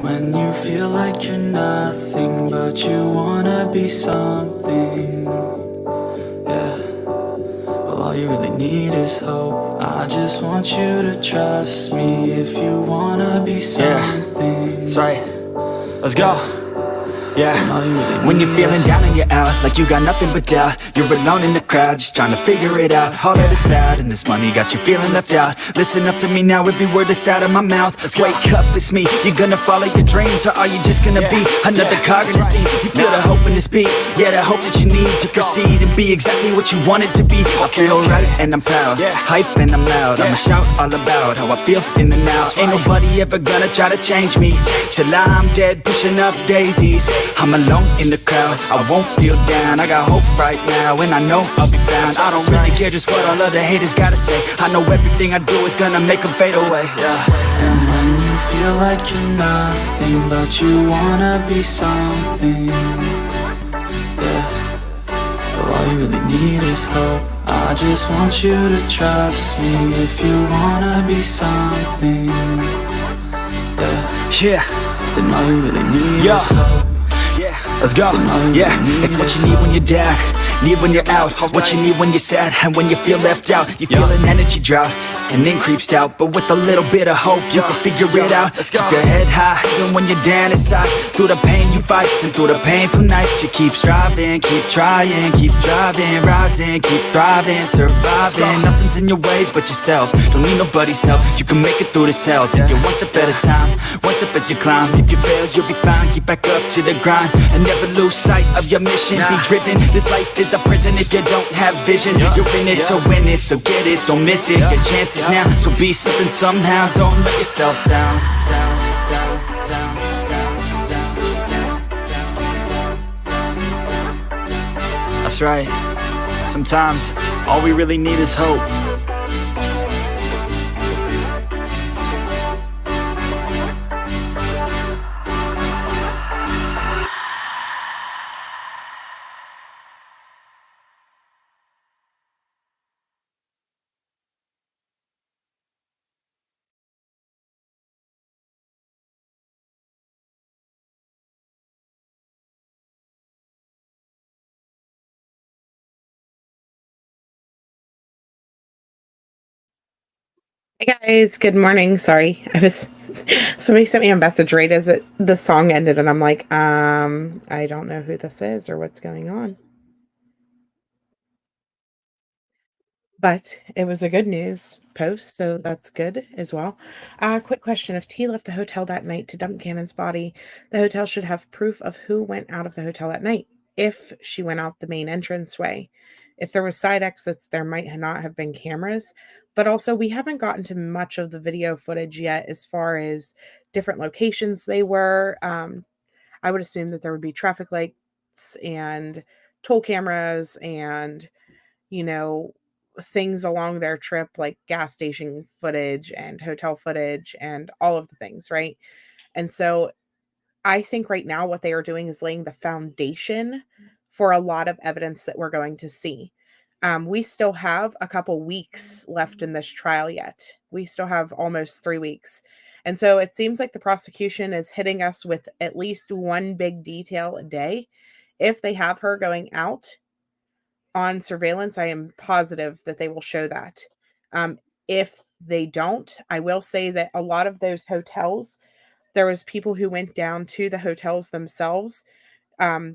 When you feel like you're nothing, but you wanna be something, yeah. Well, all you really need is hope. I just want you to trust me if you wanna be something. That's right. Let's go. Yeah, when you're feeling down and you're out, like you got nothing but doubt, you're alone in the crowd, just trying to figure it out. All of this cloud and this money got you feeling left out. Listen up to me now, every word that's out of my mouth. Wake up, it's me. You're gonna follow your dreams, or are you just gonna be another cog in the scene? You feel the hope in this beat, yeah, the hope that you need to proceed and be exactly what you want it to be. I feel right and I'm proud, hype and I'm loud. I'ma shout all about how I feel in the now. Ain't nobody ever gonna try to change me till I'm dead, pushing up daisies. I'm alone in the crowd, I won't feel down. I got hope right now, and I know I'll be found. I don't really care just what all other haters gotta say. I know everything I do is gonna make them fade away, And when you feel like you're nothing, but you wanna be something, yeah. Well, all you really need is hope. I just want you to trust me if you wanna be something, yeah. Then all you really need is hope. Let's go, it's what you need when you're down, need when you're out. It's what you need when you're sad and when you feel left out. You feel an energy drought and then creeps out, but with a little bit of hope you can figure it out. Keep your head high even when you're down inside. Through the pain you fight and through the painful nights you keep striving, keep trying, keep driving, rising, keep thriving, surviving. Nothing's in your way but yourself, don't need nobody's help. You can make it through this hell, take it one step at a time, one step as you climb. If you fail you'll be fine, get back up to the grind and never lose sight of your mission. Be driven, this life is a prison if you don't have vision. You're in it to win it, so get it, don't miss it. Your chances now, so be something somehow. Don't let yourself down. That's right. Sometimes all we really need is hope. Hey guys, good morning. Sorry, somebody sent me a message right as the song ended, and I'm like, I don't know who this is or what's going on. But it was a good news post, so that's good as well. Quick question: if T left the hotel that night to dump Cannon's body, the hotel should have proof of who went out of the hotel that night. If she went out the main entranceway, if there was side exits, there might not have been cameras. But also, we haven't gotten to much of the video footage yet, as far as different locations they were. I would assume that there would be traffic lights and toll cameras and you know, things along their trip, like gas station footage and hotel footage and all of the things, right? And so I think right now what they are doing is laying the foundation for a lot of evidence that we're going to see. We still have a couple weeks left in this trial yet. We still have almost 3 weeks. And so it seems like the prosecution is hitting us with at least one big detail a day. If they have her going out on surveillance, I am positive that they will show that. If they don't, I will say that a lot of those hotels, there was people who went down to the hotels themselves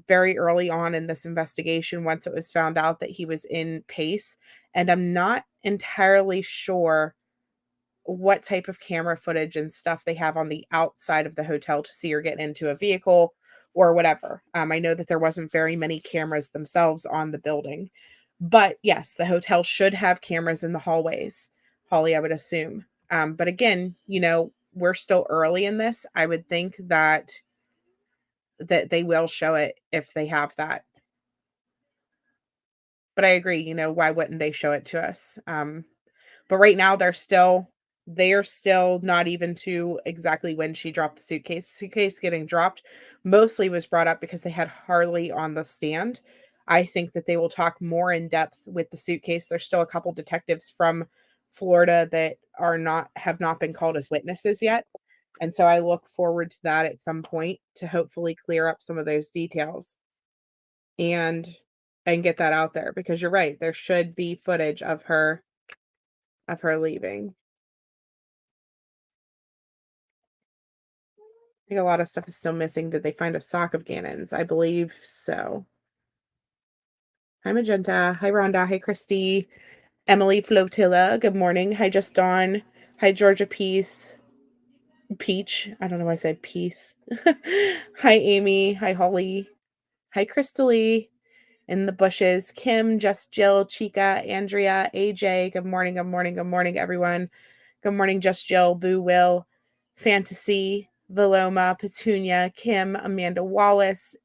very early on in this investigation once it was found out that he was in PACE. And I'm not entirely sure what type of camera footage and stuff they have on the outside of the hotel to see her get into a vehicle or whatever. I know that there wasn't very many cameras themselves on the building. But yes, the hotel should have cameras in the hallways, Holly, I would assume. But again, we're still early in this. I would think that they will show it if they have that. But I agree, why wouldn't they show it to us? But right now they are still not even to exactly when she dropped the suitcase. Suitcase getting dropped mostly was brought up because they had Harley on the stand. I think that they will talk more in depth with the suitcase. There's still a couple detectives from Florida that have not been called as witnesses yet. And so I look forward to that at some point to hopefully clear up some of those details and get that out there, because you're right, there should be footage of her leaving. I think a lot of stuff is still missing. Did they find a sock of Gannon's? I believe so. Hi, Magenta. Hi, Rhonda. Hi, Christy. Emily Flotilla. Good morning. Hi, Just Dawn. Hi, Georgia Peach. I don't know why I said peace. Hi, Amy. Hi, Holly. Hi, Crystalie. In the bushes. Kim, Just Jill, Chica, Andrea, AJ. Good morning. Good morning. Good morning, everyone. Good morning, Just Jill, Boo Will, Fantasy, Valoma, Petunia, Kim, Amanda Wallace,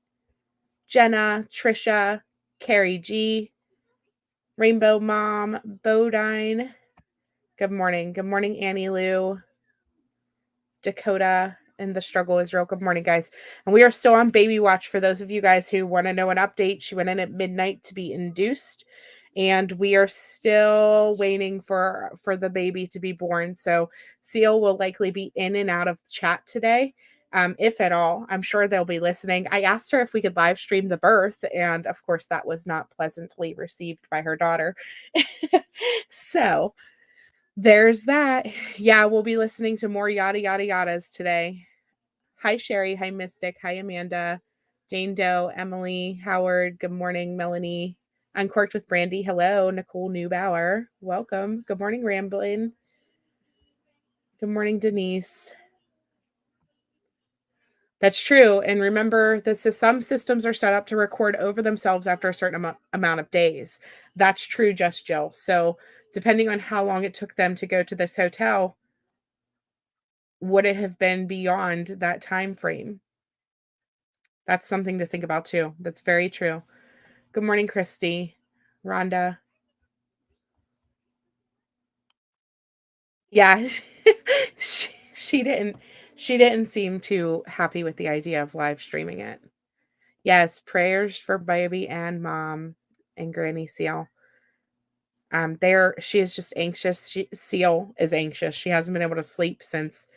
Jenna, Trisha, Carrie G, Rainbow Mom, Bodine. Good morning. Good morning, Annie Lou, Dakota, and the struggle is real. Good morning, guys. And we are still on baby watch for those of you guys who want to know an update. She went in at midnight to be induced, and we are still waiting for the baby to be born. So Seal will likely be in and out of the chat today. If at all. I'm sure they'll be listening. I asked her if we could live stream the birth, and of course that was not pleasantly received by her daughter. So there's that. Yeah, we'll be listening to more yada yada yadas today. Hi, Sherry. Hi, Mystic. Hi, Amanda. Jane Doe, Emily, Howard. Good morning, Melanie. Uncorked with Brandy. Hello, Nicole Neubauer. Welcome. Good morning, Ramblin'. Good morning, Denise. That's true. And remember, some systems are set up to record over themselves after a certain amount of days. That's true, Just Jill. So depending on how long it took them to go to this hotel, would it have been beyond that time frame? That's something to think about too. That's very true. Good morning, Christy. Rhonda. Yeah. she didn't seem too happy with the idea of live streaming it. Yes, prayers for baby and mom and Granny Seal. She is just anxious. Seal is anxious. She hasn't been able to sleep since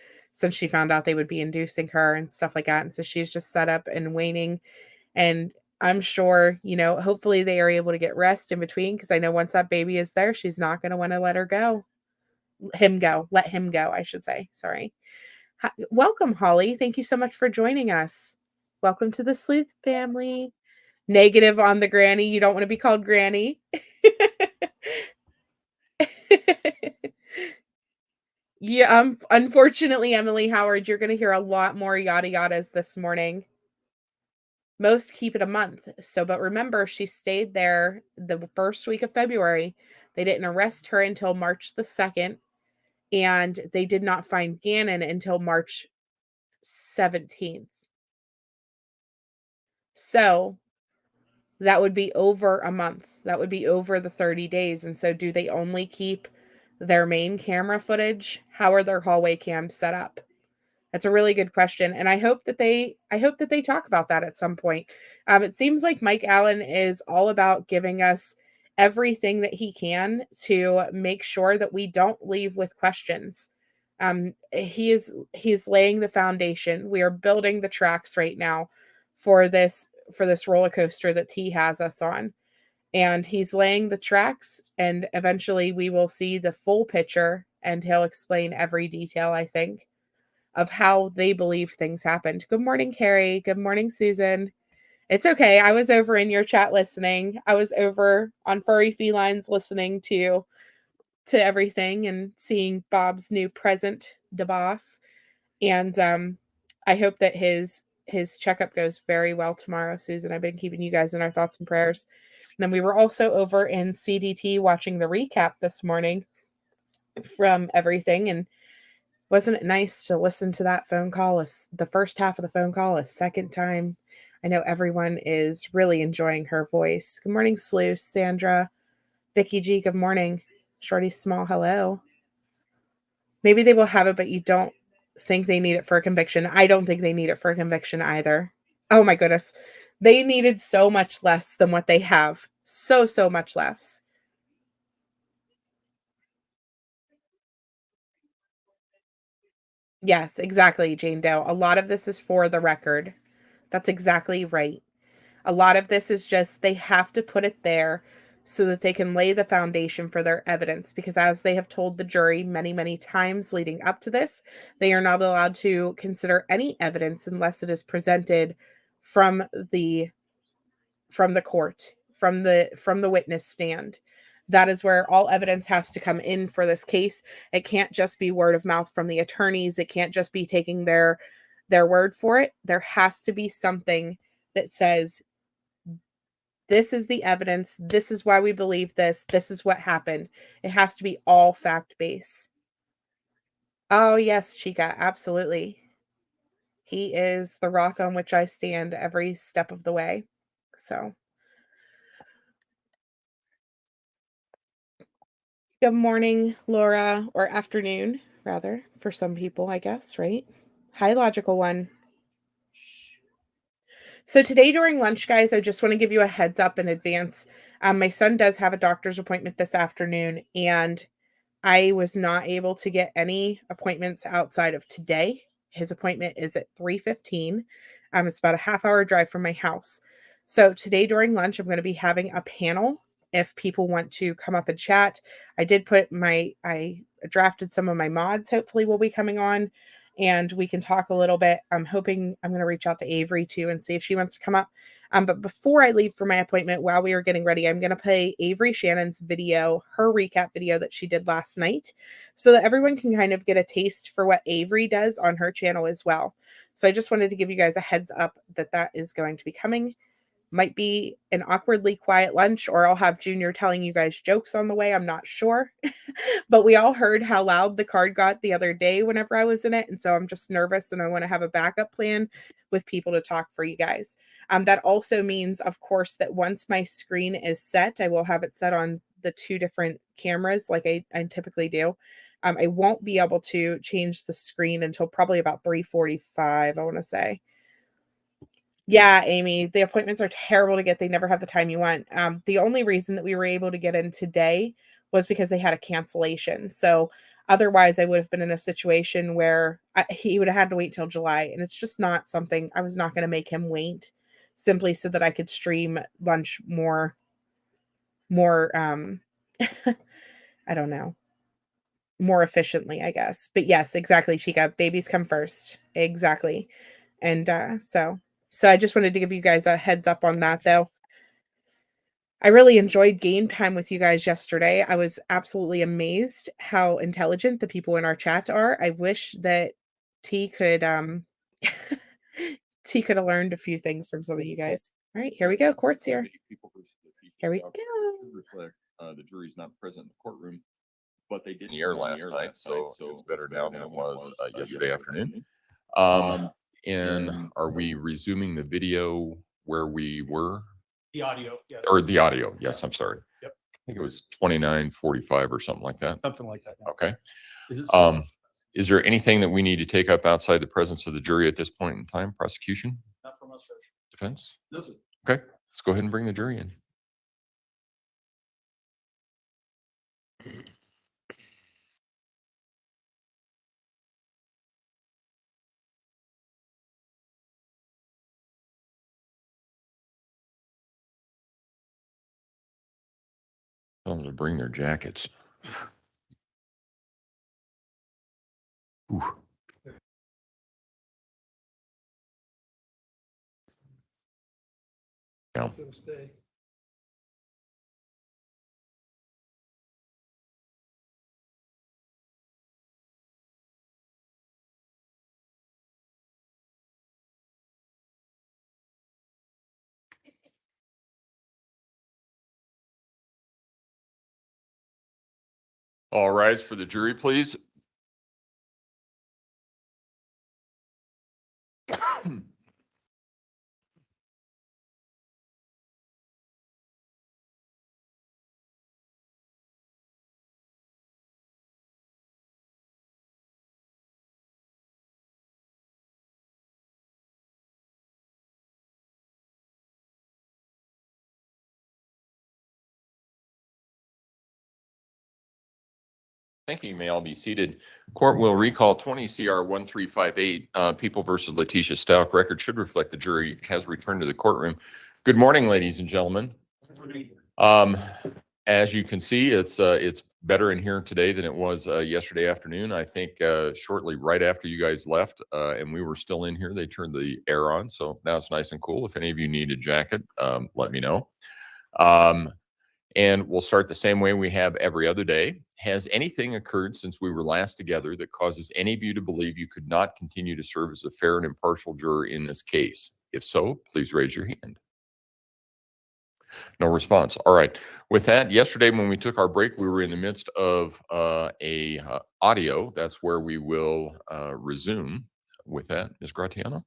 she found out they would be inducing her and stuff like that. And so she's just set up and waiting. And I'm sure, hopefully they are able to get rest in between, because I know once that baby is there, she's not going to want to let her go. Let him go, I should say. Sorry. Welcome, Holly. Thank you so much for joining us. Welcome to the Sleuth family. Negative on the granny. You don't want to be called granny. Yeah, unfortunately, Emily Howard, you're going to hear a lot more yada yadas this morning. Most keep it a month. So, but remember, she stayed there the first week of February. They didn't arrest her until March the 2nd, and they did not find Gannon until March 17th. So that would be over a month. That would be over the 30 days. And so do they only keep their main camera footage? How are their hallway cams set up? That's a really good question, and I hope that they talk about that at some point. It seems like Mike Allen is all about giving us everything that he can to make sure that we don't leave with questions. He's laying the foundation. We are building the tracks right now for this roller coaster that T has us on. And he's laying the tracks, and eventually we will see the full picture, and he'll explain every detail, I think, of how they believe things happened. Good morning, Carrie. Good morning, Susan. It's okay. I was over in your chat listening. I was over on Furry Felines listening to everything and seeing Bob's new present, DeBoss. And I hope that his checkup goes very well tomorrow, Susan. I've been keeping you guys in our thoughts and prayers. And then we were also over in CDT watching the recap this morning from everything, and wasn't it nice to listen to that phone call, the first half of the phone call, a second time? I know everyone is really enjoying her voice. Good morning, Sluice, Sandra, Vicky G. Good morning, Shorty Small. Hello. Maybe they will have it, but you don't think they need it for a conviction. I don't think they need it for a conviction either. Oh my goodness. They needed so much less than what they have. So much less. Yes, exactly, Jane Doe. A lot of this is for the record. That's exactly right. A lot of this is just they have to put it there so that they can lay the foundation for their evidence because as they have told the jury many, many times leading up to this, they are not allowed to consider any evidence unless it is presented from the from the court, from the witness stand. That is where all evidence has to come in for this case. It can't just be word of mouth from the attorneys. It can't just be taking their word for it. There has to be something that says this is the evidence. This is why we believe this. This is what happened. It has to be all fact based. Oh, yes, Chica, absolutely. He is the rock on which I stand every step of the way. So, good morning, Laura, or afternoon, rather, for some people, I guess, right? Hi, logical one. So, today during lunch, guys, I just want to give you a heads up in advance. My son does have a doctor's appointment this afternoon, and I was not able to get any appointments outside of today. His appointment is at 3:15. It's about a half hour drive from my house. So today during lunch, I'm going to be having a panel if people want to come up and chat. I drafted some of my mods, hopefully will be coming on and we can talk a little bit. I'm going to reach out to Avery too and see if she wants to come up. But before I leave for my appointment, while we are getting ready, I'm going to play Avery Shannon's video, her recap video that she did last night, so that everyone can kind of get a taste for what Avery does on her channel as well. So I just wanted to give you guys a heads up that that is going to be coming. Might be an awkwardly quiet lunch, or I'll have Junior telling you guys jokes on the way. I'm not sure. But we all heard how loud the card got the other day whenever I was in it. And so I'm just nervous and I want to have a backup plan with people to talk for you guys. That also means, of course, that once my screen is set, I will have it set on the two different cameras like I typically do. I won't be able to change the screen until probably about 3:45, I want to say. Yeah, Amy, the appointments are terrible to get. They never have the time you want. The only reason that we were able to get in today was because they had a cancellation. So otherwise, I would have been in a situation where he would have had to wait till July, and it's just not something I was not going to make him wait simply so that I could stream lunch more. I don't know, more efficiently, I guess. But yes, exactly, Chica. Babies come first, exactly. And so I just wanted to give you guys a heads up on that, though. I really enjoyed game time with you guys yesterday. I was absolutely amazed how intelligent the people in our chat are. I wish that T could T could have learned a few things from some of you guys. All right, here we go. Court's here. Here we go. The jury's not present in the courtroom, but they did in the air last night, so it's better now than it was yesterday afternoon. And are we resuming the video where we were? The audio, yeah. Or the audio? Yes, I'm sorry. Yep. I think it was 29:45 or something like that. Something like that. Yeah. Okay. Is it Is there anything that we need to take up outside the presence of the jury at this point in time? Prosecution, not from us, Judge? defense? No, sir. Okay, let's go ahead and bring the jury in. Tell them to bring their jackets. Ooh. Yeah. Stay. All rise for the jury, please. Thank you. You may all be seated. Court will recall 20 CR 1358, People versus Letecia Stauch. Record should reflect the jury has returned to the courtroom. Good morning, ladies and gentlemen. As you can see, it's better in here today than it was yesterday afternoon. I think shortly right after you guys left and we were still in here, they turned the air on. So now it's nice and cool. If any of you need a jacket, let me know. And we'll start the same way we have every other day. Has anything occurred since we were last together that causes any of you to believe you could not continue to serve as a fair and impartial juror in this case? If so, please raise your hand. No response. All right. With that, yesterday when we took our break, we were in the midst of a audio. That's where we will resume with that. Ms. Gratiano?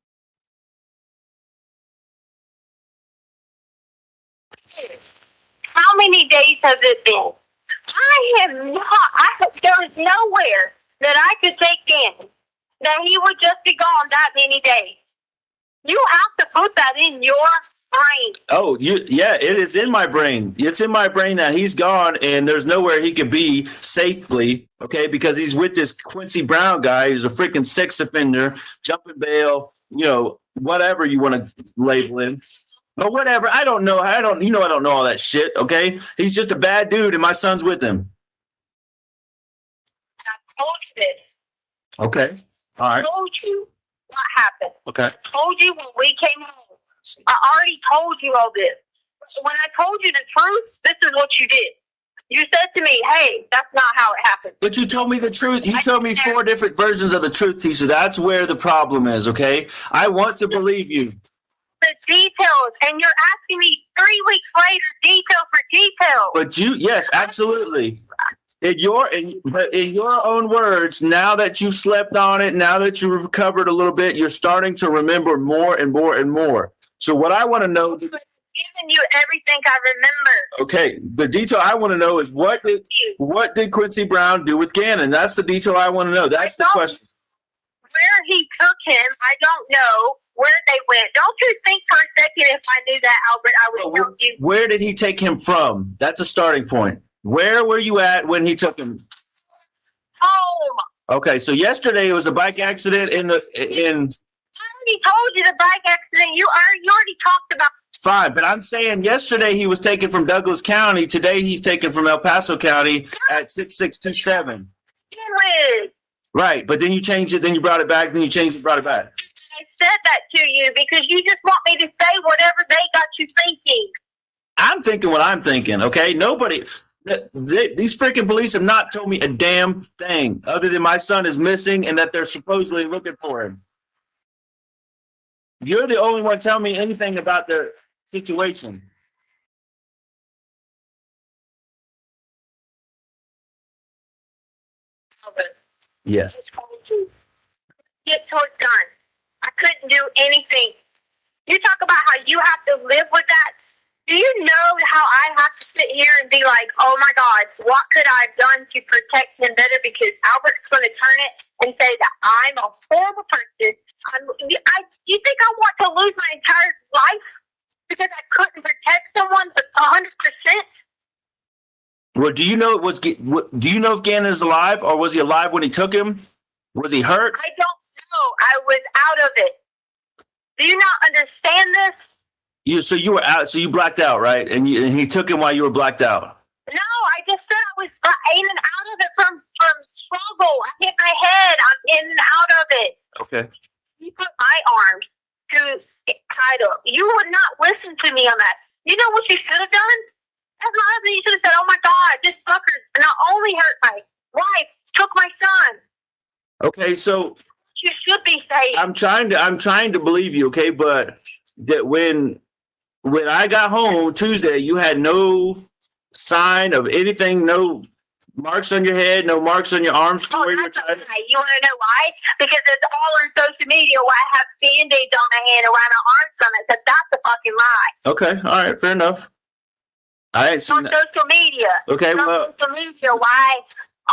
How many days has it been? There is nowhere that I could take in that he would just be gone that many days. You have to put that in your brain. Oh, yeah, it is in my brain. It's in my brain that he's gone and there's nowhere he could be safely, okay, because he's with this Quincy Brown guy who's a freaking sex offender, jumping bail, whatever you want to label him. But whatever, I don't know. I don't know all that shit, okay? He's just a bad dude and my son's with him. I told you this. Okay, all right. I told you what happened. Okay. I told you when we came home. I already told you all this. When I told you the truth, this is what you did. You said to me, hey, that's not how it happened. But you told me the truth. You told me 4 different versions of the truth, Tisha. That's where the problem is, okay? I want to believe you. The details, and you're asking me 3 weeks later, detail for detail. But yes, absolutely. In your own words, now that you've slept on it, now that you've recovered a little bit, you're starting to remember more and more and more. So what I want to know, I've given you everything I remember. Okay, the detail I want to know is what did Quincy Brown do with Gannon? That's the detail I want to know. That's the question. Where he took him, I don't know. Where they went. Don't you think for a second if I knew that, Albert, I would tell you. Where did he take him from? That's a starting point. Where were you at when he took him? Home. Okay, so yesterday it was a bike accident in. I already told you the bike accident. You already talked about. Fine, but I'm saying yesterday he was taken from Douglas County. Today he's taken from El Paso County at 6627. Right, but then you changed it, then you brought it back, then you changed it, brought it back. I said that to you because you just want me to say whatever they got you thinking. I'm thinking what I'm thinking, okay? These freaking police have not told me a damn thing other than my son is missing and that they're supposedly looking for him. You're the only one telling me anything about their situation. Yes. Get towards done. I couldn't do anything. You talk about how you have to live with that. Do you know how I have to sit here and be like, oh my God, what could I have done to protect him better? Because Albert's going to turn it and say that I'm a horrible person. You think I want to lose my entire life because I couldn't protect someone 100%? Well, do you know if Gannon is alive, or was he alive when he took him? Was he hurt? I don't know. I was out of it. Do you not understand this? So you were out. So you blacked out, right? And he took him while you were blacked out. No, I just said I was in and out of it from struggle. I hit my head. I'm in and out of it. Okay. You put my arms to title. You would not listen to me on that. You know what you should have done? As my husband, you should have said, "Oh my God, this fucker not only hurt my wife, took my son." Okay, so you should be saying. I'm trying to believe you, okay, but that when I got home Tuesday, you had no sign of anything, no marks on your head, no marks on your arms. Oh, that's okay. You want to know why? Because it's all on social media where I have Band-Aids on my hand around my arms on it. So that's a fucking lie. Okay, all right, fair enough. I ain't seen on social media. Okay, well, social media, why?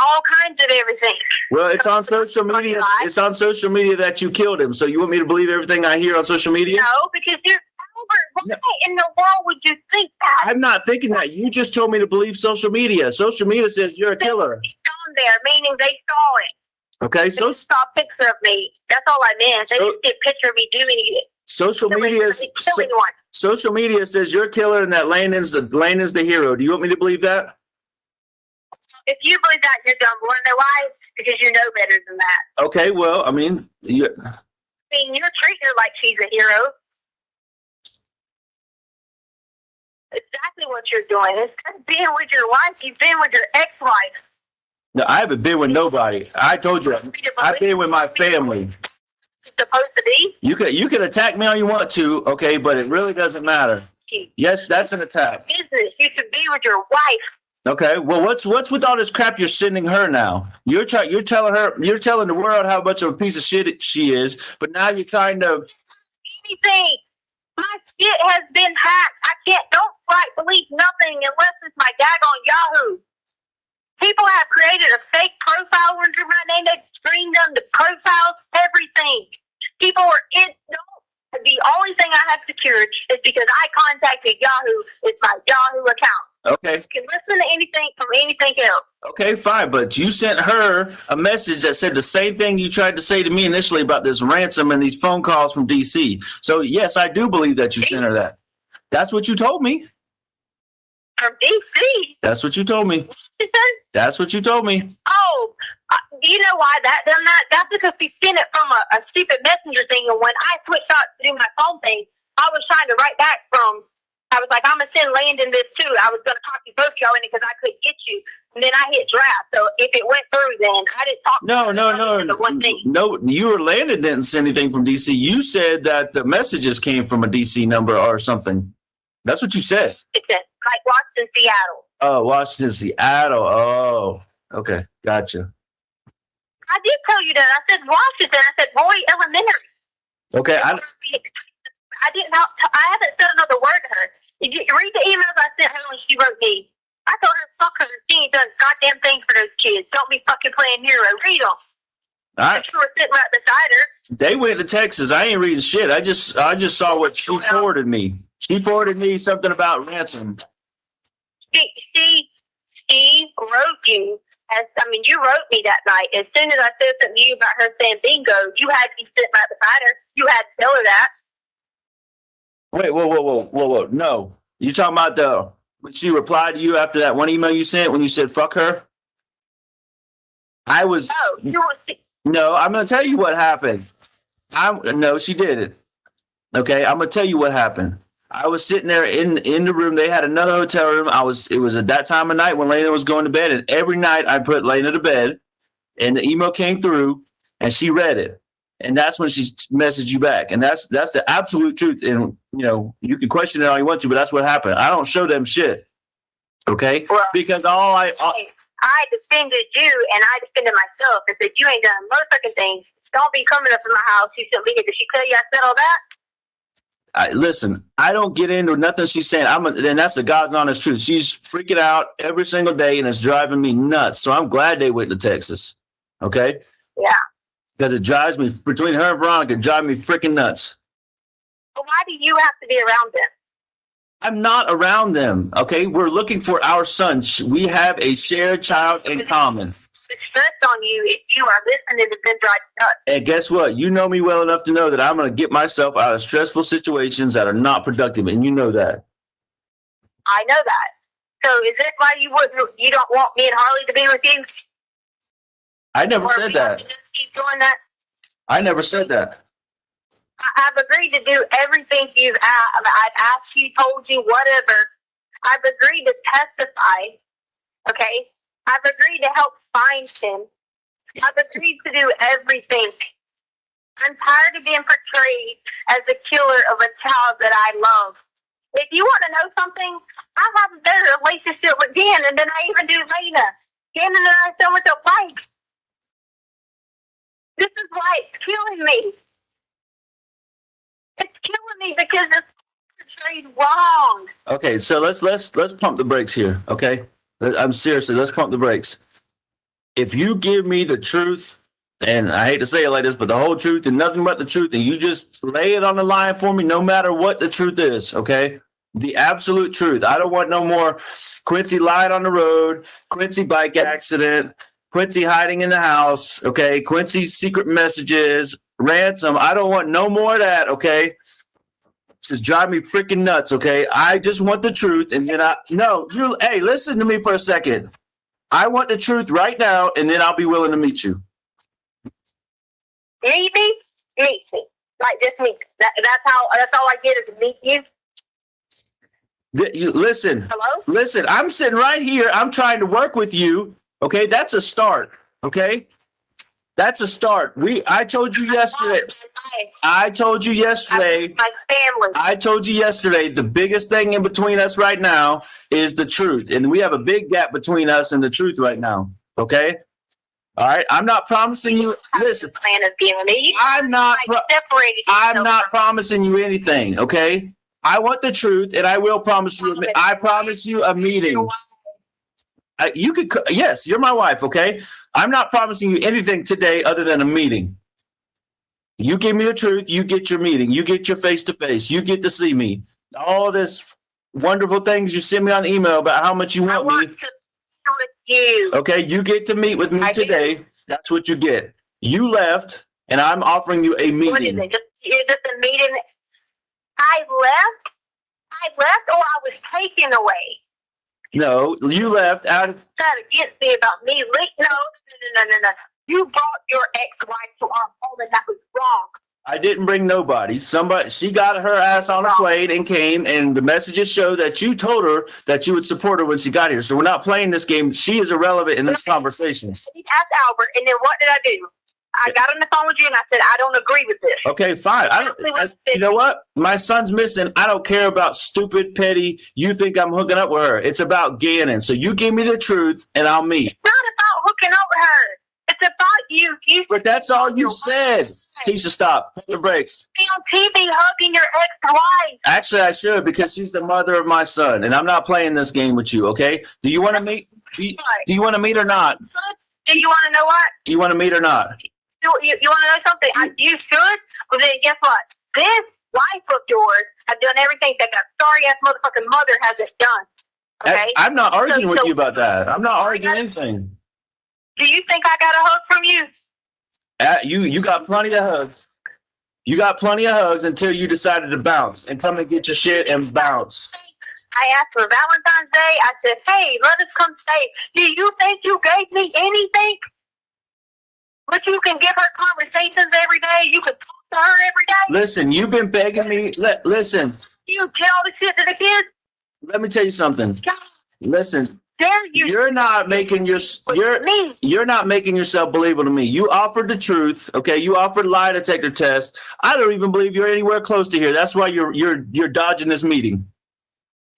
All kinds of everything. Well, it's on social media. It's on social media that you killed him. So you want me to believe everything I hear on social media? No, because you're Albert. Why in the world would you think that? I'm not thinking that. You just told me to believe social media. Social media says you're a killer. He's gone on there, meaning they saw it. Okay, They so saw a picture of me. That's all I meant. They So- didn't see a picture of me doing it. social media Killing one. social media says you're a killer and that Landon's the hero. Do you want me to believe that? If you believe that, you're dumb. You want to know why? Because you know better than that. Okay, well, I mean, I mean, you're treating her like she's a hero. Exactly what you're doing. Instead of being with your wife, you've been with your ex-wife. no, I haven't been with nobody. I told you, I've been with my family. It's supposed to be. You can attack me all you want to, okay, but it really doesn't matter. Yes, that's an attack. Business. You should be with your wife. Okay, well, what's with all this crap you're sending her now? You're telling the world how much of a piece of shit she is, but now you're trying to. Anything. My shit has been hacked. Don't believe nothing unless it's my daggone Yahoo. People have created a fake profile under my name. They've screened them, the profiles, everything. People are in. The only thing I have secured is because I contacted Yahoo. It's my Yahoo account. Okay. You can listen to anything from anything else. Okay, fine, but you sent her a message that said the same thing you tried to say to me initially about this ransom and these phone calls from DC. So yes, I do believe that you sent her that. That's what you told me. From DC? That's what you told me. You said? That's what you told me. Oh, do you know why that done that? That's because we sent it from a stupid messenger thing, and when I switched out to do my phone thing, I was trying to write back from. I was like, I'm going to send Landon this too. I was going to copy both y'all in it because I couldn't get you. And then I hit draft. So if it went through, then I didn't talk to the one thing. No, you or Landon didn't send anything from DC. You said that the messages came from a DC number or something. That's what you said. It said, like Washington, Seattle. Oh, Washington, Seattle. Oh, okay. Gotcha. I did tell you that. I said Washington. I said Roy Elementary. Okay. I didn't know. I haven't said another word to her. Did you read the emails I sent her when she wrote me? I told her, fuck her. She ain't done a goddamn thing for those kids. Don't be fucking playing hero. Read them. All right. She was sitting right beside her. They went to Texas. I ain't reading shit. I just saw what she forwarded me. She forwarded me something about ransom. She wrote you. You wrote me that night. As soon as I said something to you about her saying bingo, you had to be sitting right beside her. You had to tell her that. Wait, whoa. No. You talking about when she replied to you after that one email you sent when you said fuck her? No, I'm going to tell you what happened. No, she didn't. Okay, I'm going to tell you what happened. I was sitting there in the room. They had another hotel room. It was at that time of night when Lena was going to bed. And every night I put Lena to bed and the email came through and she read it. And that's when she messaged you back. And that's the absolute truth. And, you can question it all you want to, but that's what happened. I don't show them shit. Okay? Well, because I defended you and I defended myself and said, you ain't done motherfucking things. Don't be coming up in my house. You shouldn't be here. Did she tell you I said all that? Listen, I don't get into nothing she's saying. And that's the God's honest truth. She's freaking out every single day and it's driving me nuts. So I'm glad they went to Texas. Okay? Yeah. Because it drives me, between her and Veronica, it drives me freaking nuts. But why do you have to be around them? I'm not around them. Okay? We're looking for our son. We have a shared child in common. It's stress on you if you are listening to them drive nuts. And guess what? You know me well enough to know that I'm going to get myself out of stressful situations that are not productive. And you know that. I know that. So is it why you don't want me and Harley to be with you? I never said that. Just keep doing that? I never said that. I've agreed to do everything you've asked. I've asked you, told you, whatever. I've agreed to testify. Okay? I've agreed to help find him. I've agreed to do everything. I'm tired of being portrayed as the killer of a child that I love. If you want to know something, I have a better relationship with Dan than I even do Lena. Dan and I are so much alike. This is why it's killing me. It's killing me because it's portrayed wrong. Okay, so let's pump the brakes here. Okay, I'm seriously. Let's pump the brakes. If you give me the truth, and I hate to say it like this, but the whole truth and nothing but the truth, and you just lay it on the line for me, no matter what the truth is. Okay, the absolute truth. I don't want no more Quincy lied on the road, Quincy bike accident, Quincy hiding in the house. Okay. Quincy's secret messages, ransom. I don't want no more of that. Okay. This is driving me freaking nuts. Okay. I just want the truth. And then hey, listen to me for a second. I want the truth right now. And then I'll be willing to meet you. Meet me? Meet me. Like, just meet. That's all I get is to meet you. Listen. Hello? Listen, I'm sitting right here. I'm trying to work with you. Okay. That's a start. Okay. That's a start. I told you yesterday. I told you yesterday. My family. I told you yesterday the biggest thing in between us right now is the truth. And we have a big gap between us and the truth right now. Okay? All right. I'm not promising you. Listen. Plan of being me. I'm not promising you anything. Okay? I want the truth, and I will promise you. I promise you a meeting. Yes, you're my wife. Okay? I'm not promising you anything today other than a meeting. You give me the truth, you get your meeting, you get your face-to-face, you get to see me. All this wonderful things you send me on email about how much you want me. To meet with you. Okay, you get to meet with me today. That's what you get. You left, and I'm offering you a meeting. What is it? Is it the meeting? I left, or I was taken away. No, you left out of. That against me about me. No. You brought your ex-wife to our home, and that was wrong. I didn't bring nobody. She got her ass on a plane and came, and the messages show that you told her that you would support her when she got here. So we're not playing this game. She is irrelevant in this conversation. I asked Albert, and then what did I do? I got on the phone with you, and I said, I don't agree with this. Okay, fine. You know what? My son's missing. I don't care about stupid, petty. You think I'm hooking up with her. It's about Gannon. So you give me the truth, and I'll meet. It's not about hooking up with her. It's about you. But that's all you said. Tisha, stop. Put the brakes. Be on TV hugging your ex-wife. Actually, I should, because she's the mother of my son, and I'm not playing this game with you, okay? Do you want to meet? Do you want to meet or not? Do you want to know what? Do you want to meet or not? You want to know something? You should. But then guess what? This wife of yours has done everything that that sorry-ass motherfucking mother hasn't done. Okay? I'm not arguing with you about that. I'm not arguing anything. Do you think I got a hug from you? You got plenty of hugs. You got plenty of hugs until you decided to bounce and come and get your shit and bounce. I asked for Valentine's Day. I said, hey, let us come stay. Do you think you gave me anything? But you can give her conversations every day. You can talk to her every day. Listen, you've been begging me. Listen. You tell the shit to the kids. Let me tell you something. God, listen. dare you? You're not making you're not making yourself believable to me. You offered the truth, okay? You offered lie detector test. I don't even believe you're anywhere close to here. That's why you're dodging this meeting.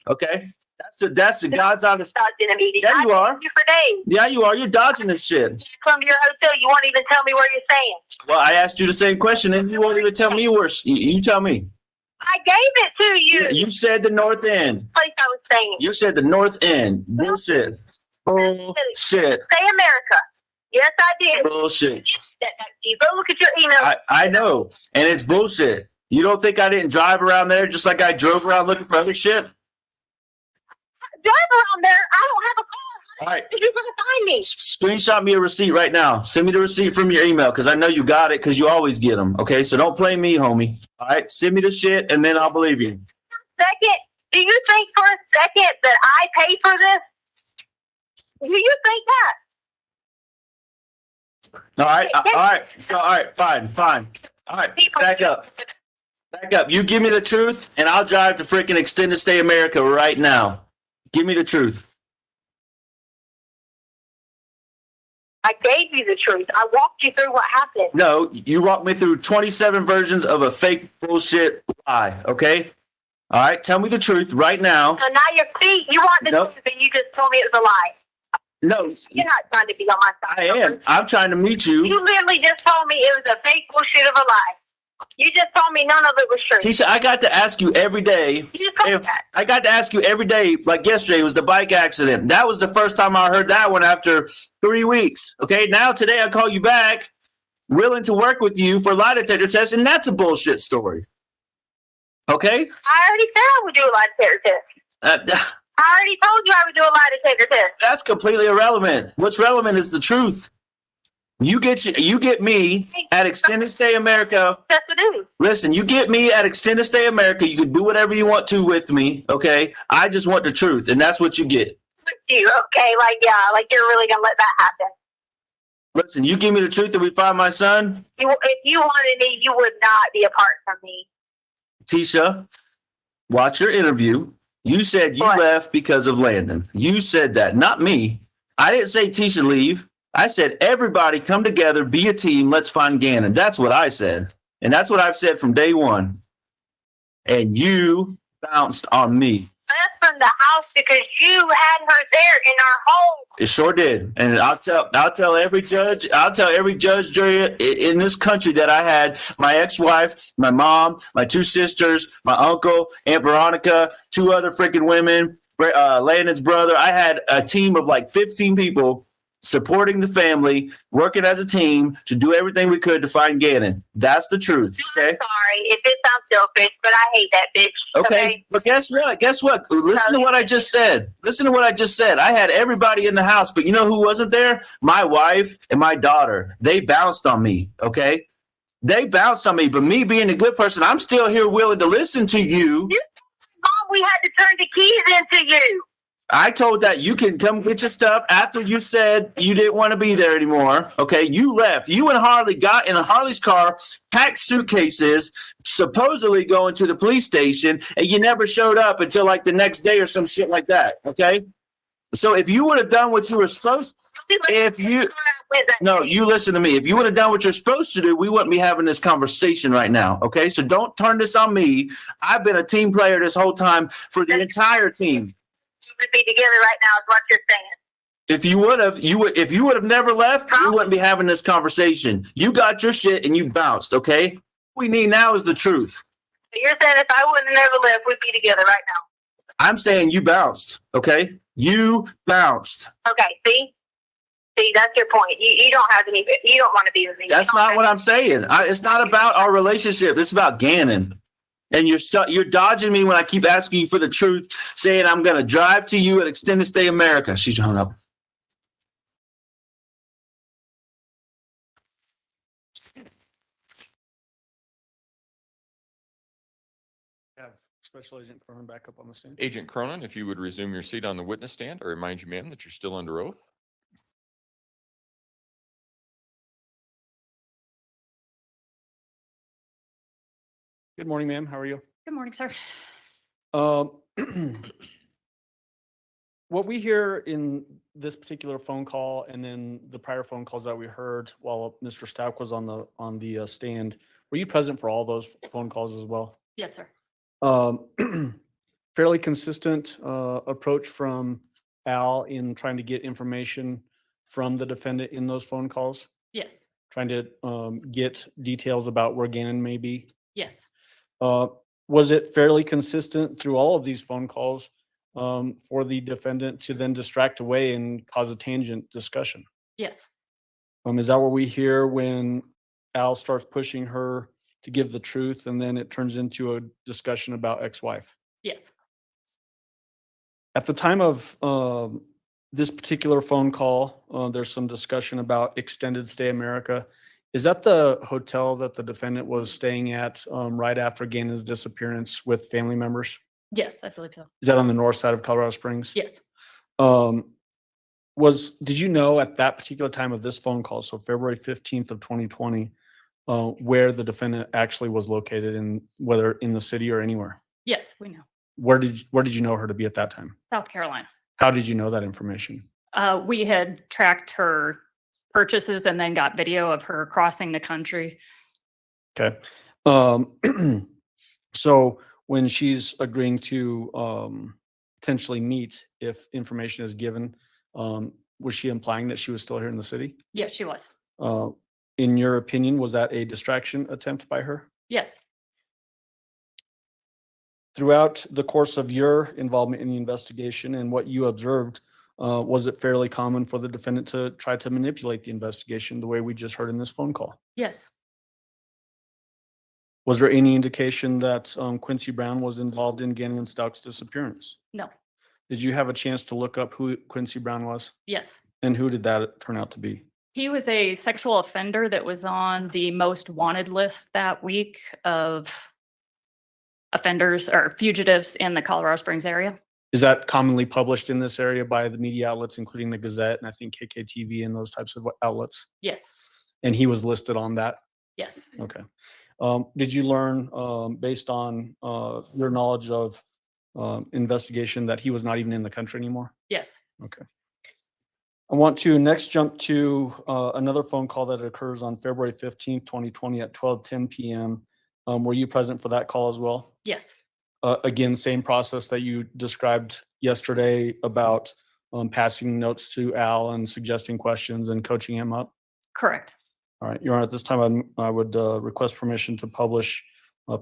Okay? That's the God's honest. In a meeting. Yeah, you are. You for days. Yeah, you are. You're dodging this shit. From your hotel, you won't even tell me where you're staying. Well, I asked you the same question, and you won't even tell me where. You tell me. I gave it to you. You said the North End. Place I was staying. You said the North End. Bullshit. Bullshit. Say America. Yes, I did. Bullshit. You go look at your email. I know, and it's bullshit. You don't think I didn't drive around there just like I drove around looking for other shit? Drive around there. I don't have a car. All right. You're going to find me. Screenshot me a receipt right now. Send me the receipt from your email because I know you got it because you always get them. Okay, so don't play me, homie. All right, send me the shit and then I'll believe you. Second, do you think for a second that I pay for this? Do you think that? All right, fine. All right, back up. You give me the truth and I'll drive to freaking Extended Stay America right now. Give me the truth. I gave you the truth. I walked you through what happened. No, you walked me through 27 versions of a fake bullshit lie, okay? All right, tell me the truth right now. So now you want the truth and you just told me it was a lie. No. You're not trying to be on my side. I am. I'm trying to meet you. You literally just told me it was a fake bullshit of a lie. You just told me none of it was true. Tisha, I got to ask you every day. I got to ask you every day, like yesterday was the bike accident. That was the first time I heard that one after 3 weeks. Okay, now today I call you back, willing to work with you for lie detector test, and that's a bullshit story. Okay? I already said I would do a lie detector test. I already told you I would do a lie detector test. That's completely irrelevant. What's relevant is the truth. You get me at Extended Stay America. That's the do. Listen, you get me at Extended Stay America. You can do whatever you want to with me, okay? I just want the truth, and that's what you get. You okay? Like, yeah, like you're really gonna let that happen. Listen, you give me the truth that we find my son, If you wanted me, you would not be apart from me. Tisha, watch your interview. You said you What? left because of Landon. You said that, not me. I didn't say Tisha leave. I said everybody come together, be a team, let's find Gannon. That's what I said. And that's what I've said from day one. And you bounced on me. Left from the house because you had her there in our home. It sure did. And I'll tell every judge, jury in this country that I had my ex-wife, my mom, my two sisters, my uncle, Aunt Veronica, two other freaking women, Landon's brother. I had a team of like 15 people supporting the family, working as a team to do everything we could to find Gannon. That's the truth. Okay. I'm sorry if it sounds selfish, but I hate that bitch. Okay. But guess what? Listen to what I just said. I had everybody in the house, but you know who wasn't there? My wife and my daughter. They bounced on me. Okay. They bounced on me, but me being a good person, I'm still here willing to listen to you. Mom, we had to turn the keys into you. I told that you can come get your stuff after you said you didn't want to be there anymore. Okay, you left. You and Harley got in Harley's car, packed suitcases, supposedly going to the police station, and you never showed up until like the next day or some shit like that. Okay, so if you would have done what you were supposed, you listen to me. If you would have done what you're supposed to do, we wouldn't be having this conversation right now. Okay, so don't turn this on me. I've been a team player this whole time for the entire team. Would be together right now is what you're saying. If you would have never left, we wouldn't be having this conversation. You got your shit and you bounced, okay? What we need now is the truth. You're saying if I wouldn't have never left, we'd be together right now. I'm saying you bounced, okay? You bounced. Okay, see, that's your point. You don't have any. You don't want to be with me. That's not what I'm saying. It's not about our relationship. It's about Gannon. And you're dodging me when I keep asking you for the truth, saying I'm going to drive to you at Extended Stay America. She's hung up. Have Special Agent Cronin back up on the stand. Agent Cronin, if you would resume your seat on the witness stand, I remind you, ma'am, that you're still under oath. Good morning, ma'am. How are you? Good morning, sir. What we hear in this particular phone call and then the prior phone calls that we heard while Mr. Stauch was on the stand, were you present for all those phone calls as well? Yes, sir. Fairly consistent approach from Al in trying to get information from the defendant in those phone calls, Yes. trying to get details about where Gannon may be. Yes. Was it fairly consistent through all of these phone calls for the defendant to then distract away and cause a tangent discussion? Yes. Is that what we hear when Al starts pushing her to give the truth and then it turns into a discussion about ex-wife? Yes. At the time of this particular phone call, there's some discussion about Extended Stay America. Is that the hotel that the defendant was staying at right after Gannon's disappearance with family members? Yes, I believe so. Is that on the north side of Colorado Springs? Yes. Did you know at that particular time of this phone call, so February 15th of 2020, where the defendant actually was located, and whether in the city or anywhere? Yes, we know. Where did you know her to be at that time? South Carolina. How did you know that information? We had tracked her purchases and then got video of her crossing the country. Okay. So when she's agreeing to potentially meet if information is given, was she implying that she was still here in the city? Yes, she was. In your opinion, was that a distraction attempt by her? Yes. Throughout the course of your involvement in the investigation and what you observed, was it fairly common for the defendant to try to manipulate the investigation the way we just heard in this phone call? Yes. Was there any indication that Quincy Brown was involved in Gannon and Stauch's disappearance? No. Did you have a chance to look up who Quincy Brown was? Yes. And who did that turn out to be? He was a sexual offender that was on the most wanted list that week of offenders or fugitives in the Colorado Springs area. Is that commonly published in this area by the media outlets, including the Gazette and I think KKTV and those types of outlets? Yes. And he was listed on that? Yes. Okay. Did you learn, based on your knowledge of investigation, that he was not even in the country anymore? Yes. Okay. I want to next jump to another phone call that occurs on February 15th, 2020 at 12:10 p.m. Were you present for that call as well? Yes. Again, same process that you described yesterday about passing notes to Al and suggesting questions and coaching him up? Correct. All right, Your Honor, at this time, I would request permission to publish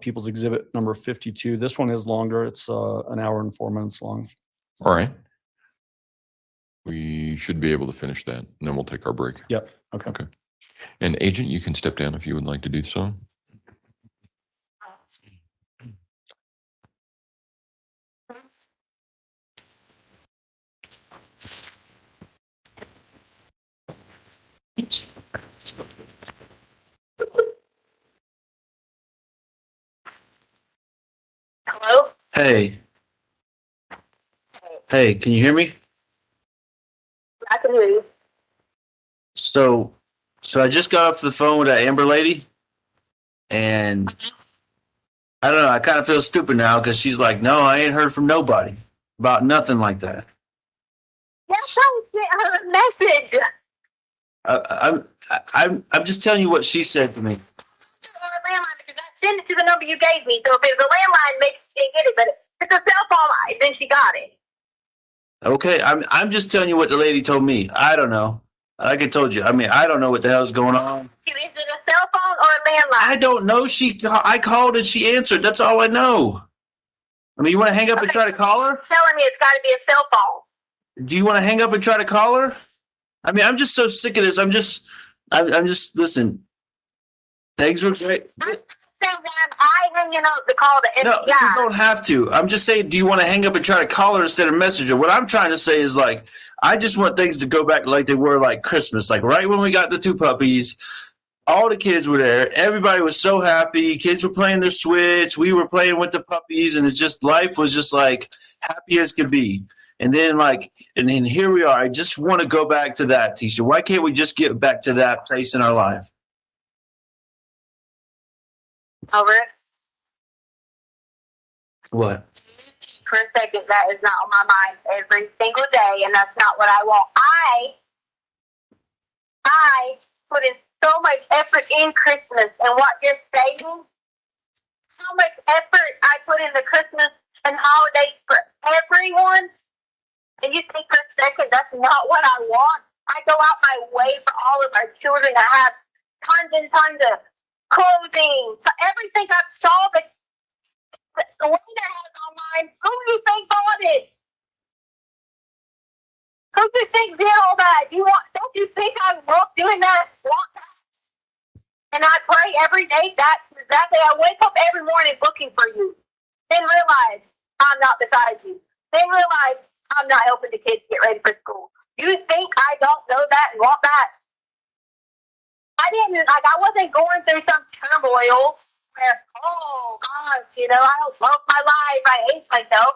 People's Exhibit number 52. This one is longer. It's an hour and 4 minutes long. All right. We should be able to finish that, and then we'll take our break. Yep, okay. Okay. And Agent, you can step down if you would like to do so. Hello? Hey. Hey, can you hear me? I can hear you. So I just got off the phone with that Amber lady, and I don't know. I kind of feel stupid now because she's like, "No, I ain't heard from nobody about nothing like that." Yes, I sent her a message. I'm just telling you what she said to me. On a landline because I sent it to the number you gave me. So if it was a landline, maybe she didn't get it. But if it's a cell phone, then she got it. Okay, I'm just telling you what the lady told me. I don't know. Like I told you, I mean, I don't know what the hell's going on. Is it a cell phone or a landline? I don't know. I called and she answered. That's all I know. I mean, you want to hang up and try to call her? Telling me it's got to be a cell phone. Do you want to hang up and try to call her? I mean, I'm just so sick of this. I'm just listen. Things were great. I hanging up to call the FBI. No, you don't have to. I'm just saying, do you want to hang up and try to call her instead of message her? What I'm trying to say is, like, I just want things to go back like they were like Christmas. Like right when we got the 2 puppies, all the kids were there. Everybody was so happy. Kids were playing their Switch. We were playing with the puppies, and it's just life was just like happy as could be. And then and then here we are. I just want to go back to that, Tisha. Why can't we just get back to that place in our life? Over. What? For a second, that is not on my mind every single day, and that's not what I want. I put in so much effort in Christmas, and what you're saying, how much effort I put in the Christmas and holidays for everyone, and you think for a second that's not what I want? I go out my way for all of our children to have tons and tons of clothing, so everything I saw, but the way that has online, who do you think bought it? Who do you think did all that? Don't you think I love doing that? Want that? And I pray every day. That's exactly. I wake up every morning looking for you. Then realize I'm not beside you. Then realize I'm not helping the kids get ready for school. You think I don't know that and want that? I wasn't going through some turmoil where, oh gosh, I don't love my life. I hate myself.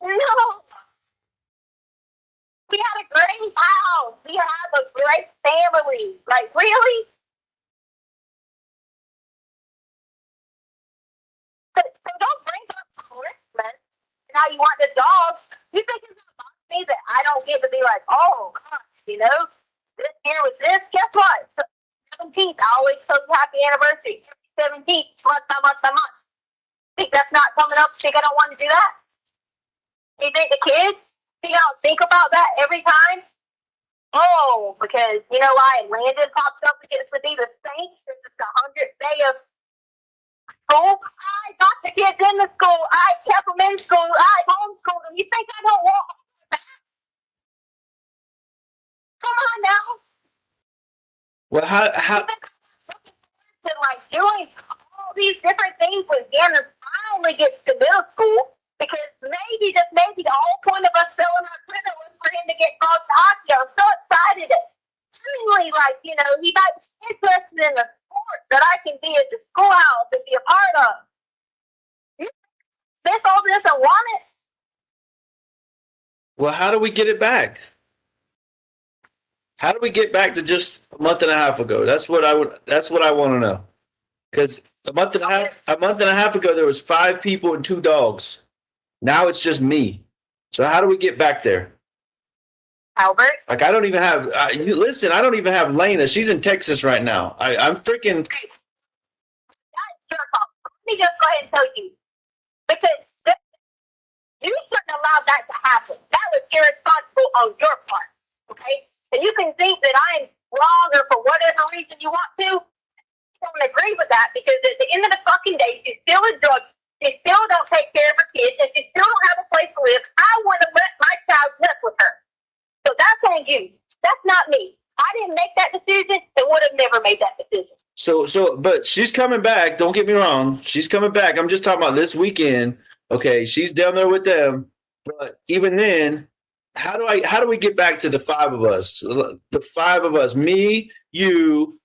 No. We had a great house. We have a great family. Like, really? So don't bring up Christmas and how you want the dog. You think it's going to bother me that I don't get to be like, oh, gosh, this year was this? Guess what? 17th, I always tell you happy anniversary. 17th, month by month by month. Think that's not coming up? Think I don't want to do that? You think the kids? Think I don't think about that every time? Oh, because you know why Landon pops up and gets to be the Saints? This is the 100th day of school. I got the kids in the school. I kept them in school. I homeschooled them. You think I don't want that? Come on now. Well, how? Like doing all these different things when Gannon finally gets to middle school, Because maybe, just maybe, the whole point of us selling our printer was for him to get called to hockey. I'm so excited. Seemingly, like, he might be interested in the sport that I can be at the schoolhouse and be a part of. You miss all this and want it? Well, how do we get it back? How do we get back to just a month and a half ago? That's what I want to know. Because a month and a half ago, there was 5 people and 2 dogs. Now it's just me. So how do we get back there? Albert? Like, I don't even have, listen, I don't even have Lena. She's in Texas right now. I'm freaking. That's your fault. Let me just go ahead and tell you. Because you shouldn't allow that to happen. That was irresponsible on your part. Okay? And you can think that I'm wrong or for whatever reason you want to. I don't agree with that, because at the end of the fucking day, she's still a drug. She still don't take care of her kids, and she still don't have a place to live. I wouldn't have let my child mess with her. So that's on you. That's not me. I didn't make that decision and would have never made that decision. But she's coming back. Don't get me wrong. She's coming back. I'm just talking about this weekend. Okay, she's down there with them. But even then, how do we get back to the 5 of us? The 5 of us, me, you,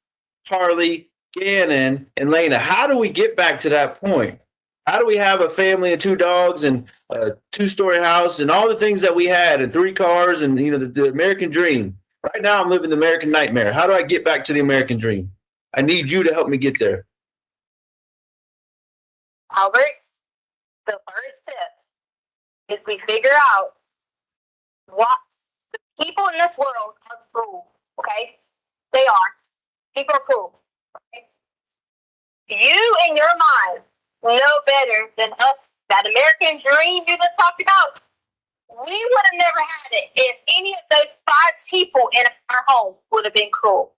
Harley, Gannon, and Lena. How do we get back to that point? How do we have a family and 2 dogs and a 2-story house and all the things that we had and 3 cars and the American dream? Right now, I'm living the American nightmare. How do I get back to the American dream? I need you to help me get there. Albert, the first step is we figure out what the people in this world are cruel. Okay, they are. People are cruel. Okay? You in your mind know better than us that American dream you just talked about. We would have never had it if any of those 5 people in our home would have been cruel.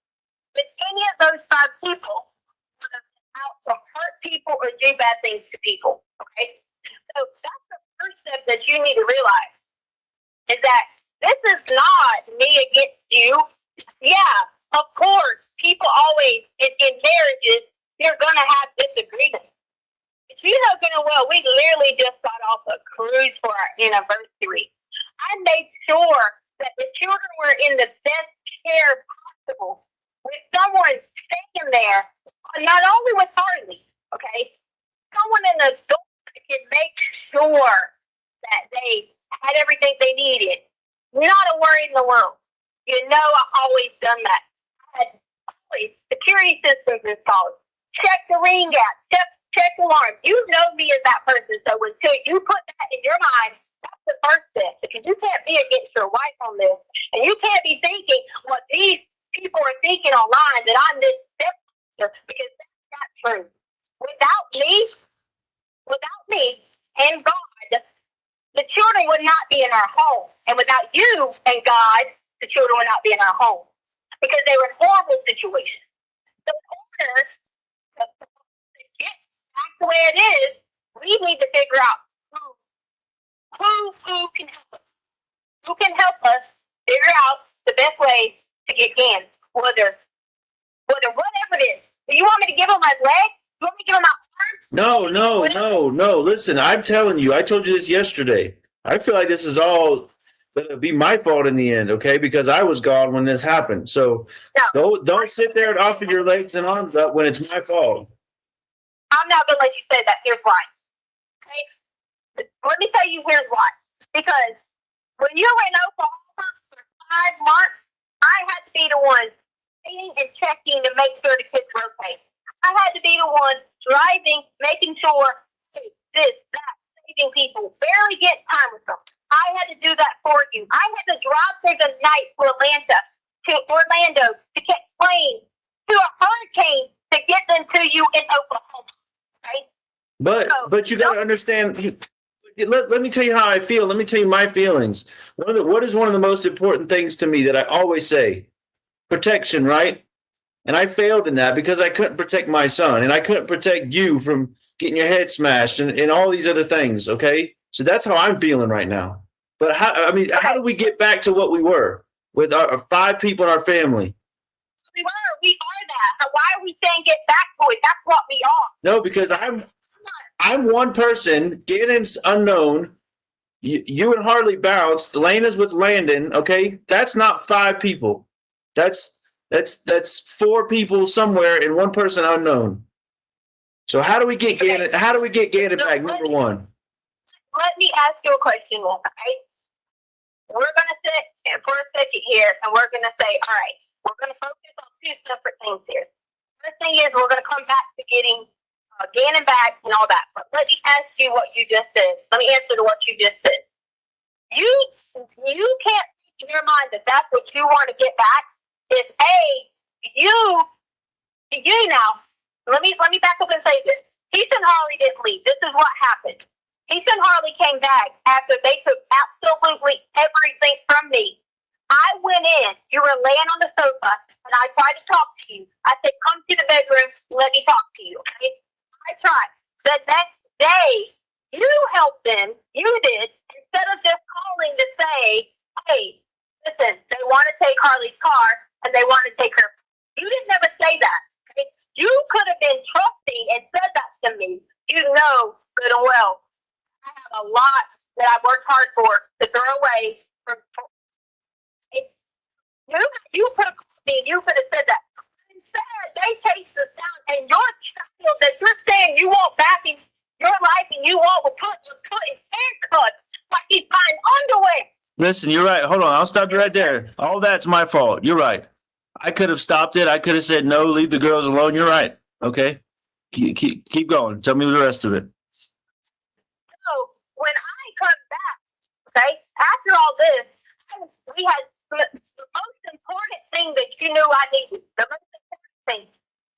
If any of those 5 people would have been out to hurt people or do bad things to people. Okay? So that's the first step that you need to realize, is that this is not me against you. Yeah, of course, people always, in marriages, you're going to have disagreements. But you know good and well, we literally just got off a cruise for our anniversary. I made sure that the children were in the best care possible, with someone staying there, not only with Harley, okay, someone in the adult that can make sure that they had everything they needed. Not a worry in the world. You know, I've always done that. I had always security systems installed. Check the ring out. Check alarm. You know me as that person, so until you put that in your mind, that's the first step. Because you can't be against your wife on this, and you can't be thinking what these people are thinking online, that I'm this stepsister, because that's not true. Without me and God, the children would not be in our home, and without you and God, the children would not be in our home, because they were in horrible situations. So in order to get back the way it is, we need to figure out who can help us. Who can help us figure out the best way to get in, whether whatever it is. Do you want me to give him my leg? You want me to give him my arm? No. Listen, I'm telling you, I told you this yesterday. I feel like this is all going to be my fault in the end, okay? Because I was gone when this happened. So don't sit there and offer your legs and arms up when it's my fault. I'm not going to let you say that. Here's why. Okay? Let me tell you here's why. Because when you were in Oklahoma for 5 months, I had to be the one staying and checking to make sure the kids were okay. I had to be the one driving, making sure this, that, saving people, barely getting time with them. I had to do that for you. I had to drive through the night to Orlando to catch planes, to a hurricane to get them to you in Oklahoma. Right? But you got to understand. Let me tell you how I feel. Let me tell you my feelings. What is one of the most important things to me that I always say? Protection, right? And I failed in that because I couldn't protect my son, and I couldn't protect you from getting your head smashed and all these other things, okay? So that's how I'm feeling right now. But how do we get back to what we were with our 5 people in our family? We are that. Why are we saying get back to it? That's what we are. No, because I'm one person. Gannon's unknown. You and Harley bounced. Lena's with Landon. Okay, that's not 5 people. That's 4 people somewhere and one person unknown. So how do we get Gannon? How do we get Gannon back? Number one. Let me ask you a question, okay? We're gonna sit for a second here, and we're gonna say, all right, we're gonna focus on 2 separate things here. First thing is we're gonna come back to getting Gannon back and all that. But let me ask you what you just said. Let me answer to what you just said. You can't think in your mind that that's what you want to get back. If you now. Let me back up and say this. Heath and Harley didn't leave. This is what happened. Heath and Harley came back after they took absolutely everything from me. I went in. You were laying on the sofa, and I tried to talk to you. I said, come to the bedroom. Let me talk to you. Okay? I tried. The next day, you helped them. You did. Instead of just calling to say, hey, listen, they want to take Harley's car, and they want to take her. You didn't ever say that. Okay? You could have been trusting and said that to me. You know good and well. I have a lot that I worked hard for to throw away. You could have called me and you could have said that. Instead, they chased us down, and your child that you're saying you want back in your life and you want was put in handcuffs like he's buying underwear. Listen, you're right. Hold on. I'll stop you right there. All that's my fault. You're right. I could have stopped it. I could have said, no, leave the girls alone. You're right. Okay. Keep going. Tell me the rest of it. So when I come back, okay, after all this, we had the most important thing that you knew I needed, the most important thing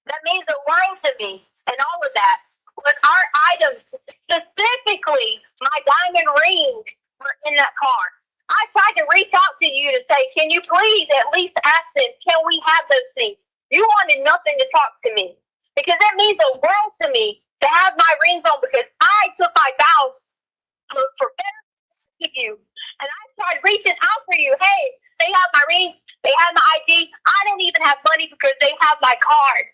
that means the world to me and all of that was our items, specifically my diamond rings were in that car. I tried to reach out to you to say, can you please at least ask them, can we have those things? You wanted nothing to talk to me because that means the world to me to have my rings on because I took my vows for better with you. And I tried reaching out for you. Hey, they have my ring. They have my ID. I don't even have money because they have my card.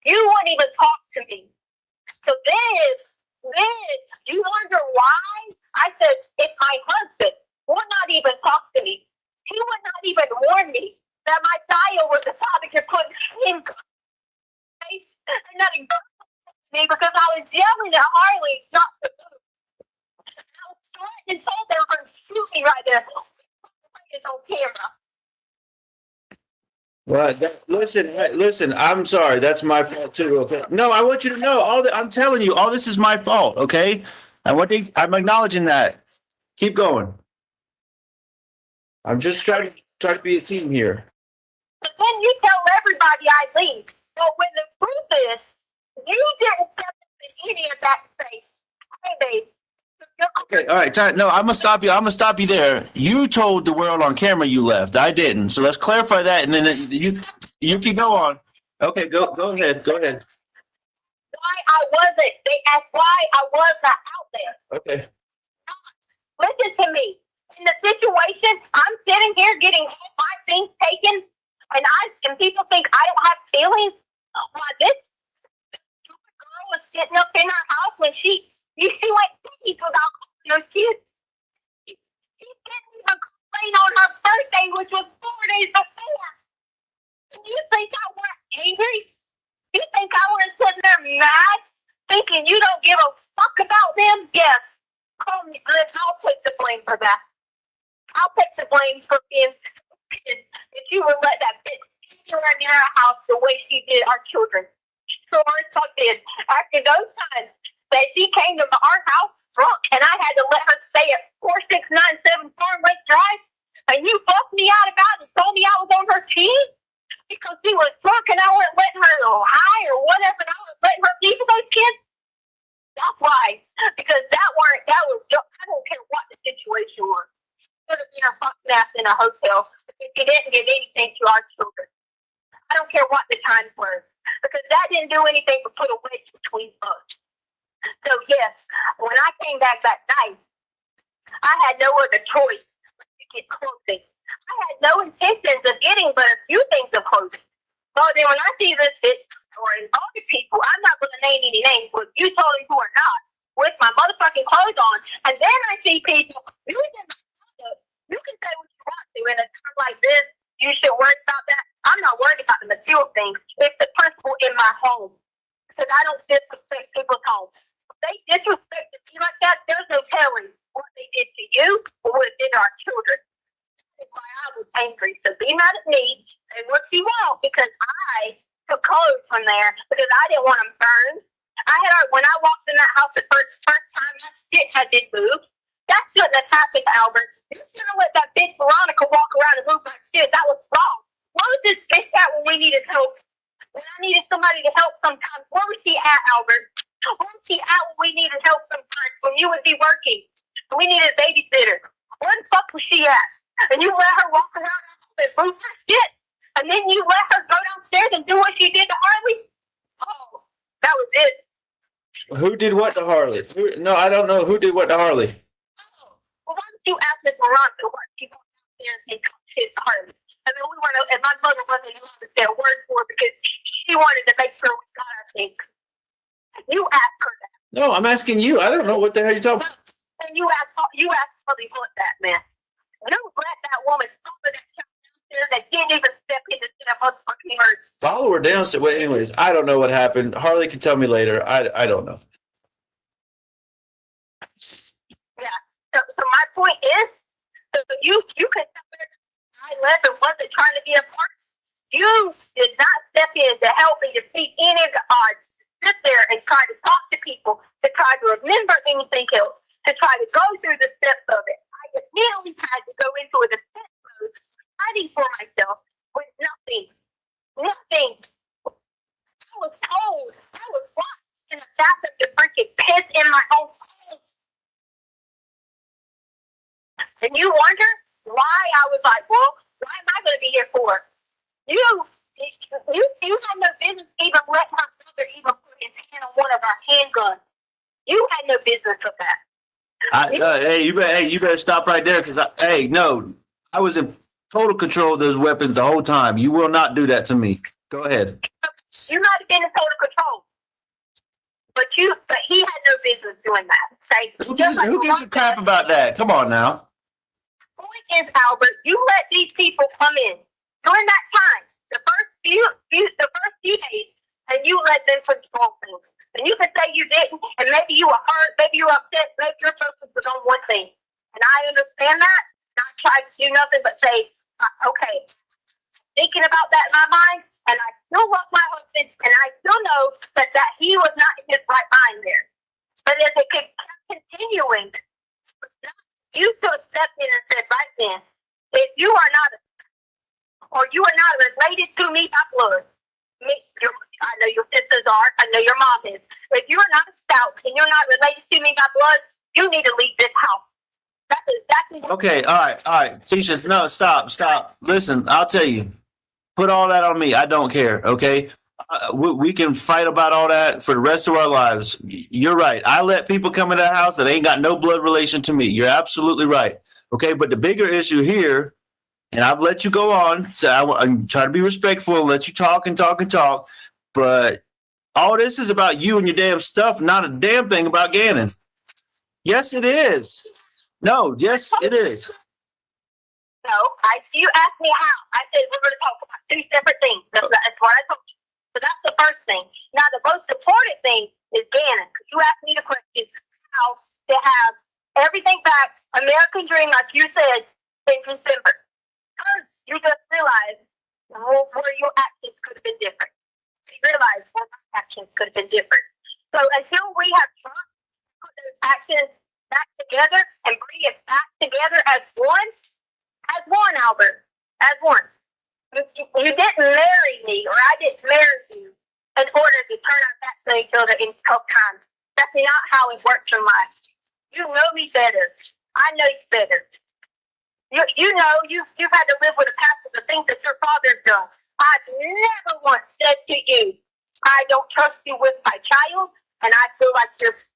You wouldn't even talk to me. So then you wonder why? I said, it's my husband would not even talk to me. He would not even warn me that my child was the topic of putting in and not me because I was yelling at Harley not to move. I was threatening and told they were going to shoot me right there. It's on camera. Well, listen. I'm sorry. That's my fault too. Okay. No, I want you to know I'm telling you, all this is my fault. Okay. I'm acknowledging that. Keep going. I'm just trying to be a team here. But then you tell everybody I leave. But when the truth is, you didn't step up in any of that and say, hey, babe. Okay, all right. No, I'm gonna stop you. I'm gonna stop you there. You told the world on camera you left. I didn't. So let's clarify that, and then you can go on. Okay, go ahead. Go ahead. Why I wasn't? They asked why I was not out there. Okay. Listen to me. In the situation, I'm sitting here getting my things taken, and people think I don't have feelings. Why this stupid girl was sitting up in her house when she went cookies without calling her kids. She didn't even complain on her birthday, which was 4 days before. You think I weren't angry? You think I weren't sitting there mad, thinking you don't give a fuck about them? Yes. Call me. I'll take the blame for that. I'll take the blame for being stupid if you would let that bitch run in our house the way she did our children. So I did. After those times that she came to our house drunk and I had to let her stay at 4697 Farm Lake Drive, and you fucked me out about it and told me I was on her team because she was drunk and I wasn't letting her high or whatever, and I was letting her leave with those kids. That's why. Because that was I don't care what the situation was. Could have been her fucking ass in a hotel if she didn't give anything to our children. I don't care what the times were. Because that didn't do anything but put a wedge between us. So yes, when I came back that night, I had no other choice but to get clothing. I had no intentions of getting but a few things of clothing. So then when I see this bitch or other people, I'm not going to name any names, but you told me who or not, I see people, you can say what you want to in a time like this. You should worry about that. I'm not worried about the material things. It's the principle in my home. Because I don't disrespect people's homes. If they disrespected me like that, there's no telling what they did to you or what they did to our children. That's why I was angry. So be mad at me and what you want, because I took clothes from there because I didn't want them burned. When I walked in that house the first time, that shit had been moved. That shouldn't have happened, Albert. You shouldn't have let that bitch Veronica walk around and move like shit. That was wrong. Where was this bitch at when we needed help? When I needed somebody to help sometimes, where was she at, Albert? Where was she at when we needed help sometimes? When you would be working, we needed a babysitter. Where the fuck was she at? And you let her walk around and move her shit, and then you let her go downstairs and do what she did to Harley. Oh, that was it. Who did what to Harley? No, I don't know. Who did what to Harley? Oh, well, why don't you ask Miss Veronica what she went downstairs and talked shit to Harley? And then and my mother wasn't allowed to say a word for her because she wanted to make sure we got our things. You asked her that. No, I'm asking you. I don't know what the hell you're talking about. And you asked Harley what that meant. You let that woman follow that child downstairs that didn't even step in to sit up on fucking hers. Follow her downstairs. Well, anyways, I don't know what happened. Harley can tell me later. I don't know. Yeah. So my point is, so you can tell her I left and wasn't trying to be a part. You did not step in to help me defeat any of the odds. Sit there and try to talk to people, to try to remember anything else, to try to go through the steps of it. I immediately had to go into a defense mode, fighting for myself with nothing. Nothing. I was told. I was locked in the bathroom to freaking piss in my own home. And you wonder why I was like, well, why am I going to be here for? You had no business even letting my brother even put his hand on one of our handguns. You had no business with that. Hey, you better stop right there because I was in total control of those weapons the whole time. You will not do that to me. Go ahead. You might have been in total control, but he had no business doing that. Okay? Who gives a crap about that? Come on now. The point is, Albert, you let these people come in during that time, the first few days, and you let them control things. And you can say you didn't, and maybe you were hurt, maybe you were upset, maybe your focus was on one thing. And I understand that. Not try to do nothing but say, okay, thinking about that in my mind, and I still love my husband, and I still know that he was not in his right mind there. But as it kept continuing, you should have stepped in and said right then, if you are not related to me by blood, I know your sisters are, I know your mom is. If you're not a Stauch and you're not related to me by blood, you need to leave this house. That's exactly what. Okay, all right. Teachers, no, stop. Listen, I'll tell you. Put all that on me. I don't care, okay? We can fight about all that for the rest of our lives. You're right. I let people come in that house that ain't got no blood relation to me. You're absolutely right. Okay, but the bigger issue here, and I've let you go on, so I'm trying to be respectful and let you talk, but all this is about you and your damn stuff, not a damn thing about Gannon. Yes, it is. No, yes, it is. No, you asked me how. I said we're going to talk about two separate things. That's what I told you. So that's the first thing. Now, the most important thing is Gannon. You asked me the question how to have everything back, American Dream, like you said, in December. First, you just realized where your actions could have been different. You realize where my actions could have been different. So until we have tried to put those actions back together and bring it back together as one, Albert, as one. You didn't marry me, or I didn't marry you in order to turn our backs on each other in tough times. That's not how it works in life. You know me better. I know you better. You know you've had to live with the past of the things that your father's done. I've never once said to you, I don't trust you with my child, and I feel like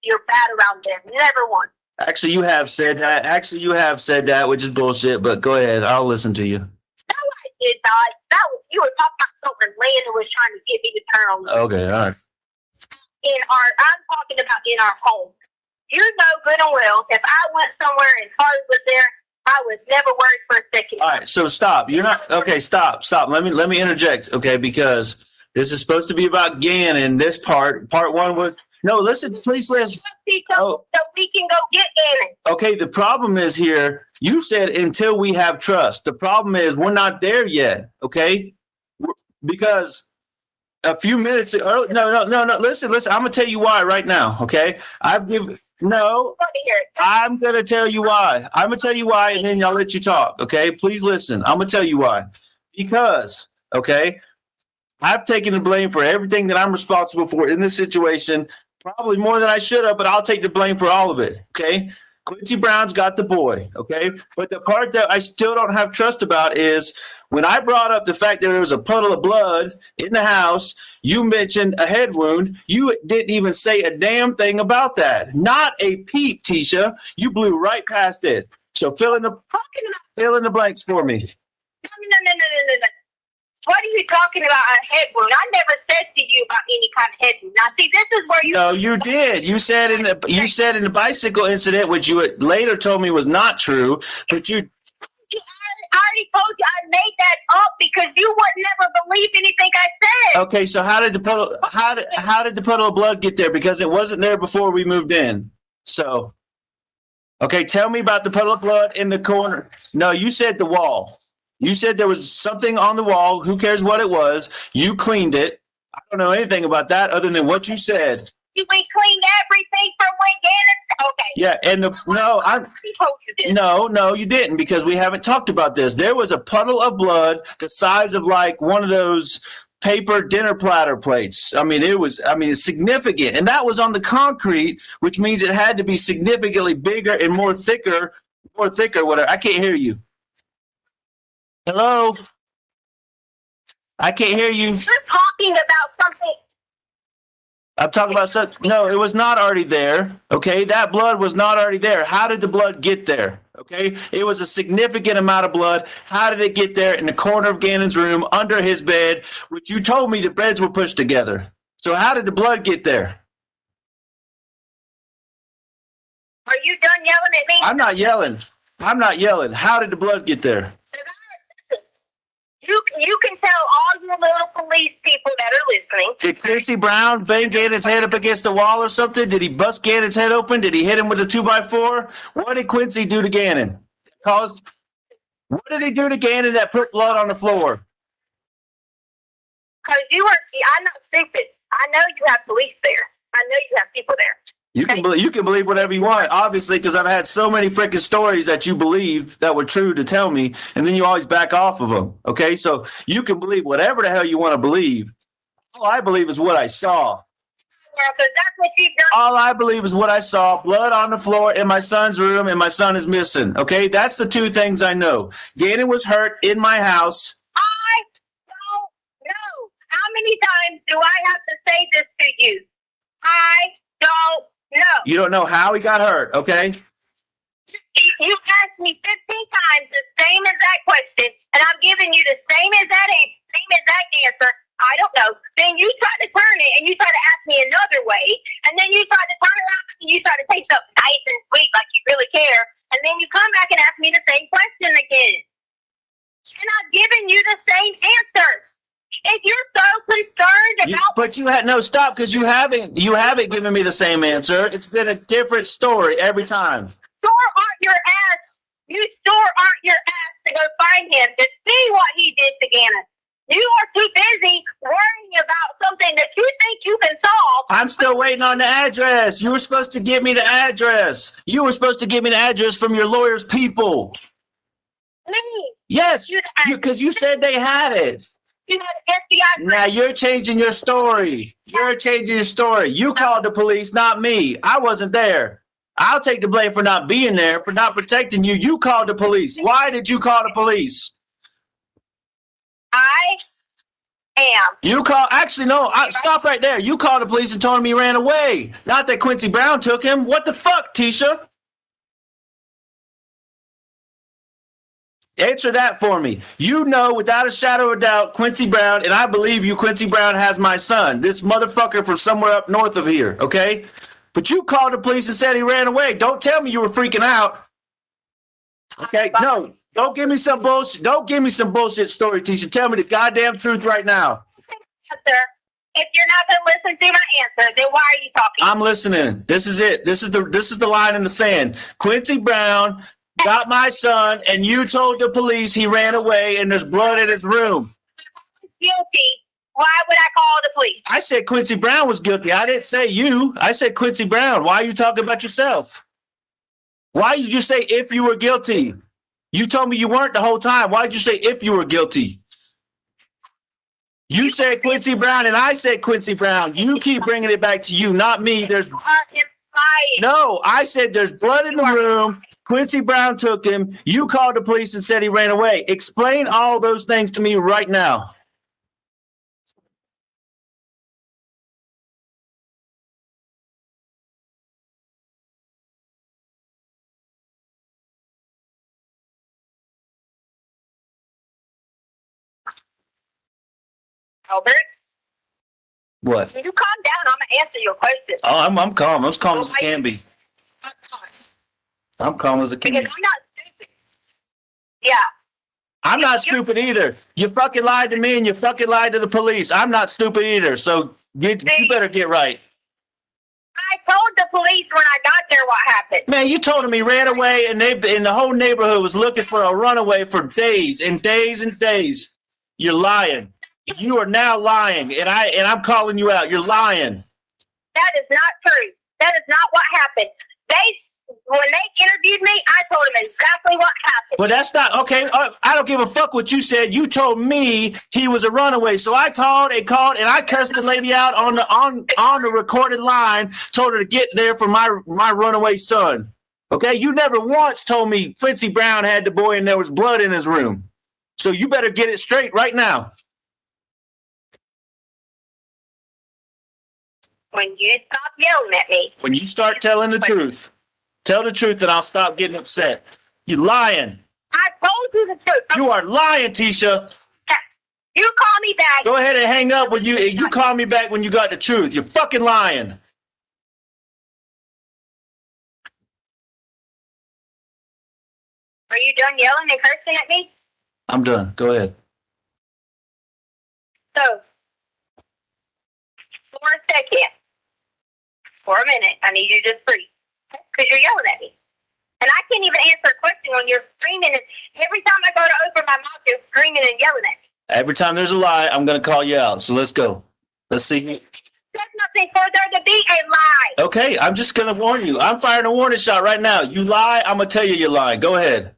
you're bad around them. Never once. Actually, you have said that, which is bullshit, but go ahead. I'll listen to you. No, I did not. You were talking about something Landon was trying to get me to turn on. Okay, all right. I'm talking about in our home. You know good and well, if I went somewhere and Carly was there, I was never worried for a second. All right, so stop. You're not okay. Stop. Let me interject, okay? Because this is supposed to be about Gannon. This part one was no. Listen, please listen. So we can go get Gannon. Okay, the problem is here. You said until we have trust. The problem is we're not there yet. Okay, because a few minutes early. No. Listen. I'm gonna tell you why right now. Okay, No, I'm going to tell you why. I'm going to tell you why, and then I'll let you talk, okay? Please listen. I'm going to tell you why. Because, okay, I've taken the blame for everything that I'm responsible for in this situation, probably more than I should have, but I'll take the blame for all of it, okay? Quincy Brown's got the boy, okay? But the part that I still don't have trust about is when I brought up the fact that there was a puddle of blood in the house, you mentioned a head wound. You didn't even say a damn thing about that. Not a peep, Tisha. You blew right past it. So fill in the blanks for me. No. What are you talking about, a head wound? I never said to you about any kind of head wound. Now, see, this is where you... No, you did. You said in the bicycle incident, which you later told me was not true, but you... I already told you I made that up because you would never believe anything I said. Okay, so how did the puddle of blood get there? Because it wasn't there before we moved in. So, okay, tell me about the puddle of blood in the corner. No, you said the wall. You said there was something on the wall. Who cares what it was? You cleaned it. I don't know anything about that other than what you said. We cleaned everything from when Gannon. Okay. Yeah, and no, you didn't because we haven't talked about this. There was a puddle of blood the size of like one of those paper dinner platter plates. It's significant, and that was on the concrete, which means it had to be significantly bigger and more thicker. Whatever. I can't hear you. Hello? I can't hear you. You're talking about something. I'm talking about something. No, it was not already there. Okay, that blood was not already there. How did the blood get there? Okay, it was a significant amount of blood. How did it get there in the corner of Gannon's room, under his bed, which you told me the beds were pushed together? So how did the blood get there? Are you done yelling at me? I'm not yelling. How did the blood get there? You can tell all your little police people that are listening. Did Quincy Brown bang Gannon's head up against the wall or something? Did he bust Gannon's head open? Did he hit him with a 2x4? What did Quincy do to Gannon? What did he do to Gannon that put blood on the floor? Because I'm not stupid. I know you have police there. I know you have people there. You can believe whatever you want, obviously, because I've had so many freaking stories that you believed that were true to tell me, and then you always back off of them. Okay, so you can believe whatever the hell you want to believe. All I believe is what I saw. Yeah, because that's what you've done. All I believe is what I saw: blood on the floor in my son's room, and my son is missing. Okay, that's the two things I know. Gannon was hurt in my house. I don't know. How many times do I have to say this to you? I don't know. You don't know how he got hurt, okay? You asked me 15 times the same exact question, and I'm giving you the same exact answer. I don't know. Then you try to turn it, and you try to ask me another way, and then you try to turn around, and you try to take something nice and sweet like you really care, and then you come back and ask me the same question again. And I've given you the same answer. If you're so concerned about... But you had... No, stop, because you haven't given me the same answer. It's been a different story every time. You sure aren't your ass to go find him to see what he did to Gannon. You are too busy worrying about something that you think you can solve. I'm still waiting on the address. You were supposed to give me the address. You were supposed to give me the address from your lawyer's people. Me? Yes, because you said they had it. You had to get the address. Now you're changing your story. You called the police, not me. I wasn't there. I'll take the blame for not being there, for not protecting you. You called the police. Why did you call the police? I am. Stop right there. You called the police and told him he ran away. Not that Quincy Brown took him. What the fuck, Tisha? Answer that for me. You know, without a shadow of doubt, Quincy Brown, and I believe you, Quincy Brown has my son. This motherfucker from somewhere up north of here, okay? But you called the police and said he ran away. Don't tell me you were freaking out. Okay, no, don't give me some bullshit. Don't give me some bullshit story, Tisha. Tell me the goddamn truth right now. Answer. If you're not going to listen to my answer, then why are you talking? I'm listening. This is it. This is the line in the sand. Quincy Brown got my son, and you told the police he ran away, and there's blood in his room. Guilty. Why would I call the police? I said Quincy Brown was guilty. I didn't say you. I said Quincy Brown. Why are you talking about yourself? Why did you say if you were guilty? You told me you weren't the whole time. Why did you say if you were guilty? You said Quincy Brown, and I said Quincy Brown. You keep bringing it back to you, not me. No, I said there's blood in the room. Quincy Brown took him. You called the police and said he ran away. Explain all those things to me right now. Albert, What? you calm down. I'm gonna answer your question. Oh, I'm calm. I'm as calm as I can be. I'm calm as I can be. Because I'm not stupid. Yeah. I'm not stupid either. You fucking lied to me and you fucking lied to the police. I'm not stupid either. So you better get right. I told the police when I got there what happened. Man, you told him he ran away and the whole neighborhood was looking for a runaway for days and days and days. You're lying. You are now lying, and I'm calling you out. You're lying. That is not true. That is not what happened. When they interviewed me, I told them exactly what happened. But that's not okay. I don't give a fuck what you said. You told me he was a runaway, so I called, and I cursed the lady out on the recorded line. Told her to get there for my runaway son. Okay, you never once told me Quincy Brown had the boy and there was blood in his room. So you better get it straight right now. When you stop yelling at me. When you start telling the truth, tell the truth and I'll stop getting upset. You lying. I told you the truth. You are lying, Tisha. You call me back. Go ahead and hang up when you call me back when you got the truth. You're fucking lying. Are you done yelling and cursing at me? I'm done. Go ahead. So, for a second, for a minute, I need you to just breathe. Because you're yelling at me. And I can't even answer a question when you're screaming. And every time I go to open my mouth, you're screaming and yelling at me. Every time there's a lie, I'm going to call you out. So let's go. Let's see. There's nothing for there to be a lie. Okay, I'm just going to warn you. I'm firing a warning shot right now. You lie, I'm going to tell you you're lying. Go ahead.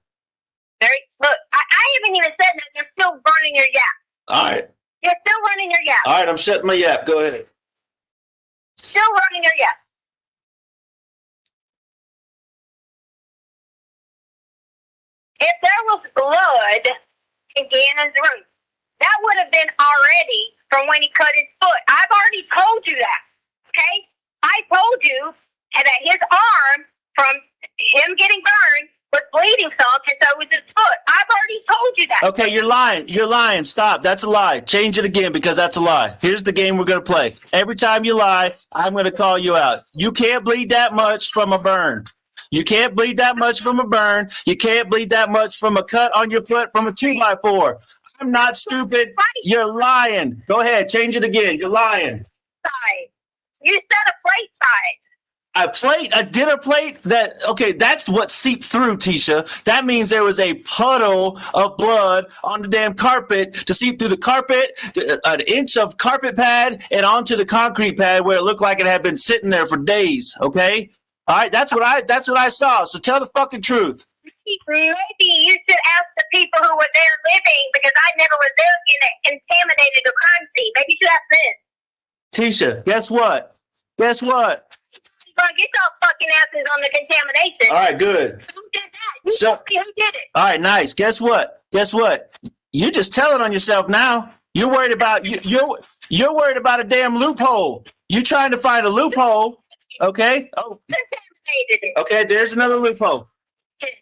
Look, I haven't even said that. You're still running your yap. All right. You're still running your yap. All right, I'm shutting my yap. Go ahead. Still running your yap. If there was blood in Gannon's room, that would have been already from when he cut his foot. I've already told you that, okay? I told you that his arm, from him getting burned, was bleeding some, and so was his foot. I've already told you that. Okay, you're lying. You're lying. Stop. That's a lie. Change it again because that's a lie. Here's the game we're going to play. Every time you lie, I'm going to call you out. You can't bleed that much from a burn. You can't bleed that much from a burn. You can't bleed that much from a cut on your foot from a 2x4. I'm not stupid. You're lying. Go ahead. Change it again. You're lying. Side. You said a plate side. A dinner plate that's what seeped through, Tisha. That means there was a puddle of blood on the damn carpet to seep through the carpet, an inch of carpet pad, and onto the concrete pad where it looked like it had been sitting there for days. Okay? All right, that's what I saw. So tell the fucking truth. Maybe you should ask the people who were there living, because I never was there in a contaminated crime scene. Maybe you should ask them. Tisha, guess what? Guess what? You're gonna get your fucking asses on the contamination. All right, good. Who did that? You tell me who did it. All right, nice. Guess what? You're just telling on yourself now. You're worried about you're worried about a damn loophole. You're trying to find a loophole. Okay. Oh. Okay. There's another loophole.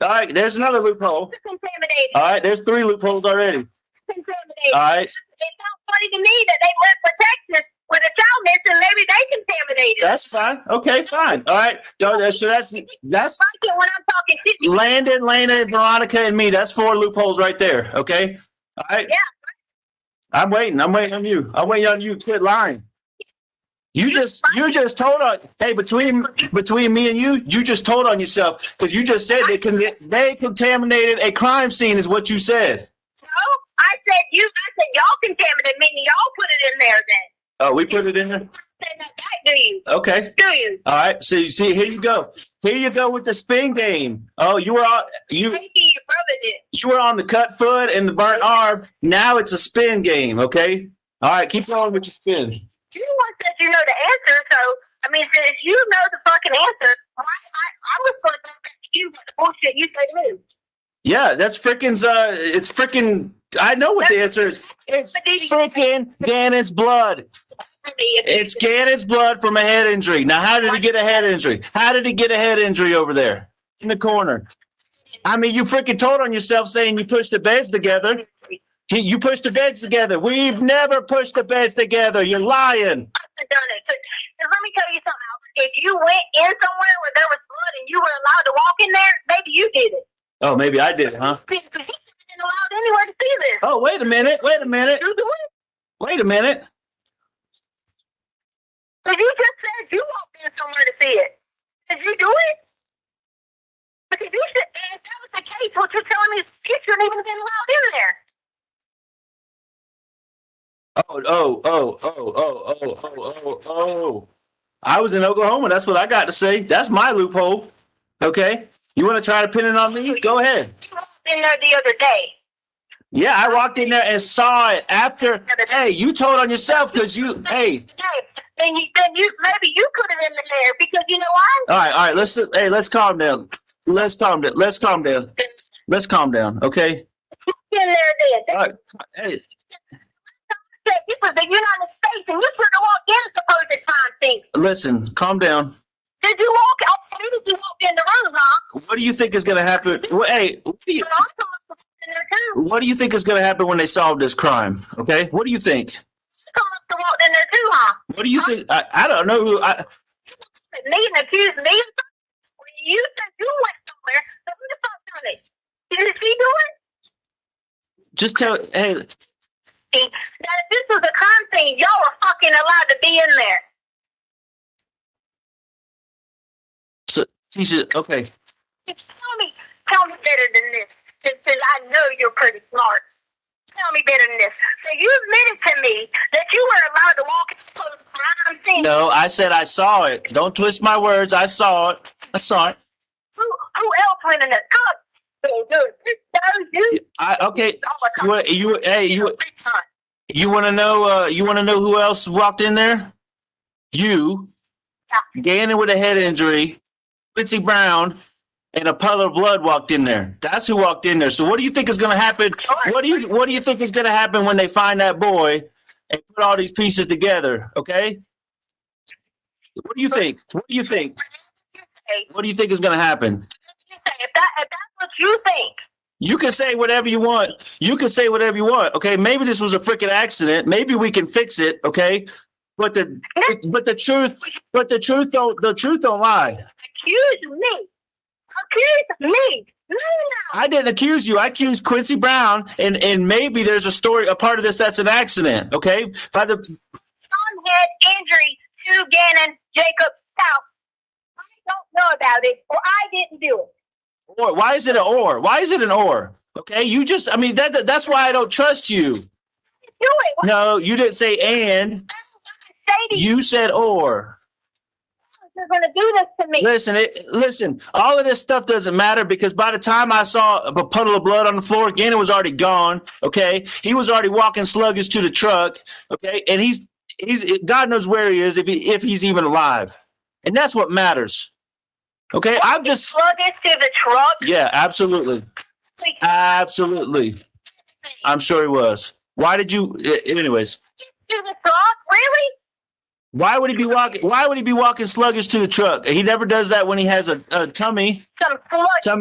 All right. There's another loophole. Contaminated. All right. There's 3 loopholes already. Contaminated. All right. It sounds funny to me that they left for Texas with a child missing, maybe they contaminated. That's fine. Okay, fine. All right. So that's Like it when I'm talking shit. Landon, Lena, Veronica, and me. That's 4 loopholes right there. Okay. All right. Yeah. I'm waiting on you. I'm waiting on you to quit lying. You just told on, hey, between me and you just told on yourself because you just said they contaminated a crime scene is what you said. No, I said y'all contaminated, meaning y'all put it in there then. Oh, we put it in there? Say that back, do you? Okay. Do you? All right. So you see, here you go. Here you go with the spin game. Oh, you were on Maybe your brother did. you were on the cut foot and the burnt arm. Now it's a spin game, okay? All right, keep going with your spin. You the one said you know the answer, so I mean, since you know the fucking answer, I was going to back to you with the bullshit you said to me. Yeah, that's frickin's it's frickin' I know what the answer is. It's frickin' Gannon's blood. It's Gannon's blood from a head injury. Now, how did he get a head injury? How did he get a head injury over there in the corner? I mean, you freaking told on yourself saying you pushed the beds together. You pushed the beds together. We've never pushed the beds together. You're lying. I've done it. But let me tell you something, Albert. If you went in somewhere where there was blood and you were allowed to walk in there, maybe you did it. Oh, maybe I did, huh? Because he wasn't allowed anywhere to see this. Oh, wait a minute. You do it. Wait a minute. Because you just said you walked in somewhere to see it. Did you do it? Because you should, if that was the case, what you're telling me is you shouldn't even have been allowed in there. Oh. I was in Oklahoma. That's what I got to say. That's my loophole. Okay. You want to try to pin it on me? Go ahead. You walked in there the other day. Yeah, I walked in there and saw it after. Hey, you told on yourself because you, hey. Then you maybe you put it in there because you know why? All right. Let's calm down. Let's calm down. Okay. In there then. All right. Hey. You put the United States and you put the walk in supposed time thing. Listen, calm down. Did you walk out? Did you walk in the room, huh? What do you think is going to happen? Well, hey, what do you think is going to happen when they solve this crime? Okay, what do you think? Some must have walked in there too, huh? What do you think? I don't know who. Me and accused me. When you said you went somewhere, so who the fuck done it? Did she do it? Just tell. Hey, Now, if this was a crime scene, y'all were fucking allowed to be in there. so Tisha. Okay. Tell me better than this, because I know you're pretty smart. Tell me better than this. So you admitted to me that you were allowed to walk into a crime scene. No, I said I saw it. Don't twist my words. I saw it. Who else went in the cup? Okay. You want to know? You want to know who else walked in there? You, Gannon with a head injury, Quincy Brown, and a puddle of blood walked in there. That's who walked in there. So what do you think is going to happen? What do you think is going to happen when they find that boy and put all these pieces together? Okay. What do you think? What do you think is going to happen? If that's what you think. You can say whatever you want. Okay. Maybe this was a freaking accident. Maybe we can fix it. Okay. But the truth don't lie. Accuse me. No. I didn't accuse you. I accused Quincy Brown, and maybe there's a part of this that's an accident. Okay. By the Head injury to Gannon Jacob Stauch. I don't know about it, or I didn't do it. or. Why is it an or? Why is it an or? Okay. That's why I don't trust you. Do it. No, you didn't say and. You said or. You're going to do this to me. Listen, all of this stuff doesn't matter because by the time I saw a puddle of blood on the floor, Gannon was already gone. Okay. He was already walking sluggish to the truck. Okay. And he's God knows where he is if he's even alive. And that's what matters. Okay. I'm just sluggish to the truck. Yeah, absolutely. Absolutely. I'm sure he was. Why did you, anyways? To the truck? Really? Why would he be walking sluggish to the truck? He never does that when he has a tummy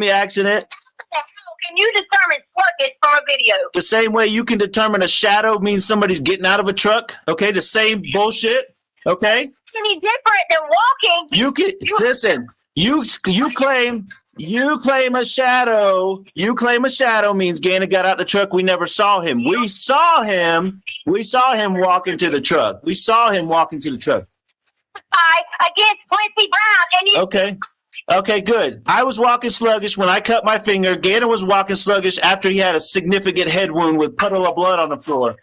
accident. How can you determine sluggish from a video? The same way you can determine a shadow means somebody's getting out of a truck. Okay, the same bullshit. Okay, Any different than walking? you can listen. You claim a shadow. You claim a shadow means Gannon got out the truck. We never saw him. We saw him. We saw him walk into the truck. We saw him walk into the truck. Against Quincy Brown, and you. Okay. Okay, good. I was walking sluggish when I cut my finger. Gannon was walking sluggish after he had a significant head wound with puddle of blood on the floor.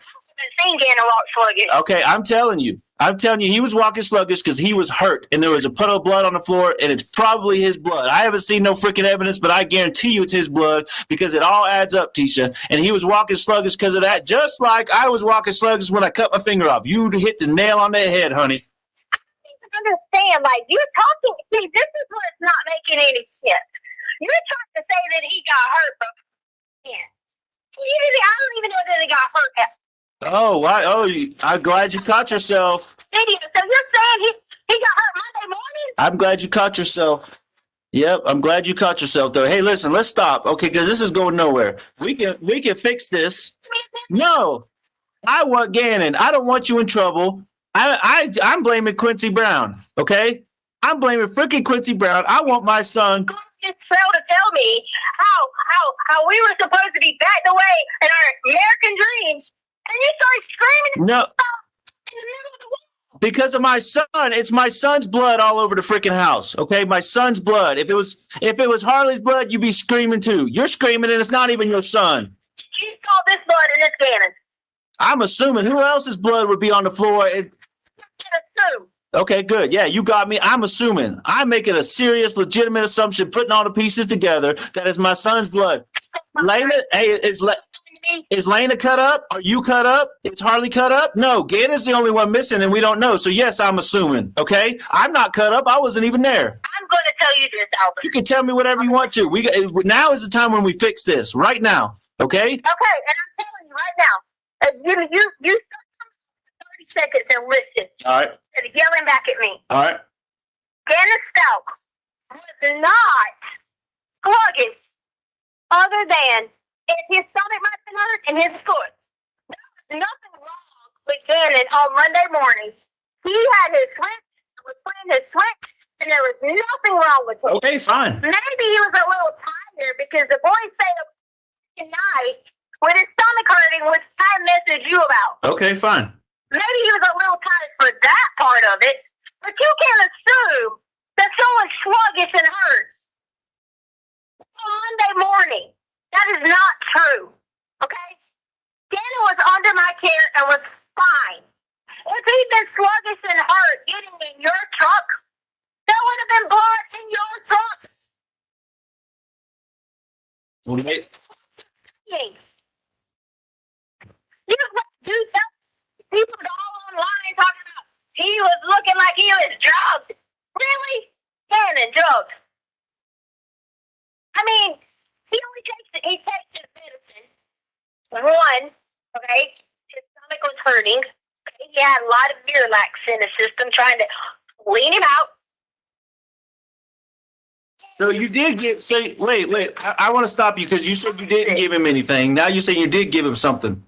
Seen Gannon walk sluggish. Okay, I'm telling you, he was walking sluggish because he was hurt, and there was a puddle of blood on the floor, and it's probably his blood. I haven't seen no freaking evidence, but I guarantee you it's his blood because it all adds up, Tisha. And he was walking sluggish because of that, just like I was walking sluggish when I cut my finger off. You hit the nail on the head, honey. Understand, like you're talking. See, this is what's not making any sense. You're trying to say that he got hurt, but yeah, I don't even know that he got hurt. Oh, why? Oh, I'm glad you caught yourself. Video. So you're saying he got hurt Monday morning? I'm glad you caught yourself. Yep, I'm glad you caught yourself though. Hey, listen, let's stop, okay? Because this is going nowhere. We can fix this. No, I want Gannon. I don't want you in trouble. I'm blaming Quincy Brown, okay? I'm blaming freaking Quincy Brown. I want my son. Just failed to tell me how we were supposed to be backed away in our American dreams, and you started screaming. No, In the middle of the wall. because of my son. It's my son's blood all over the freaking house, okay? My son's blood. If it was Harley's blood, you'd be screaming too. You're screaming, and it's not even your son. You saw this blood in this cannon. I'm assuming who else's blood would be on the floor. Assume. Okay, good. Yeah, you got me. I'm assuming. I'm making a serious, legitimate assumption, putting all the pieces together that it's my son's blood. Lena, hey, is Lena cut up? Are you cut up? Is Harley cut up? No, Gannon's the only one missing, and we don't know. So yes, I'm assuming. Okay, I'm not cut up. I wasn't even there. I'm going to tell you this, Albert. You can tell me whatever you want to. Now is the time when we fix this. Right now. Okay. Okay, and I'm telling you right now. You 30 seconds and listen. All right. Instead of yelling back at me. All right. Letecia Stauch was not sluggish other than if his stomach might have been hurt and his foot. There was nothing wrong with Gannon on Monday morning. He had his switch, was playing his switch, and there was nothing wrong with him. Okay, fine. Maybe he was a little tired because the boy stayed up night with his stomach hurting, which I messaged you about. Okay, fine. Maybe he was a little tired for that part of it, but you can't assume that someone's sluggish and hurt on Monday morning. That is not true, okay? Gannon was under my care and was fine. If he'd been sluggish and hurt getting in your truck, there would have been blood in your truck. Wait. You tell people all online talking about he was looking like he was drugged. Really? Gannon drugged. I mean, he takes his medicine. One, okay, his stomach was hurting. Okay, he had a lot of Miralax in his system trying to lean him out. So you did get. So wait. I want to stop you because you said you didn't give him anything. Now you say you did give him something.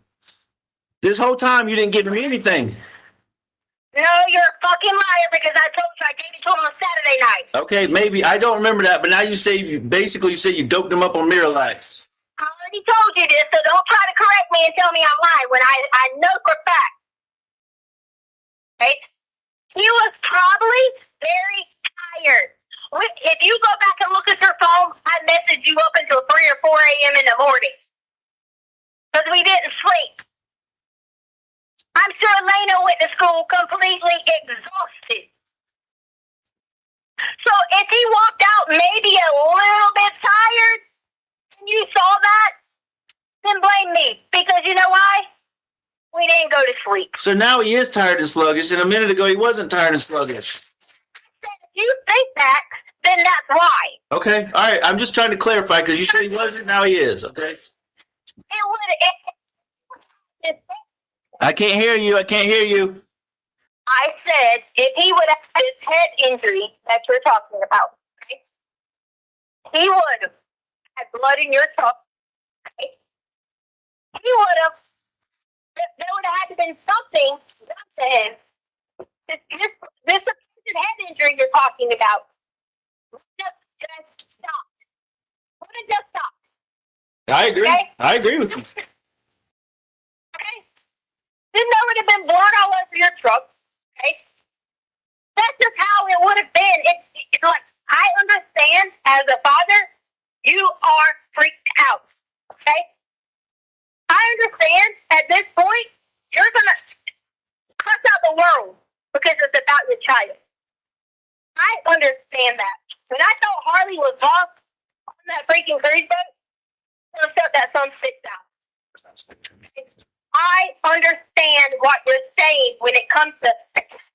This whole time you didn't give him anything. No, you're a fucking liar because I told you I gave it to him on Saturday night. Okay, maybe I don't remember that, but now you say you said you doped him up on Miralax. I already told you this, so don't try to correct me and tell me I'm lying when I know for a fact. Right? He was probably very tired. If you go back and look at your phone, I messaged you up until 3 or 4 a.m. in the morning. Because we didn't sleep. I'm sure Lena went to school completely exhausted. So if he walked out maybe a little bit tired, and you saw that, then blame me. Because you know why? We didn't go to sleep. So now he is tired and sluggish, and a minute ago he wasn't tired and sluggish. If you think that, then that's why. Okay, all right. I'm just trying to clarify because you said he wasn't, now he is. Okay. I can't hear you. I said if he would have his head injury that you're talking about, okay, he would had blood in your truck, okay, he would have, there would have had to been something done to him. This supposed head injury you're talking about would have just stopped. Would have just stopped. I agree. Okay. I agree with you. Okay? Then there would have been blood all over your truck. Okay? That's just how it would have been. It's like, I understand as a father, you are freaked out. Okay? I understand at this point, you're going to cuss out the world because it's about your child. I understand that. When I thought Harley was lost on that freaking cruise boat, I felt that some sticks out. I understand what you're saying when it comes to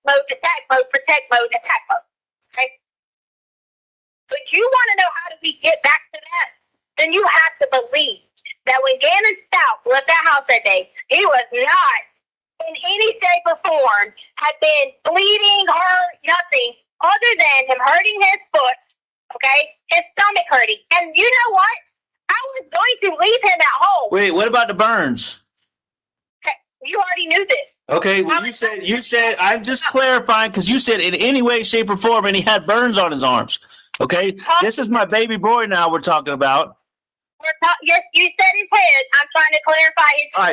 mode, attack mode, protect mode, attack mode. Okay? But you want to know how do we get back to that? Then you have to believe that when Gannon Stauch left that house that day, he was not in any shape or form had been bleeding, hurt, nothing other than him hurting his foot, okay, his stomach hurting. And you know what? I was going to leave him at home. Wait, what about the burns? Okay, you already knew this. Okay, well, you said, I'm just clarifying because you said in any way, shape, or form, and he had burns on his arms. Okay, this is my baby boy now we're talking about. Yes, you said his head. I'm trying to clarify his. All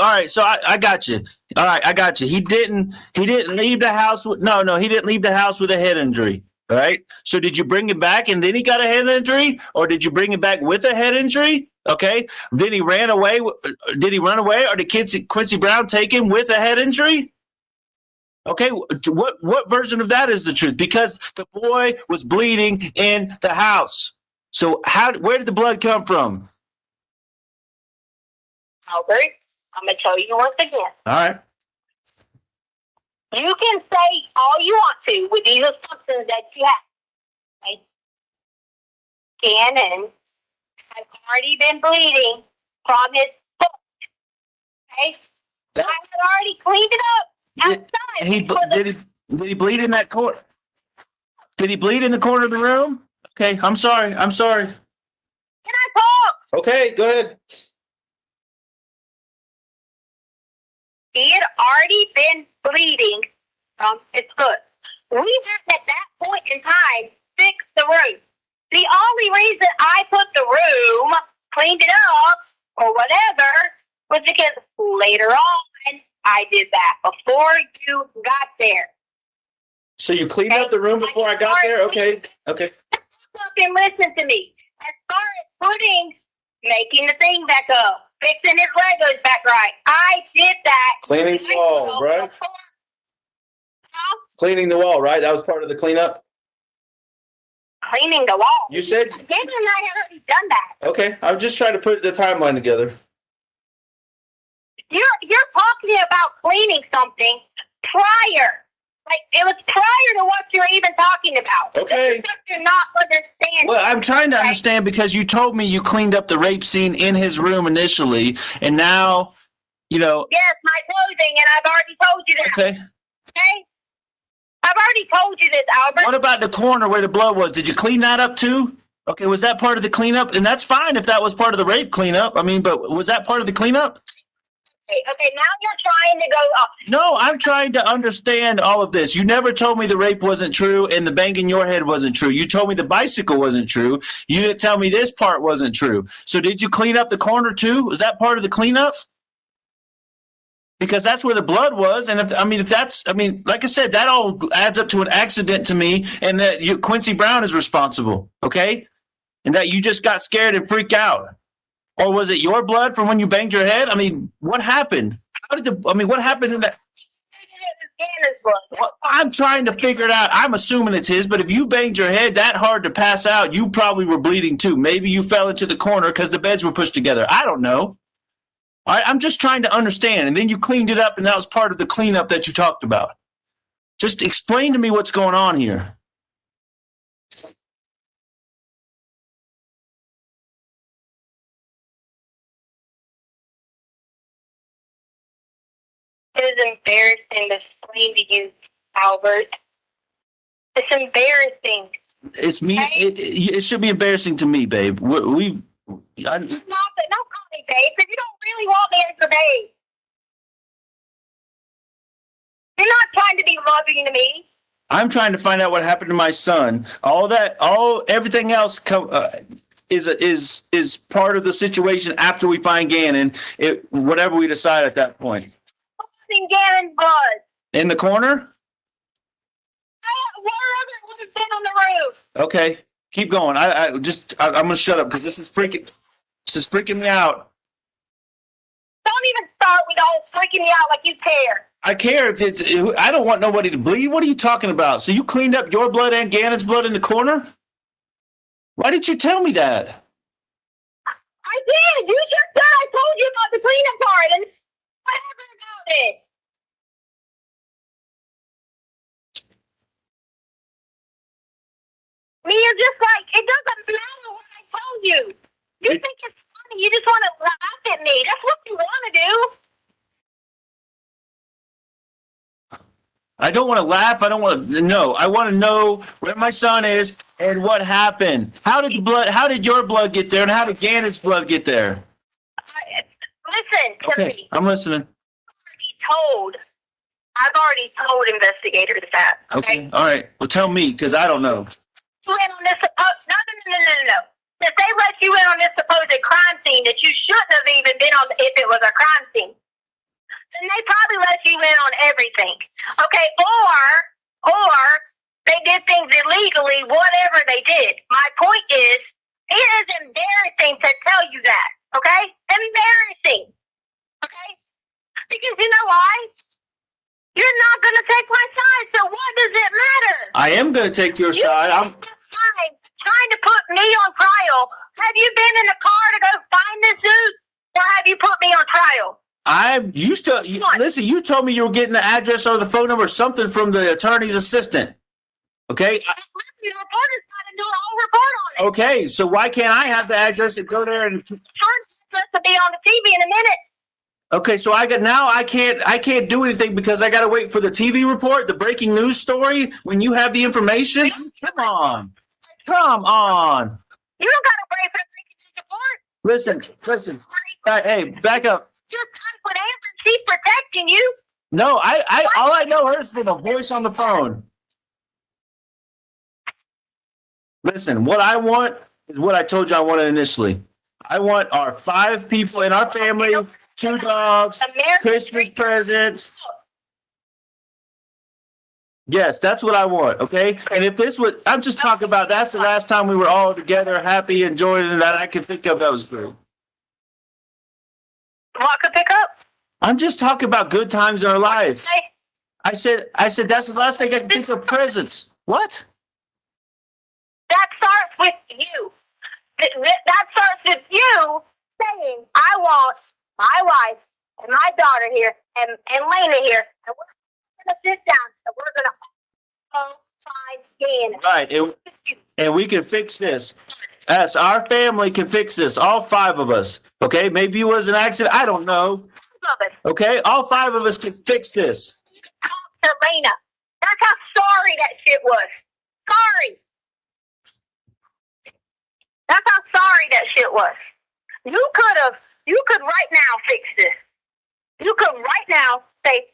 right, so I got you. All right, I got you. He didn't leave the house with he didn't leave the house with a head injury. All right. So did you bring him back and then he got a head injury, or did you bring him back with a head injury? Okay. Then he ran away. Did he run away, or did Quincy Brown take him with a head injury? Okay. What version of that is the truth? Because the boy was bleeding in the house. So where did the blood come from? Albert, I'm going to tell you once again. All right. You can say all you want to with these assumptions that you have. Okay? Gannon has already been bleeding from his foot. Okay? I had already cleaned it up outside. Did he bleed in that corner? Did he bleed in the corner of the room? Okay, I'm sorry. Can I talk? Okay, go ahead. He had already been bleeding from his foot. We had at that point in time fixed the room. The only reason I put the room, cleaned it up, or whatever, was because later on I did that before you got there. So you cleaned up the room before I got there? Okay. Look and listen to me. As far as making the thing back up, fixing his Legos back right, I did that. Cleaning the wall, right? Cleaning the wall, right? That was part of the cleanup? Cleaning the wall. You said? Gannon and I had already done that. Okay, I'm just trying to put the timeline together. You're talking about cleaning something prior. Like, it was prior to what you're even talking about. Okay. You're not understanding. Well, I'm trying to understand because you told me you cleaned up the rape scene in his room initially, and now, Yes, my clothing, and I've already told you that. Okay. I've already told you this, Albert. What about the corner where the blood was? Did you clean that up too? Okay, was that part of the cleanup? And that's fine if that was part of the rape cleanup. I mean, but was that part of the cleanup? Okay, now you're trying to go up. No, I'm trying to understand all of this. You never told me the rape wasn't true and the bang in your head wasn't true. You told me the bicycle wasn't true. You didn't tell me this part wasn't true. So did you clean up the corner too? Was that part of the cleanup? Because that's where the blood was. And like I said, that all adds up to an accident to me, and that Quincy Brown is responsible. Okay. And that you just got scared and freaked out. Or was it your blood from when you banged your head? I mean, what happened? What happened in that? Well, I'm trying to figure it out. I'm assuming it's his, but if you banged your head that hard to pass out, you probably were bleeding too. Maybe you fell into the corner because the beds were pushed together. I don't know. All right, I'm just trying to understand. And then you cleaned it up, and that was part of the cleanup that you talked about. Just explain to me what's going on here. It is embarrassing to explain to you, Albert. It's embarrassing It's me. It should be embarrassing to me, babe. Don't call me babe, because you don't really want me as a babe. You're not trying to be loving to me. I'm trying to find out what happened to my son. Everything else is part of the situation after we find Gannon. Whatever we decide at that point. What's in Gannon's blood? In the corner. Wherever it would have been on the roof. Okay, keep going. I'm gonna shut up because this is freaking me out. Don't even start with all freaking me out like you care. I care if it's. I don't want nobody to bleed. What are you talking about? So you cleaned up your blood and Gannon's blood in the corner? Why didn't you tell me that? I did. You just said I told you about the cleanup part and whatever about it. You're just like, it doesn't matter what I told you. You think it's funny. You just want to laugh at me. That's what you want to do. I don't want to laugh. I don't want to know. I want to know where my son is and what happened. How did your blood get there and how did Gannon's blood get there? Listen to me. I'm listening. I've already told investigators that. Okay. All right. Well, tell me because I don't know. You went on this no. If they let you in on this supposed crime scene that you shouldn't have even been on if it was a crime scene, then they probably let you in on everything. Okay, or they did things illegally, whatever they did. My point is, it is embarrassing to tell you that. Okay? Embarrassing. Okay? Because you know why? You're not going to take my side, so what does it matter? I am going to take your side. I'm trying to put me on trial. Have you been in the car to go find this dude, or have you put me on trial? Listen, you told me you were getting the address or the phone number or something from the attorney's assistant. Okay? The reporter's got to do a whole report on it. Okay, so why can't I have the address and go there and... It's supposed to be on the TV in a minute. Okay, so I can't do anything because I got to wait for the TV report, the breaking news story when you have the information? Come on. You don't got to wait for the breaking news report. Listen. Hey, back up. You're trying to put Amber, she's protecting you. No, all I know her is from a voice on the phone. Listen, what I want is what I told you I wanted initially. I want our 5 people in our family, 2 dogs, Christmas presents. Yes, that's what I want, okay? And if this was, I'm just talking about that's the last time we were all together, happy, enjoying it, that I can think of that was good. What could pick up? I'm just talking about good times in our life. I said that's the last thing I can think of, presents. What? That starts with you. That starts with you saying, I want my wife and my daughter here and Lena here, and we're going to sit down and we're going to go find Gannon. Right, and we can fix this. Yes, our family can fix this, all 5 of us. Okay, maybe it was an accident. I don't know. Okay, all 5 of us can fix this. Talk to Lena. That's how sorry that shit was. Sorry. That's how sorry that shit was. You could right now fix this. You could right now say,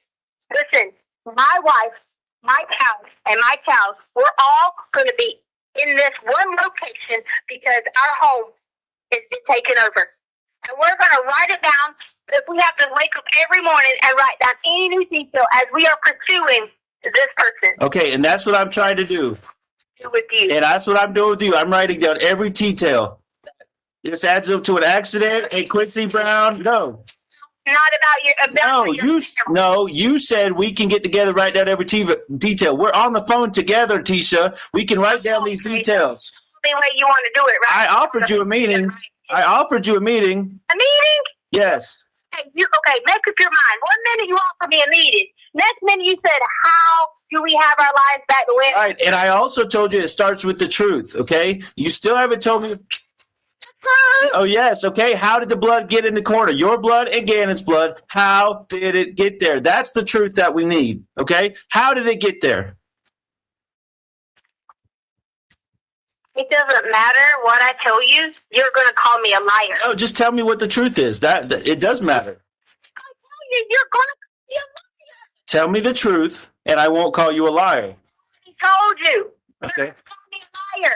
listen, my wife, my child, and my child, we're all going to be in this one location because our home has been taken over. And we're going to write it down. If we have to wake up every morning and write down any new detail as we are pursuing this person. Okay, and that's what I'm trying to do. With you. And that's what I'm doing with you. I'm writing down every detail. This adds up to an accident. Hey, Quincy Brown. No. Not about your. You said we can get together, write down every detail. We're on the phone together, Tisha. We can write down these details. The way you want to do it, right? I offered you a meeting. A meeting? Yes. Okay, make up your mind. 1 minute you offer me a meeting. Next minute you said, how do we have our lives back the way? All right, and I also told you it starts with the truth, okay? You still haven't told me. Oh, yes, okay. How did the blood get in the corner? Your blood and Gannon's blood. How did it get there? That's the truth that we need, okay? How did it get there? It doesn't matter what I tell you. You're going to call me a liar. No, just tell me what the truth is. That it does matter. You're going to call me a liar. Tell me the truth, and I won't call you a liar. I told you. Okay. Call me a liar.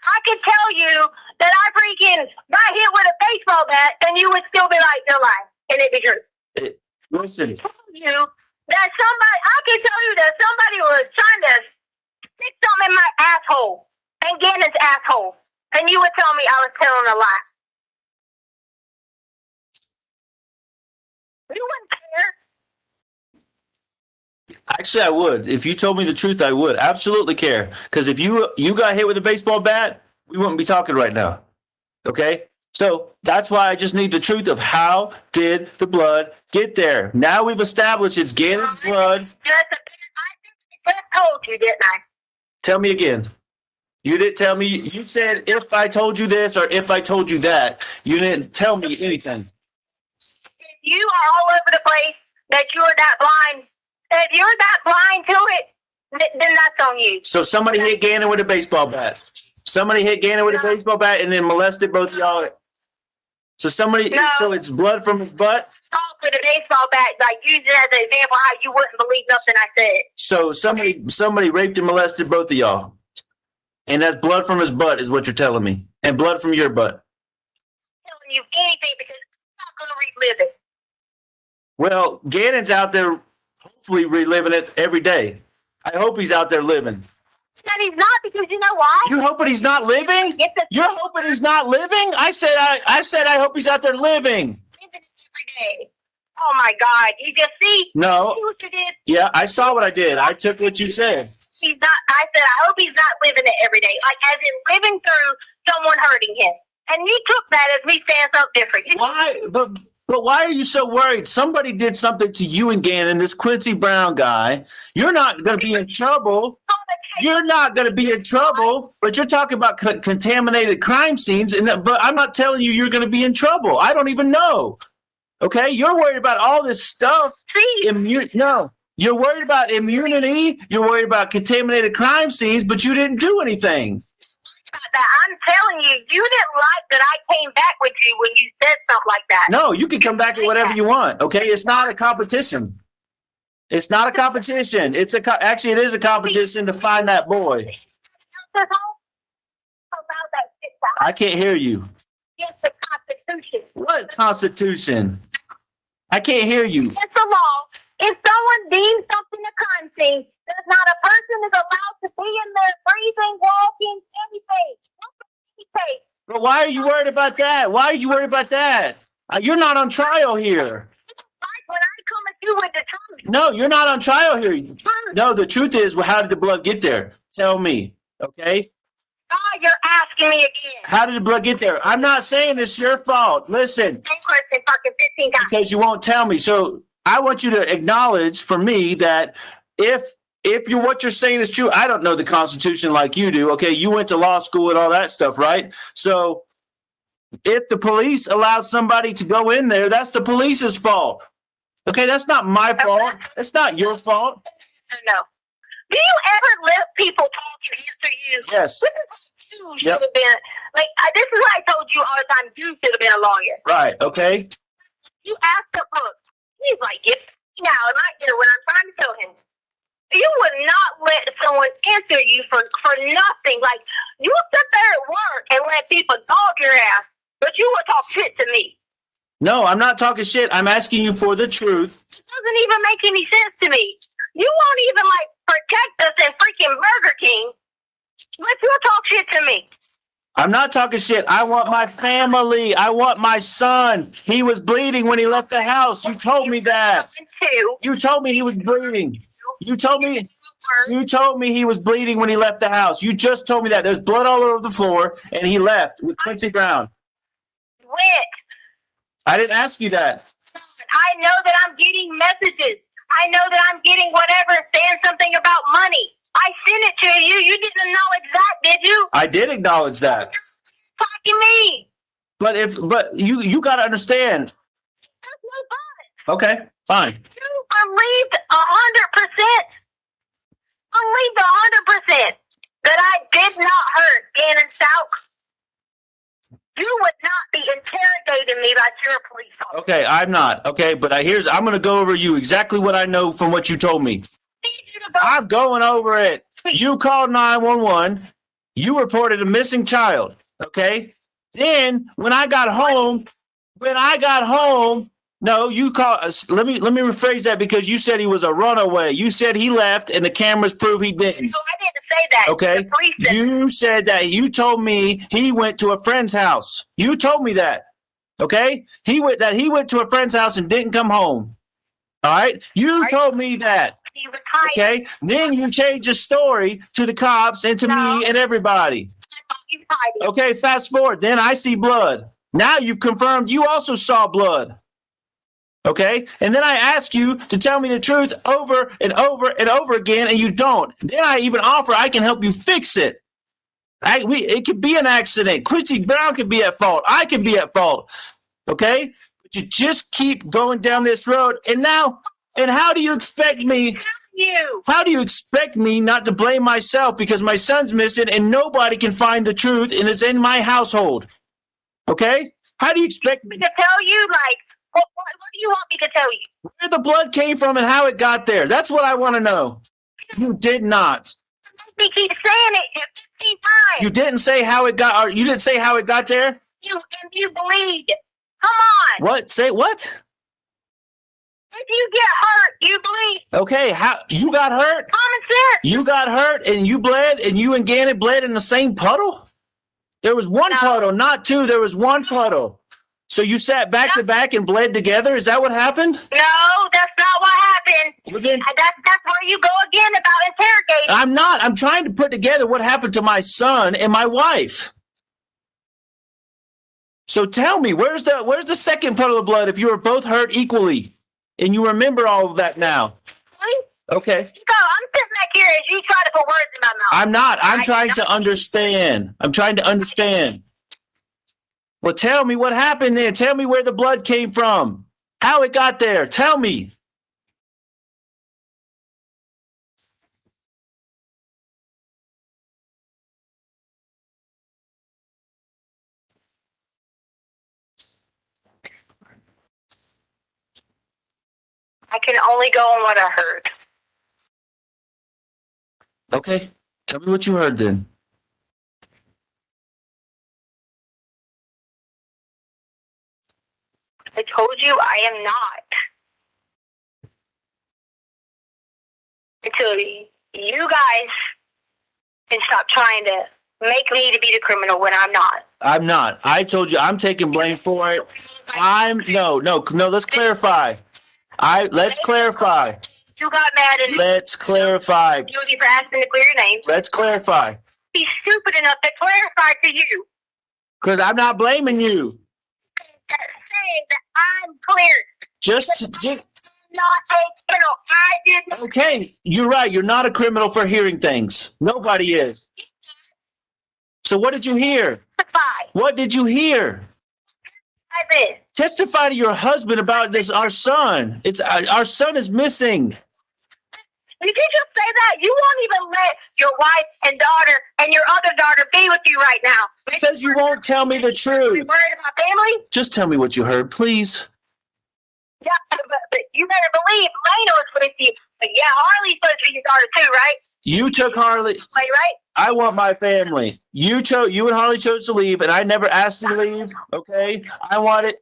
I could tell you that I freaking got hit with a baseball bat, and you would still be like, you're lying, and it'd be true. Listen. I told you that I can tell you that somebody was trying to stick something in my asshole, and Gannon's asshole, and you would tell me I was telling a lie. You wouldn't care. Actually, I would. If you told me the truth, I would absolutely care. Because if you got hit with a baseball bat, we wouldn't be talking right now. Okay? So that's why I just need the truth of how did the blood get there. Now we've established it's Gannon's blood. I just told you, didn't I? Tell me again. You didn't tell me. You said if I told you this or if I told you that. You didn't tell me anything. If you are all over the place, that you're that blind, if you're that blind to it, then that's on you. So somebody hit Gannon with a baseball bat. Somebody hit Gannon with a baseball bat and then molested both of y'all. So so it's blood from his butt? Talk with a baseball bat, like use it as an example how you wouldn't believe nothing I said. So somebody raped and molested both of y'all. And that's blood from his butt is what you're telling me. And blood from your butt. I'm telling you anything because I'm not going to relive it. Well, Gannon's out there hopefully reliving it every day. I hope he's out there living. And he's not, because you know why? You're hoping he's not living? You're hoping he's not living? I said I hope he's out there living. Every day. Oh my God! You just see? No. See what you did? Yeah, I saw what I did. I took what you said. He's not. I said I hope he's not living it every day, like as in living through someone hurting him. And you took that as me saying something different. Why? But why are you so worried? Somebody did something to you and Gannon, this Quincy Brown guy. You're not going to be in trouble. You're not going to be in trouble, but you're talking about contaminated crime scenes. But I'm not telling you you're going to be in trouble. I don't even know. Okay? You're worried about all this stuff. No. You're worried about immunity. You're worried about contaminated crime scenes, but you didn't do anything. I'm telling you, you didn't like that I came back with you when you said something like that. No, you can come back at whatever you want. Okay? It's not a competition. It's not a competition. Actually, it is a competition to find that boy. I can't hear you. It's the Constitution. What Constitution? I can't hear you. It's the law. If someone deems something a crime scene, there's not a person is allowed to be in there breathing, walking, anything. But why are you worried about that? Why are you worried about that? You're not on trial here. When I come at you with the truth. No, you're not on trial here. No, the truth is, well, how did the blood get there? Tell me, okay? Oh, you're asking me again. How did the blood get there? I'm not saying it's your fault. Listen. Same question fucking 15 times. Because you won't tell me. So I want you to acknowledge for me that if what you're saying is true, I don't know the Constitution like you do. Okay, you went to law school and all that stuff, right? So if the police allowed somebody to go in there, that's the police's fault. Okay, that's not my fault. It's not your fault. No. Do you ever let people talk and answer you? Yes. You should have been, this is what I told you all the time. You should have been a lawyer. Right, okay. You asked the book. He's like, yes, now, and I get it when I'm trying to tell him. You would not let someone answer you for nothing. Like, you would sit there at work and let people dog your ass, but you would talk shit to me. No, I'm not talking shit. I'm asking you for the truth. It doesn't even make any sense to me. You won't even, protect us in freaking Burger King, but you'll talk shit to me. I'm not talking shit. I want my family. I want my son. He was bleeding when he left the house. You told me that. You told me he was bleeding. You told me he was bleeding when he left the house. You just told me that. There's blood all over the floor, and he left with Quincy Brown. When? I didn't ask you that. I know that I'm getting messages. I know that I'm getting whatever saying something about money. I sent it to you. You didn't acknowledge that, did you? I did acknowledge that. Fucking me. But you got to understand. There's no but. Okay, fine. You believed 100%. Believed 100% that I did not hurt Gannon Stauch. to me like you're a police officer. Okay, I'm not. Okay, but I'm going to go over you exactly what I know from what you told me. I'm going over it. You called 911. You reported a missing child. Okay. Then when I got home, no, you called us. Let me rephrase that because you said he was a runaway. You said he left and the cameras prove he didn't. No, I didn't say that. Okay. The police said You said that you told me he went to a friend's house. You told me that. Okay. He went to a friend's house and didn't come home. All right. You told me that. he was hiding. Okay. Then you changed the story to the cops and to me and everybody. He was hiding. Okay. Fast forward. Then I see blood. Now you've confirmed you also saw blood. Okay. And then I ask you to tell me the truth over and over and over again, and you don't. Then I even offer I can help you fix it. It could be an accident. Quincy Brown could be at fault. I could be at fault. Okay. But you just keep going down this road. And how do you expect me? How do you expect me not to blame myself because my son's missing and nobody can find the truth and it's in my household? Okay. How do you expect me to tell you, like, what do you want me to tell you? where the blood came from and how it got there? That's what I want to know. You did not. You keep saying it 15 times. You didn't say how it got. Or you didn't say how it got there. You bleed. Come on. What? Say what? If you get hurt, you bleed. Okay. How you got hurt? Common sense. You got hurt and you bled and you and Gannon bled in the same puddle? There was one puddle, not two. There was one puddle. So you sat back to back and bled together? Is that what happened? No, that's not what happened. Well, then, that's where you go again about interrogation. I'm not. I'm trying to put together what happened to my son and my wife. So tell me, where's the second puddle of blood if you were both hurt equally? And you remember all of that now? Okay. So I'm sitting back here as you try to put words in my mouth. I'm not. I'm trying to understand. Well, tell me what happened then. Tell me where the blood came from. How it got there. Tell me. I can only go on what I heard. Okay. Tell me what you heard then. I told you I am not. Until you guys can stop trying to make me to be the criminal when I'm not. I'm not. I told you I'm taking blame for it. No, let's clarify. Let's clarify. You got mad at me. Let's clarify. Guilty for asking to clear your name. Let's clarify. Be stupid enough to clarify to you. Because I'm not blaming you. Saying that I'm cleared. Not a criminal. I did not. Okay, you're right. You're not a criminal for hearing things. Nobody is. So what did you hear? Testify. What did you hear? I did. Testify to your husband about this. Our son. Our son is missing. Did you just say that? You won't even let your wife and daughter and your other daughter be with you right now. Because you won't tell me the You truth. worried about family? Just tell me what you heard, please. Yeah, but you better believe Lena was with you. But yeah, Harley's supposed to be your daughter too, right? You took Harley. Wait, right? I want my family. You and Harley chose to leave, and I never asked you to leave. Okay, I wanted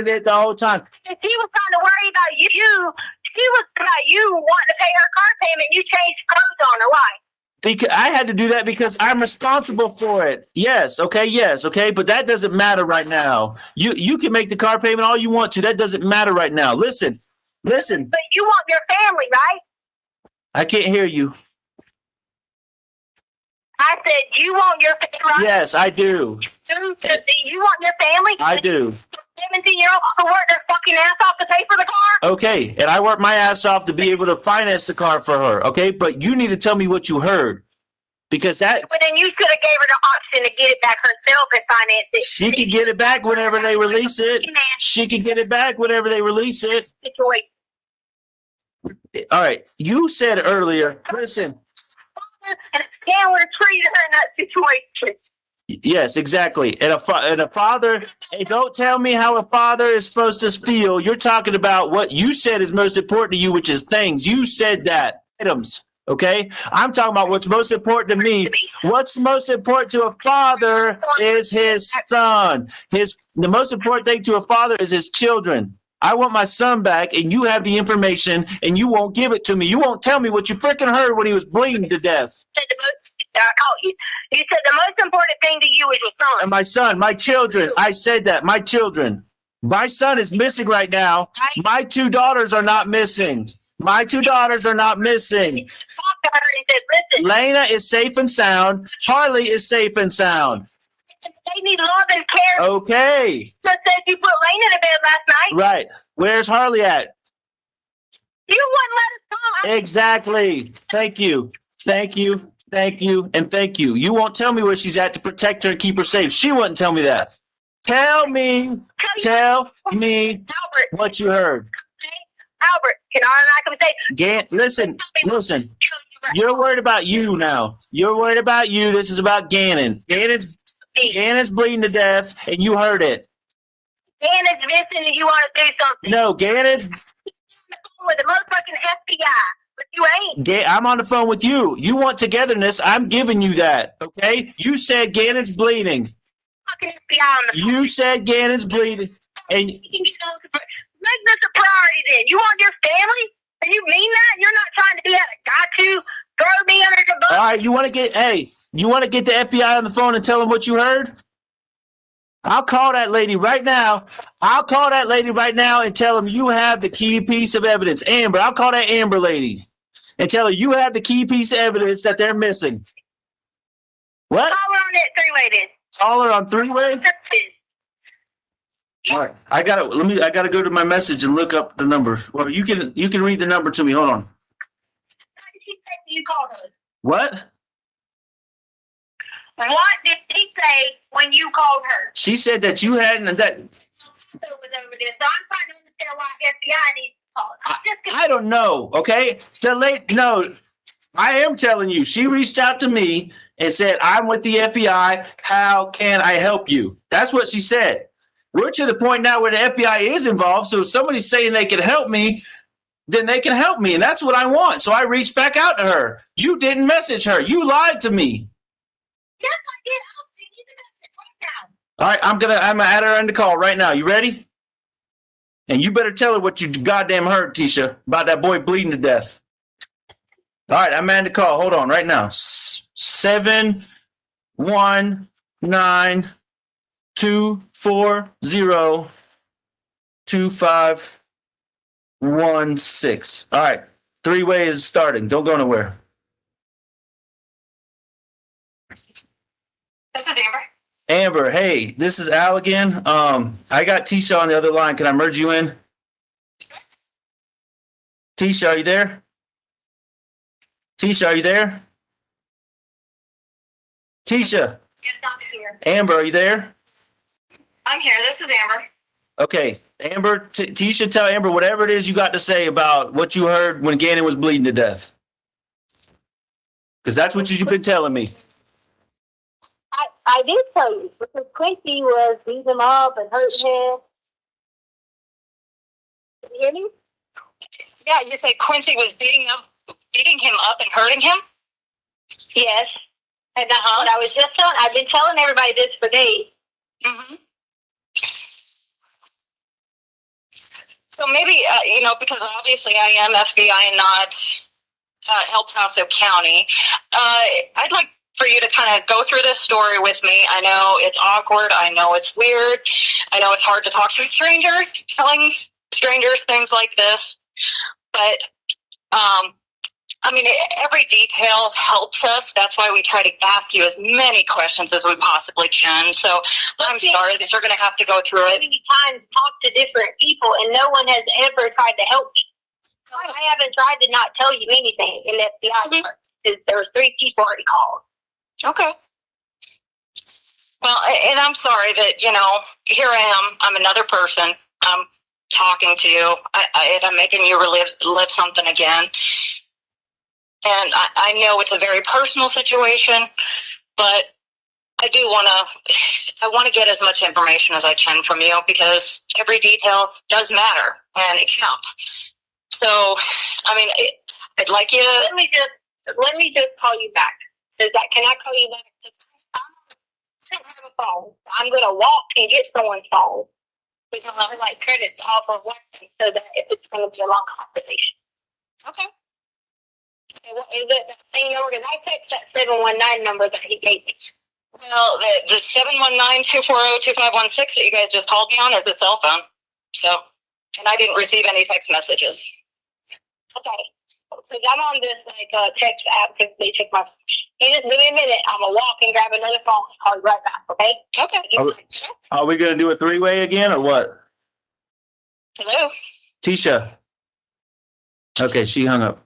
it the whole time. If she was trying to worry about you, she was about you wanting to pay her car payment. You changed clothes on her. Why? Because I had to do that because I'm responsible for it. Yes, okay, but that doesn't matter right now. You can make the car payment all you want to. That doesn't matter right now. Listen. But you want your family, right? I can't hear you. I said you want your family, right? Yes, I do. You want your family? I do. 17-year-old who worked their fucking ass off to pay for the car? Okay, and I worked my ass off to be able to finance the car for her, okay? But you need to tell me what you heard. Because that... But then you should have gave her the option to get it back herself and finance it. She could get it back whenever they release it. She could get it back whenever they release it. All right, you said earlier, listen. And Chandler treated her in that situation. Yes, exactly. And a father, hey, don't tell me how a father is supposed to feel. You're talking about what you said is most important to you, which is things. You said that. Items. Okay? I'm talking about what's most important to me. What's most important to a father is his son. The most important thing to a father is his children. I want my son back, and you have the information, and you won't give it to me. You won't tell me what you freaking heard when he was bleeding to death. I called you. You said the most important thing to you is your son. And my son, my children. I said that. My children. My son is missing right now. My 2 daughters are not missing. My 2 daughters are not missing. Talked to her and said, listen, Lena is safe and sound. Harley is safe and sound. they need love and care. Okay. Just said you put Lena to bed last night. Right. Where's Harley at? You wouldn't let us come. Exactly. Thank you. Thank you. Thank you. And thank you. You won't tell me where she's at to protect her and keep her safe. She wouldn't tell me that. Tell me Albert, what you heard. Albert, can I come say? Listen. You're worried about you now. You're worried about you. This is about Gannon. Gannon's bleeding to death, and you heard it. Gannon's missing and you want to do something. No, Gannon's with the motherfucking FBI, but you ain't. I'm on the phone with you. You want togetherness. I'm giving you that. Okay? You said Gannon's bleeding. Fucking FBI on the phone. You said Gannon's bleeding. And Make this a priority then. You want your family? And you mean that? You're not trying to be at a got to throw me under the bus. all right, you want to get the FBI on the phone and tell them what you heard? I'll call that lady right now. And tell them you have the key piece of evidence. Amber, I'll call that Amber lady and tell her you have the key piece of evidence that they're missing. What? Call her on that three-way then. Call her on 3-way? All right. I gotta go to my message and look up the number. Well, you can read the number to me. Hold on. What did she say when you called her? What? What did she say when you called her? She said that you hadn't that Over this. So I'm trying to understand why FBI needs to call her. I don't know, okay? No, I am telling you. She reached out to me and said, I'm with the FBI. How can I help you? That's what she said. We're to the point now where the FBI is involved. So if somebody's saying they can help me, then they can help me. And that's what I want. So I reached back out to her. You didn't message her. You lied to me. Yes, I did. I'll see you right now. All right, I'm gonna add her on the call right now. You ready? And you better tell her what you goddamn heard, Tisha, about that boy bleeding to death. All right, I'm adding the call. Hold on, right now. 719-240-2516. All right, 3-way is starting. Don't go nowhere. This is Amber. Amber, hey, this is Al again. I got Tisha on the other line. Can I merge you in? Tisha, are you there? Tisha, are you there? Tisha. Yes, I'm here. Amber, are you there? I'm here. This is Amber. Okay. Amber, Tisha, tell Amber whatever it is you got to say about what you heard when Gannon was bleeding to death. Because that's what you've been telling me. I did tell you because Quincy was beating him up and hurting him. Can you hear me? Yeah, you say Quincy was beating him up and hurting him? Yes. And that's what I was just telling. I've been telling everybody this for days. Mm-hmm. So maybe, because obviously I am FBI and not El Paso County, I'd like for you to kind of go through this story with me. I know it's awkward. I know it's weird. I know it's hard to talk to strangers, telling strangers things like this. But, every detail helps us. That's why we try to ask you as many questions as we possibly can. So I'm sorry that you're going to have to go through it. Many times talk to different people, and no one has ever tried to help me. I haven't tried to not tell you anything in the FBI. There were 3 people already called. Okay. Well, and I'm sorry that, here I am. I'm another person. I'm talking to you. I'm making you live something again. And I know it's a very personal situation, but I want to get as much information as I can from you because every detail does matter and it counts. So, I mean, I'd like you to let me just call you back. Can I call you back? I don't have a phone. I'm gonna walk and get someone's phone because I like credits off of working so that if it's gonna be a long conversation. Okay. Is it that same number? Because I text that 719 number that he gave me. Well, the 719-240-2516 that you guys just called me on is a cell phone. So, and I didn't receive any text messages. Okay. Because I'm on this text app because they check my phone. You just give me a minute. I'm going to walk and grab another phone and call you right back, okay? Okay. Are we going to do a three-way again or what? Hello? Tisha. Okay, she hung up.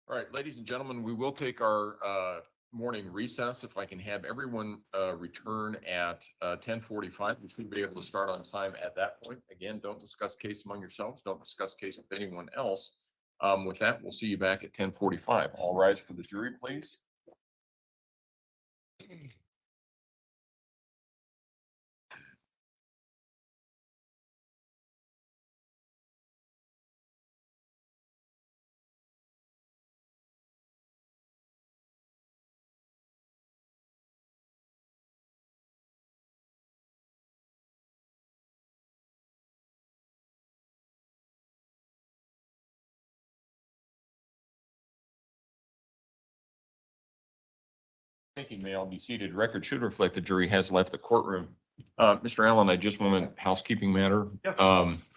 All right, ladies and gentlemen, we will take our morning recess. If I can have everyone return at 10:45, we should be able to start on time at that point. Again, don't discuss case among yourselves. Don't discuss case with anyone else. With that, we'll see you back at 10:45. All rise for the jury, please. Thank you. May all be seated. Record should reflect the jury has left the courtroom. Mr. Allen, I just want a housekeeping matter.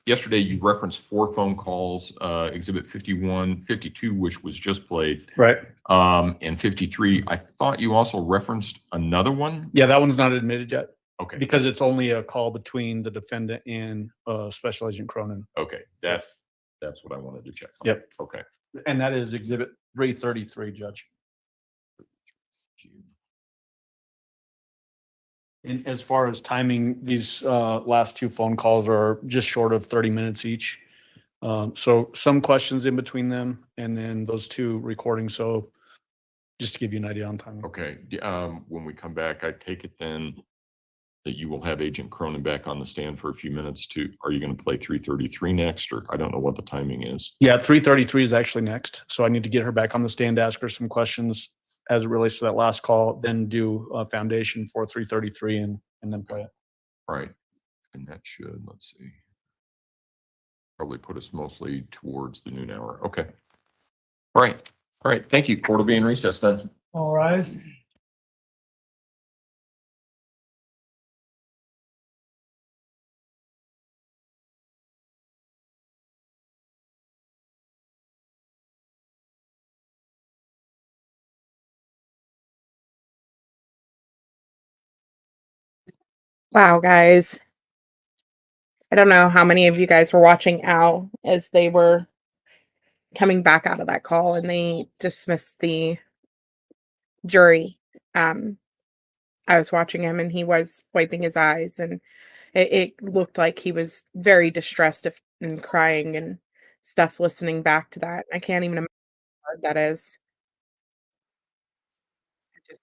Yesterday you referenced 4 phone calls, exhibit 51, 52, which was just played. Right. And 53. I thought you also referenced another one. Yeah, that one's not admitted yet Okay. because it's only a call between the defendant and Special Agent Cronin. Okay. That's what I wanted to check on. Yep. Okay. And that is exhibit 333, Judge. And as far as timing, these last 2 phone calls are just short of 30 minutes each. So some questions in between them and then those 2 recordings. So just to give you an idea on timing. Okay. When we come back, I take it then that you will have Agent Cronin back on the stand for a few minutes are you going to play 333 next, or I don't know what the timing is? Yeah, 333 is actually next. So I need to get her back on the stand, ask her some questions as it relates to that last call, then do a foundation for 333 and then play it. Right. And that should, let's see, probably put us mostly towards the noon hour. Okay. All right. All right. Thank you. Court will be in recess then. All rise. Wow, guys. I don't know how many of you guys were watching Al as they were coming back out of that call and they dismissed the jury. I was watching him and he was wiping his eyes and it looked like he was very distressed and crying and stuff listening back to that. I can't even imagine how hard that is.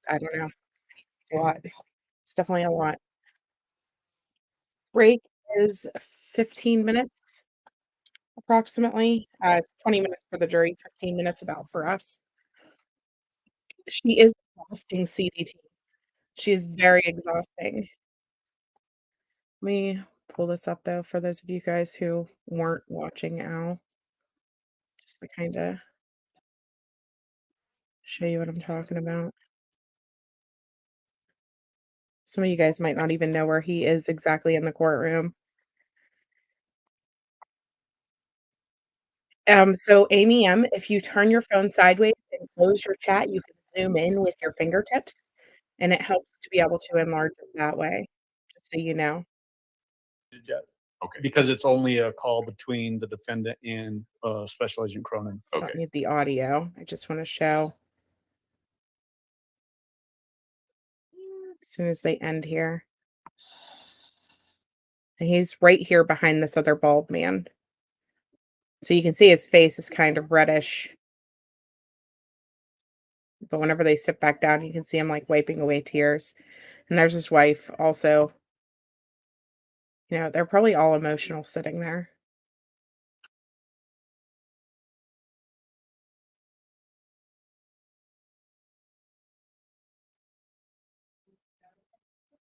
I don't know. It's a lot. It's definitely a lot. Break is 15 minutes approximately. It's 20 minutes for the jury, 15 minutes about for us. She is exhausting, CDT. She's very exhausting. Let me pull this up though for those of you guys who weren't watching Al, just to kinda show you what I'm talking about. Some of you guys might not even know where he is exactly in the courtroom. So Amy M, if you turn your phone sideways and close your chat, you can zoom in with your fingertips, and it helps to be able to enlarge it that way, just so you know. Okay. Because it's only a call between the defendant and Special Agent Cronin. I don't Okay. need the audio. I just wanna show as soon as they end here. And he's right here behind this other bald man. So you can see his face is kind of reddish. But whenever they sit back down, you can see him like wiping away tears. And there's his wife also. They're probably all emotional sitting there.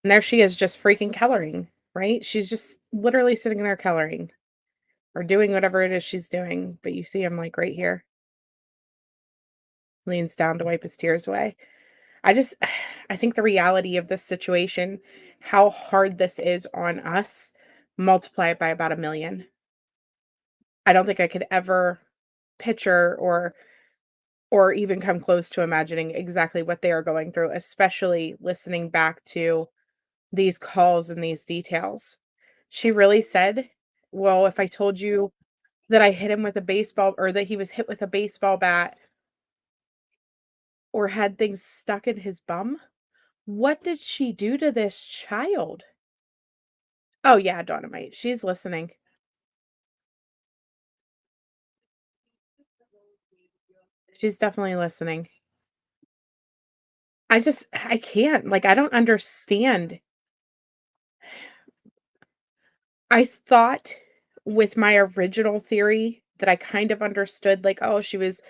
And there she is just freaking coloring, right? She's just literally sitting there coloring or doing whatever it is she's doing. But you see him like right here, leans down to wipe his tears away. I think the reality of this situation, how hard this is on us, multiply it by about 1,000,000. I don't think I could ever picture or even come close to imagining exactly what they are going through, especially listening back to these calls and these details. She really said, "Well, if I told you that I hit him with a baseball or that he was hit with a baseball bat or had things stuck in his bum, what did she do to this child?" Oh, yeah, Dynamite. She's listening. She's definitely listening. I can't. Like, I don't understand. I thought with my original theory that I kind of understood, like, oh, she was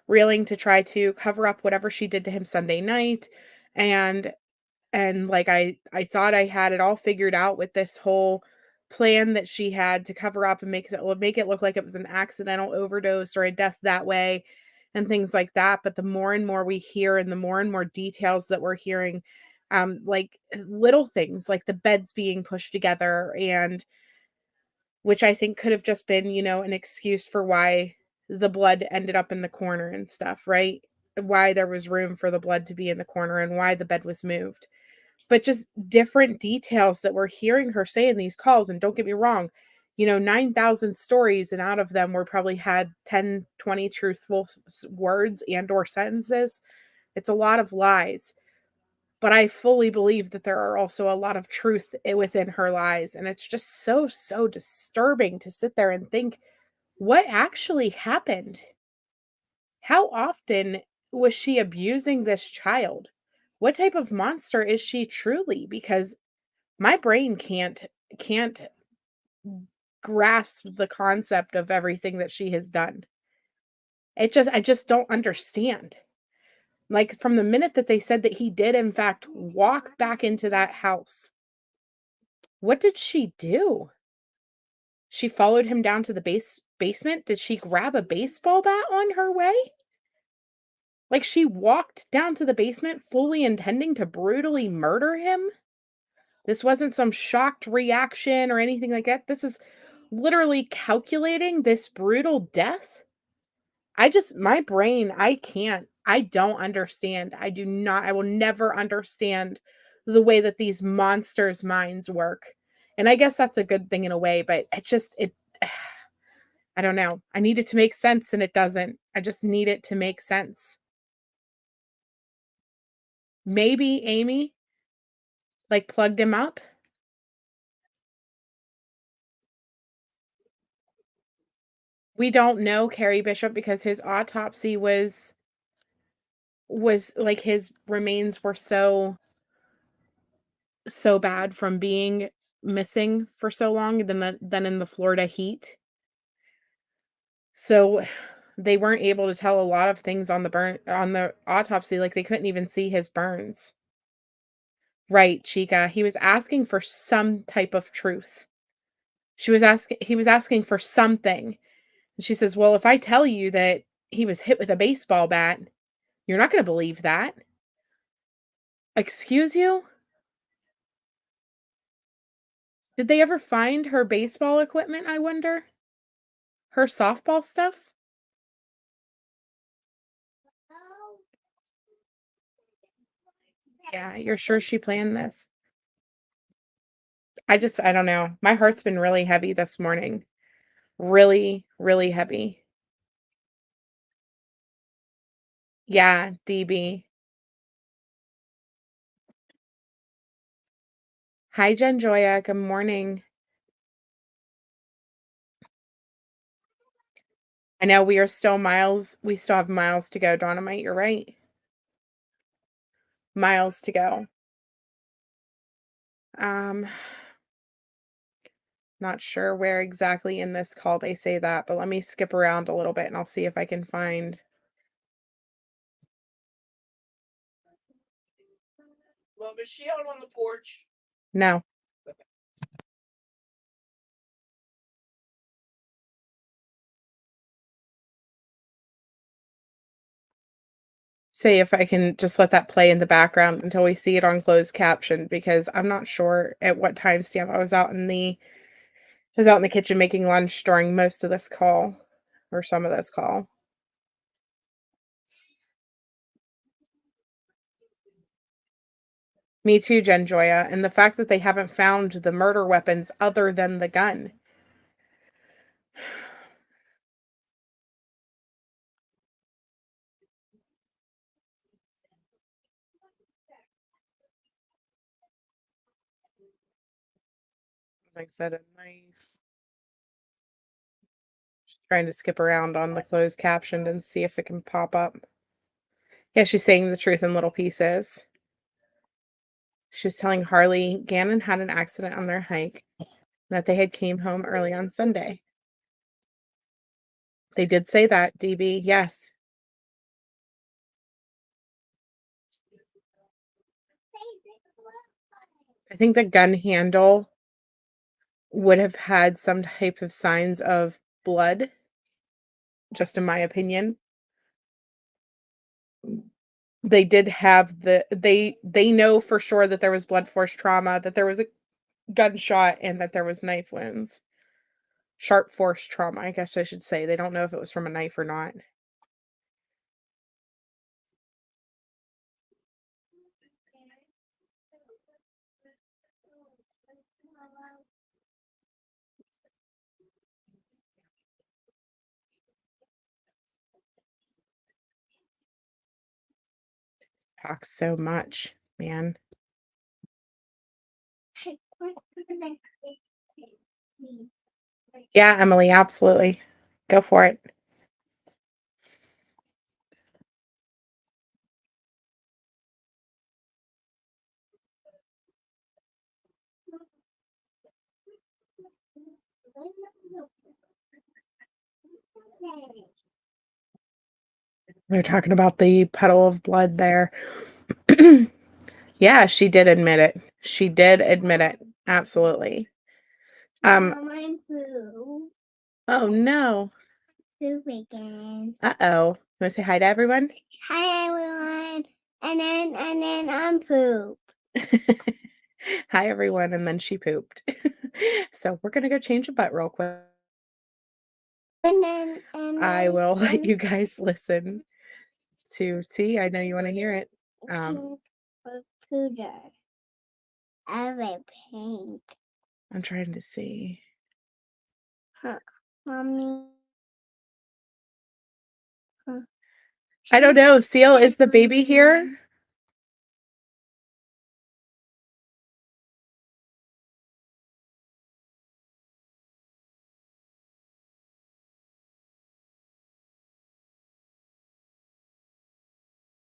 railing to try to cover up whatever she did to him Sunday night. And like I thought I had it all figured out with this whole plan that she had to cover up and make it look like it was an accidental overdose or a death that way and things like that. But the more and more we hear and the more and more details that we're hearing, like little things like the beds being pushed together, and which I think could have just been, an excuse for why the blood ended up in the corner and stuff, right? Why there was room for the blood to be in the corner and why the bed was moved, but just different details that we're hearing her say in these calls. And don't get me wrong, 9,000 stories, and out of them were probably had 10, 20 truthful words and or sentences. It's a lot of lies, but I fully believe that there are also a lot of truth within her lies. And it's just so, so disturbing to sit there and think, what actually happened? How often was she abusing this child? What type of monster is she truly? Because my brain can't grasp the concept of everything that she has done. I just don't understand. Like, from the minute that they said that he did in fact walk back into that house, what did she do? She followed him down to the basement? Did she grab a baseball bat on her way? Like, she walked down to the basement fully intending to brutally murder him? This wasn't some shocked reaction or anything like that. This is literally calculating this brutal death. My brain, I don't understand. I will never understand the way that these monsters' minds work. And I guess that's a good thing in a way, but I don't know. I need it to make sense and it doesn't. I just need it to make sense. Maybe Amy like plugged him up. We don't know Carrie Bishop because his autopsy was like his remains were so bad from being missing for so long than in the Florida heat. So they weren't able to tell a lot of things on the autopsy, like they couldn't even see his burns. Right, Chica. He was asking for some type of truth. He was asking for something. And she says, "Well, if I tell you that he was hit with a baseball bat, you're not going to believe that." Excuse you? Did they ever find her baseball equipment, I wonder? Her softball stuff? Yeah, you're sure she planned this? I don't know. My heart's been really heavy this morning. Really, really heavy. Yeah, DB. Hi, Jen Joya. Good morning. I know we still have miles to go, Dynamite, you're right. Miles to go. Not sure where exactly in this call they say that, but let me skip around a little bit and I'll see if I can find. Well, is she out on the porch? No. See if I can just let that play in the background until we see it on closed caption, because I'm not sure at what timestamp. I was out in the kitchen making lunch during most of this call, or some of this call. Me too, Jen Joya. And the fact that they haven't found the murder weapons other than the gun. Like I said, a knife. Just trying to skip around on the closed caption and see if it can pop up. Yeah, she's saying the truth in little pieces. She was telling Harley Gannon had an accident on their hike and that they had came home early on Sunday. They did say that, DB, yes. I think the gun handle would have had some type of signs of blood, just in my opinion. They did have they know for sure that there was blunt force trauma, that there was a gunshot, and that there was knife wounds. Sharp force trauma, I guess I should say. They don't know if it was from a knife or not. Talk so much, man. Yeah, Emily, absolutely. Go for it. They're talking about the puddle of blood there. Yeah, she did admit it. She did admit it. Absolutely. Oh no. Poop again. Uh-oh. You want to say hi to everyone? Hi everyone. And then I'm poop. Hi everyone, and then she pooped. So we're gonna go change a butt real quick. I will let you guys listen to T. I know you want to hear it. Intruder. I have pink. I'm trying to see. Huh. Mommy. Huh. I don't know. Seal, is the baby here?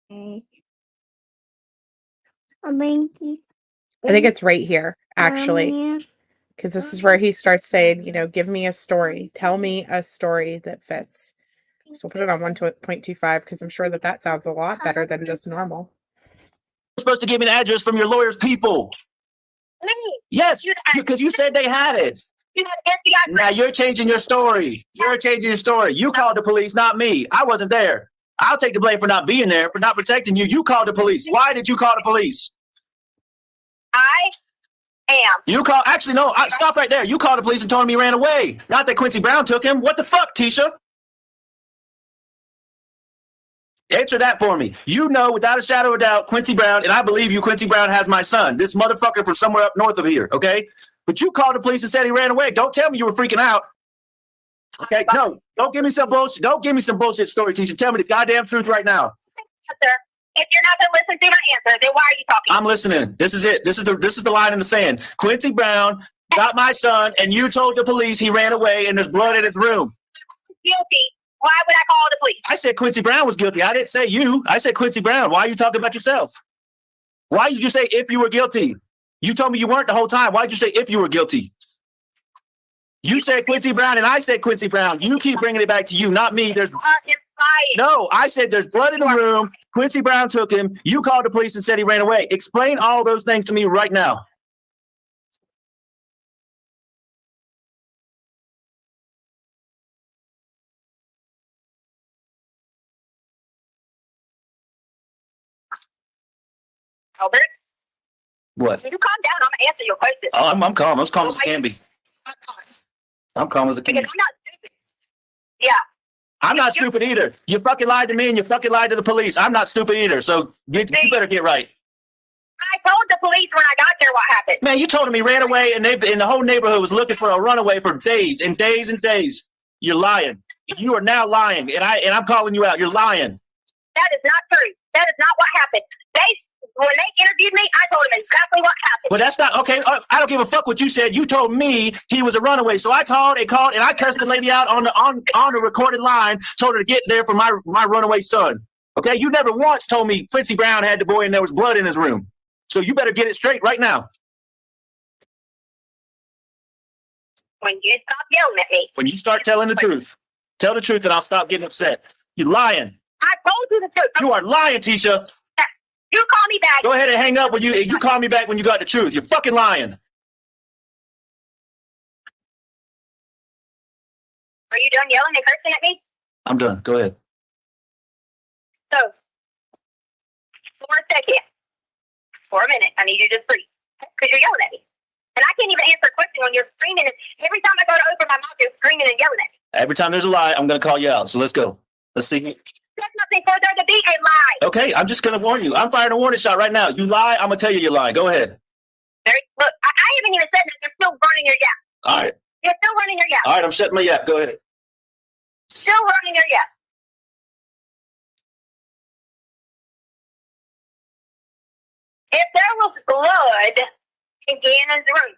I think it's right here, actually. Because this is where he starts saying, give me a story. Tell me a story that fits. So we'll put it on 1.25 because I'm sure that sounds a lot better than just normal. You're supposed to give me an address from your lawyer's people. Me. Yes, because you said they had it. You had to get the address. Now you're changing your story. You're changing your story. You called the police, not me. I wasn't there. I'll take the blame for not being there, for not protecting you. You called the police. Why did you call the police? I am. You call. Actually, no. Stop right there. You called the police and told him he ran away. Not that Quincy Brown took him. What the fuck, Tisha? Answer that for me. You know, without a shadow of doubt, Quincy Brown, and I believe you, Quincy Brown has my son. This motherfucker from somewhere up north of here, okay? But you called the police and said he ran away. Don't tell me you were freaking out. Okay, no. Don't give me some bullshit. Don't give me some bullshit story, Tisha. Tell me the goddamn truth right now. Sir, if you're not going to listen to my answer, then why are you talking? I'm listening. This is it. This is the line in the sand. Quincy Brown got my son, and you told the police he ran away, and there's blood in his room. Guilty Why would I call the police? I said Quincy Brown was guilty. I didn't say you. I said Quincy Brown. Why are you talking about yourself? Why did you say if you were guilty? You told me you weren't the whole time. Why did you say if you were guilty? You said Quincy Brown and I said Quincy Brown. You keep bringing it back to you, not me. No, I said there's blood in the room. Quincy Brown took him. You called the police and said he ran away. Explain all those things to me right now. Albert, What? you calm down. I'm gonna answer your question. Oh, I'm calm. I'm as calm as I can be. I'm calm as I can be. Because I'm not stupid. Yeah. I'm not stupid either. You fucking lied to me and you fucking lied to the police. I'm not stupid either. So you better get right. I told the police when I got there what happened. Man, you told him he ran away and the whole neighborhood was looking for a runaway for days and days and days. You're lying. You are now lying, and I'm calling you out. You're lying. That is not true. That is not what happened. When they interviewed me, I told them exactly what happened. But that's not okay. I don't give a fuck what you said. You told me he was a runaway, so I called, and I cursed the lady out on the recorded line. Told her to get there for my runaway son. Okay, you never once told me Quincy Brown had the boy and there was blood in his room. So you better get it straight right now. When you stop yelling at me. When you start telling the truth, tell the truth, and I'll stop getting upset. You're lying. I told you the truth. You are lying, Tisha. You call me back. Go ahead and hang up when you call me back when you got the truth. You're fucking lying. Are you done yelling and cursing at me? I'm done. Go ahead. So, for a second, for a minute, I need you to just breathe. Because you're yelling at me. And I can't even answer a question when you're screaming. And every time I go to open my mouth, you're screaming and yelling at me. Every time there's a lie, I'm going to call you out. So let's go. Let's see. There's nothing for there to be a lie. Okay, I'm just going to warn you. I'm firing a warning shot right now. You lie, I'm going to tell you you're lying. Go ahead. Look, I haven't even said that. You're still running your yap. All right. You're still running your yap. All right, I'm shutting my yap. Go ahead. Still running your yap. If there was blood in Gannon's room,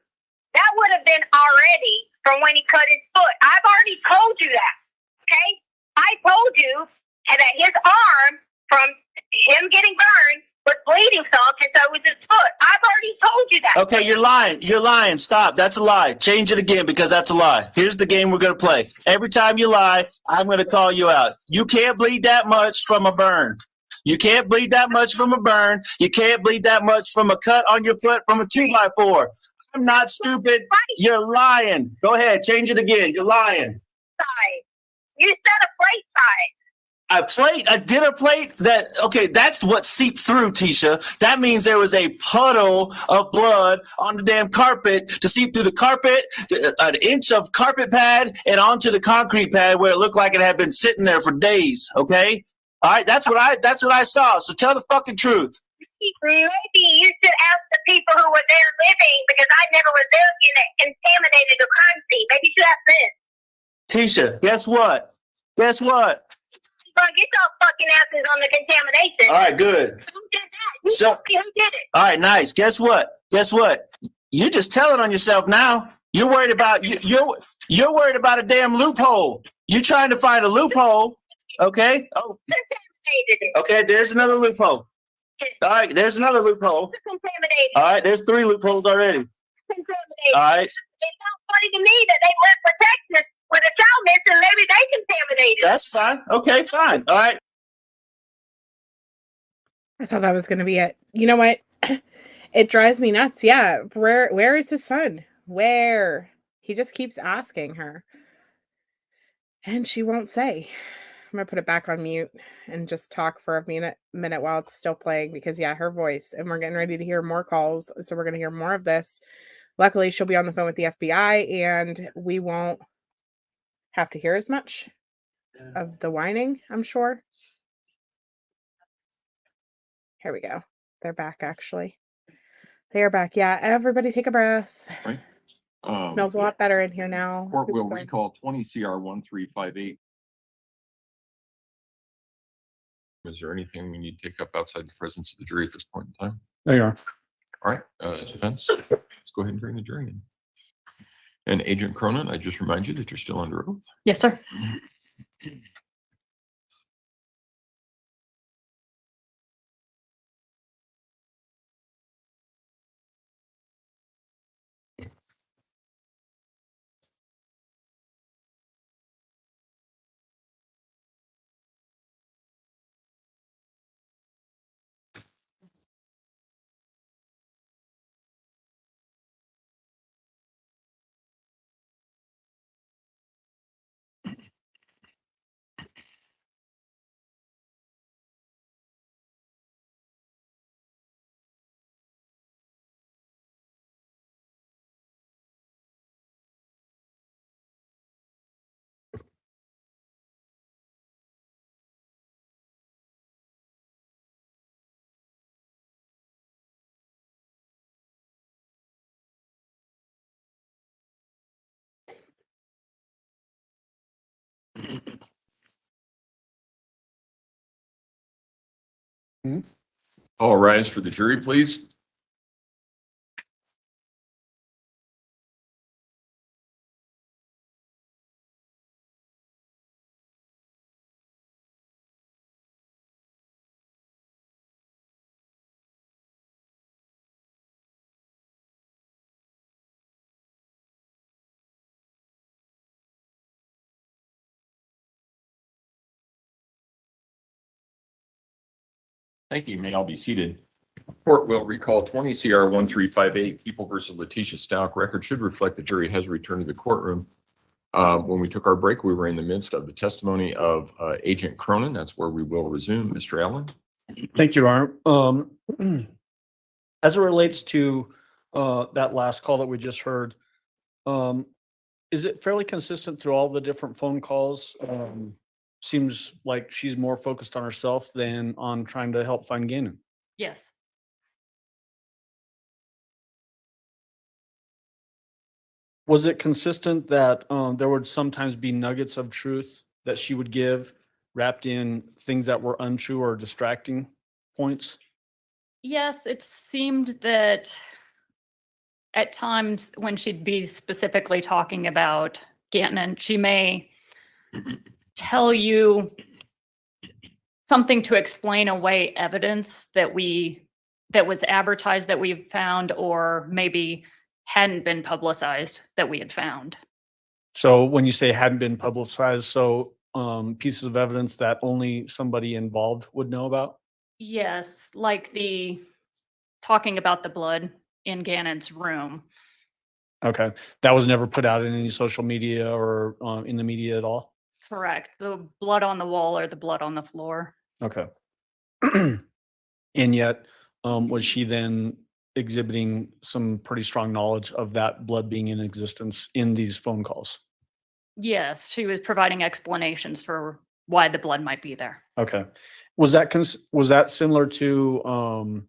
that would have been already from when he cut his foot. I've already told you that. Okay? I told you that his arm from him getting burned was bleeding some, and so was his foot. I've already told you that. Okay, you're lying. You're lying. Stop. That's a lie. Change it again because that's a lie. Here's the game we're going to play. Every time you lie, I'm going to call you out. You can't bleed that much from a burn. You can't bleed that much from a burn. You can't bleed that much from a cut on your foot from a 2x4. I'm not stupid. You're lying. Go ahead. Change it again. You're lying. You said a plate side. A plate, a dinner plate that's what seeped through, Tisha. That means there was a puddle of blood on the damn carpet to seep through the carpet, an inch of carpet pad, and onto the concrete pad where it looked like it had been sitting there for days. Okay? All right, that's what I saw. So tell the fucking truth. Maybe you should ask the people who were there living, because I never was there in an contaminated crime scene. Maybe you should ask them. Tisha, guess what? Guess what? Bro, get your fucking asses on the contamination. All right, good. Who did that? You tell me who did it. All right, nice. Guess what? Guess what? You're just telling on yourself now. You're worried about you're worried about a damn loophole. You're trying to find a loophole. Okay. Oh. Okay. There's another loophole. All right. There's another loophole. Contaminated. All right. There's 3 loopholes already. Contaminated. All right. It sounds funny to me that they left for Texas with a child missing. Maybe they contaminated. That's fine. Okay. Fine. All right. I thought that was going to be it. You know what? It drives me nuts. Yeah. Where is his son? Where? He just keeps asking her. And she won't say. I'm going to put it back on mute and just talk for a minute while it's still playing, because yeah, her voice, and we're getting ready to hear more calls. So we're going to hear more of this. Luckily, she'll be on the phone with the FBI and we won't have to hear as much of the whining, I'm sure. Here we go. They're back, actually. They are back. Yeah, everybody take a breath. Right. Smells a lot better in here now. Court will recall 20 CR 1358. Is there anything we need to take up outside the presence of the jury at this point in time? There you are. All right, defense, let's go ahead and bring the jury in. And Agent Cronin, I just remind you that you're still under oath. Yes, sir. All rise for the jury, please. Thank you. You may all be seated. Court will recall 20 CR 1358, People versus Letecia Stauch. Record should reflect the jury has returned to the courtroom. When we took our break, we were in the midst of the testimony of Agent Cronin. That's where we will resume. Mr. Allen. Thank you, Aaron. As it relates to that last call that we just heard, is it fairly consistent through all the different phone calls? Seems like she's more focused on herself than on trying to help find Gannon. Yes. Was it consistent that there would sometimes be nuggets of truth that she would give wrapped in things that were untrue or distracting points? Yes, it seemed that at times when she'd be specifically talking about Gannon, she may tell you something to explain away evidence that was advertised that we found, or maybe hadn't been publicized that we had found. So when you say hadn't been publicized, so pieces of evidence that only somebody involved would know about? Yes, like the talking about the blood in Gannon's room. Okay. That was never put out in any social media or in the media at all? Correct. The blood on the wall or the blood on the floor. Okay. And yet, was she then exhibiting some pretty strong knowledge of that blood being in existence in these phone calls? Yes, she was providing explanations for why the blood might be there. Okay. Was that similar to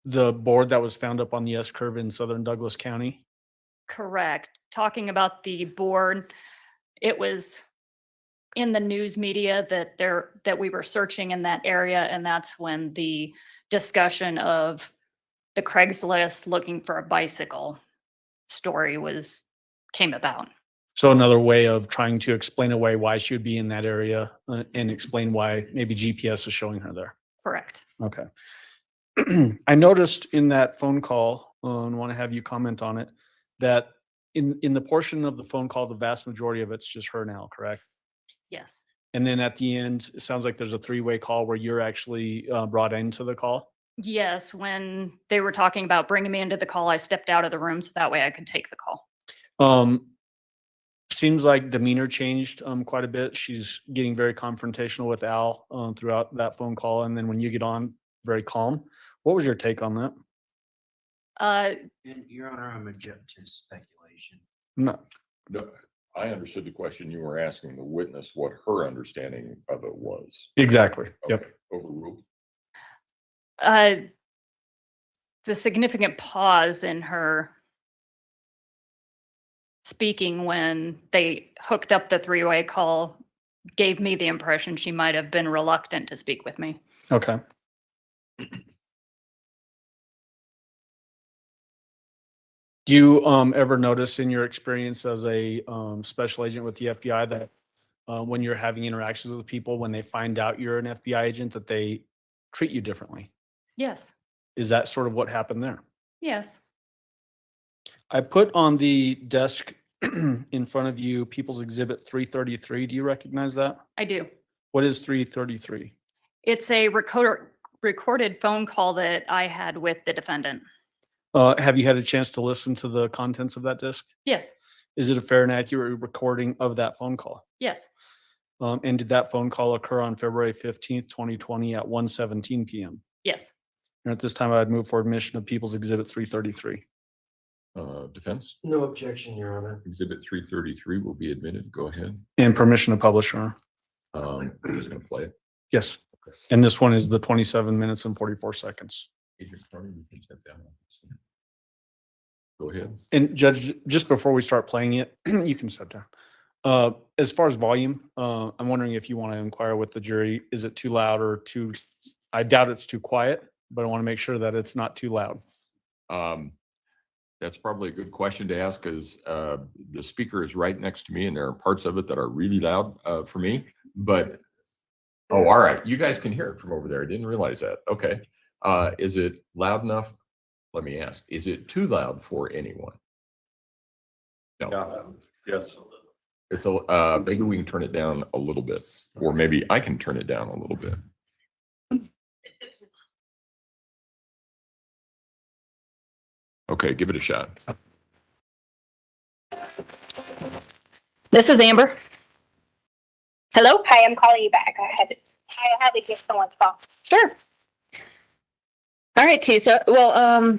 the board that was found up on the S curve in southern Douglas County? Correct. Talking about the board, it was in the news media that we were searching in that area, and that's when the discussion of the Craigslist looking for a bicycle story came about. So another way of trying to explain away why she would be in that area and explain why maybe GPS is showing her there. Correct. Okay. I noticed in that phone call, and want to have you comment on it, that in the portion of the phone call, the vast majority of it's just her now, correct? Yes. And then at the end, it sounds like there's a three-way call where you're actually brought into the call. Yes, when they were talking about bringing me into the call, I stepped out of the room so that way I could take the call. Seems like demeanor changed quite a bit. She's getting very confrontational with Al throughout that phone call, and then when you get on, very calm. What was your take on that? And Your Honor, I'm a judge to speculation. No. No, I understood the question. You were asking the witness what her understanding of it was. Exactly. Yep. Okay. Overruled. The significant pause in her speaking when they hooked up the three-way call gave me the impression she might have been reluctant to speak with me. Okay. Do you ever notice in your experience as a special agent with the FBI that when you're having interactions with people, when they find out you're an FBI agent, that they treat you differently? Yes. Is that sort of what happened there? Yes. I put on the desk in front of you People's Exhibit 333. Do you recognize that? I do. What is 333? It's a recorded phone call that I had with the defendant. Have you had a chance to listen to the contents of that disc? Yes. Is it a fair and accurate recording of that phone call? Yes. And did that phone call occur on February 15th, 2020 at 1:17 p.m.? Yes. And at this time, I'd move for admission of People's Exhibit 333. Defense? No objection, Your Honor. Exhibit 333 will be admitted. Go ahead. And permission to publish, Your I'm Honor. just going to play it. Yes. And this one is the 27 minutes and 44 seconds. Agent Cronin, you can step down. Go ahead. And Judge, just before we start playing it, you can step down. As far as volume, I'm wondering if you want to inquire with the jury, is it too loud or too, I doubt it's too quiet, but I want to make sure that it's not too loud. That's probably a good question to ask because the speaker is right next to me and there are parts of it that are really loud for me. But, oh, all right. You guys can hear it from over there. I didn't realize that. Okay. Is it loud enough? Let me ask. Is it too loud for anyone? No. Yes. It's a maybe we can turn it down a little bit, or maybe I can turn it down a little bit. Okay, give it a shot. This is Amber. Hello? Hi, I'm calling you back. I had to get someone's call. Sure. All right, Tisha. Well,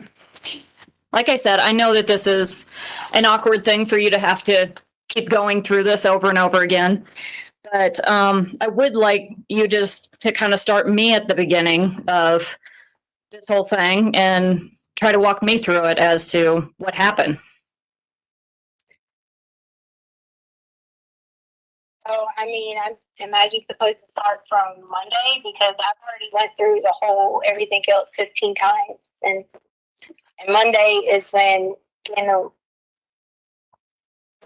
like I said, I know that this is an awkward thing for you to have to keep going through this over and over again. But I would like you just to kind of start me at the beginning of this whole thing and try to walk me through it as to what happened. Oh, I mean, am I just supposed to start from Monday? Because I've already went through the whole everything else 15 times. And Monday is when, the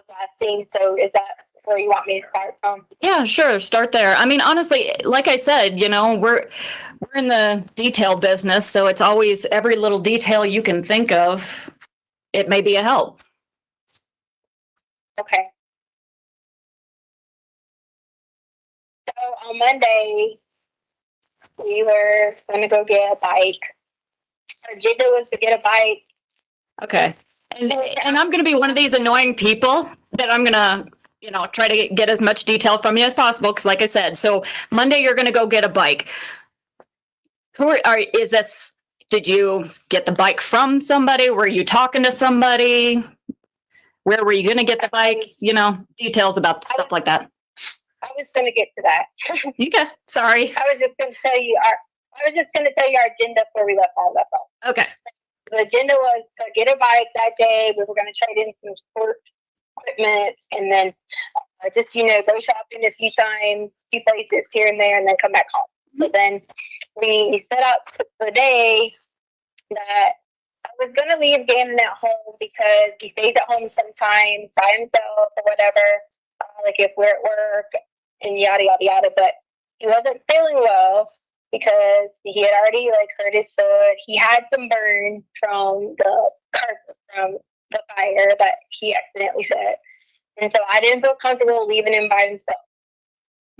last thing. So is that where you want me to start from? Yeah, sure. Start there. I mean, honestly, like I said, we're in the detail business, so it's always every little detail you can think of. It may be a help. Okay. So on Monday, we were going to go get a bike. Our agenda was to get a bike. Okay. And I'm going to be one of these annoying people that I'm going to, try to get as much detail from you as possible. Because like I said, so Monday you're going to go get a bike. Did you get the bike from somebody? Were you talking to somebody? Where were you going to get the bike? Details about stuff like that. I was going to get to that. Okay. Sorry. I was just going to tell you our agenda before we left all that off. Okay. The agenda was to get a bike that day. We were going to trade in some sport equipment and then just, go shopping a few times, few places here and there, and then come back home. So then we set up the day that I was going to leave Gannon at home because he stays at home sometimes by himself or whatever, like if we're at work and yada, yada, yada. But he wasn't feeling well because he had already hurt his foot. He had some burn from the carpet from the fire that he accidentally set. And so I didn't feel comfortable leaving him by himself.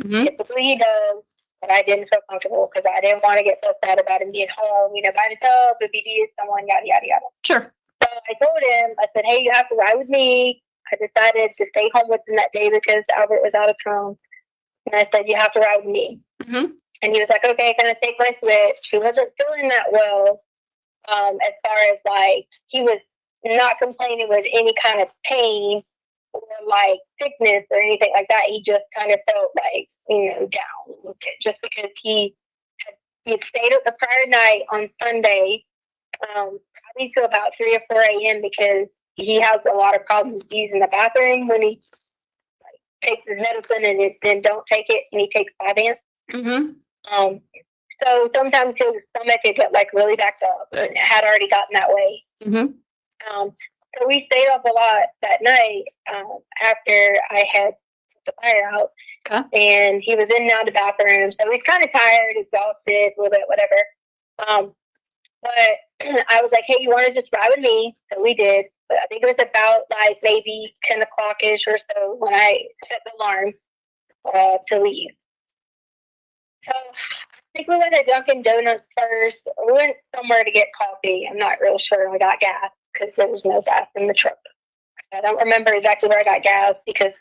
Mm-hmm. Typically he does, but I didn't feel comfortable because I didn't want to get so sad about him being home, by himself, if he needed someone, yada, yada, yada. Sure. So I told him, I said, hey, you have to ride with me. I decided to stay home with him that day because Albert was out of town. And I said, you have to ride with me. Mm-hmm. And he was like, okay, can I take my Switch? He wasn't feeling that well as far as he was not complaining with any kind of pain or sickness or anything like that. He just kind of felt down just because he had stayed up the prior night on Sunday, probably till about 3 or 4 a.m. because he has a lot of problems using the bathroom when he takes his medicine and then don't take it and he takes 5 amps. Mm-hmm. So sometimes his stomach would get really backed up and it had already gotten that way. Mm-hmm. So we stayed up a lot that night after I had put the fire out. Okay. And he was in and out of the bathroom. So he's kind of tired, exhausted, a little bit, whatever. But I was like, hey, you want to just ride with me? So we did. But I think it was about maybe 10 o'clock-ish or so when I set the alarm to leave. So I think we went to Dunkin' Donuts first. We went somewhere to get coffee. I'm not real sure. We got gas because there was no gas in the truck. I don't remember exactly where I got gas because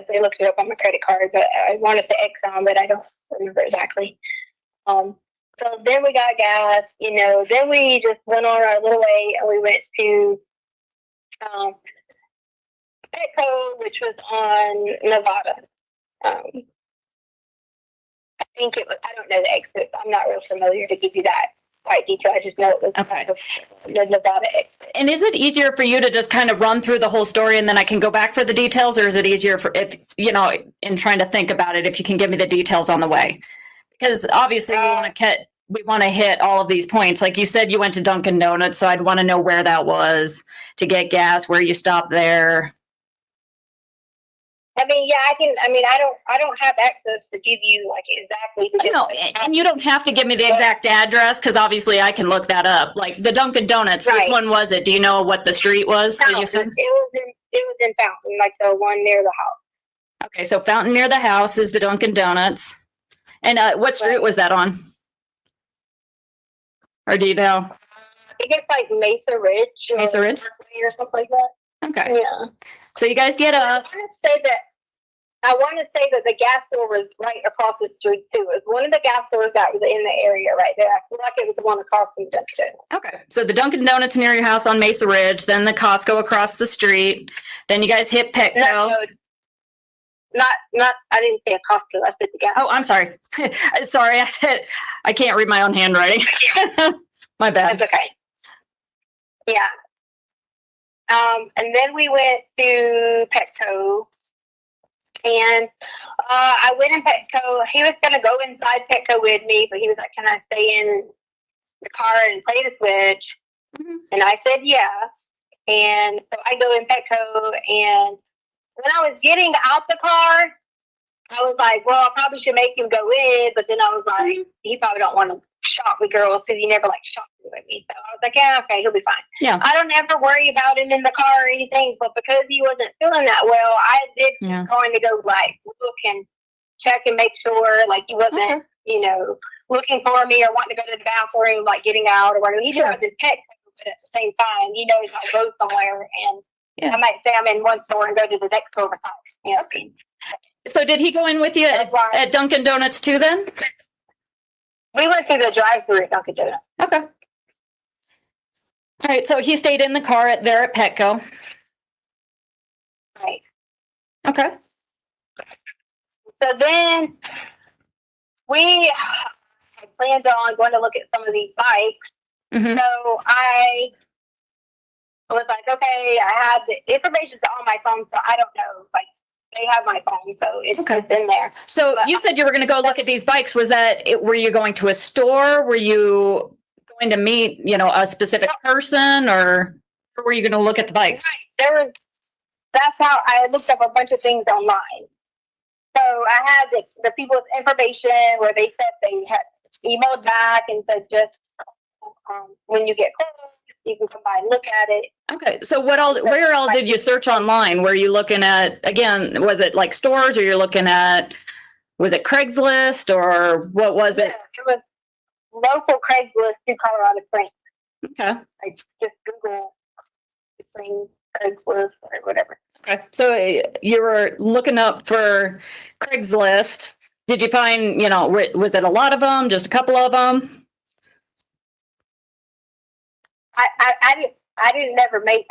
they looked it up on my credit card, but I wanted the Exxon, but I don't remember exactly. So then we got gas, then we just went on our little way and we went to Petco, which was on Nevada. I think it was, I don't know the exit. I'm not real familiar to give you that quite detailed. I just know it was Okay. the Nevada exit. And is it easier for you to just kind of run through the whole story and then I can go back for the details, or is it easier for if in trying to think about it, if you can give me the details on the way? Because obviously we want to hit all of these points. Like you said, you went to Dunkin' Donuts, so I'd want to know where that was to get gas, where you stopped there. I mean, yeah, I don't have access to give you like exactly the No, and you don't have to give me the exact address because obviously I can look that up. Like the Dunkin' Donuts, Right. which one was it? Do you know what the street was? that No, you it said? was in Fountain, like the one near the house. Okay, so Fountain near the house is the Dunkin' Donuts. And what street was that on? Or do you know? I think it's like Mesa Ridge. Mesa Ridge? Or something like that. Okay. Yeah. So you guys get up. I want to say that the gas store was right across the street too. It was one of the gas stores that was in the area right there. I feel like it was the one across from Dunkin'. Okay. So the Dunkin' Donuts near your house on Mesa Ridge, then the Costco across the street. Then you guys hit Petco. No, not. I didn't say a Costco. I said the gas. Oh, I'm sorry. Sorry, I can't read my own handwriting. My bad. That's okay. Yeah. And then we went to Petco. And I went in Petco. He was going to go inside Petco with me, but he was like, can I stay in the car and play the Switch? Mm-hmm. And I said, yeah. And so I go in Petco. And when I was getting out the car, I was like, well, I probably should make him go in. But then I was like, he probably don't want to shop with girls because he never like shopped with me. So I was like, yeah, okay, he'll be fine. Yeah. I don't ever worry about him in the car or anything, but because he wasn't feeling that well, I did going to go like look and check and make sure like he wasn't, looking for me or wanting to go to the bathroom, like getting out or whatever. He knows his text, but at the same time, he knows I'll go somewhere and I might say I'm in one store and go to the next store beside. Okay. So did he go in with you at Dunkin' Donuts too then? We went through the drive-thru at Dunkin' Donuts. Okay. All right, so he stayed in the car there at Petco. Right. Okay. So then we had planned on going to look at some of these bikes. Mm-hmm. So I was like, okay, I have the information's on my phone, so I don't know. Like, they have my phone, so it's in there. So you said you were going to go look at these bikes. Was that were you going to a store? Were you going to meet, a specific person, or were you going to look at the bikes? That's how I looked up a bunch of things online. So I had the people's information where they said they had emailed back and said just when you get close, you can come by and look at it. Okay, so where all did you search online? Were you looking at, again, was it like stores, or was it Craigslist, or what was it? It was local Craigslist to Colorado Springs. Okay. Like just Google Craigslist or whatever. Okay, so you were looking up for Craigslist. Did you find, was it a lot of them, just a couple of them?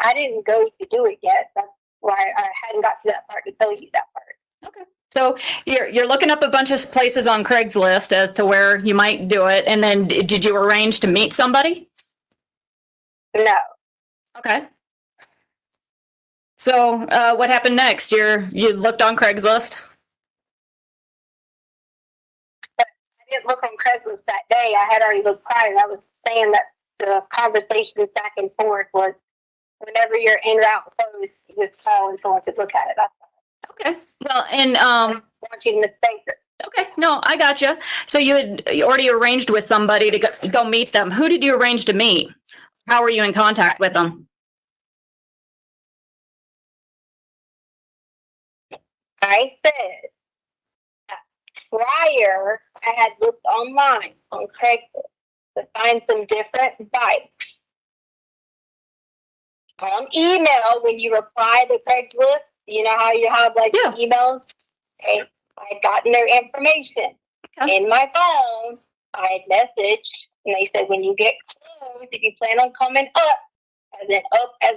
I didn't go to do it yet. That's why I hadn't got to that part to tell you that part. Okay. So you're looking up a bunch of places on Craigslist as to where you might do it, and then did you arrange to meet somebody? No. Okay. So what happened next? You looked on Craigslist? I didn't look on Craigslist that day. I had already looked prior. I was saying that the conversations back and forth was whenever you're in or out close, you just call and someone could look at it. That's okay. Well, and I want you to mistake it. Okay, no, I gotcha. So you had already arranged with somebody to go meet them. Who did you arrange to meet? How were you in contact with them? I said that prior, I had looked online on Craigslist to find some different bikes. On email, when you reply to Craigslist, you know how you have emails? Okay, I had gotten their information. Okay. In my phone, I had messaged, and they said, when you get close, if you plan on coming up as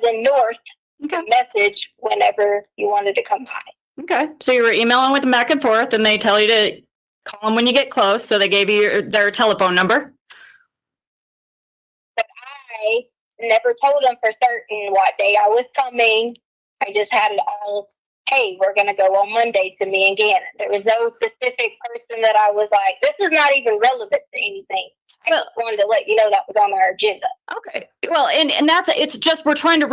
in north, message whenever you wanted to come by. Okay, so you were emailing with them back and forth, and they tell you to call them when you get close, so they gave you their telephone number? day. Never told them for certain what day I was coming. I just had it all, hey, we're going to go on Monday to me and Gannon. There was no specific person that I was like, this is not even relevant to anything. I just wanted to let you know that was on our agenda. Okay. Well, and that's, it's just, we're trying to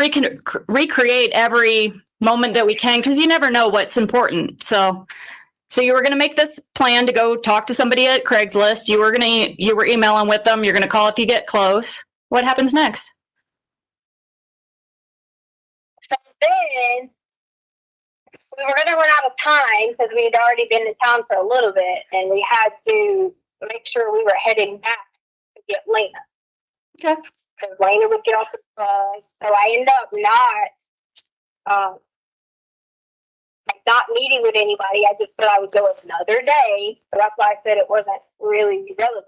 recreate every moment that we can, because you never know what's important. So you were going to make this plan to go talk to somebody at Craigslist. You were emailing with them. You're going to call if you get close. What happens next? So then we were going to run out of time because we had already been in town for a little bit, and we had to make sure we were heading back to get Lena. Okay. Because Lena would get off the bus. So I ended up not meeting with anybody. I just said I would go another day. So that's why I said it wasn't really relevant.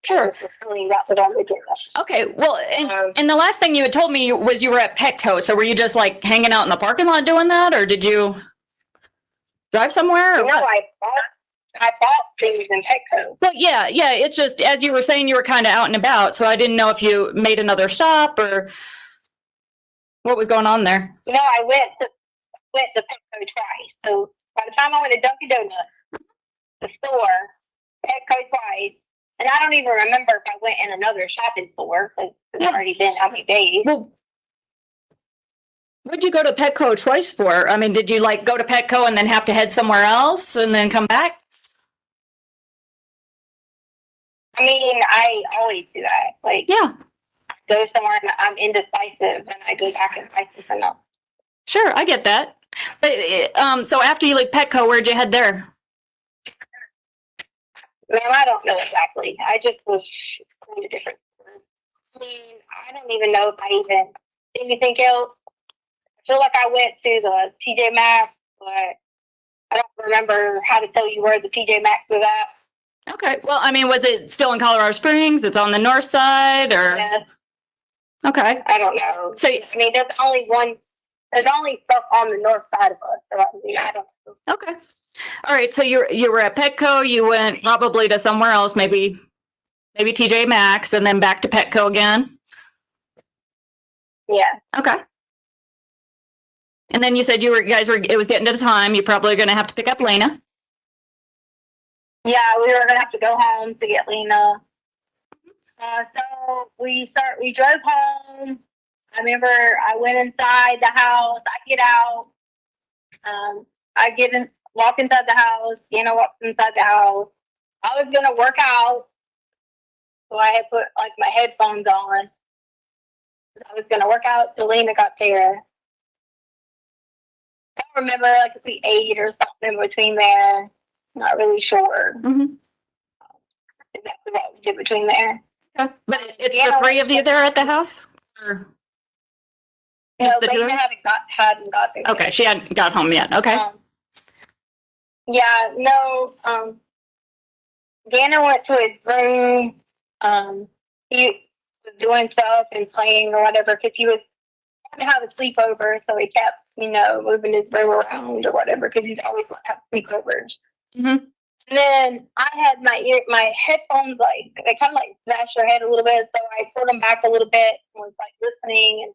Sure. That was on the agenda. Okay. Well, and the last thing you had told me was you were at Petco. So were you just like hanging out in the parking lot doing that, or did you drive somewhere? No, I bought things in Petco. Well, yeah. It's just, as you were saying, you were kind of out and about. So I didn't know if you made another stop or what was going on there. No, I went to Petco twice. So by the time I went to Dunkin' Donuts, the store, Petco twice, and I don't even remember if I went in another shopping store because it's already been how many days. Well, what'd you go to Petco twice for? I mean, did you like go to Petco and then have to head somewhere else and then come back? I mean, I always do that. Like, yeah, go somewhere and I'm indecisive, and I go back and decisive enough. Sure, I get that. But so after you leave Petco, where'd you head there? Man, I don't know exactly. I just was going to different stores. I mean, I don't even know if I even did anything else. I feel like I went to the TJ Maxx, but I don't remember how to tell you where the TJ Maxx was at. Okay. Well, I mean, was it still in Colorado Springs? It's on the north side, or? Yeah. Okay. I don't know. So, I mean, there's only stuff on the north side of us. So I mean, I don't know. Okay. All right. So you were at Petco. You went probably to somewhere else, maybe TJ Maxx, and then back to Petco again. Yeah. Okay. And then you said it was getting to the time. You're probably going to have to pick up Lena. Yeah, we were gonna have to go home to get Lena. So we drove home. I remember I went inside the house. I get out. Walk inside the house. Anna walks inside the house. I was gonna work out, so I had put like my headphones on. I was gonna work out till Lena got there. I don't remember like if we ate or something between there. Not really sure. Mm-hmm. Exactly what we did between there. Okay. But it's the three of you there at the house? Or no, Lena hadn't got there. Okay, she hadn't got home yet. Okay. Gannon went to his room. He was doing stuff and playing or whatever because he was going to have a sleepover, so he kept, moving his room around or whatever because he's always going to have sleepovers. Mm-hmm. And then I had my headphones, like, they kind of like smashed their head a little bit, so I pulled them back a little bit and was like listening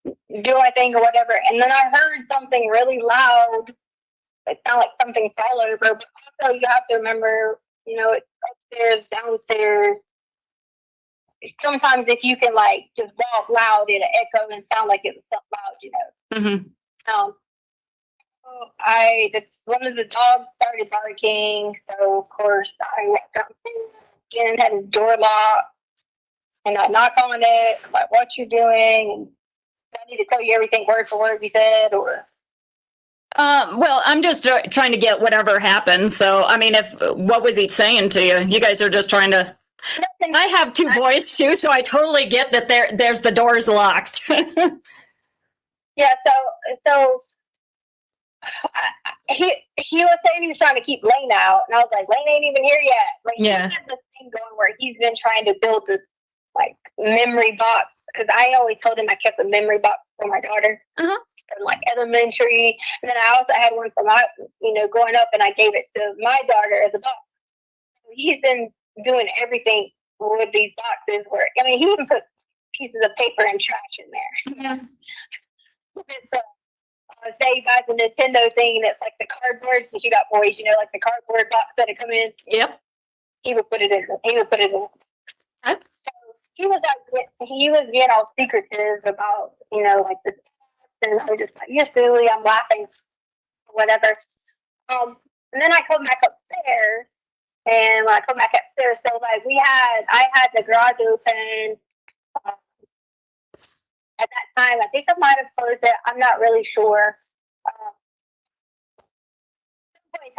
and doing my thing or whatever. And then I heard something really loud. It sounded like something fell over, but also you have to remember, it's upstairs, downstairs. Sometimes if you can like just walk loud, it'll echo and sound like it was something loud, Mm-hmm. One of the dogs started barking, so of course I went downstairs. Jen had his door locked, and I knocked on it. I'm like, "What you doing?" And I need to tell you everything word for word we said, or. Well, I'm just trying to get whatever happened. So, I mean, what was he saying to you? You guys are just trying to. I have two boys too, so I totally get that. There's the doors locked. Yeah. So. He was saying he was trying to keep Lane out, and I was like, Lane ain't even here yet. Like, yeah. He has this thing going where he's been trying to build this like memory box, because I always told him I kept a memory box for my daughter from like elementary, and then I also had one for my growing up, and I gave it to my daughter as a box. So he's been doing everything with these boxes where he even put pieces of paper and trash in there. Yeah. It's, say you buy the Nintendo thing and it's like the cardboard, because you got boys, you know, like the cardboard box that it come in. Yep. He would put it in. He would put it in. Okay. So he was getting all secretive about, you know, like this, and I was just like, "You're silly." I'm laughing, whatever. And then I come back upstairs, and when I come back upstairs, so like I had the garage open. At that time, I think I might have closed it. I'm not really sure.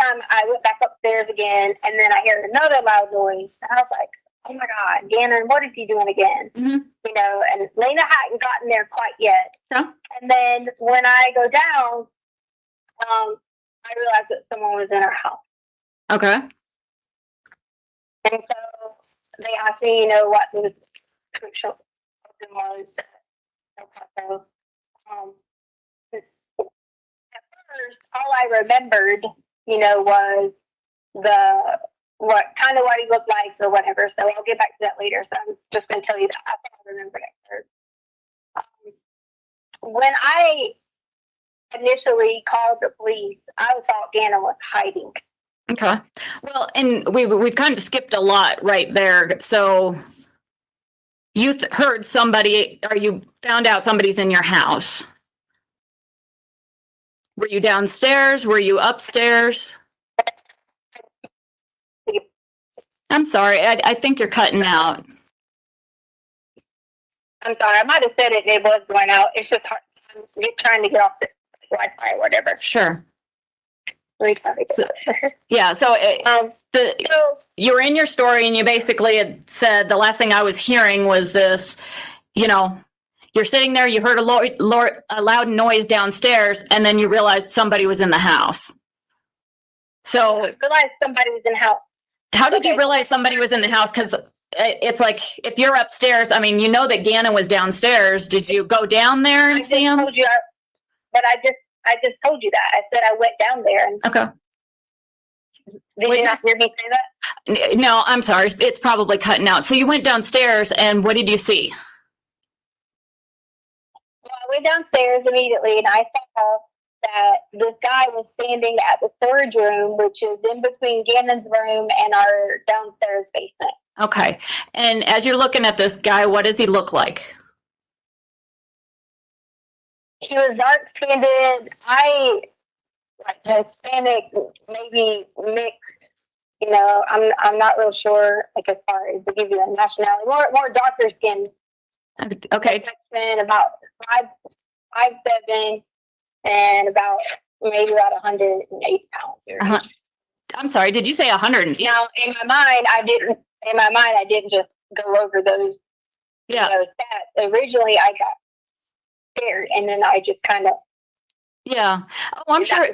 Time I went back upstairs again, and then I heard another loud noise, and I was like, "Oh my God, Gannon, what is he doing again?" Mm-hmm. You know, and Lena hadn't gotten there quite yet. Yeah. And then when I go down, I realized that someone was in our house. Okay. And so they asked me, you know, what the crucial was. So, at first, all I remembered, you know, was what he looked like or whatever. So I'll get back to that later. So I'm just going to tell you that. I thought I remembered it first. When I initially called the police, I thought Gannon was hiding. Okay. Well, and we've kind of skipped a lot right there. So you heard somebody, or you found out somebody's in your house. Were you downstairs? Were you upstairs? I'm sorry. I think you're cutting out. I'm sorry. I might have said it and it was going out. It's just hard. I'm trying to get off the Wi-Fi or whatever. Sure. So, yeah. So, you were in your story and you basically had said the last thing I was hearing was this, you know, you're sitting there, you heard a loud noise downstairs, and then you realized somebody was in the house. So I realized somebody was in the house. How did you realize somebody was in the house? Because it's like, if you're upstairs, I mean, you know that Gannon was downstairs. Did you go down there and see him? Told you, but I just told you that. I said I went down there. And okay. Did you not hear me say that? No, I'm sorry. It's probably cutting out. So you went downstairs, and what did you see? Well, I went downstairs immediately, and I saw that this guy was standing at the storage room, which is in between Gannon's room and our downstairs basement. Okay. And as you're looking at this guy, what does he look like? He was dark-skinned. Like Hispanic, maybe mixed. You know, I'm not real sure, like, as far as to give you a nationality. More darker skin. Okay. And about 5'7", and about 108 pounds. Uh-huh. I'm sorry. Did you say 100? Now, in my mind, I didn't just go over those. Yeah. You know, stats. Originally, I got scared, and then I just kind of. Yeah. Oh, I'm sure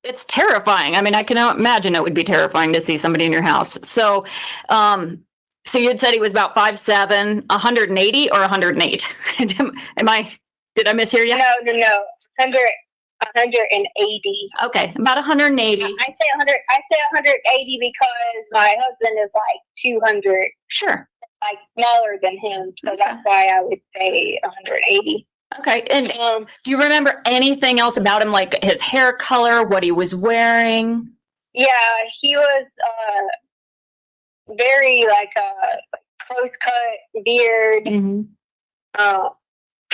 it's terrifying. I mean, I can imagine it would be terrifying to see somebody in your house. So, so you had said he was about 5'7", 180 or 108. Did I mishear you? No. 180. Okay, about 180. I say 180 because my husband is like 200. Sure. Like smaller than him, so that's why I would say 180. Okay, and do you remember anything else about him, like his hair color, what he was wearing? Yeah, he was very like close cut beard. Mm-hmm.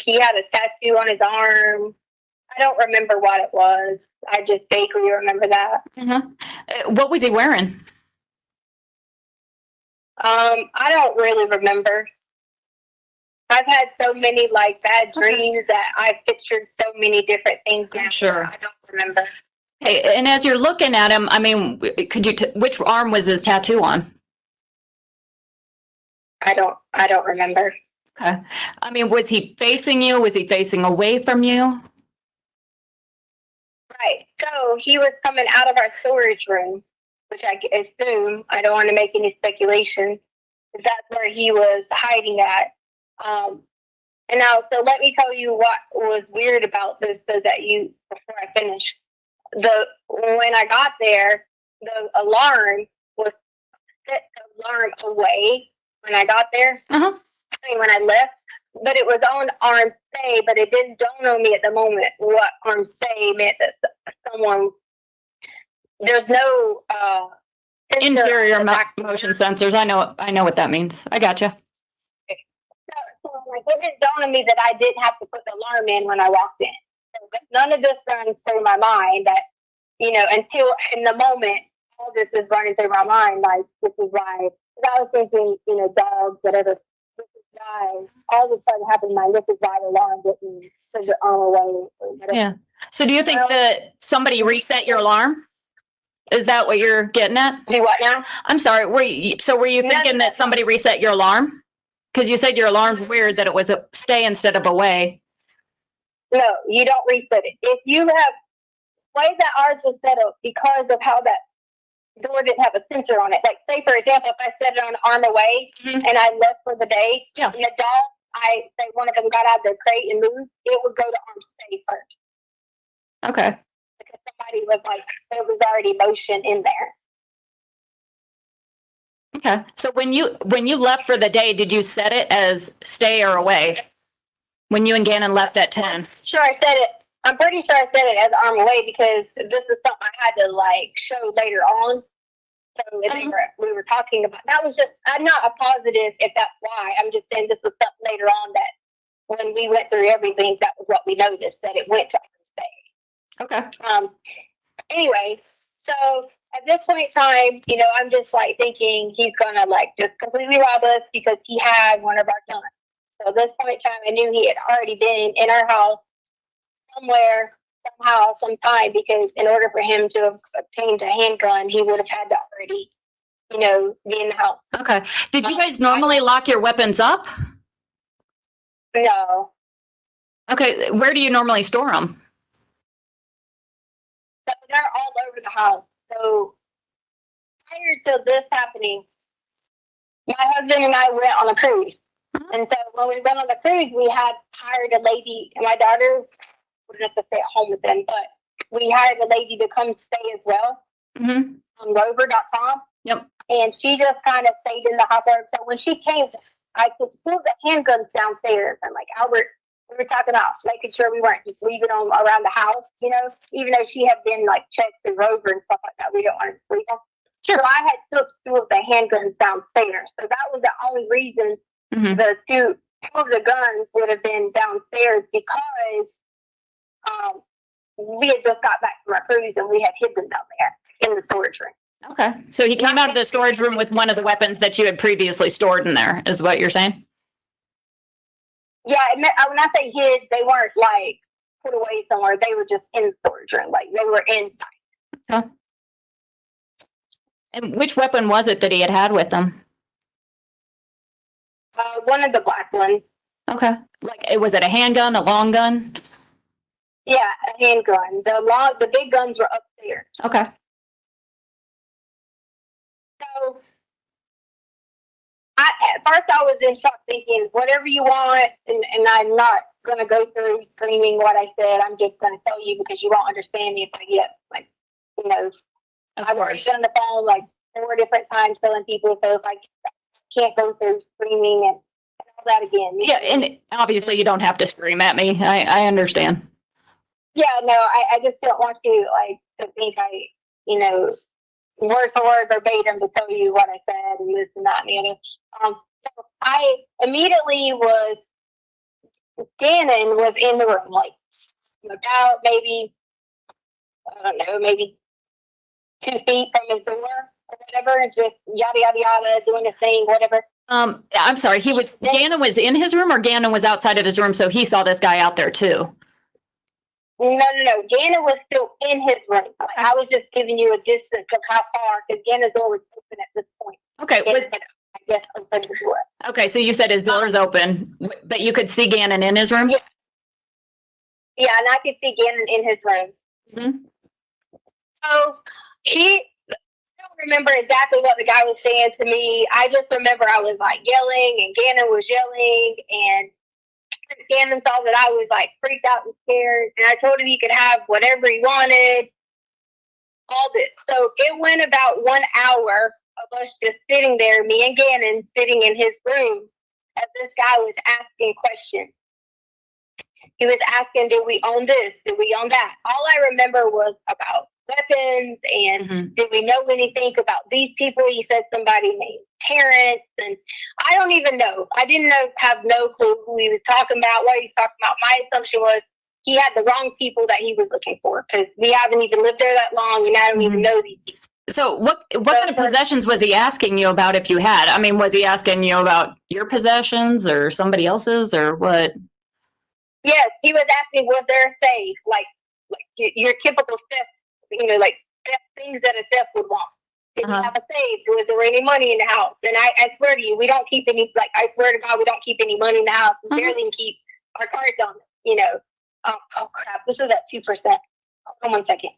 He had a tattoo on his arm. I don't remember what it was. I just vaguely remember that. Mm-hmm. What was he wearing? I don't really remember. I've had so many like bad dreams that I've pictured so many different things. Now. Sure. I don't remember. Hey, and as you're looking at him, I mean, could you? Which arm was his tattoo on? I don't remember. Okay. I mean, was he facing you? Was he facing away from you? Right. So he was coming out of our storage room, which I assume, I don't want to make any speculation, that's where he was hiding at. And now, so let me tell you what was weird about this, so that before I finish, when I got there, the alarm was set the alarm away when I got there. Uh-huh. I mean, when I left, but it was on armed stay, but it didn't dawn on me at the moment what armed stay meant, that someone, there's no Inferior motion sensors. I know what that means. I gotcha. So like, it didn't dawn on me that I didn't have to put the alarm in when I walked in. So none of this runs through my mind that, until in the moment, all this is running through my mind. Like, this is why, I was thinking, dogs, whatever. This is why all of a sudden happened in my mind. This is why the alarm didn't send it on away. Yeah. So do you think that somebody reset your alarm? Is that what you're getting at? Do what now? I'm sorry. Were you thinking that somebody reset your alarm? Because you said your alarm's weird that it was a stay instead of away. No, you don't reset it. If you have way that ours was set up because of how that door didn't have a sensor on it. Like, say for example, if I set it on arm away and I left for the day, and the dog, say one of them got out of their crate and moved, it would go to arm stay first. Okay. Because somebody was like, there was already motion in there. Okay. So when you left for the day, did you set it as stay or away? When you and Gannon left at 10? Sure, I said it. I'm pretty sure I said it as arm away because this is something I had to show later on. So we were talking about, that was just, I'm not a positive if that's why. I'm just saying this was something later on that when we went through everything, that was what we noticed, that it went to stay. Okay. Anyway, so at this point in time, I'm just thinking he's gonna just completely rob us because he had one of our guns. So at this point in time, I knew he had already been in our house somewhere, somehow, sometime, because in order for him to have obtained a handgun, he would have had to already, be in the house. Okay. Did you guys normally lock your weapons up? No. Okay. Where do you normally store them? So they're all over the house. So prior to this happening, my husband and I went on a cruise. And so when we went on the cruise, we had hired a lady, and my daughter wouldn't have to stay at home with them, but we hired a lady to come stay as well on rover.com. Yep. And she just kind of stayed in the hopper. So when she came, I could pull the handguns downstairs. And Albert, we were talking about making sure we weren't just leaving them around the house, even though she had been checked through rover and stuff like that. We don't want to leave them. Sure. So I had took two of the handguns downstairs. So that was the only reason the two of the guns would have been downstairs because we had just got back from our cruise and we had hid them down there in the storage room. Okay. So he came out of the storage room with one of the weapons that you had previously stored in there, is what you're saying? Yeah. When I say hid, they weren't put away somewhere. They were just in the storage room. They were inside. Okay. And which weapon was it that he had with him? One of the black ones. Okay. Was it a handgun, a long gun? Yeah, a handgun. The big guns were upstairs. Okay. So at first I was in shock thinking, whatever you want, and I'm not going to go through screaming what I said. I'm just going to tell you because you won't understand me if I get, I've already been on the phone 4 different times telling people, so if I can't go through screaming and all that again. Yeah, and obviously you don't have to scream at me. I understand. Yeah, no, I just don't want you to think I, word for word verbatim to tell you what I said and this and that and the other. So I immediately Gannon was in the room, about maybe, I don't know, maybe 2 feet from his door or whatever, and just yada, yada, yada, doing his thing, whatever. I'm sorry, Gannon was in his room or Gannon was outside of his room, so he saw this guy out there too? No. Gannon was still in his room. I was just giving you a distance of how far, because Gannon's door was open at this point. Okay. I guess open the door. Okay, so you said his door's open, but you could see Gannon in his room? Yeah, and I could see Gannon in his room. Mm-hmm. So I don't remember exactly what the guy was saying to me. I just remember I was yelling, and Gannon was yelling, and Gannon saw that I was freaked out and scared, and I told him he could have whatever he wanted. All this. So it went about 1 hour of us just sitting there, me and Gannon sitting in his room, as this guy was asking questions. He was asking, did we own this? Did we own that? All I remember was about weapons and did we know anything about these people? He said somebody named Terrence, and I don't even know. I didn't have no clue who he was talking about, what he was talking about. My assumption was he had the wrong people that he was looking for because we haven't even lived there that long and I don't even know these people. So what kind of possessions was he asking you about if you had? I mean, was he asking you about your possessions or somebody else's or what? Yes, he was asking, was there a safe? Like your typical theft, like theft things that a theft would want. Did we have a safe? Was there any money in the house? And I swear to you, we don't keep any, I swear to God, we don't keep any money in the house. We barely even keep our cards on us, Oh crap, this is at 2%. Hold on 1 second.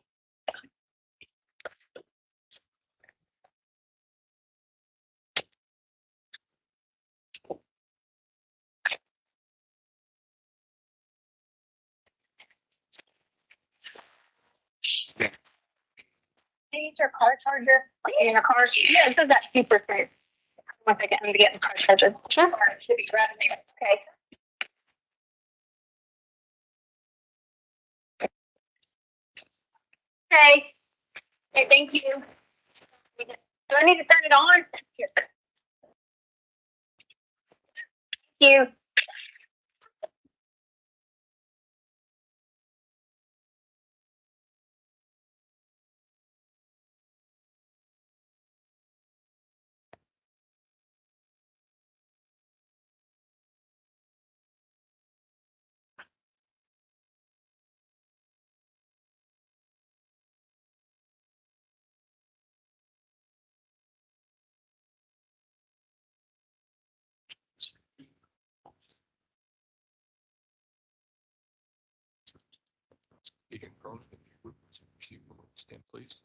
Can you use your car charger in a car? Yeah, it says that 2%. 1 second, I'm gonna get the car charger. Sure. It should be right there. Okay. Okay, thank you. Do I need to turn it on? Here. Thank you. Agent Cronin, if you would stand, please.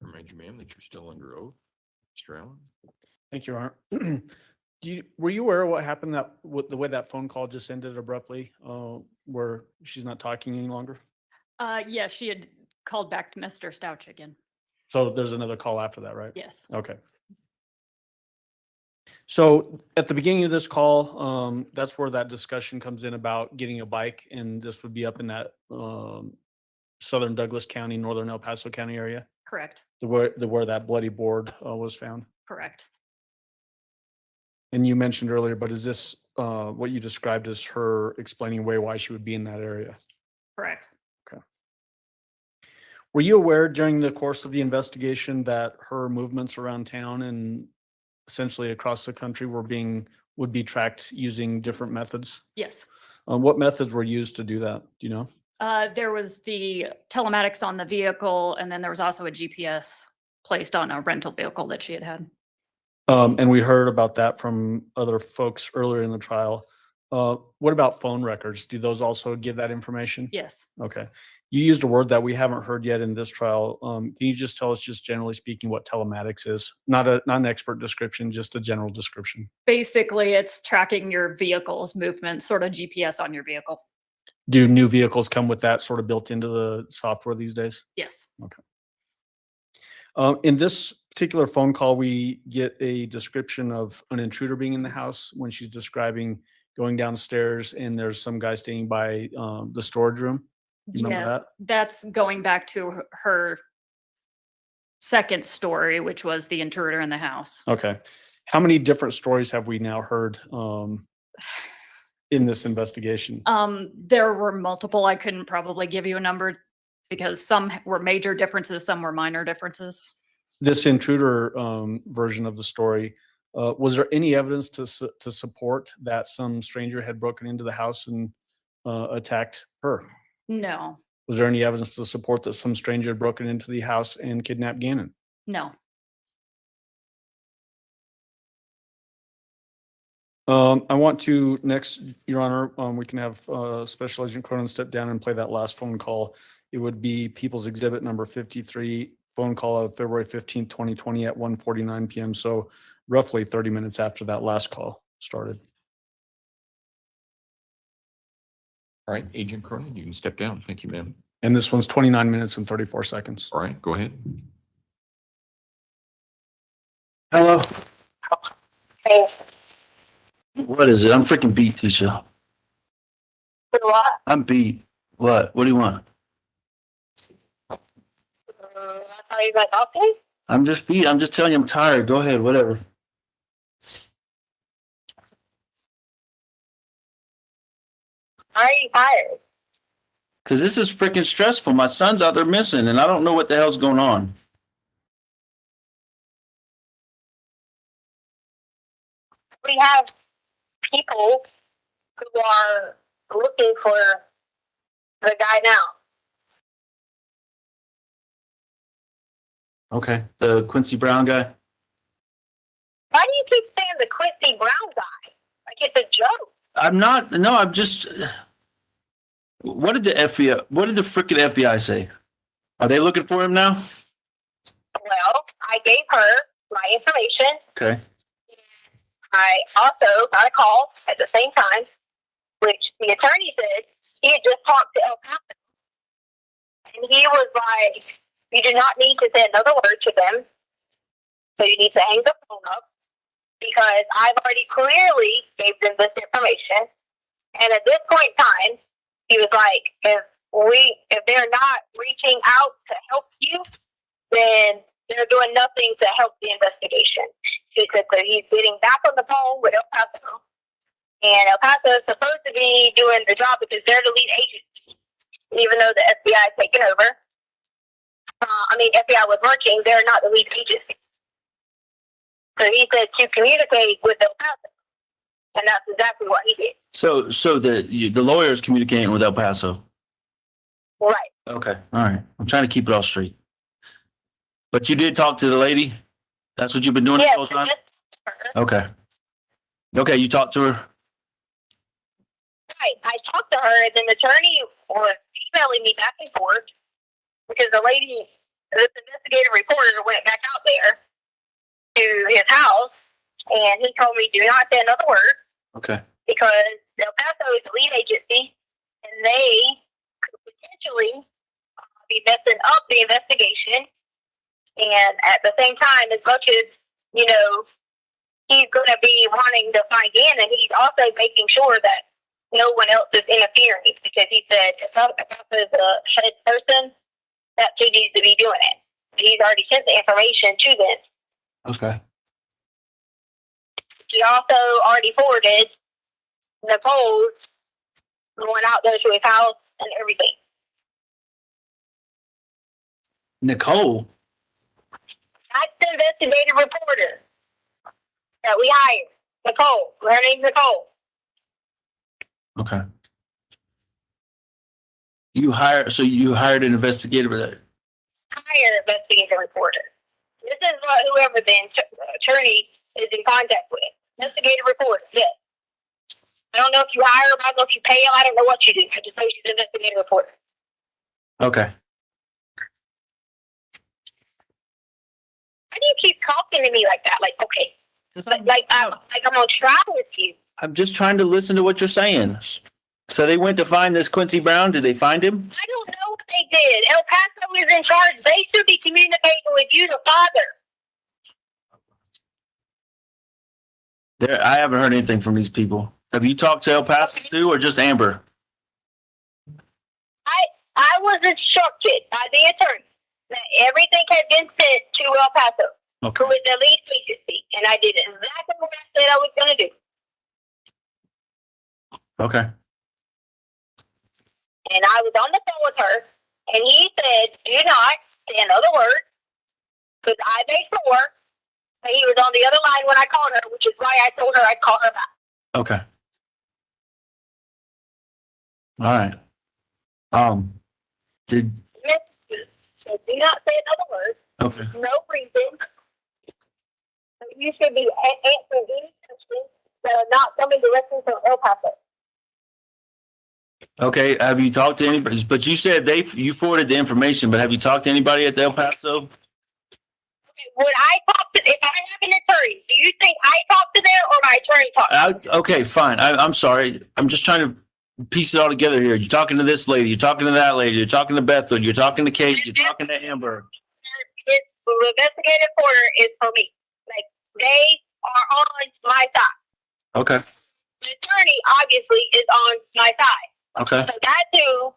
Remind you, ma'am, that you're still under oath. Mr. Allen. Thank you, Art. Were you aware of what happened the way that phone call just ended abruptly, where she's not talking any longer? Yeah, she had called back to Mr. Stauch again. So there's another call after that, right? Yes. Okay. So at the beginning of this call, that's where that discussion comes in about getting a bike, and this would be up in that southern Douglas County, northern El Paso County area. Correct. Where that bloody board was found. Correct. And you mentioned earlier, but is this what you described as her explaining away why she would be in that area? Correct. Okay. Were you aware during the course of the investigation that her movements around town and essentially across the country would be tracked using different methods? Yes. What methods were used to do that? Do you know? There was the telematics on the vehicle, and then there was also a GPS placed on a rental vehicle that she had. And we heard about that from other folks earlier in the trial. What about phone records? Do those also give that information? Yes. Okay. You used a word that we haven't heard yet in this trial. Can you just tell us, just generally speaking, what telematics is? Not an expert description, just a general description. Basically, it's tracking your vehicle's movement, sort of GPS on your vehicle. Do new vehicles come with that sort of built into the software these days? Yes. Okay. In this particular phone call, we get a description of an intruder being in the house when she's describing going downstairs and there's some guy staying by the storage room. You remember that? That's going back to her second story, which was the intruder in the house. Okay. How many different stories have we now heard in this investigation? There were multiple. I couldn't probably give you a number because some were major differences, some were minor differences. This intruder version of the story, was there any evidence to support that some stranger had broken into the house and attacked her? No. Was there any evidence to support that some stranger had broken into the house and kidnapped Gannon? No. I want to next, Your Honor, we can have Special Agent Cronin step down and play that last phone call. It would be People's Exhibit number 53, phone call of February 15th, 2020 at 1:49 p.m. So roughly 30 minutes after that last call started. All right, Agent Cronin, you can step down. Thank you, ma'am. And this one's 29 minutes and 34 seconds. All right, go ahead. Hello. Hey, What is it? I'm freaking beat, teacher. what? I'm beat. What? What do you want? I thought you were like, okay. I'm just beat. I'm just telling you I'm tired. Go ahead. Whatever. Why are you tired? Because this is freaking stressful. My son's out there missing, and I don't know what the hell's going on. We have people who are looking for the guy now. Okay. The Quincy Brown guy. Why do you keep saying the Quincy Brown guy? Like it's a joke. I'm not. No, I'm just. What did the FBI? What did the freaking FBI say? Are they looking for him now? Well, I gave her my information. Okay. I also got a call at the same time, which the attorney said he had just talked to El Paso. And he was like, you do not need to say another word to them. So you need to hang the phone up because I've already clearly gave them this information. And at this point in time, he was like, if they're not reaching out to help you, then they're doing nothing to help the investigation. He said, so he's getting back on the phone with El Paso. And El Paso is supposed to be doing the job because they're the lead agency. Even though the FBI is taking over. FBI was working, they're not the lead agency. So he said to communicate with El Paso. And that's exactly what he did. So the lawyer is communicating with El Paso. Right. Okay. All right. I'm trying to keep it all straight. But you did talk to the lady? That's what you've been doing this whole time? Okay. Okay, you talked to her? Right. I talked to her, and then the attorney was emailing me back and forth because the lady, this investigative reporter, went back out there to his house, and he told me, do not say another word. Okay. Because El Paso is the lead agency, and they could potentially be messing up the investigation. And at the same time, as much as, he's going to be wanting to find Gannon, he's also making sure that no one else is interfering. Because he said, if El Paso is the head person, that's who needs to be doing it. He's already sent the information to them. Okay. He also already forwarded Nicole going out there to his house and everything. Nicole? That's the investigative reporter that we hired. Nicole. Her name's Nicole. Okay. You hired an investigator that. Hire investigative reporter. This is what whoever the attorney is in contact with. Investigative reporter, yes. I don't know if you hire them, I don't know if you pay them, I don't know what you do. I just know she's an investigative reporter. Okay. Why do you keep talking to me like that? Like, okay. I'm on trial with you. I'm just trying to listen to what you're saying. So they went to find this Quincy Brown. Did they find him? I don't know what they did. El Paso is in charge. They should be communicating with you, the father. I haven't heard anything from these people. Have you talked to El Paso too, or just Amber? I was instructed by the attorney that everything had been sent to El Paso, who is the lead agency, and I did exactly what I said I was going to do. Okay. And I was on the phone with her, and he said, do not say another word, because I made sure that he was on the other line when I called her, which is why I told her I'd call her back. Okay. All right. So do not say another word. Okay. No reason. So you should be answering any questions that are not coming directly from El Paso. Okay. Have you talked to anybody? But you said you forwarded the information, but have you talked to anybody at the El Paso? Would I talk to, if I have an attorney, do you think I talk to them or my attorney talk to them? Okay, fine. I'm sorry. I'm just trying to piece it all together here. You're talking to this lady. You're talking to that lady. You're talking to Bethel. You're talking to Kate. You're talking to Amber. It's the investigative reporter is for me. Like they are on my side. Okay. The attorney obviously is on my side. Okay. So that's who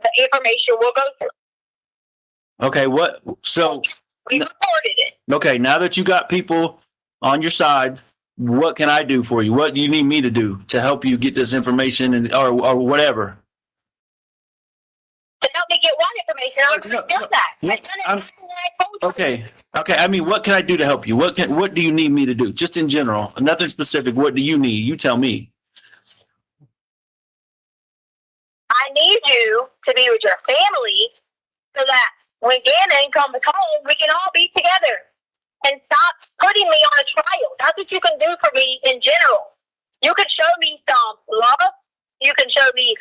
the information will go through. Okay. What? So. We reported it. Okay. Now that you got people on your side, what can I do for you? What do you need me to do to help you get this information and or whatever? To help me get what information? I already done that. I done it exactly what I told you. Okay. Okay. I mean, what can I do to help you? What do you need me to do? Just in general, nothing specific. What do you need? You tell me. I need you to be with your family so that when Gannon comes home, we can all be together and stop putting me on a trial. That's what you can do for me in general. You can show me some love. You can show me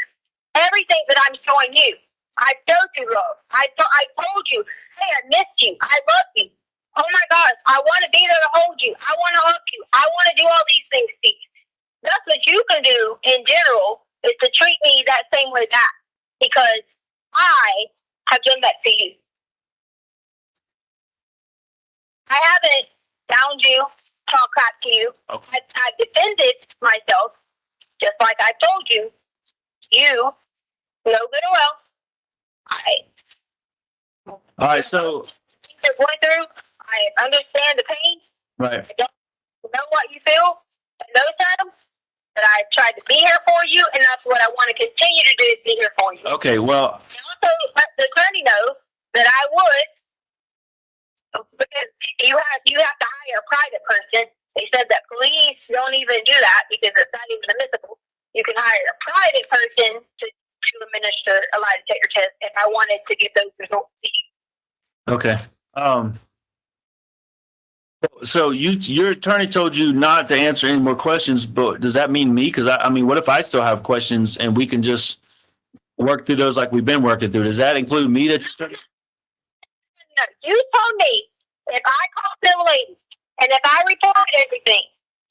everything that I'm showing you. I showed you love. I told you, hey, I missed you. I love you. Oh my gosh, I want to be there to hold you. I want to hug you. I want to do all these things to you. That's what you can do in general, is to treat me that same way back, because I have done that to you. I haven't found you, talk crap to you. Okay. I've defended myself, just like I told you. You know good or well. All right. So. You're going through. I understand the pain. Right. I don't know what you feel in those times, but I tried to be here for you, and that's what I want to continue to do, is be here for you. Okay. Well. And also, let the attorney know that I would. Because you have to hire a private person. They said that police don't even do that because it's not even admissible. You can hire a private person to administer a lie detector test if I wanted to give those results to you. Okay. So your attorney told you not to answer any more questions, but does that mean me? Because I mean, what if I still have questions and we can just work through those like we've been working through? Does that include me? No, you told me if I called them ladies and if I reported everything,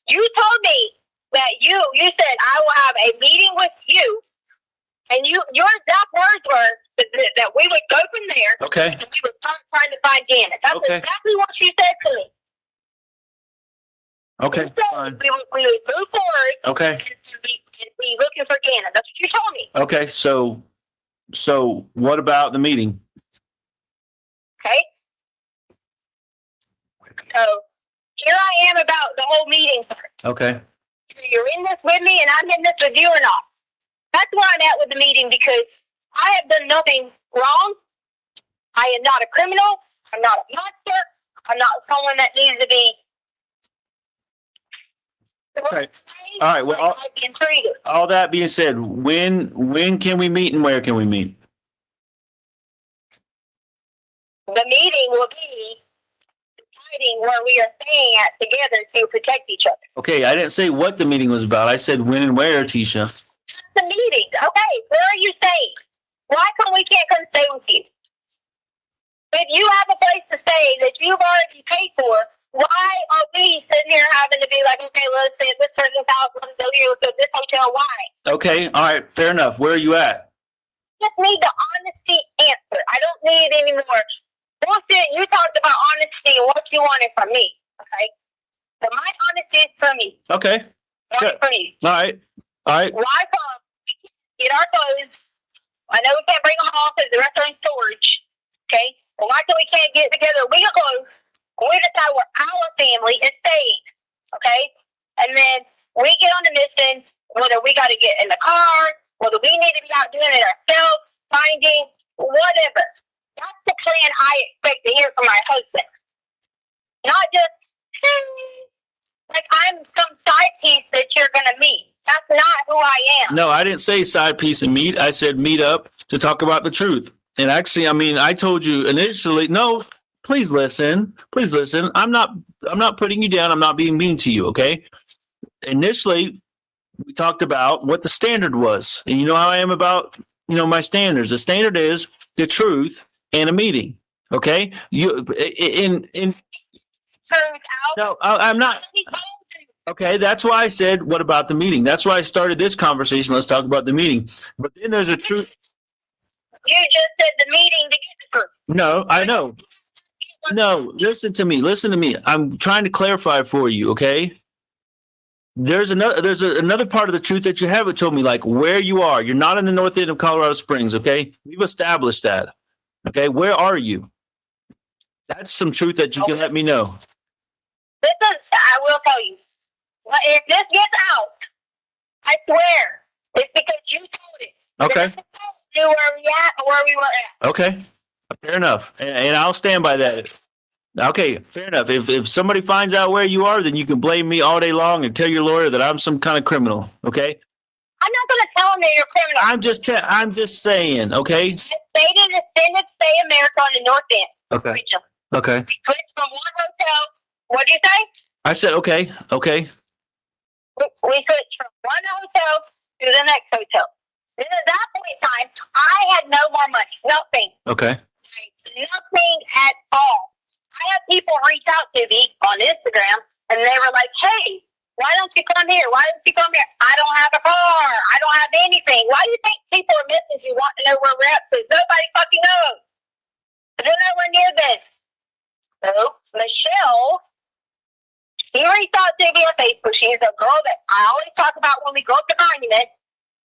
you told me that you said I will have a meeting with you, and your exact words were that we would go from there. Okay. And we would start trying to find Janet. That's exactly what you said to me. Okay. Fine. We would move forward. Okay. And be looking for Janet. That's what you told me. Okay. So what about the meeting? Okay. So here I am about the whole meeting part. Okay. You're in this with me and I'm in this with you or not. That's where I'm at with the meeting, because I have done nothing wrong. I am not a criminal. I'm not a monster. I'm not someone that needs to be. Okay. All right. Well, all that being said, when can we meet and where can we meet? The meeting will be deciding where we are staying at together to protect each other. Okay. I didn't say what the meeting was about. I said when and where, Tisha. That's the meeting. Okay. Where are you staying? Why can't come stay with you? If you have a place to stay that you've already paid for, why are we sitting here having to be like, okay, let's stay at this person's house, let's go here, let's go to this hotel? Why? Okay. All right. Fair enough. Where are you at? Just need the honesty answer. I don't need any more bullshit. You talked about honesty and what you wanted from me. Okay. So my honesty is from me. Okay. Sure. From you. All right. All right. Why come we can't get our clothes? I know we can't bring them home because the rest are in storage. Okay. But why can we can't get together? We can close. We decide where our family is staying. Okay. And then we get on the mission, whether we got to get in the car, whether we need to be out doing it ourselves, finding whatever. That's the plan I expect to hear from my husband. Not just, like I'm some side piece that you're going to meet. That's not who I am. No, I didn't say side piece and meet. I said meet up to talk about the truth. And actually, I mean, I told you initially, no, please listen. Please listen. I'm not putting you down. I'm not being mean to you. Okay. Initially, we talked about what the standard was. And you know how I am about, my standards. The standard is the truth and a meeting. Okay. No, I'm not. Okay, that's why I said, what about the meeting? That's why I started this conversation. Let's talk about the meeting. But then there's a truth. You just said the meeting to get the truth. No, I know. No, listen to me. Listen to me. I'm trying to clarify for you, okay? There's another part of the truth that you haven't told me, like where you are. You're not in the north end of Colorado Springs, okay? We've established that. Okay, where are you? That's some truth that you can let me know. Listen, I will tell you. But if this gets out, I swear, it's because you told it. Okay. Knew where we at or where we were at. Okay. Fair enough. And I'll stand by that. Okay, fair enough. If somebody finds out where you are, then you can blame me all day long and tell your lawyer that I'm some kind of criminal. Okay. I'm not going to tell them that you're a criminal. I'm just saying. Okay. I stated extended stay America on the north end. Okay. Region. Okay. We switched from one hotel. What'd you say? I said okay. Okay. We switched from one hotel to the next hotel. Then at that point in time, I had no more money. Nothing. Okay. Nothing at all. I had people reach out to me on Instagram, and they were like, hey, why don't you come here? Why don't you come here? I don't have a car. I don't have anything. Why do you think people are messaging you want to know where we're at? Because nobody fucking knows. They're nowhere near this. So, Michelle, she reached out to me on Facebook. She's a girl that I always talk about when we go up to Monument.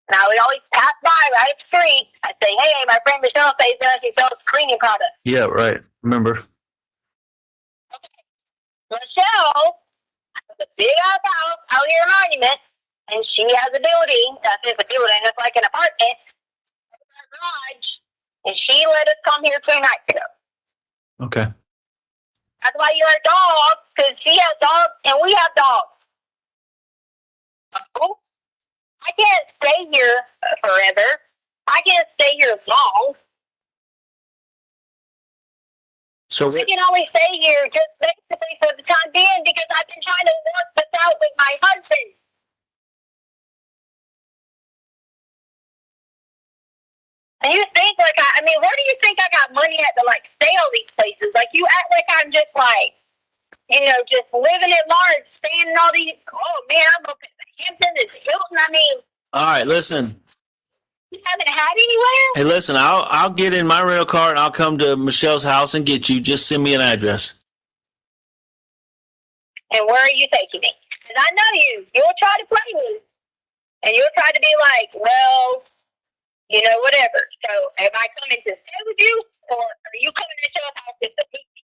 And I would always pass by right up the street. I'd say, hey, my friend Michelle says that she sells cleaning products. Yeah, right. Remember. Okay. Michelle has a big ass house out here in Monument, and she has a building. That's just a building. It's like an apartment. It's a garage. And she let us come here 2 nights ago. Okay. That's why you're a dog, because she has dogs and we have dogs. Oh. I can't stay here forever. I can't stay here long. So I can only stay here just basically for the time being because I've been trying to work this out with my husband. And you think like I mean, where do you think I got money at to like stay all these places? Like you act like I'm just like, just living at large, staying in all these. Oh man, I'm up at the Hamptons and Hilton. I mean, all right, listen. You haven't had anywhere? Hey, listen, I'll get in my rental car and I'll come to Michelle's house and get you. Just send me an address. And where are you taking me? Because I know you. You'll try to play me. And you'll try to be like, well, whatever. So am I coming to stay with you? Or are you coming to Michelle's house just to meet me?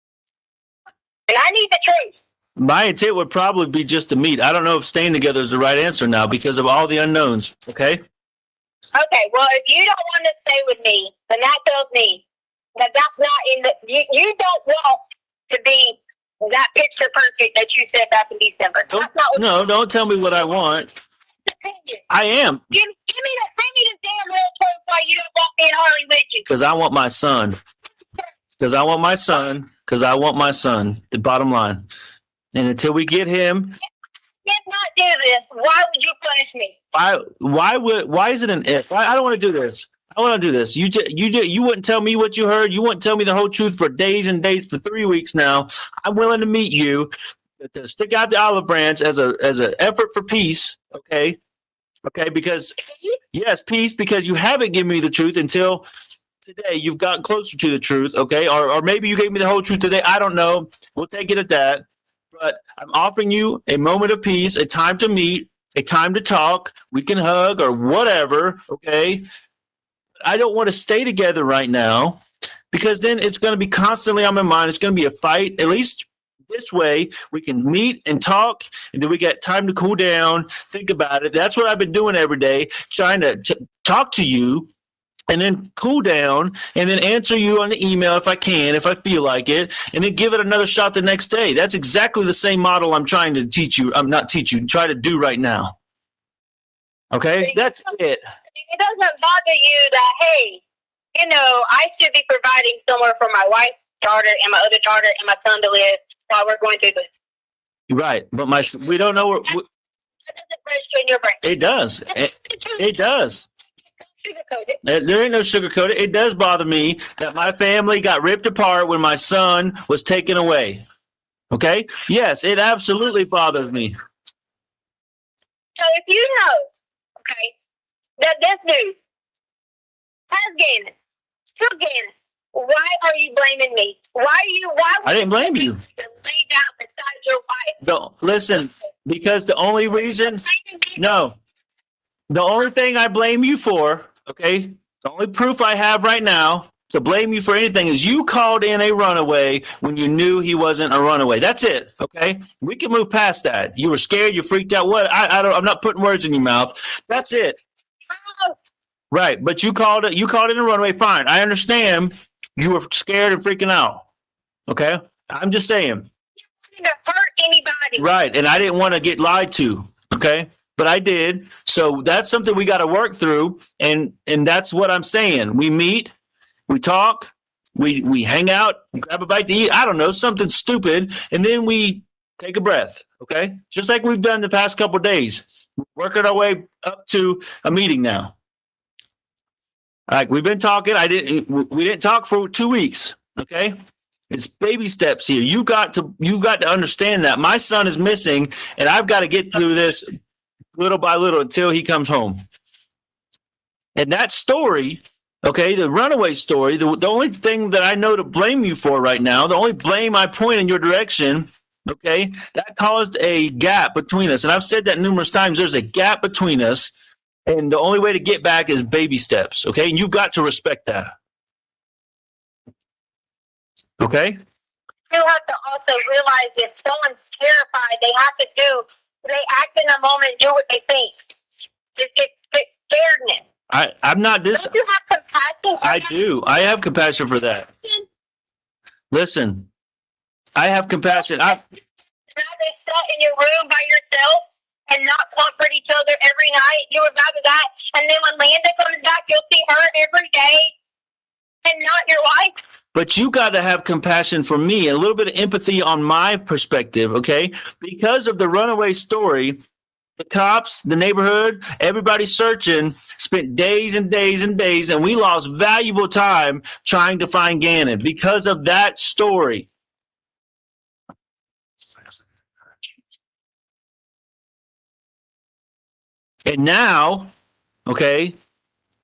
And I need the truth. My intent would probably be just to meet. I don't know if staying together is the right answer now because of all the unknowns. Okay? Okay, well, if you don't want to stay with me, then that tells me that that's not in the. You don't want to be that picture perfect that you said back in December. That's not what don't tell me what I want. I am. Give me the damn real truth why you don't want me in Harley with you. Because I want my son. Because I want my son. Because I want my son. The bottom line. And until we get him. If not do this, why would you punish me? Why is it an if? I don't want to do this. I want to do this. You wouldn't tell me what you heard. You wouldn't tell me the whole truth for days and days, for 3 weeks now. I'm willing to meet you, to stick out the olive branch as an effort for peace. Okay. Because yes, peace, because you haven't given me the truth until today. You've gotten closer to the truth. Okay. Or maybe you gave me the whole truth today. I don't know. We'll take it at that. But I'm offering you a moment of peace, a time to meet, a time to talk. We can hug or whatever, okay? I don't want to stay together right now because then it's going to be constantly on my mind. It's going to be a fight. At least this way we can meet and talk, and then we get time to cool down, think about it. That's what I've been doing every day, trying to talk to you and then cool down and then answer you on the email if I can, if I feel like it, and then give it another shot the next day. That's exactly the same model I'm trying to teach you. I'm not teach you, try to do right now. Okay? That's it. It doesn't bother you that, hey, I should be providing somewhere for my wife, daughter, and my other daughter, and my son to live while we're going through this. Right. But we don't know where. That doesn't register in your brain. It does. It does. There ain't no sugarcoated. It does bother me that my family got ripped apart when my son was taken away. Okay? Yes, it absolutely bothers me. So if you know, okay, that this dude has Gannon, took Gannon, why are you blaming me? Why I didn't blame you. Lay down beside your wife. No, listen, because the only reason, no, the only thing I blame you for, okay, the only proof I have right now to blame you for anything is you called in a runaway when you knew he wasn't a runaway. That's it, okay? We can move past that. You were scared, you freaked out. What? I'm not putting words in your mouth. That's it. Right, but you called it a runaway. Fine, I understand. You were scared and freaking out. Okay, I'm just saying. To hurt anybody. Right, and I didn't want to get lied to. Okay, but I did. So that's something we got to work through, and that's what I'm saying. We meet, we talk, we hang out, we grab a bite to eat. I don't know, something stupid, and then we take a breath. Okay, just like we've done the past couple of days, working our way up to a meeting now. All right, we've been talking. We didn't talk for 2 weeks. Okay, it's baby steps here. You got to understand that my son is missing, and I've got to get through this little by little until he comes home. And that story, okay, the runaway story, the only thing that I know to blame you for right now, the only blame I point in your direction, okay, that caused a gap between us. And I've said that numerous times. There's a gap between us. And the only way to get back is baby steps, okay? And you've got to respect that. Okay? You have to also realize if someone's terrified, they act in a moment, do what they think. Just get scaredness. I'm not this. Don't you have compassion? I do. I have compassion for that. Listen, I have compassion. Rather sit in your room by yourself and not comfort each other every night. You would rather that. And then when Landa comes back, you'll see her every day and not your wife. But you got to have compassion for me and a little bit of empathy on my perspective, okay? Because of the runaway story, the cops, the neighborhood, everybody searching, spent days and days and days, and we lost valuable time trying to find Gannon because of that story. And now, okay,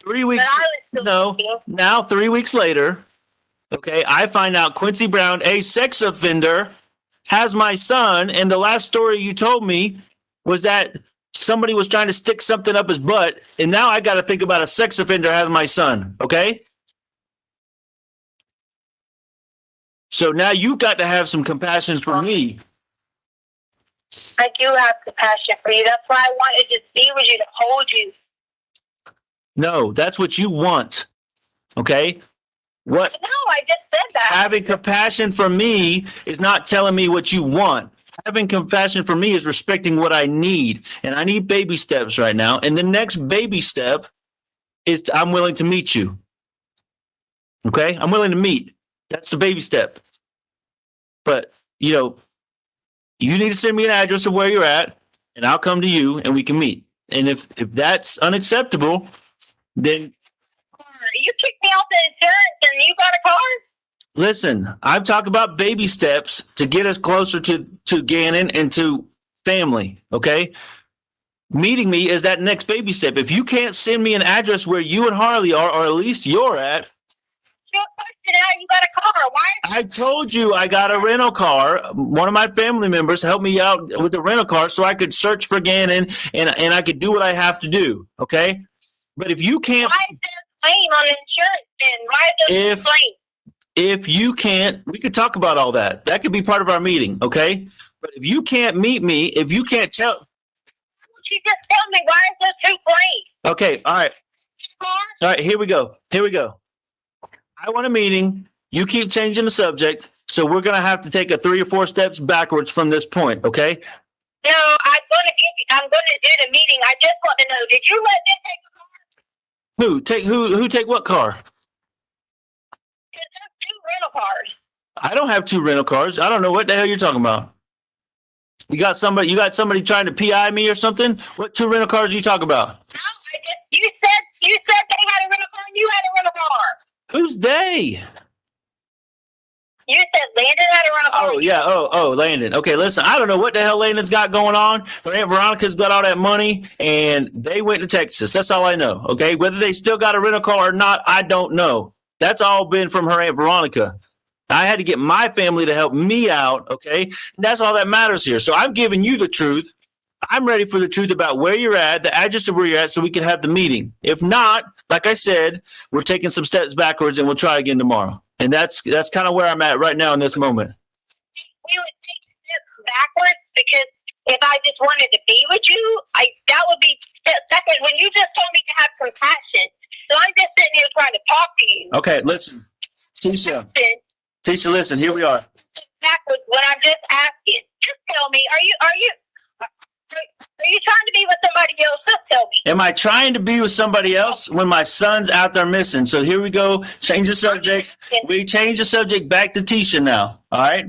3 weeks, now 3 weeks later, okay, I find out Quincy Brown, a sex offender, has my son, and the last story you told me was that somebody was trying to stick something up his butt, and now I got to think about a sex offender has my son, okay? So now you got to have some compassion for me. I do have compassion for you. That's why I wanted to be with you, to hold you. No, that's what you want. Okay? What? No, I just said that. Having compassion for me is not telling me what you want. Having compassion for me is respecting what I need. And I need baby steps right now. And the next baby step is I'm willing to meet you. Okay? I'm willing to meet. That's the baby step. But, you need to send me an address of where you're at, and I'll come to you, and we can meet. And if that's unacceptable, then... You kicked me off the insurance, and you got a car? Listen, I'm talking about baby steps to get us closer to Gannon and to family, okay? Meeting me is that next baby step. If you can't send me an address where you and Harley are, or at least you're at... You got a car. Why? I told you I got a rental car. One of my family members helped me out with the rental car so I could search for Gannon and I could do what I have to do. Okay? But if you can't... Why is there a claim on insurance then? Why is there a claim? If you can't... We could talk about all that. That could be part of our meeting. Okay? But if you can't meet me, if you can't tell... You just tell me, why is there 2 claims? Okay. All right. All right. Here we go. I want a meeting. You keep changing the subject, so we're going to have to take 3 or 4 steps backwards from this point, okay? No, I'm going to do the meeting. I just want to know, did you let them take a car? Who take what car? Because there's 2 rental cars. I don't have 2 rental cars. I don't know what the hell you're talking about. You got somebody trying to PI me or something? What 2 rental cars are you talking about? No, you said they had a rental car and you had a rental car. Who's they? You said Landon had to run a party. Oh, yeah. Oh, Landon. Okay, listen, I don't know what the hell Landon's got going on. Her Aunt Veronica's got all that money, and they went to Texas. That's all I know, okay? Whether they still got a rental car or not, I don't know. That's all been from her Aunt Veronica. I had to get my family to help me out, okay? And that's all that matters here. So I'm giving you the truth. I'm ready for the truth about where you're at, the address of where you're at, so we can have the meeting. If not, like I said, we're taking some steps backwards, and we'll try again tomorrow. And that's kind of where I'm at right now in this moment. We would take steps backwards because if I just wanted to be with you, that would be steps backwards. When you just told me to have compassion, so I'm just sitting here trying to talk to you. Okay, listen, Tisha, listen. Here we are. Backwards when I'm just asking. Just tell me, are you trying to be with somebody else? Just tell me. Am I trying to be with somebody else when my son's out there missing? So here we go. Change the subject. We change the subject back to Tisha now. All right.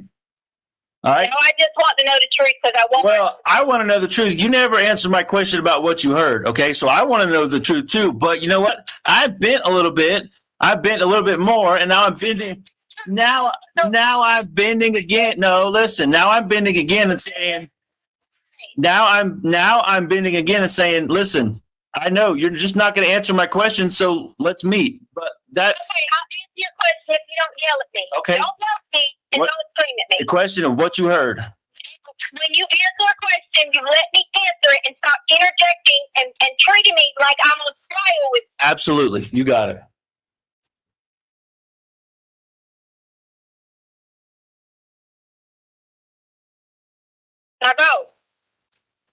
All right. No, I just want to know the truth because I want. Well, I want to know the truth. You never answered my question about what you heard. Okay, so I want to know the truth too. But you know what? I bent a little bit. I bent a little bit more, and now I'm bending. Now I'm bending again. No, listen. Now I'm bending again and saying. Now I'm bending again and saying, listen, I know you're just not going to answer my question, so let's meet. But that's okay. I'll answer your question if you don't yell at me. Okay. Don't yell at me and don't scream at me. the question of what you heard. When you answer a question, you let me answer it and stop interjecting and treating me like I'm on trial with you. Absolutely, you got it. Now go.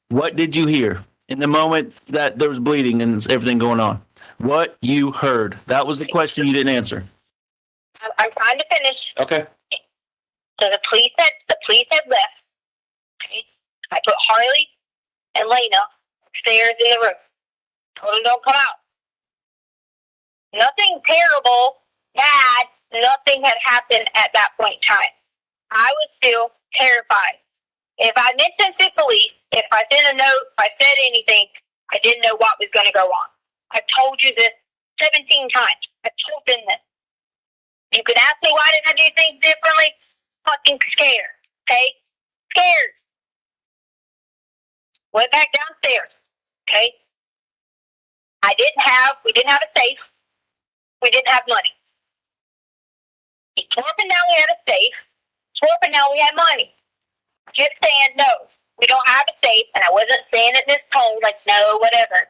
What did you hear in the moment that there was bleeding and everything going on? What you heard. That was the question you didn't answer. I'm trying to finish. Okay. So the police had left. Okay. I put Harley and Lena upstairs in the room. Told them don't come out. Nothing terrible, bad, nothing had happened at that point in time. I was still terrified. If I mentioned to police, if I sent a note, if I said anything, I didn't know what was going to go on. I've told you this 17 times. I've told them this. You could ask me why didn't I do things differently? Fucking scared. Okay? Scared. Went back downstairs. Okay? We didn't have a safe. We didn't have money. Swore up and now we had a safe. Swore up and now we had money. Just saying, no, we don't have a safe, and I wasn't saying it in this tone, like, no, whatever.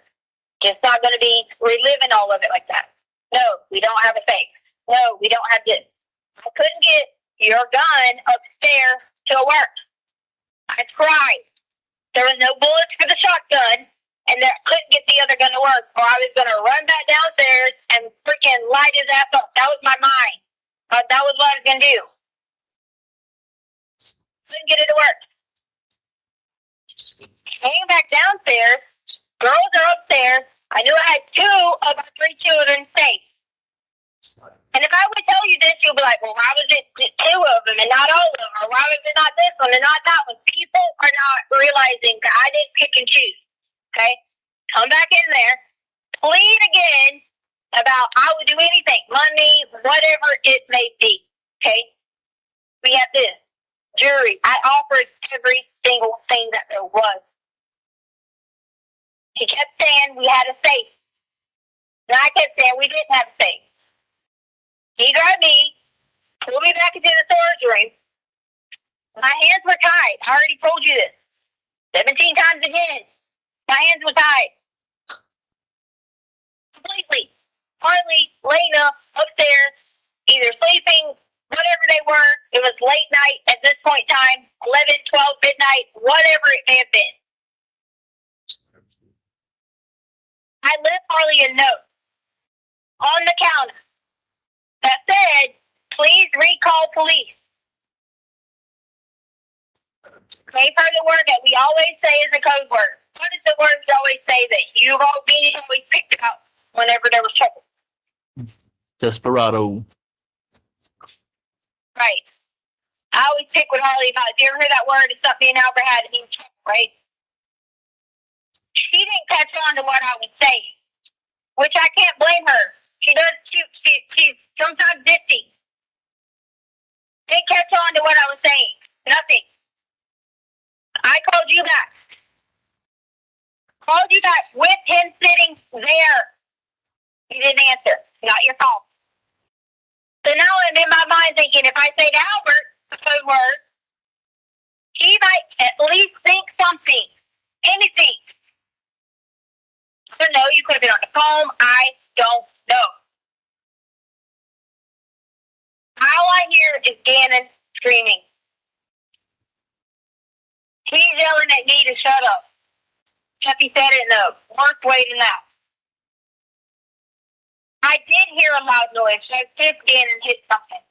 Just not going to be reliving all of it like that. No, we don't have a safe. No, we don't have this. I couldn't get your gun upstairs to work. I tried. There was no bullets for the shotgun, and I couldn't get the other gun to work, or I was going to run back downstairs and freaking light his ass up. That was my mind. That was what I was going to do. Couldn't get it to work. Came back downstairs. Girls are upstairs. I knew I had 2 of our 3 children safe. And if I would tell you this, you'll be like, well, why was it 2 of them and not all of them? Or why was it not this one and not that one? People are not realizing that I didn't pick and choose. Okay? Come back in there. Plead again about I would do anything. Money, whatever it may be. Okay? We have this. Jury. I offered every single thing that there was. He kept saying we had a safe. And I kept saying we didn't have a safe. He grabbed me, pulled me back into the storage room. My hands were tied. I already told you this. 17 times again. My hands were tied. Completely. Harley, Lena, upstairs, either sleeping, whatever they were. It was late night at this point in time, 11, 12, midnight, whatever it may have been. I left Harley a note on the counter that said, please recall police. Gave her the word that we always say is a code word. What is the word we always say that you all beanies always picked up whenever there was trouble? Desperado. Right. I always pick with Harley about it. If you ever hear that word, it's something Albert had to be in trouble, right? She didn't catch on to what I was saying, which I can't blame her. She's sometimes ditzy. Didn't Called you back with him sitting there. You didn't answer. Not your fault. So now I'm in my mind thinking, if I say to Albert a code word, he might at least think something. Anything. So no, you could have been on the phone. I don't know. All I hear is Gannon screaming. He's yelling at me to shut up. Chucky said it in the worst way to that. I did hear a loud noise. So this Gannon hit something.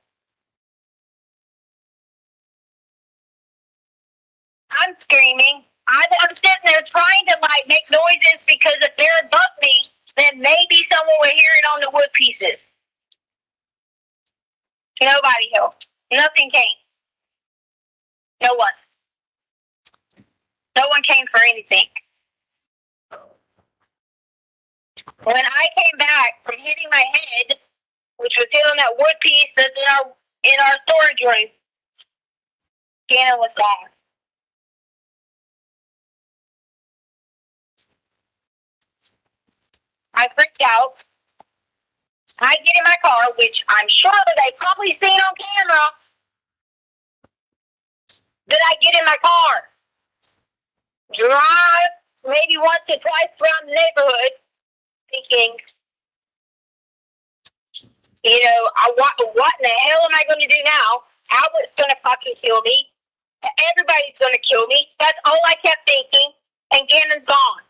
I'm screaming. I'm sitting there trying to like make noises because if they're above me, then maybe someone will hear it on the wood pieces. Nobody helped. Nothing came. No one. No one came for anything. When I came back from hitting my head, which was hit on that wood piece that's in our storage room, Gannon was gone. I freaked out. I get in my car, which I'm sure they probably seen on camera that I get in my car, drive maybe once or twice around the neighborhood, thinking, you know, what in the hell am I going to do now? Albert's going to fucking kill me. Everybody's going to kill me. That's all I kept thinking. And Gannon's gone.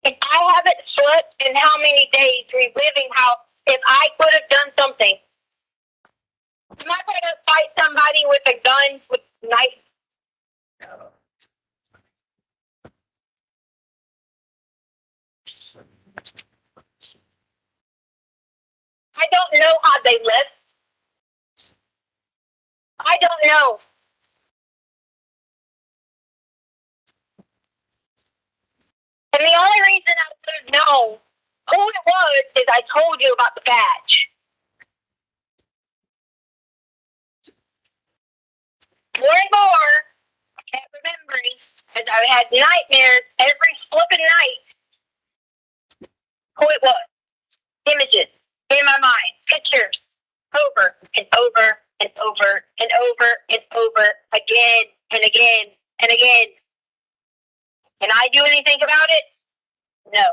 And I haven't slept in how many days reliving how if I could have done something. Am I going to fight somebody with a gun, with a knife? I don't know how they live. I don't know. And the only reason I would have known who it was is I told you about the badge. More and more, I kept remembering, as I had nightmares every flipping night, who it was. Images in my mind, pictures, over and over and over and over and over, again and again and again. Can I do anything about it? No.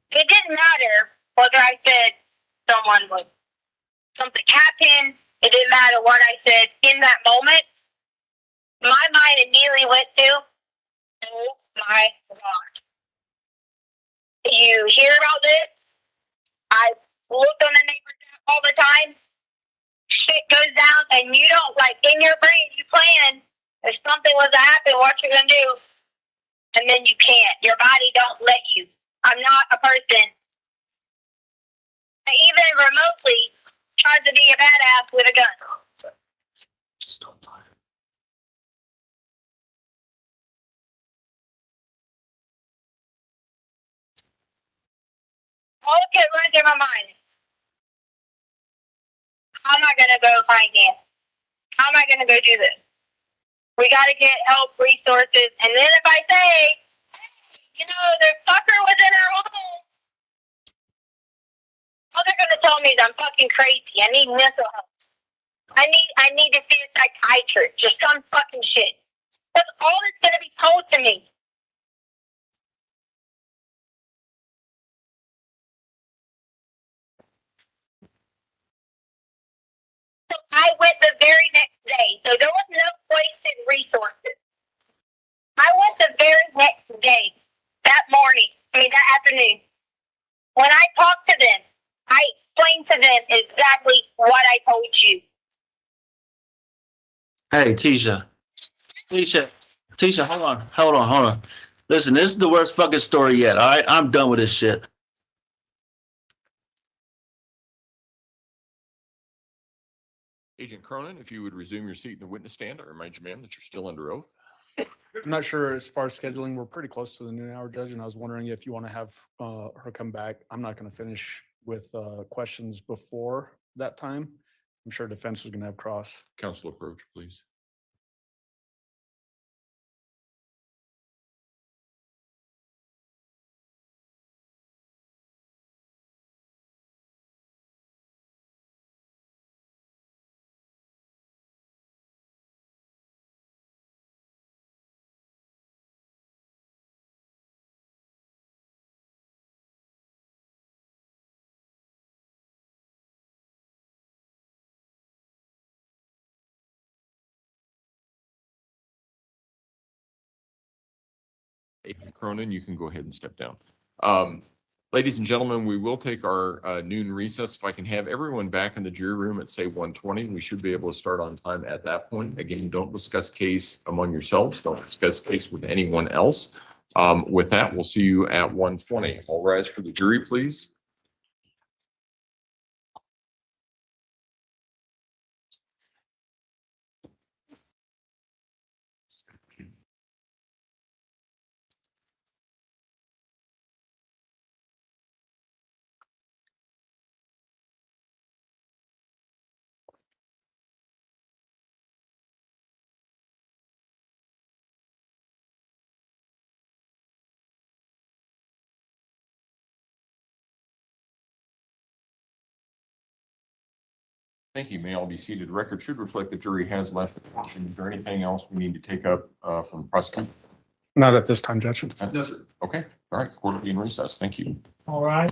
It didn't matter whether I said something happened. It didn't matter what I said in that moment. My mind immediately went to, oh my God. You hear about this? I look on the neighbors all the time. Shit goes down and you don't, like, in your brain, you plan if something was to happen, what you're going to do. And then you can't. Your body don't let you. I'm not a person that even remotely tries to be a badass with a gun. Just don't lie. All it kept running through my mind. How am I going to go find him? How am I going to go do this? We got to get help, resources. And then if I say, hey, you know, the fucker was in our home, all they're going to tell me is I'm fucking crazy. I need mental health. I need to see a psychiatrist. Just some fucking shit. That's all that's going to be told to me. So I went the very next day. So there was no wasted resources. I went the very next day, that afternoon. When I talked to them, I explained to them exactly what I told you. Hey, Tisha, hold on. Listen, this is the worst fucking story yet. All right, I'm done with this shit. Agent Cronin, if you would resume your seat in the witness stand, I remind you, ma'am, that you're still under oath. I'm not sure as far as scheduling, we're pretty close to the noon hour, Judge, and I was wondering if you want to have her come back. I'm not going to finish with questions before that time. I'm sure defense is going to have cross. Counsel approach, please. Cronin, you can go ahead and step down. Ladies and gentlemen, we will take our noon recess. If I can have everyone back in the jury room at say 1:20, we should be able to start on time at that point. Again, don't discuss case among yourselves. Don't discuss case with anyone else. With that, we'll see you at 1:20. All rise for the jury, please. Thank you. May all be seated. Record should reflect the jury has left the court. Is there anything else we need to take up from the prosecution? Not at this time, Judge. No, sir. Okay. All right. Court will be in recess. Thank you. All right.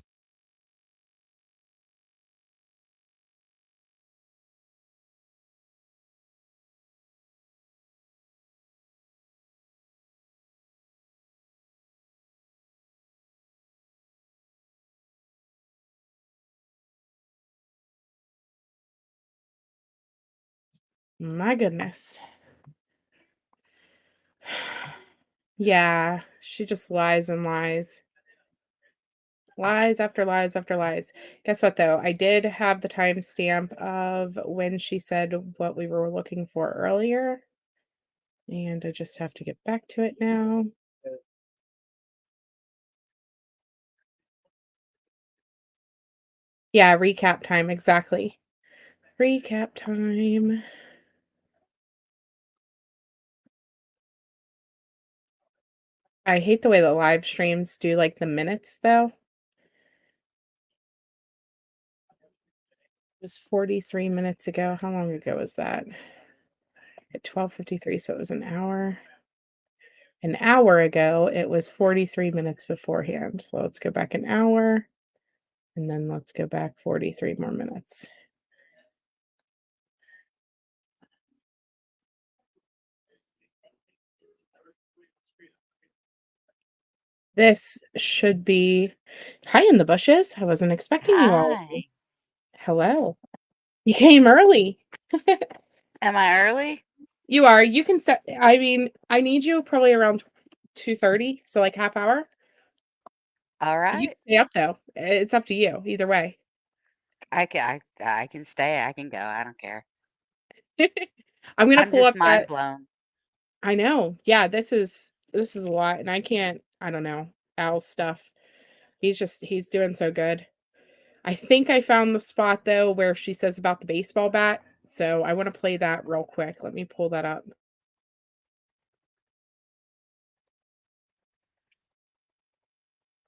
My goodness. Yeah, she just lies and lies. Lies after lies after lies. Guess what, though? I did have the timestamp of when she said what we were looking for earlier. And I just have to get back to it now. Yeah, recap time, exactly. Recap time. I hate the way the live streams do, like, the minutes, though. It was 43 minutes ago. How long ago was that? At 12:53, so it was an hour. An hour ago, it was 43 minutes beforehand. So let's go back an hour, and then let's go back 43 more minutes. This should be hi in the bushes. I wasn't expecting you all. Hi. Hello. You came early. Am I early? You are. You can start. I mean, I need you probably around 2:30, so like half hour. All You right. can stay up though. It's up to you either way. I can stay. I can go. I don't care. I'm gonna I'm pull just up mind that. blown. I know. Yeah, this is a lot, and I can't. I don't know. Al's stuff. He's doing so good. I think I found the spot though where she says about the baseball bat. So I want to play that real quick. Let me pull that up.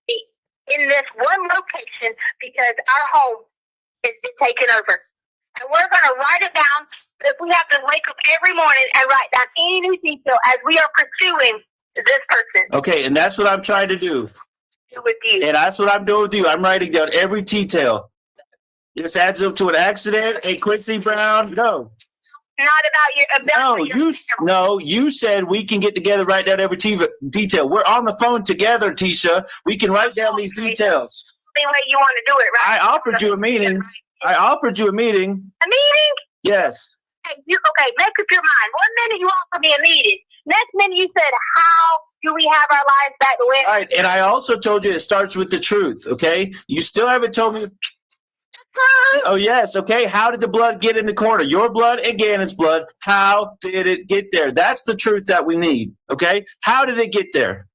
In this one location because our home is taken over. And we're going to write it down. If we have to wake up every morning and write down any new detail as we are pursuing this person. Okay, and that's what I'm trying to do. With you. And that's what I'm doing with you. I'm writing down every detail. This adds up to an accident, a Quincy Brown. No. Not about your ability. No, you said we can get together, write down every detail. We're on the phone together, Tisha. We can write down these details. The way you want to do it, right? I offered you a meeting. A meeting? Yes. Hey, okay, make up your mind. 1 minute you offer me a meeting. Next minute you said, how do we have our lives back to where? All right, and I also told you it starts with the truth, okay? You still haven't told me. Oh, yes. Okay. How did the blood get in the corner? Your blood and Gannon's blood. How did it get there? That's the truth that we need. Okay. How did it get there?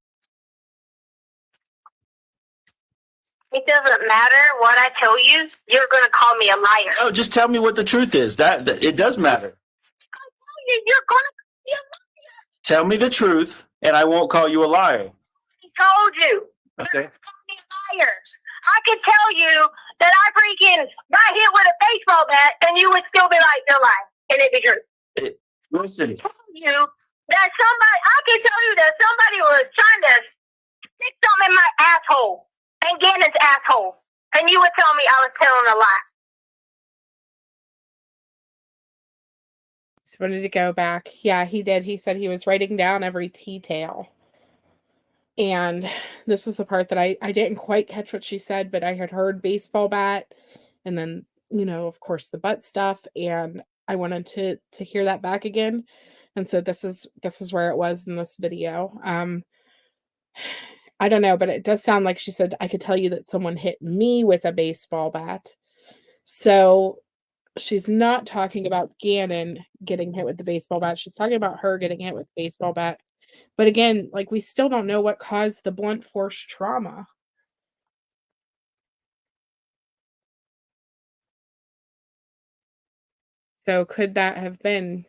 It doesn't matter what I tell you. You're going to call me a liar. No, just tell me what the truth is. That it does matter. You're going to be a liar. Tell me the truth, and I won't call you a liar. I told you. Okay. You're call me a liar. I could tell you that I freaking got hit with a baseball bat, and you would still be like, "You're lying," and it'd be true. Listen. I tell you that I can tell you that somebody was trying to stick something in my asshole and Gannon's asshole, and you would tell me I was telling a lie. Just wanted to go back. Yeah, he did. He said he was writing down every detail. And this is the part that I didn't quite catch what she said, but I had heard baseball bat and then, of course the butt stuff. And I wanted to hear that back again. And so this is where it was in this video. I don't know, but it does sound like she said, I could tell you that someone hit me with a baseball bat. So she's not talking about Gannon getting hit with the baseball bat. She's talking about her getting hit with the baseball bat. But again, like, we still don't know what caused the blunt force trauma. So could that have been,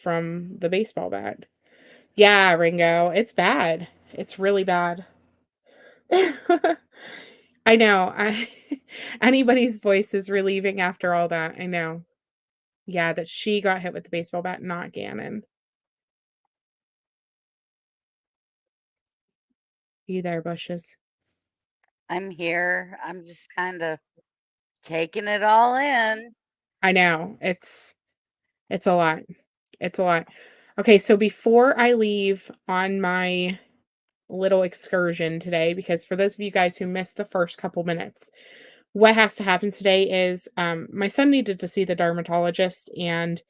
from the baseball bat? Yeah, Ringo, it's bad. It's really bad. I know. Anybody's voice is relieving after all that. I know. Yeah, that she got hit with the baseball bat, not Gannon. You there, Bushes? I'm here. I'm just kind of taking it all in. I know. It's a lot. It's a lot. Okay, so before I leave on my little excursion today, because for those of you guys who missed the first couple minutes, what has to happen today is my son needed to see the dermatologist, and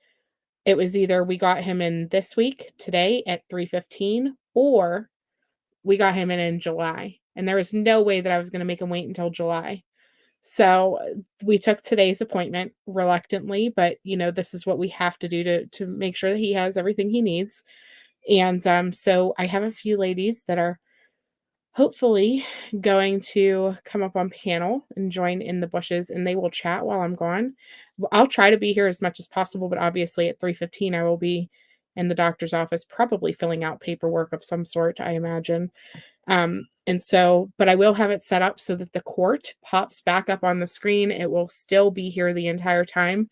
it was either we got him in this week today at 3:15, or we got him in July. And there was no way that I was going to make him wait until July. So we took today's appointment reluctantly, but this is what we have to do to make sure that he has everything he needs. And so I have a few ladies that are hopefully going to come up on panel and join in the bushes, and they will chat while I'm gone. I'll try to be here as much as possible, but obviously at 3:15 I will be in the doctor's office, probably filling out paperwork of some sort, I imagine. But I will have it set up so that the court pops back up on the screen. It will still be here the entire time,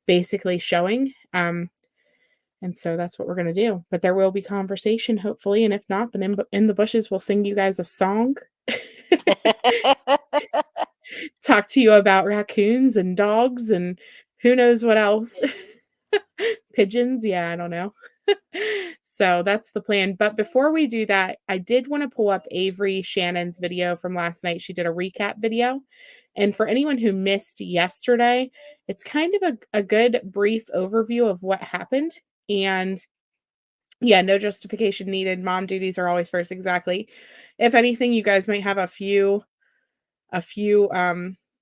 basically showing. And so that's what we're going to do. But there will be conversation, hopefully. And if not, then in the bushes, we'll sing you guys a song. Talk to you about raccoons and dogs and who knows what else. Pigeons. Yeah, I don't know. So that's the plan. But before we do that, I did want to pull up Avery Shannon's video from last night. She did a recap video. And for anyone who missed yesterday, it's kind of a good brief overview of what happened. And yeah, no justification needed. Mom duties are always first. Exactly. If anything, you guys might have a few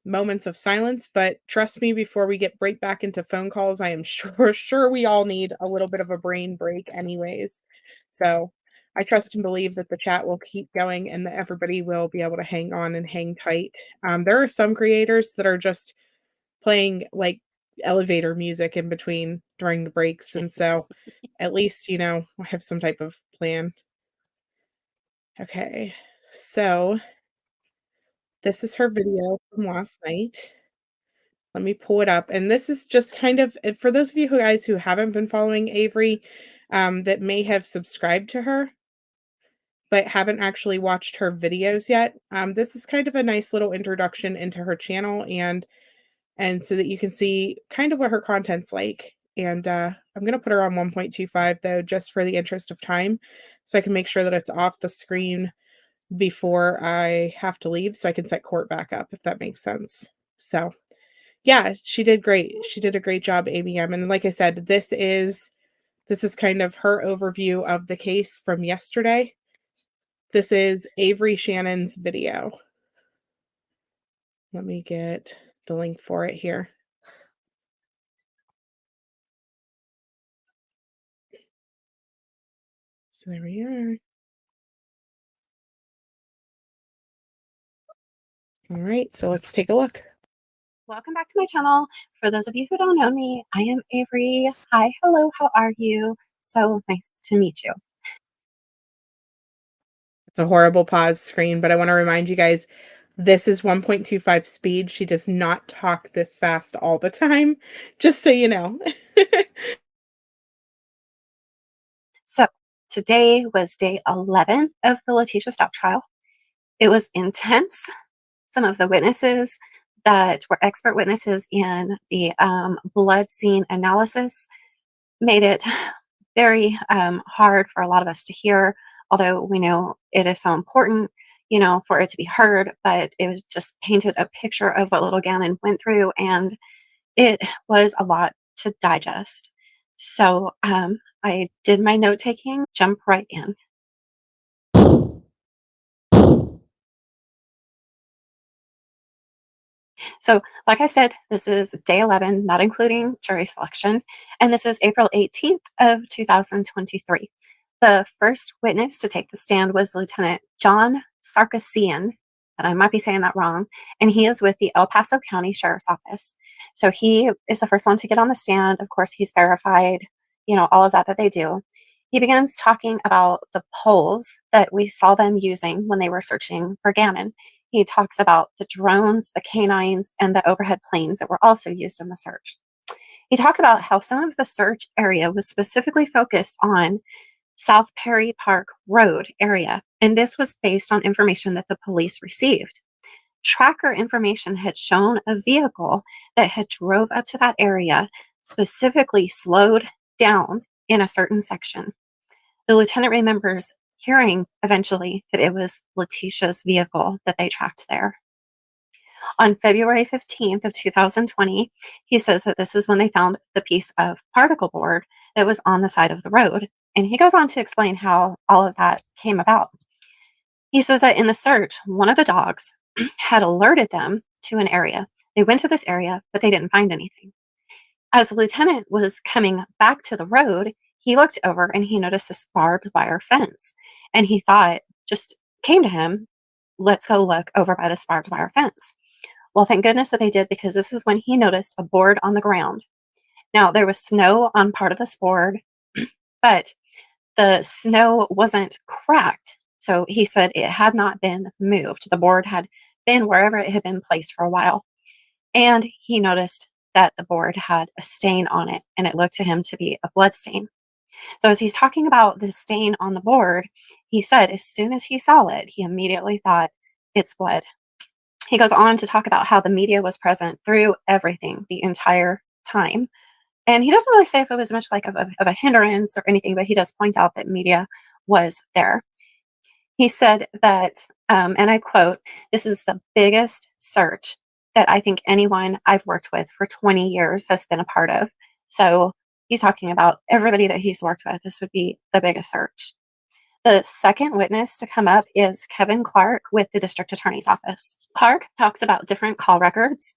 moments of silence, but trust me, before we get right back into phone calls, I am sure we all need a little bit of a brain break anyways. So I trust and believe that the chat will keep going and that everybody will be able to hang on and hang tight. There are some creators that are just playing like elevator music in between during the breaks, and so at least I have some type of plan. Okay, so this is her video from last night. Let me pull it up. And this is just kind of, for those of you guys who haven't been following Avery, that may have subscribed to her, but haven't actually watched her videos yet. This is kind of a nice little introduction into her channel, and so that you can see kind of what her content's like. And I'm going to put her on 1.25 though, just for the interest of time, so I can make sure that it's off the screen before I have to leave, so I can set court back up, if that makes sense. So yeah, she did great. She did a great job, ABM. And like I said, this is kind of her overview of the case from yesterday. This is Avery Shannon's video. Let me get the link for it here. So there we are. All right, so let's take a look. Welcome back to my channel. For those of you who don't know me, I am Avery. Hi, hello, how are you? So nice to meet you. It's a horrible pause screen, but I want to remind you guys, this is 1.25 speed. She does not talk this fast all the time, just so you know. So today was day 11 of the Letecia Stauch Trial. It was intense. Some of the witnesses that were expert witnesses in the blood scene analysis made it very hard for a lot of us to hear, although we know it is so important, you know, for it to be heard, but it was just painted a picture of what little Gannon went through, and it was a lot to digest. So I did my note taking, jump right in. So, like I said, this is day 11, not including jury selection, and this is April 18th of 2023. The first witness to take the stand was Lieutenant John Sarkisian, and I might be saying that wrong, and he is with the El Paso County Sheriff's Office. So he is the first one to get on the stand. Of course, he's verified, you know, all of that they do. He begins talking about the polls that we saw them using when they were searching for Gannon. He talks about the drones, the canines, and the overhead planes that were also used in the search. He talks about how some of the search area was specifically focused on South Perry Park Road area, and this was based on information that the police received. Tracker information had shown a vehicle that had drove up to that area, specifically slowed down in a certain section. The lieutenant remembers hearing eventually that it was Letecia's vehicle that they tracked there. On February 15th of 2020, he says that this is when they found the piece of particle board that was on the side of the road. And he goes on to explain how all of that came about. He says that in the search, one of the dogs had alerted them to an area. They went to this area, but they didn't find anything. As the lieutenant was coming back to the road, he looked over and he noticed this barbed wire fence. And he thought, just came to him, let's go look over by this barbed wire fence. Well, thank goodness that they did, because this is when he noticed a board on the ground. Now, there was snow on part of this board, but the snow wasn't cracked. So he said it had not been moved. The board had been wherever it had been placed for a while. And he noticed that the board had a stain on it, and it looked to him to be a blood stain. So as he's talking about the stain on the board, he said as soon as he saw it, he immediately thought, it's blood. He goes on to talk about how the media was present through everything the entire time. And he doesn't really say if it was much like of a hindrance or anything, but he does point out that media was there. He said that, and I quote, "This is the biggest search that I think anyone I've worked with for 20 years has been a part of." So he's talking about everybody that he's worked with. This would be the biggest search. The second witness to come up is Kevin Clark with the district attorney's office. Clark talks about different call records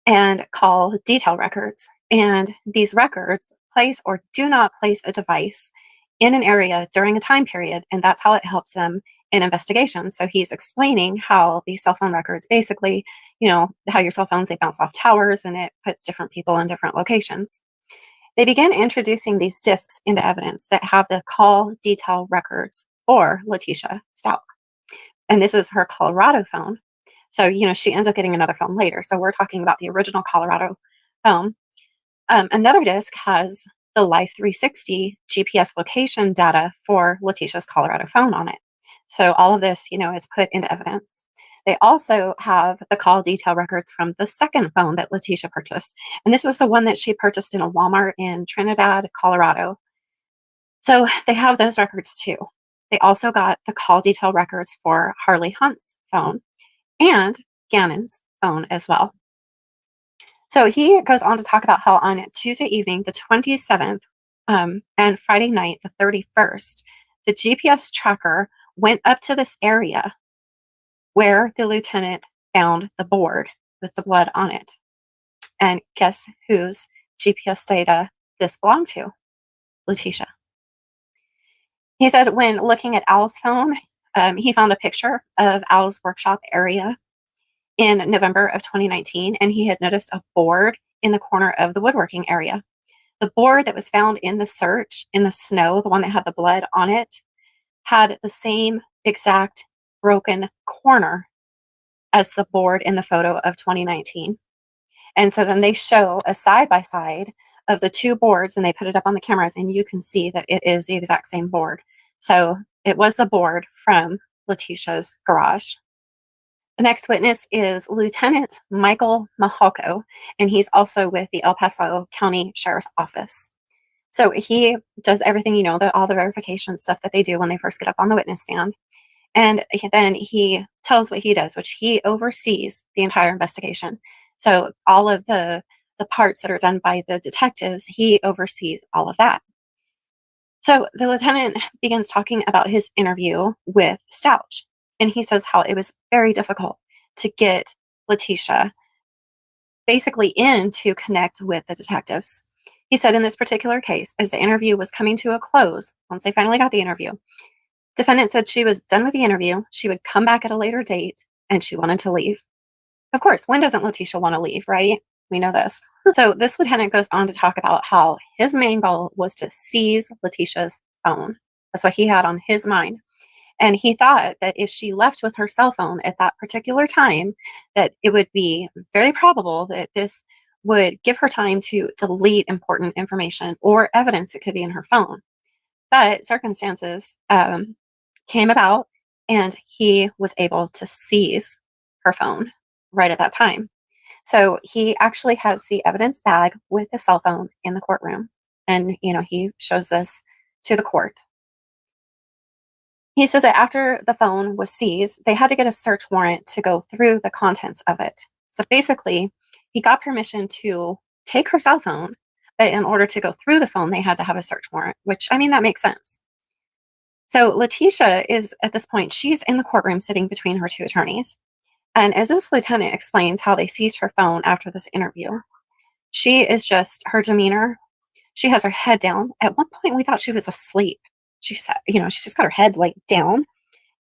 and call detail records. And these records place or do not place a device in an area during a time period, and that's how it helps them in investigations. So he's explaining how these cell phone records basically, you know, how your cell phones, they bounce off towers and it puts different people in different locations. They begin introducing these discs into evidence that have the call detail records for Letecia Stauch. And this is her Colorado phone. So, you know, she ends up getting another phone later. So we're talking about the original Colorado phone. Another disc has the Life 360 GPS location data for Letecia's Colorado phone on it. So all of this, you know, is put into evidence. They also have the call detail records from the second phone that Letecia purchased. And this is the one that she purchased in a Walmart in Trinidad, Colorado. So they have those records too. They also got the call detail records for Harley Hunt's phone and Gannon's phone as well. So he goes on to talk about how on Tuesday evening, the 27th, and Friday night, the 31st, the GPS tracker went up to this area where the lieutenant found the board with the blood on it. And guess whose GPS data this belonged to? Letecia. He said when looking at Al's phone, he found a picture of Al's workshop area in November of 2019, and he had noticed a board in the corner of the woodworking area. The board that was found in the search in the snow, the one that had the blood on it, had the same exact broken corner as the board in the photo of 2019. And so then they show a side by side of the two boards and they put it up on the cameras, and you can see that it is the exact same board. So it was the board from Letecia's garage. The next witness is Lieutenant Michael Mahalko, and he's also with the El Paso County Sheriff's Office. So he does everything, all the verification stuff that they do when they first get up on the witness stand. And then he tells what he does, which he oversees the entire investigation. So all of the parts that are done by the detectives, he oversees all of that. So the lieutenant begins talking about his interview with Stauch. And he says how it was very difficult to get Letecia basically in to connect with the detectives. He said in this particular case, as the interview was coming to a close, once they finally got the interview, defendant said she was done with the interview, she would come back at a later date, and she wanted to leave. Of course, when doesn't Letecia want to leave, right? We know this. So this lieutenant goes on to talk about how his main goal was to seize Letecia's phone. That's what he had on his mind. And he thought that if she left with her cell phone at that particular time, that it would be very probable that this would give her time to delete important information or evidence that could be in her phone. But circumstances came about, and he was able to seize her phone right at that time. So he actually has the evidence bag with the cell phone in the courtroom. And, he shows this to the court. He says that after the phone was seized, they had to get a search warrant to go through the contents of it. So basically, he got permission to take her cell phone, but in order to go through the phone, they had to have a search warrant, which, that makes sense. So Letecia is, at this point, she's in the courtroom sitting between her two attorneys. And as this lieutenant explains how they seized her phone after this interview, she is just, her demeanor, she has her head down. At one point, we thought she was asleep. She said, she's just got her head down.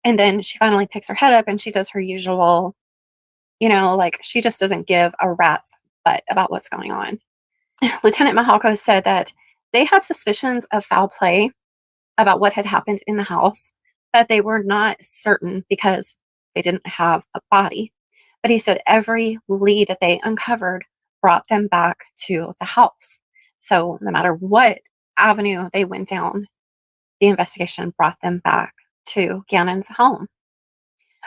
And then she finally picks her head up and she does her usual, she just doesn't give a rat's butt about what's going on. Lieutenant Mahalko said that they had suspicions of foul play about what had happened in the house, but they were not certain because they didn't have a body. But he said every lead that they uncovered brought them back to the house. So no matter what avenue they went down, the investigation brought them back to Gannon's home.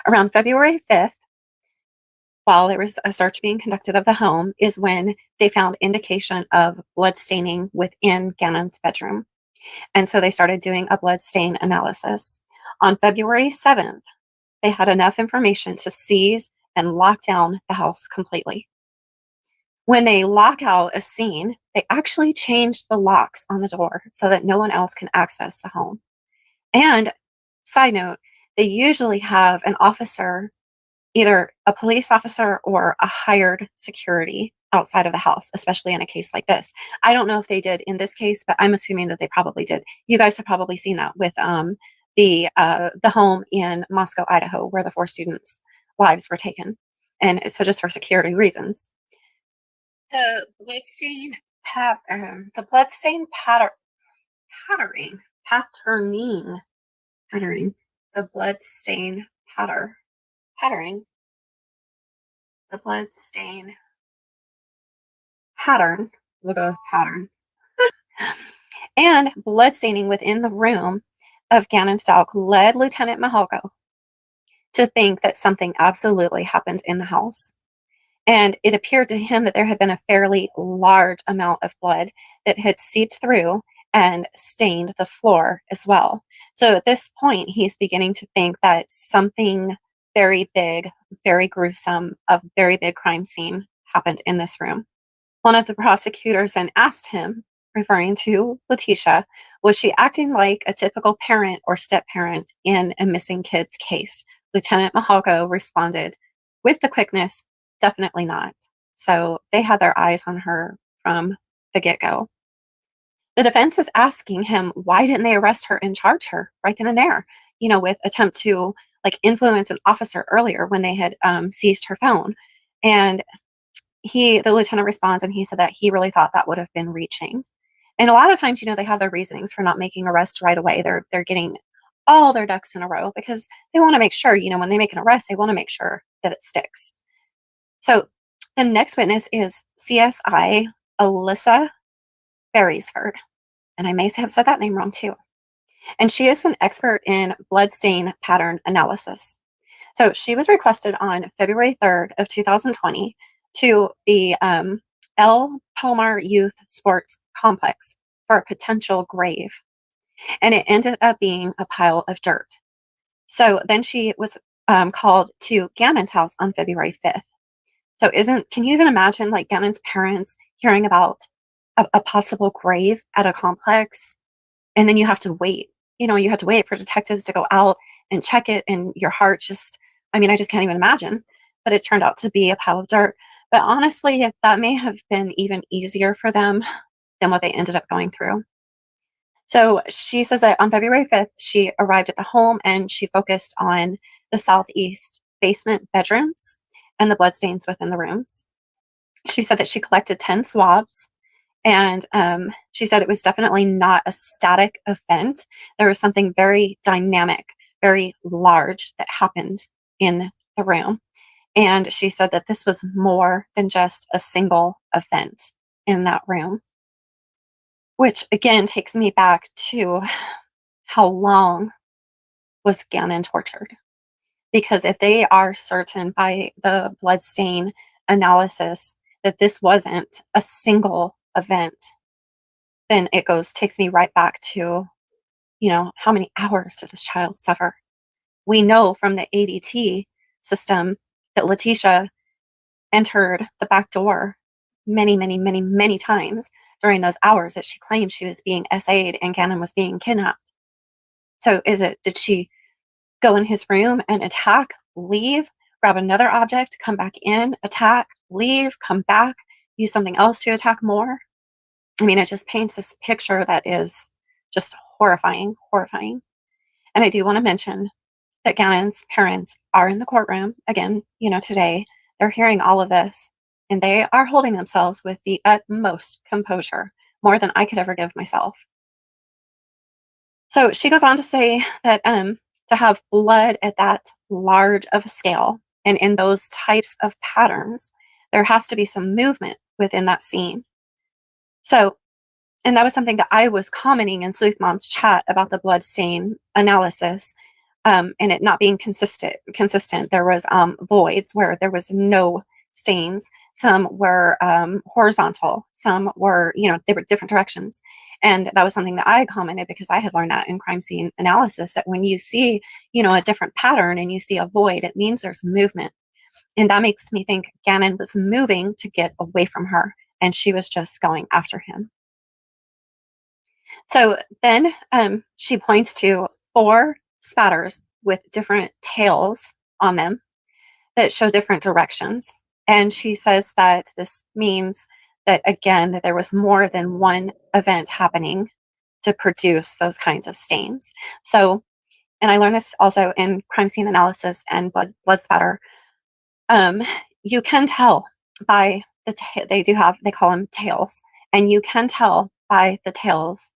Around February 5th, while there was a search being conducted of the home, is when they found indication of blood staining within Gannon's bedroom. And so they started doing a blood stain analysis. On February 7th, they had enough information to seize and lock down the house completely. When they lock out a scene, they actually changed the locks on the door so that no one else can access the home. And side note, they usually have an officer, either a police officer or a hired security outside of the house, especially in a case like this. I don't know if they did in this case, but I'm assuming that they probably did. You guys have probably seen that with the home in Moscow, Idaho, where the 4 students' lives were taken. And so just for security reasons. The bloodstain patterning, the bloodstain patterning, the bloodstain pattern, we'll go with pattern, and bloodstaining within the room of Gannon Stauch led Lieutenant Mahalko to think that something absolutely happened in the house. And it appeared to him that there had been a fairly large amount of blood that had seeped through and stained the floor as well. So at this point, he's beginning to think that something very big, very gruesome, a very big crime scene happened in this room. One of the prosecutors then asked him, referring to Letecia, was she acting like a typical parent or step-parent in a missing kid's case? Lieutenant Mahalko responded with the quickness, definitely not. So they had their eyes on her from the get-go. The defense is asking him, why didn't they arrest her and charge her right then and there? With attempt to like influence an officer earlier when they had seized her phone. And the lieutenant responds and he said that he really thought that would have been reaching. And a lot of times, they have their reasonings for not making arrests right away. They're getting all their ducks in a row because they want to make sure, when they make an arrest, they want to make sure that it sticks. So the next witness is CSI Alyssa Beresford. And I may have said that name wrong too. And she is an expert in bloodstain pattern analysis. So she was requested on February 3rd of 2020 to the El Palmar Youth Sports Complex for a potential grave. And it ended up being a pile of dirt. So then she was called to Gannon's house on February 5th. So can you even imagine like Gannon's parents hearing about a possible grave at a complex? And then you have to wait. You have to wait for detectives to go out and check it. And your heart I just can't even imagine. But it turned out to be a pile of dirt. But honestly, that may have been even easier for them than what they ended up going through. So she says that on February 5th, she arrived at the home and she focused on the southeast basement bedrooms and the bloodstains within the rooms. She said that she collected 10 swabs. And she said it was definitely not a static event. There was something very dynamic, very large that happened in the room. And she said that this was more than just a single event in that room. Which again takes me back to how long was Gannon tortured? Because if they are certain by the bloodstain analysis that this wasn't a single event, then it takes me right back to, how many hours did this child suffer? We know from the ADT system that Letecia entered the back door many, many, many, many times during those hours that she claimed she was being SA'd and Gannon was being kidnapped. So did she go in his room and attack, leave, grab another object, come back in, attack, leave, come back, use something else to attack more? It just paints this picture that is just horrifying, horrifying. And I do want to mention that Gannon's parents are in the courtroom again, today. They're hearing all of this and they are holding themselves with the utmost composure, more than I could ever give myself. So she goes on to say that to have blood at that large of a scale and in those types of patterns, there has to be some movement within that scene. So, and that was something that I was commenting in Sleuth Mom's chat about the bloodstain analysis and it not being consistent. There was voids where there was no stains. Some were horizontal. Some were, they were different directions. And that was something that I commented because I had learned that in crime scene analysis, that when you see, a different pattern and you see a void, it means there's movement. And that makes me think Gannon was moving to get away from her and she was just going after him. So then she points to 4 spatters with different tails on them that show different directions. And she says that this means that, again, that there was more than one event happening to produce those kinds of stains. So, and I learned this also in crime scene analysis and blood spatter. You can tell by they call them tails. And you can tell by the tails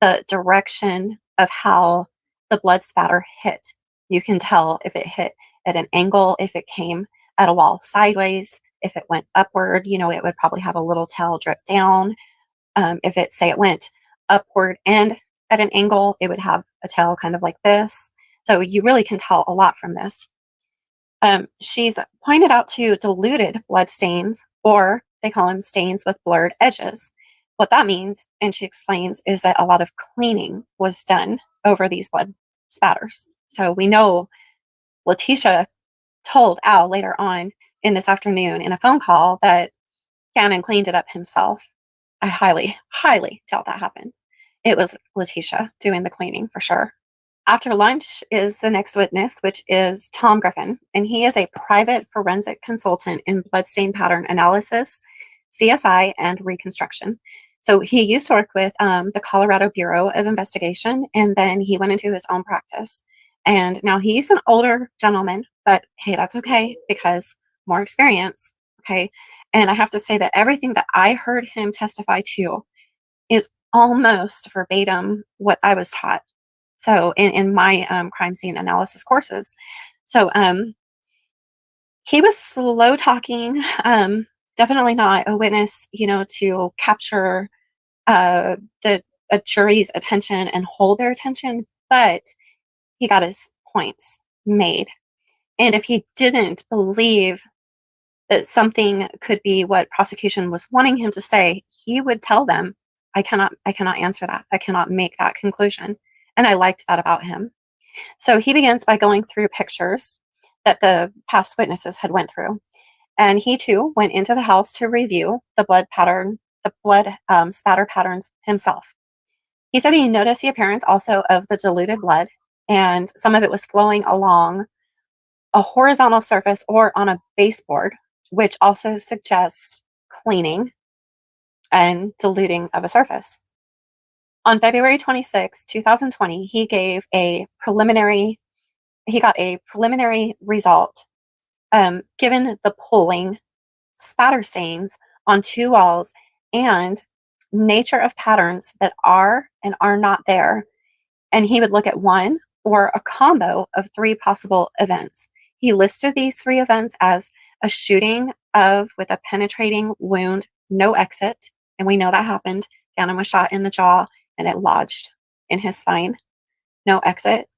the direction of how the blood spatter hit. You can tell if it hit at an angle, if it came at a wall sideways, if it went upward, it would probably have a little tail drip down. If it went upward and at an angle, it would have a tail kind of like this. So you really can tell a lot from this. She's pointed out to diluted blood stains, or they call them stains with blurred edges. What that means, and she explains, is that a lot of cleaning was done over these blood spatters. So we know Letecia told Al later on in this afternoon in a phone call that Gannon cleaned it up himself. I highly, highly doubt that happened. It was Letecia doing the cleaning for sure. After lunch is the next witness, which is Tom Griffin, and he is a private forensic consultant in bloodstain pattern analysis, CSI, and reconstruction. So he used to work with the Colorado Bureau of Investigation, and then he went into his own practice. And now he's an older gentleman, but hey, that's okay because more experience. Okay. And I have to say that everything that I heard him testify to is almost verbatim what I was taught. So in my crime scene analysis courses. So he was slow talking, definitely not a witness, to capture the a jury's attention and hold their attention, but he got his points made. And if he didn't believe that something could be what prosecution was wanting him to say, he would tell them, I cannot answer that. I cannot make that conclusion. And I liked that about him. So he begins by going through pictures that the past witnesses had went through. And he too went into the house to review the blood spatter patterns himself. He said he noticed the appearance also of the diluted blood, and some of it was flowing along a horizontal surface or on a baseboard, which also suggests cleaning and diluting of a surface. On February 26, 2020, he got a preliminary result given the pooling, spatter stains on 2 walls, and nature of patterns that are and are not there. And he would look at one or a combo of 3 possible events. He listed these 3 events as a shooting with a penetrating wound, no exit. And we know that happened. Gannon was shot in the jaw and it lodged in his spine. No exit.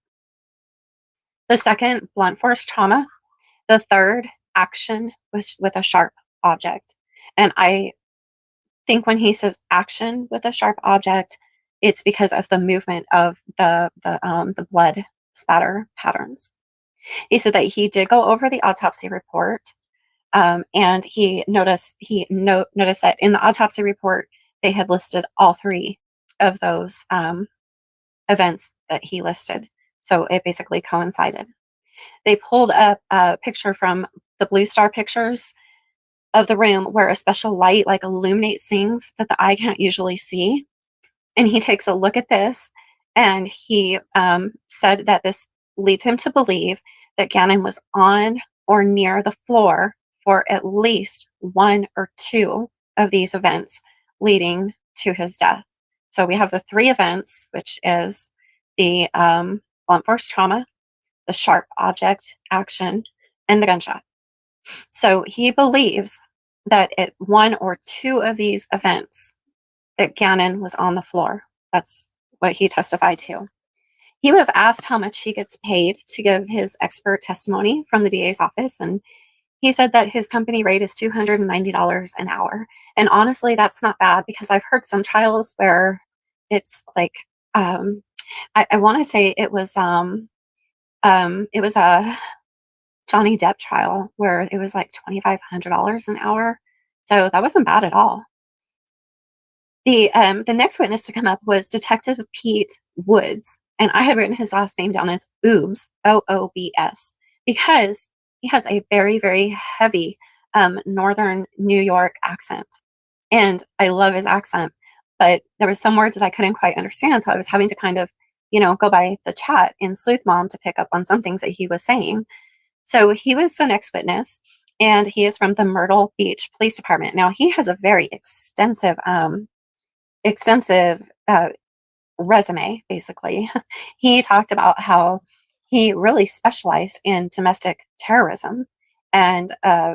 The second, blunt force trauma. The third, action with a sharp object. And I think when he says action with a sharp object, it's because of the movement of the blood spatter patterns. He said that he did go over the autopsy report, and he noticed that in the autopsy report they had listed all 3 of those events that he listed. So it basically coincided. They pulled up a picture from the Blue Star Pictures of the room where a special light like illuminates things that the eye can't usually see. And he takes a look at this, and he said that this leads him to believe that Gannon was on or near the floor for at least 1 or 2 of these events leading to his death. So we have the 3 events, which is the blunt force trauma, the sharp object action, and the gunshot. So he believes that at 1 or 2 of these events that Gannon was on the floor. That's what he testified to. He was asked how much he gets paid to give his expert testimony from the DA's office, and he said that his company rate is $290 an hour. And honestly, that's not bad because I've heard some trials where it's like, I want to say it was a Johnny Depp trial where it was like $2,500 an hour. So that wasn't bad at all. The next witness to come up was Detective Pete Woods, and I had written his last name down as Oobs, Oobs, because he has a very, very heavy northern New York accent, and I love his accent. But there was some words that I couldn't quite understand, so I was having to kind of, go by the chat in Sleuth Mom to pick up on some things that he was saying. So he was the next witness, and he is from the Myrtle Beach Police Department. Now he has a very extensive resume, basically. He talked about how he really specialized in domestic terrorism and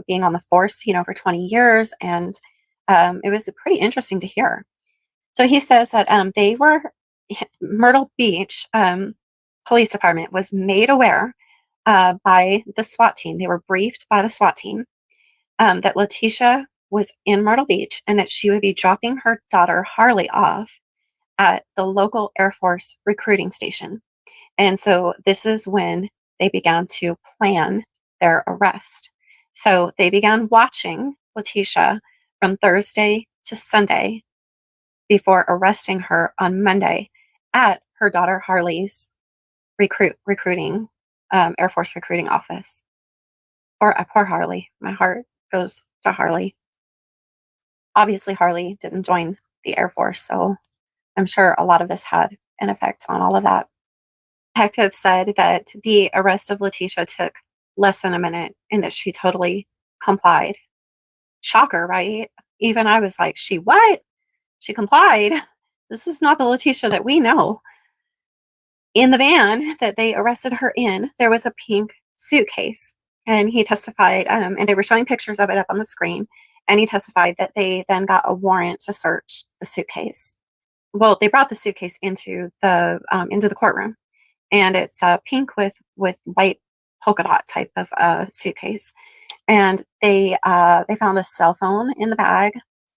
being on the force, for 20 years. And it was pretty interesting to hear. So he says that Myrtle Beach Police Department was made aware by the SWAT team. They were briefed by the SWAT team that Letecia was in Myrtle Beach and that she would be dropping her daughter Harley off at the local Air Force recruiting station. And so this is when they began to plan their arrest. So they began watching Letecia from Thursday to Sunday before arresting her on Monday at her daughter Harley's recruiting, Air Force recruiting office. Or poor Harley. My heart goes to Harley. Obviously, Harley didn't join the Air Force, so I'm sure a lot of this had an effect on all of that. Detective said that the arrest of Letecia took less than a minute and that she totally complied. Shocker, right? Even I was like, she what? She complied. This is not the Letecia that we know. In the van that they arrested her in, there was a pink suitcase. And he testified, and they were showing pictures of it up on the screen. And he testified that they then got a warrant to search the suitcase. Well, they brought the suitcase into the courtroom, and it's pink with white polka dot type of suitcase. And they found a cell phone in the bag.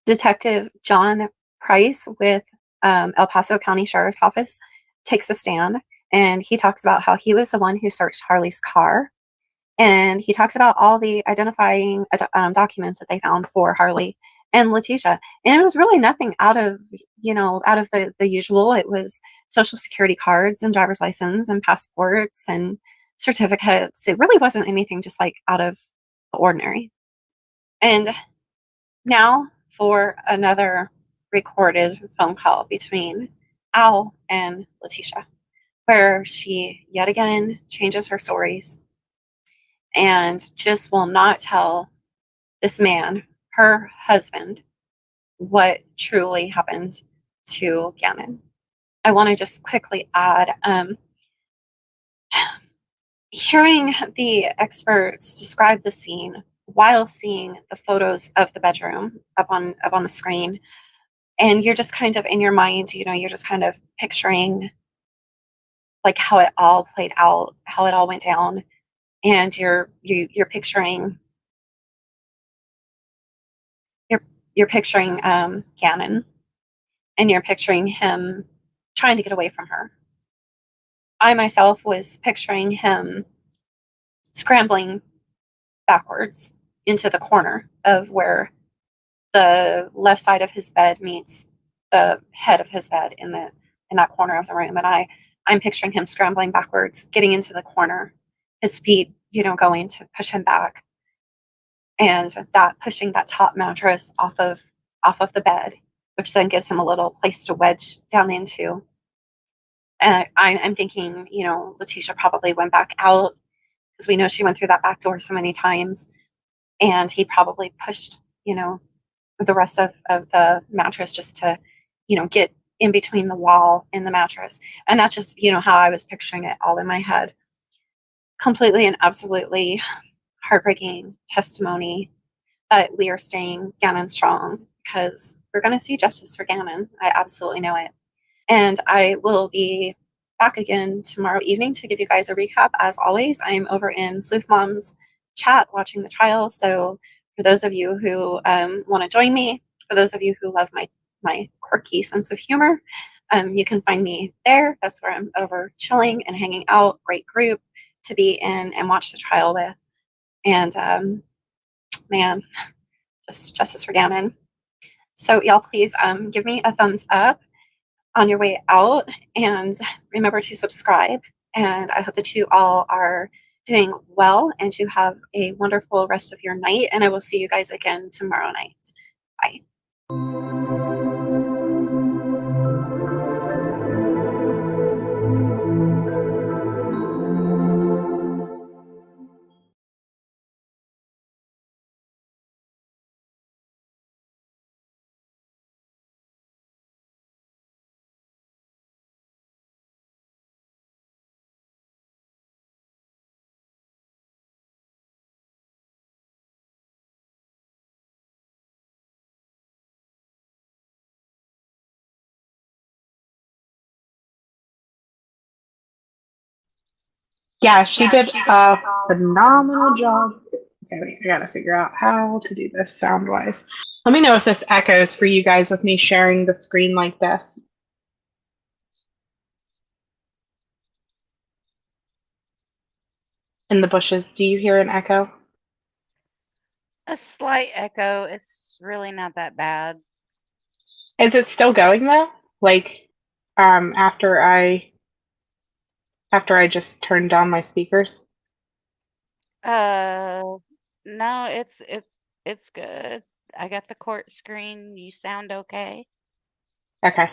Detective John Price with El Paso County Sheriff's Office takes a stand, and he talks about how he was the one who searched Harley's car. And he talks about all the identifying documents that they found for Harley and Letecia. And it was really nothing out of the usual. It was social security cards and driver's license and passports and certificates. It really wasn't anything just like out of the ordinary. And now for another recorded phone call between Al and Letecia, where she yet again changes her stories and just will not tell this man, her husband, what truly happened to Gannon. I want to just quickly add, hearing the experts describe the scene while seeing the photos of the bedroom up on the screen, and you're just kind of in your mind, you're just kind of picturing like how it all played out, how it all went down, and you're picturing Gannon, and you're picturing him trying to get away from her. I myself was picturing him scrambling backwards into the corner of where the left side of his bed meets the head of his bed in that corner of the room. And I'm picturing him scrambling backwards, getting into the corner, his feet, going to push him back. And that pushing that top mattress off of the bed, which then gives him a little place to wedge down into. And I'm thinking, Letecia probably went back out because we know she went through that back door so many times. And he probably pushed, the rest of the mattress just to, get in between the wall and the mattress. And that's just, how I was picturing it all in my head. Completely and absolutely heartbreaking testimony that we are staying Gannon strong because we're going to see justice for Gannon. I absolutely know it. And I will be back again tomorrow evening to give you guys a recap. As always, I'm over in Sleuth Mom's chat watching the trial. So for those of you who want to join me, for those of you who love my quirky sense of humor, you can find me there. That's where I'm over chilling and hanging out. Great group to be in and watch the trial with. And man, just justice for Gannon. So y'all please give me a thumbs up on your way out and remember to subscribe. And I hope that you all are doing well and you have a wonderful rest of your night. And I will see you guys again tomorrow night. Bye. Yeah, she did a phenomenal job. Okay, I gotta figure out how to do this sound wise. Let me know if this echoes for you guys with me sharing the screen like this. In the bushes, do you hear an echo? A slight echo. It's really not that bad. Is it still going though? Like, after I after I just turned down my speakers? No, it's good. I got the court screen. You sound okay. Okay.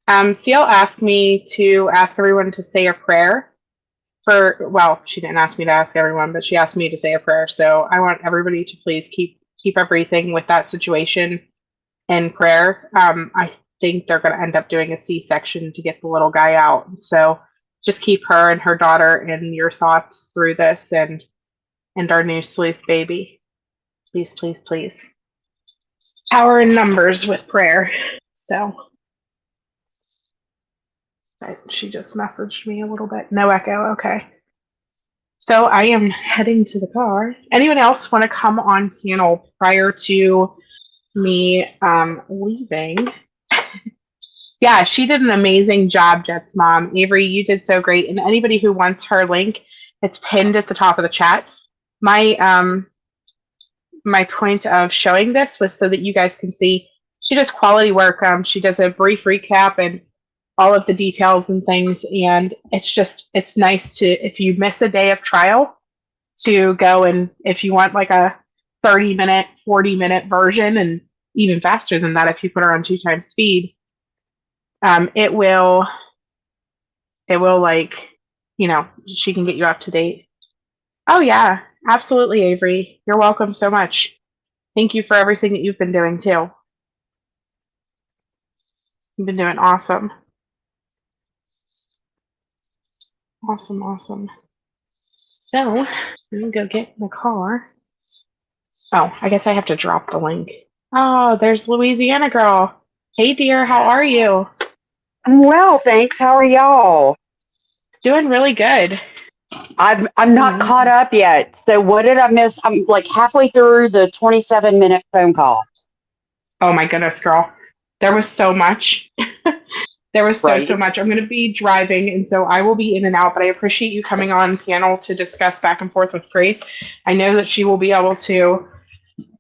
CL asked me to ask everyone to say a prayer well, she didn't ask me to ask everyone, but she asked me to say a prayer. So I want everybody to please keep everything with that situation in prayer. I think they're going to end up doing a C-section to get the little guy out. So just keep her and her daughter in your thoughts through this and our new sleuth baby. Please, please, please. Power in numbers with prayer. So she just messaged me a little bit. No echo. Okay. So I am heading to the car. Anyone else want to come on panel prior to me leaving? Yeah, she did an amazing job, Jet's mom. Avery, you did so great. And anybody who wants her link, it's pinned at the top of the chat. My point of showing this was so that you guys can see she does quality work. She does a brief recap and all of the details and things, and it's nice to, if you miss a day of trial, to go, and if you want like a 30-minute, 40-minute version, and even faster than that if you put her on 2x speed, it will like, she can get you up to date. Oh yeah, absolutely, Avery. You're welcome so much. Thank you for everything that you've been doing too. You've been doing awesome. Awesome. So, let me go get in the car. Oh, I guess I have to drop the link. Oh, there's Louisiana girl. Hey dear, how are you? I'm well, thanks. How are y'all? Doing really good. I'm not caught up yet. So what did I miss? I'm like halfway through the 27-minute phone call. Oh my goodness, girl. There was so much. There was so much. I'm going to be driving, and so I will be in and out, but I appreciate you coming on panel to discuss back and forth with Grace. I know that she will be able to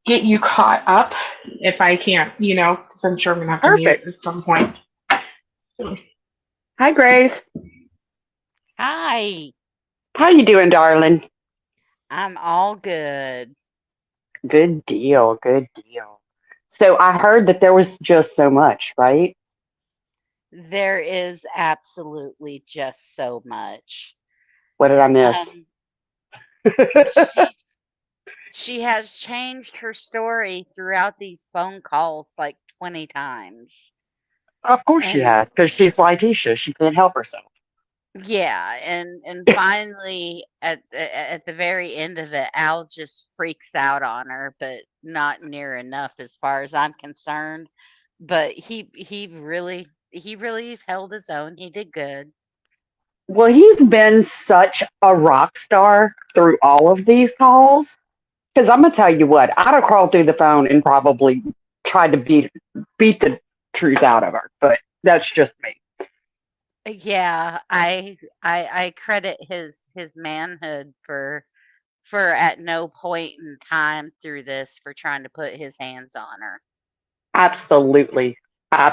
get you caught up if I can't, because I'm sure I'm going to have to mute at some point. So. Hi, Grace. Hi. How you doing, darling? I'm all good. Good deal. So I heard that there was just so much, right? There is absolutely just so much. What did I miss? She has changed her story throughout these phone calls like 20 times. Of course she has, because she's Letecia. She can't help herself. Yeah, and finally at the very end of it, Al just freaks out on her, but not near enough as far as I'm concerned. But he really held his own. He did good. Well, he's been such a rock star through all of these calls. Because I'm gonna tell you what, I'd have crawled through the phone and probably tried to beat the truth out of her. But that's just me. Yeah, I credit his manhood for at no point in time through this for trying to put his hands on her. Absolutely. I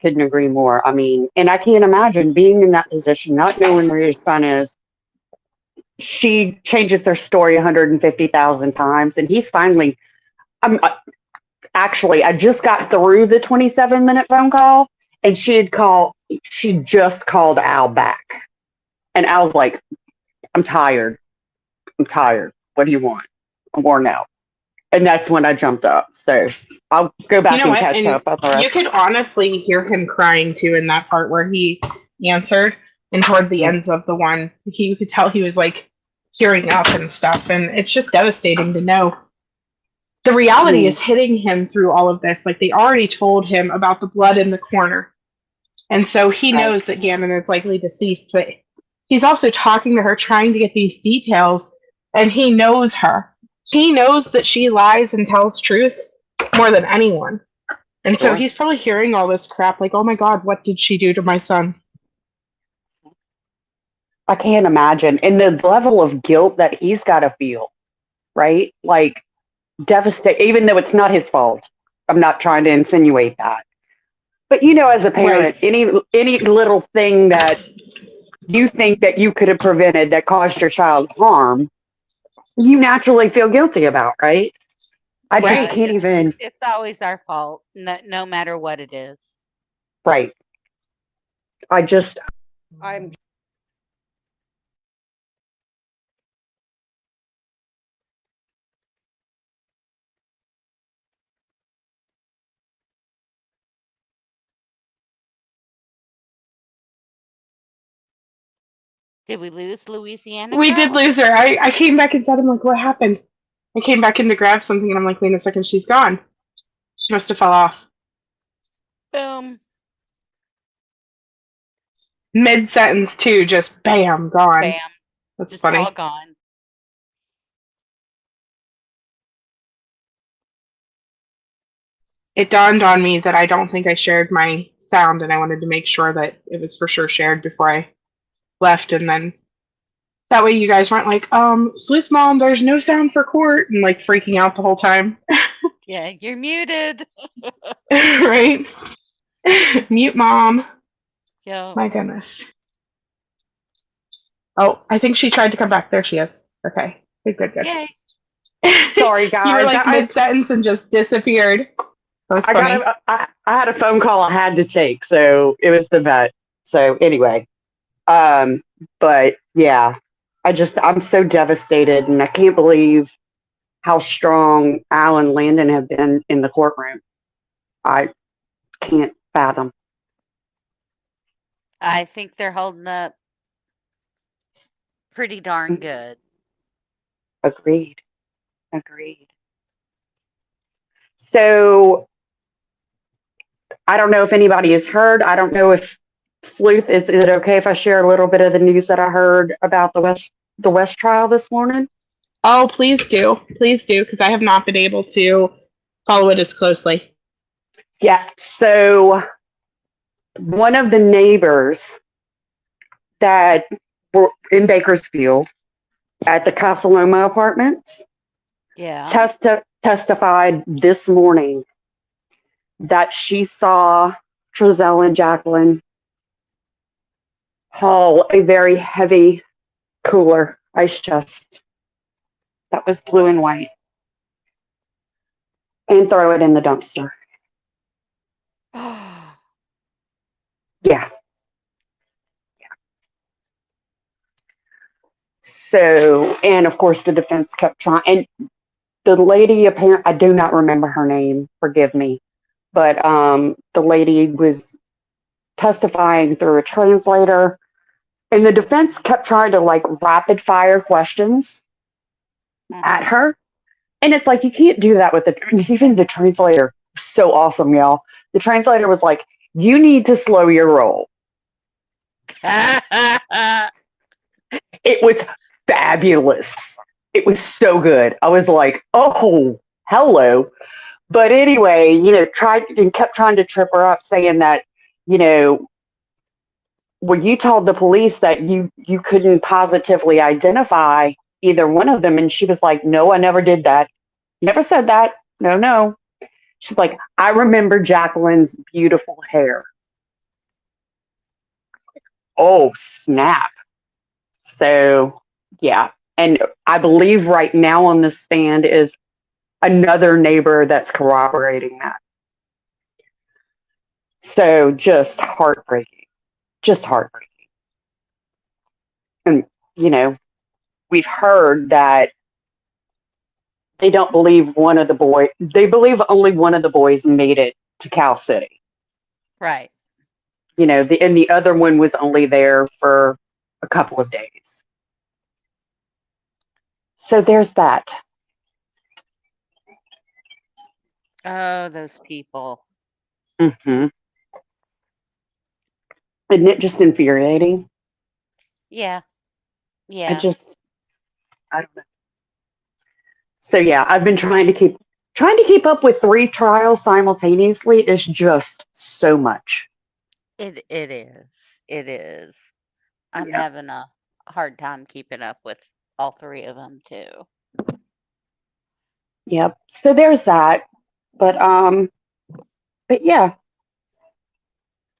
couldn't agree more. I mean, and I can't imagine being in that position, not knowing where your son is. She changes her story 150,000 times, and he's finally. Actually, I just got through the 27-minute phone call, and she just called Al back, and Al's like, "I'm tired. What do you want? I'm worn out." And that's when I jumped up. So I'll go back and catch up on the rest. You could honestly hear him crying too in that part where he answered, and toward the ends of the one, you could tell he was like tearing up and stuff. And it's just devastating to know. The reality is hitting him through all of this. Like, they already told him about the blood in the corner. And so he knows that Gannon is likely deceased, but he's also talking to her, trying to get these details, and he knows her. He knows that she lies and tells truths more than anyone. And so he's probably hearing all this crap like, oh my God, what did she do to my son? I can't imagine. And the level of guilt that he's got to feel, right? Like, devastating, even though it's not his fault. I'm not trying to insinuate that. But, as a parent, any little thing that you think that you could have prevented that caused your child harm, you naturally feel guilty about, right? I just Well, can't even. it's always our fault, no matter what it is. Right. I'm. Did we lose Louisiana We did girl? lose her. I came back inside. I'm like, what happened? I came back in to grab something, and I'm like, wait a second, she's gone. She must have fell off. Boom. Mid sentence too, just bam, gone. Bam. That's Just funny. all gone. It dawned on me that I don't think I shared my sound, and I wanted to make sure that it was for sure shared before I left, and then that way you guys weren't like, Sleuth Mom, there's no sound for court, and like freaking out the whole time. Yeah, you're muted. Right? Mute Mom. Yo. My goodness. Oh, I think she tried to come back. There she is. Okay. Good. Yay. Sorry, guys. You were like mid-sentence and just disappeared. That's funny. I had a phone call I had to take, so it was the vet. So anyway, but yeah, I'm so devastated, and I can't believe how strong Al and Landon have been in the courtroom. I can't fathom. I think they're holding up pretty darn good. Agreed. So I don't know if anybody has heard. I don't know if Sleuth, is it okay if I share a little bit of the news that I heard about the West trial this morning? Oh, please do, because I have not been able to follow it as closely. Yeah. So one of the neighbors that were in Bakersfield at the Casaloma Apartments, testified this morning that she saw Trezell and Jacqueline haul a very heavy cooler, ice chest that was blue and white, and throw it in the dumpster. Yeah. So, and of course the defense kept trying, and the lady, I do not remember her name, forgive me, but the lady was testifying through a translator, and the defense kept trying to like rapid fire questions at her. And it's like, you can't do that with even the translator. So awesome, y'all. The translator was like, you need to slow your roll. It was fabulous. It was so good. I was like, oh, hello. But anyway, kept trying to trip her up, saying that, well, you told the police that you couldn't positively identify either one of them. And she was like, no, I never did that. Never said that. No. She's like, I remember Jacqueline's beautiful hair. Oh, snap. So, yeah. And I believe right now on the stand is another neighbor that's corroborating that. So just heartbreaking. And, we've heard that they don't believe they believe only one of the boys made it to Cal City. Right. And the other one was only there for a couple of days. So there's that. Oh, those people. Mm-hmm. Isn't it just infuriating? Yeah. I don't know. So yeah, I've been trying to keep up with 3 trials simultaneously is just so much. It is. I'm having a hard time keeping up with all 3 of them too. Yep. So there's that. But yeah.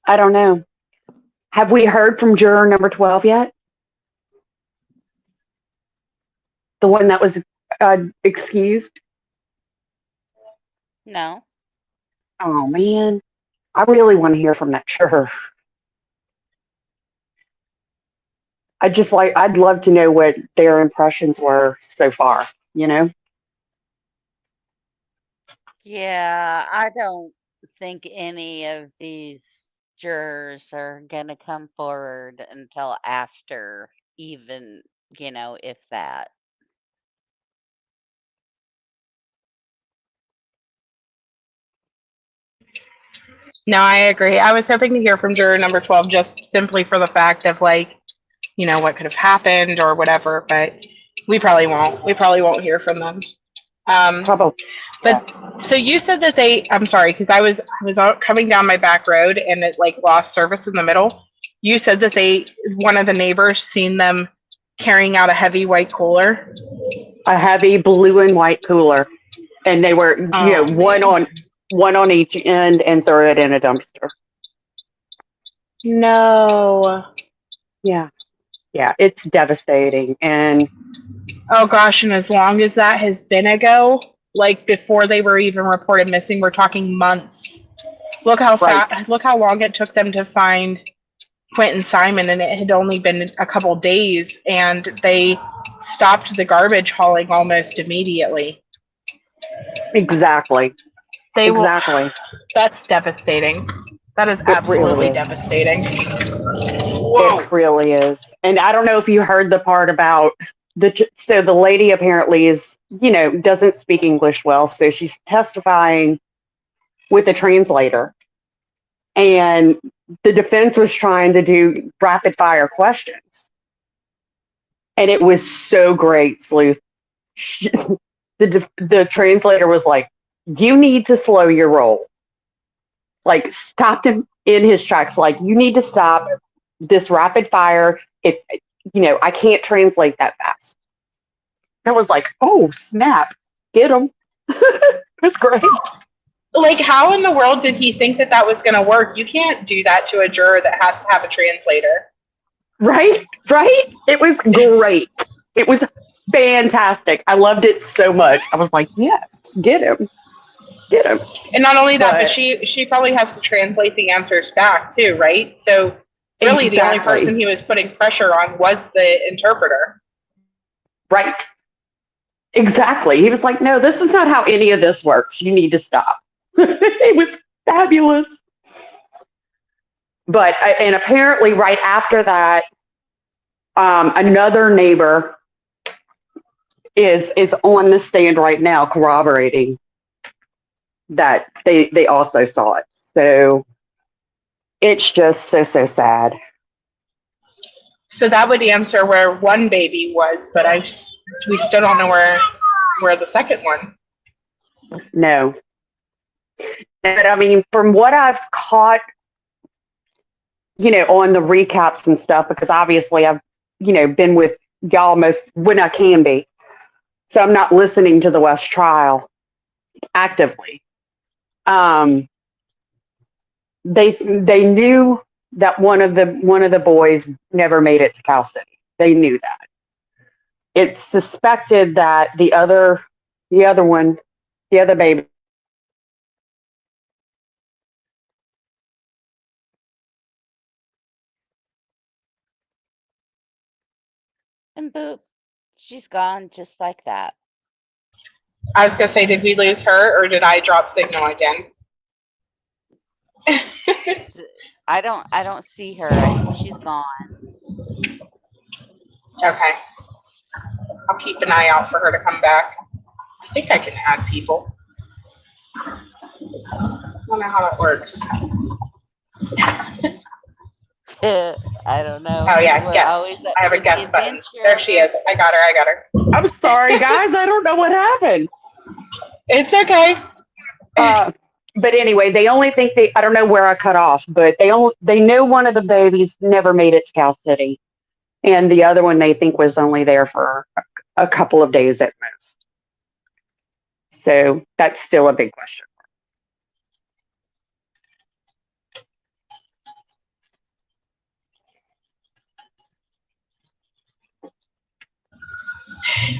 I don't know. Have we heard from juror number 12 yet? The one that was excused? No. Oh, man. I really want to hear from that juror. I'd love to know what their impressions were so far, you know? Yeah, I don't think any of these jurors are going to come forward until after, even, if that. No, I agree. I was hoping to hear from juror number 12 just simply for the fact of like, what could have happened or whatever, but we probably won't. We probably won't hear from them. Probably. But so you said that I'm sorry, because I was out coming down my back road and it like lost service in the middle. You said that one of the neighbors seen them carrying out a heavy white cooler. A heavy blue and white cooler. And they were, one on each end and throw it in a dumpster. No. Yeah. Yeah, it's devastating. And oh gosh, and as long as that has been ago, like before they were even reported missing, we're talking months. Look how look how long it took them to find Quentin Simon, and it had only been a couple days, and they stopped the garbage hauling almost immediately. Exactly. Exactly. That's devastating. That is absolutely devastating. Whoa. It really is. And I don't know if you heard the part about so the lady apparently is, doesn't speak English well, so she's testifying with a translator. And the defense was trying to do rapid fire questions. And it was so great, Sleuth. The translator was like, you need to slow your roll. Like, stopped him in his tracks. Like, you need to stop this rapid fire. I can't translate that fast. I was like, oh, snap. Get him. It was great. Like, how in the world did he think that was going to work? You can't do that to a juror that has to have a translator. Right? It was great. It was fantastic. I loved it so much. I was like, yes, get him. And not only that, but she probably has to translate the answers back too, right? So really the only person he was putting pressure on was the interpreter. Right. Exactly. He was like, no, this is not how any of this works. You need to stop. It was fabulous. But, and apparently right after that, another neighbor is on the stand right now corroborating that they also saw it. So it's just so sad. So that would answer where one baby was, but we still don't know where the second one. No. But I mean, from what I've caught, on the recaps and stuff, because obviously I've, been with y'all most when I can be. So I'm not listening to the West trial actively. They knew that one of the boys never made it to Cal City. They knew that. It's suspected that the other baby. And boop, she's gone just like that. I was gonna say, did we lose her or did I drop signal again? I don't see her. I think she's gone. Okay. I'll keep an eye out for her to come back. I think I can add people. I don't know how that works. I don't know. Oh yeah, guest. I have a guest button. There she is. I got her. I'm sorry, guys. I don't know what happened. It's okay. But anyway, they only think I don't know where I cut off, but they know one of the babies never made it to Cal City. And the other one they think was only there for a couple of days at most. So that's still a big question.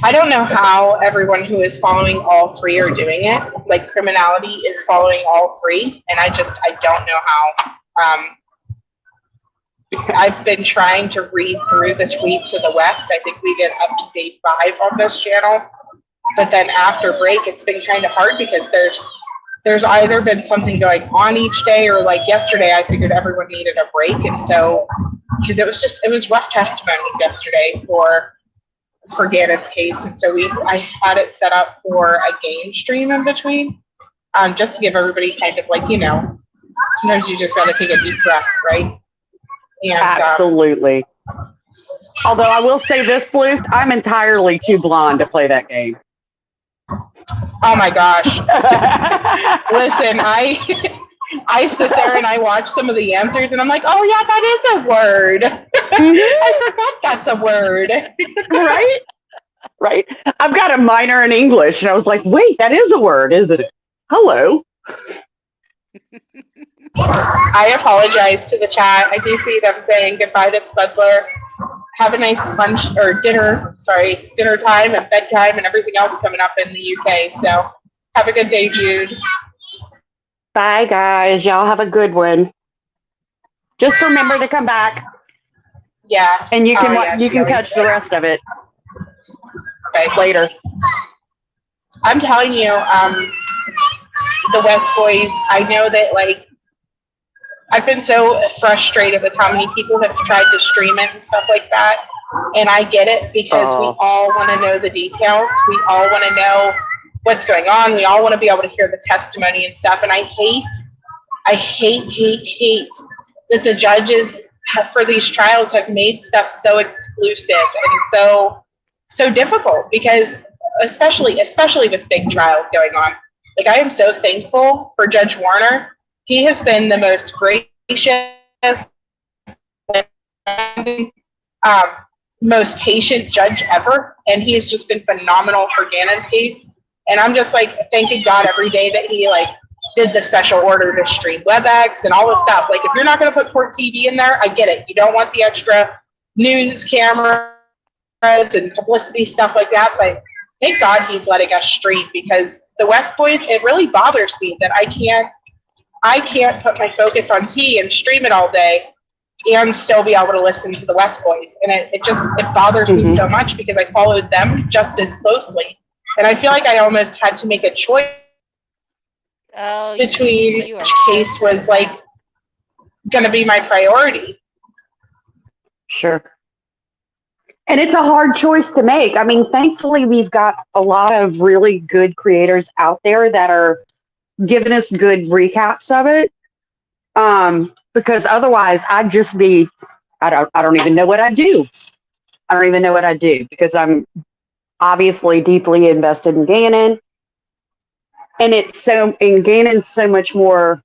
I don't know how everyone who is following all three are doing it. Like criminality is following all three, and I don't know how. I've been trying to read through the tweets of the West. I think we get up to day 5 on this channel, but then after break, it's been kind of hard because there's either been something going on each day, or like yesterday, I figured everyone needed a break, and so because it was rough testimonies yesterday for Gannon's case, and so I had it set up for a game stream in between, just to give everybody kind of like, sometimes you just got to take a deep breath, right? And, absolutely. Although I will say this, Sleuth, I'm entirely too blonde to play that game. Oh my gosh! Listen, I sit there and I watch some of the answers, and I'm like, oh yeah, that is a word. I forgot that's a word. Right? Right. I've got a minor in English, and I was like, wait, that is a word, isn't it? Hello. I apologize to the chat. I do see them saying goodbye to Spudler. Have a nice lunch or dinner. Sorry, it's dinner time and bedtime and everything else coming up in the UK. So have a good day, Jude. Bye, guys. Y'all have a good one. Just remember to come back. Yeah. And you can catch the rest of it later. I'm telling you, the West Boys, I know that, like, I've been so frustrated with how many people have tried to stream it and stuff like that. And I get it because we all want to know the details. We all want to know what's going on. We all want to be able to hear the testimony and stuff. And I hate that the judges for these trials have made stuff so exclusive and so difficult, because especially with big trials going on. Like, I am so thankful for Judge Warner. He has been the most gracious, most patient judge ever, and he has just been phenomenal for Gannon's case. And I'm just like thanking God every day that he did the special order to stream WebEx and all this stuff. Like, if you're not going to put Court TV in there, I get it. You don't want the extra news cameras and publicity stuff like that, but thank God he's letting us stream, because the West Boys, it really bothers me that I can't put my focus on T and stream it all day and still be able to listen to the West Boys. And it bothers me so much, because I followed them just as closely. And I feel like I almost had to make a choice between which case was going to be my priority. Sure. And it's a hard choice to make. I mean, thankfully, we've got a lot of really good creators out there that are giving us good recaps of it. Because otherwise, I'd just be, I don't even know what I do. I don't even know what I do, because I'm obviously deeply invested in Gannon. And Gannon's so much more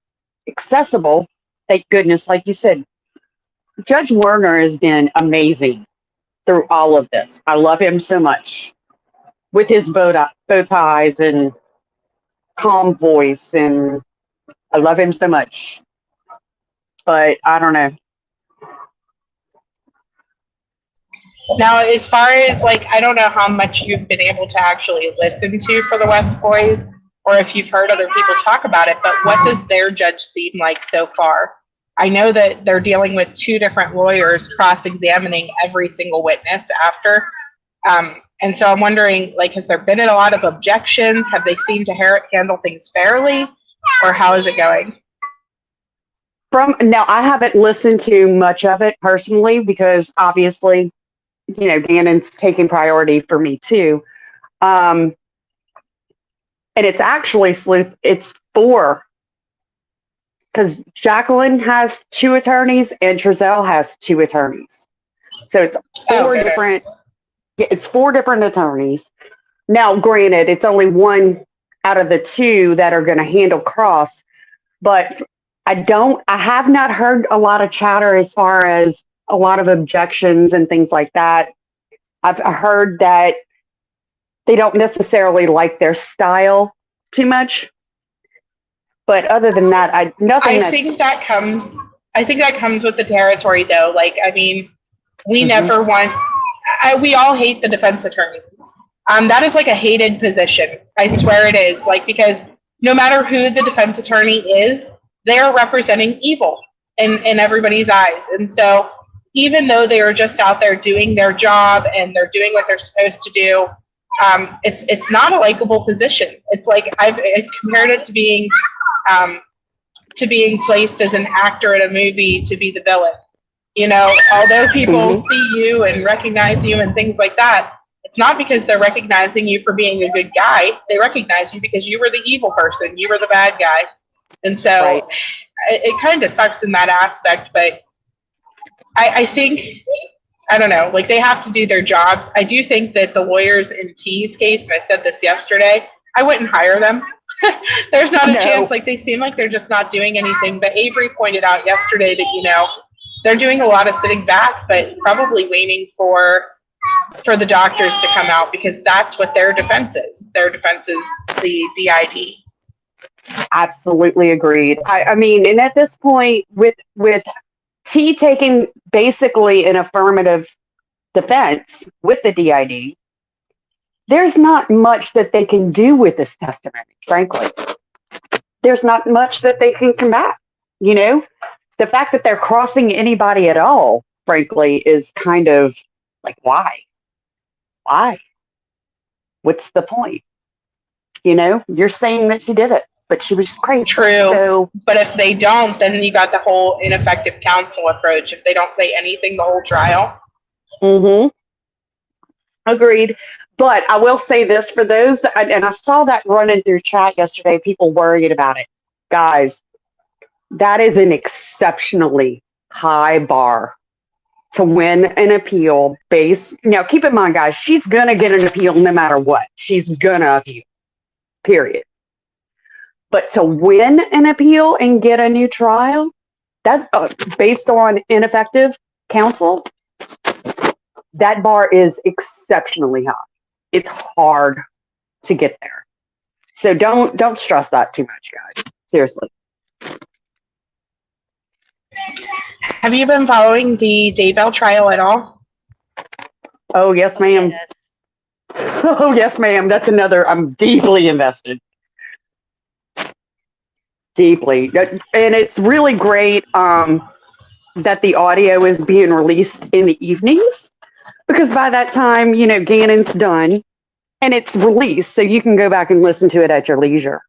accessible. Thank goodness, like you said, Judge Werner has been amazing through all of this. I love him so much, with his bow ties and calm voice, and I love him so much. But I don't know. Now, as far as I don't know how much you've been able to actually listen to for the West Boys, or if you've heard other people talk about it, but what does their judge seem like so far? I know that they're dealing with 2 different lawyers cross-examining every single witness after. And so I'm wondering, has there been a lot of objections? Have they seemed to handle things fairly? Or how is it going? Now, I haven't listened to much of it personally, because obviously, Gannon's taking priority for me too. And it's actually, Sleuth, it's 4. Because Jacqueline has 2 attorneys and Trezell has 2 attorneys. So it's 4 different. It's 4 different attorneys. Now, granted, it's only 1 out of the 2 that are going to handle cross, but I have not heard a lot of chatter as far as a lot of objections and things like that. I've heard that they don't necessarily like their style too much. But other than that, I think that comes with the territory, though. We never want. We all hate the defense attorneys, That is like a hated position. I swear it is. Like, because no matter who the defense attorney is, they are representing evil in everybody's eyes. And so even though they are just out there doing their job and they're doing what they're supposed to do, it's not a likable position. It's like I've compared it to being placed as an actor in a movie to be the villain. You know, although people see you and recognize you and things like that, it's not because they're recognizing you for being a good guy. They recognize you because you were the evil person. You were the bad guy. And so it kind of sucks in that aspect. But I think, I don't know, like they have to do their jobs. I do think that the lawyers in T's case, and I said this yesterday, I wouldn't hire them. There's not a chance. Like they seem like they're just not doing anything. But Avery pointed out yesterday that, you know, they're doing a lot of sitting back, but probably waiting for the doctors to come out because that's what their defense is. Their defense is the DID. Absolutely agreed. I mean, and at this point, with T taking basically an affirmative defense with the DID, there's not much that they can do with this testimony, frankly. There's not much that they can combat, you know? The fact that they're crossing anybody at all, frankly, is kind of like, why? Why? What's the point? You know, you're saying that she did it, but she was crazy. True. So, but if they don't, then you got the whole ineffective counsel approach. If they don't say anything the whole trial. Agreed. But I will say this for those, and I saw that running through chat yesterday, people worried about it. Guys, that is an exceptionally high bar to win an appeal base. Now, keep in mind, guys, she's going to get an appeal no matter what. She's going to appeal, period. But to win an appeal and get a new trial, that based on ineffective counsel, that bar is exceptionally high. It's hard to get there. So don't stress that too much, guys. Seriously. Have you been following the Daybell trial at all? Oh, yes, ma'am. Yes. Oh, yes, ma'am. That's another, I'm deeply invested. Deeply. And it's really great that the audio is being released in the evenings, because by that time, you know, Gannon's done and it's released, so you can go back and listen to it at your leisure.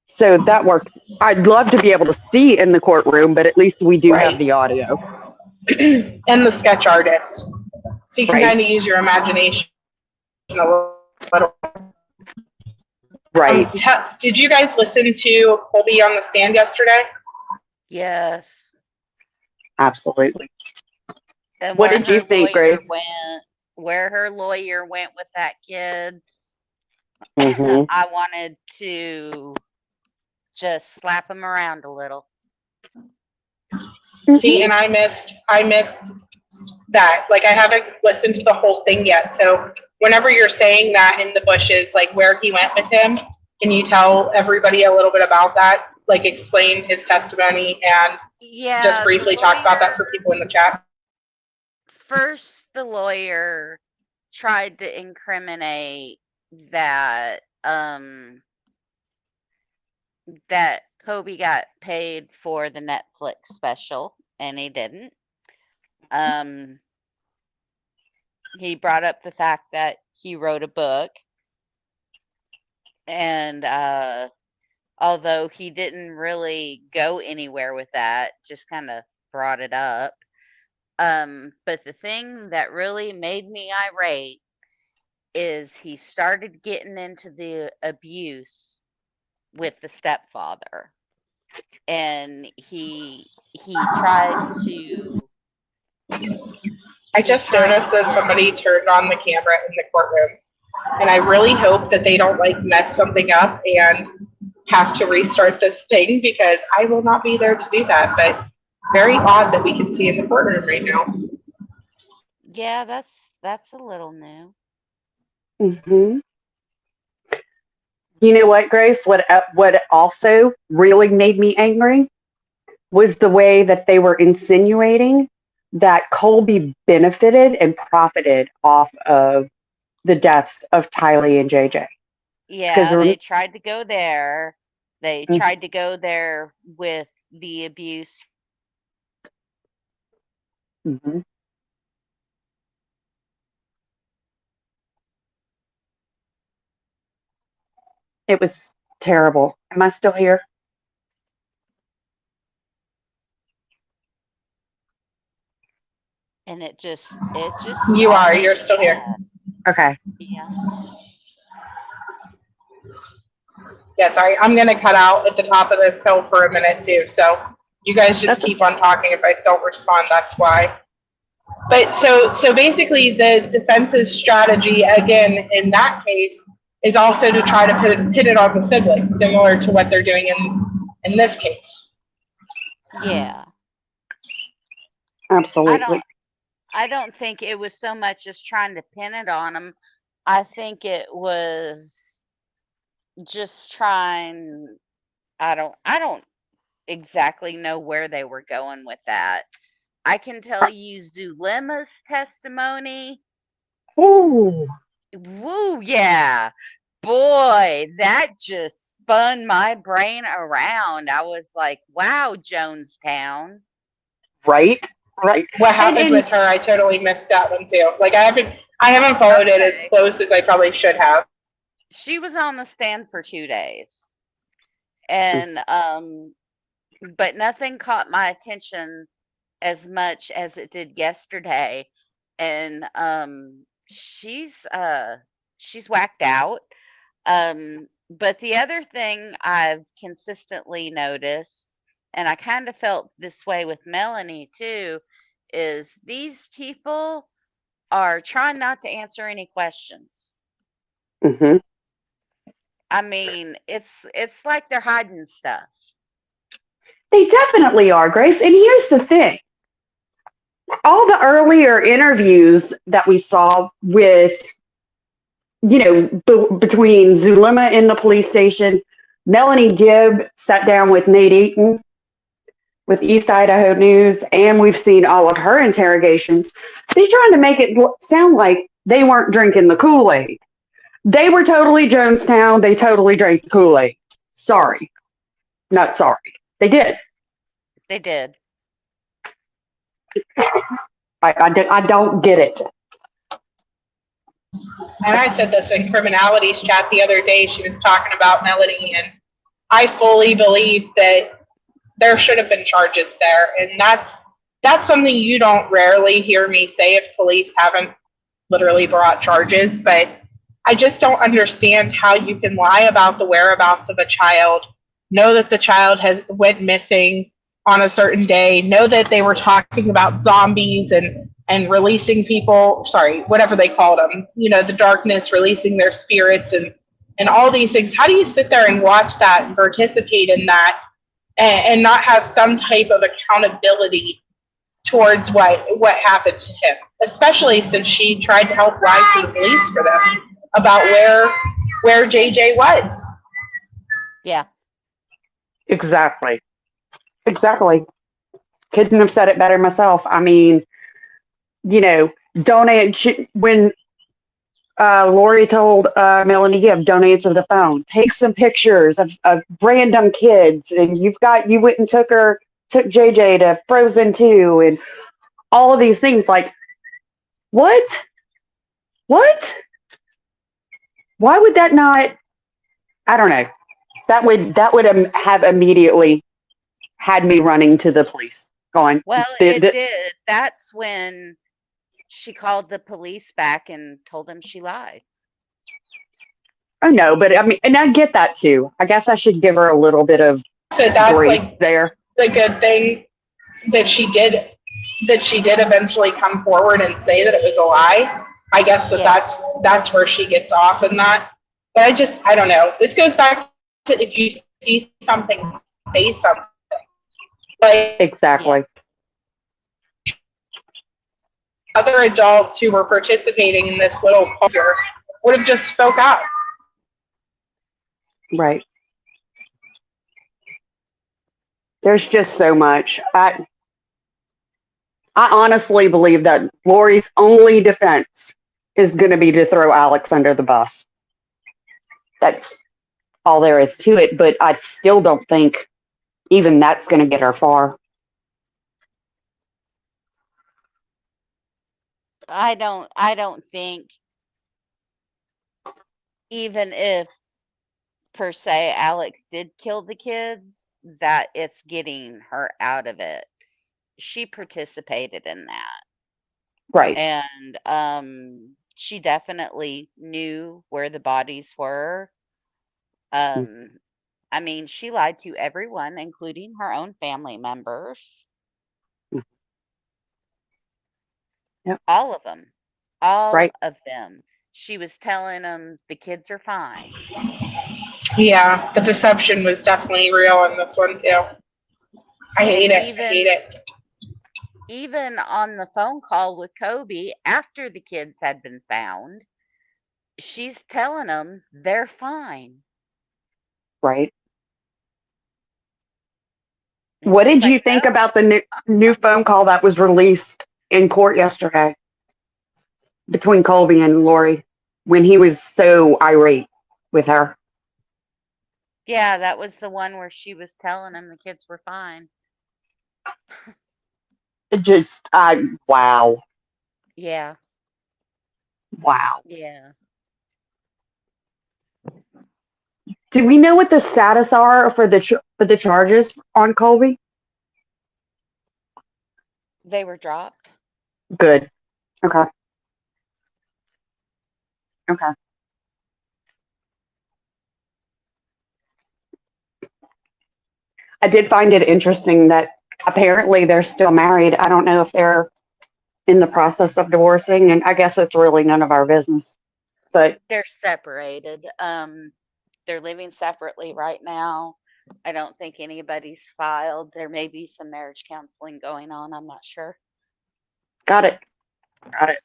So that works. I'd love to be able to see in the courtroom, but at least we do have the audio. And the sketch artist. So you can kind of use your imagination a little. Right. Did you guys listen to Colby on the stand yesterday? Yes. Absolutely. And what did you think, Grace? Where her lawyer went with that kid, I wanted to just slap him around a little. See, and I missed that. Like, I haven't listened to the whole thing yet. So whenever you're saying that in the bushes, like where he went with him, can you tell everybody a little bit about that? Like, explain his testimony and just briefly talk about that for people in the chat. First, the lawyer tried to incriminate that that Kobe got paid for the Netflix special, and he didn't. He brought up the fact that he wrote a book, and although he didn't really go anywhere with that, just kind of brought it up. But the thing that really made me irate is he started getting into the abuse with the stepfather, and he tried to. I just noticed that somebody turned on the camera in the courtroom, and I really hope that they don't like mess something up and have to restart this thing, because I will not be there to do that. But it's very odd that we can see in the courtroom right now. Yeah, that's a little new. You know what, Grace? What also really made me angry was the way that they were insinuating that Colby benefited and profited off of the deaths of Tylee and JJ. Yeah, they tried to go there. They Mhm. tried to go there with the abuse. Mhm. It was terrible. Am I still here? And it just You are. You're still here. Okay. Yeah. Yeah, sorry. I'm going to cut out at the top of this hill for a minute too. So you guys just keep on talking. If I don't respond, that's why. But so basically the defense's strategy, again, in that case, is also to try to pit it on the siblings, similar to what they're doing in this case. Yeah. Absolutely. I don't think it was so much as trying to pin it on them. I think it was just trying. I don't exactly know where they were going with that. I can tell you Zulema's testimony. Ooh. Woo, yeah. Boy, that just spun my brain around. I was like, wow, Jonestown. Right? Right. What happened with her? I totally missed that one too. Like I haven't followed it as close as I probably should have. She was on the stand for 2 days. And but nothing caught my attention as much as it did yesterday. And she's whacked out. But the other thing I've consistently noticed, and I kind of felt this way with Melanie too, is these people are trying not to answer any questions. Mm-hmm. I mean, it's like they're hiding stuff. They definitely are, Grace. And here's the thing. All the earlier interviews that we saw with, between Zulema in the police station, Melanie Gibb sat down with Nate Eaton with East Idaho News, and we've seen all of her interrogations. They're trying to make it sound like they weren't drinking the Kool-Aid. They were totally Jonestown. They totally drank the Kool-Aid. Sorry. Not sorry. They did. They did. I don't get it. And I said this in criminalities chat the other day. She was talking about Melanie, and I fully believe that there should have been charges there. And that's something you don't rarely hear me say if police haven't literally brought charges. But I just don't understand how you can lie about the whereabouts of a child, know that the child went missing on a certain day, know that they were talking about zombies and releasing people, whatever they called them, the darkness, releasing their spirits and all these things. How do you sit there and watch that and participate in that and not have some type of accountability towards what happened to him, especially since she tried to help lie to the police for them about where JJ was. Yeah. Exactly. Couldn't have said it better myself. I mean, donate when Lori told Melanie Gibb, don't answer the phone. Take some pictures of random kids, and you went and took JJ to Frozen 2 and all of these things. Like, what? Why would that not? I don't know. That would have immediately had me running to the police, going. Well, it did. That's when she called the police back and told them she lied. Oh no, but I mean, and I get that too. I guess I should give her a little bit of grace there. The good thing that she did eventually come forward and say that it was a lie. I guess that's where she gets off in that. But I don't know. This goes back to if you see something, say something. Like, exactly. Other adults who were participating in this little culture would have just spoke out. Right. There's just so much. I honestly believe that Lori's only defense is going to be to throw Alex under the bus. That's all there is to it. But I still don't think even that's going to get her far. I don't think, even if per se Alex did kill the kids, that it's getting her out of it. She participated in that. Right. And she definitely knew where the bodies were. I mean, she lied to everyone, including her own family members. Yep. All of them. All Right. of them. She was telling them the kids are fine. Yeah, the deception was definitely real in this one too. I hate it. Even, I hate it. Even on the phone call with Kobe after the kids had been found, she's telling them they're fine. Right. And What he's did you like, think "No." about the new phone call that was released in court yesterday between Colby and Lori when he was so irate with her? Yeah, that was the one where she was telling him the kids were fine. It just, wow. Yeah. Wow. Yeah. Do we know what the status are for the charges on Colby? They were dropped. Good. Okay. Okay. I did find it interesting that apparently they're still married. I don't know if they're in the process of divorcing, and I guess it's really none of our business. But They're separated. They're living separately right now. I don't think anybody's filed. There may be some marriage counseling going on. I'm not sure. got it. Got it.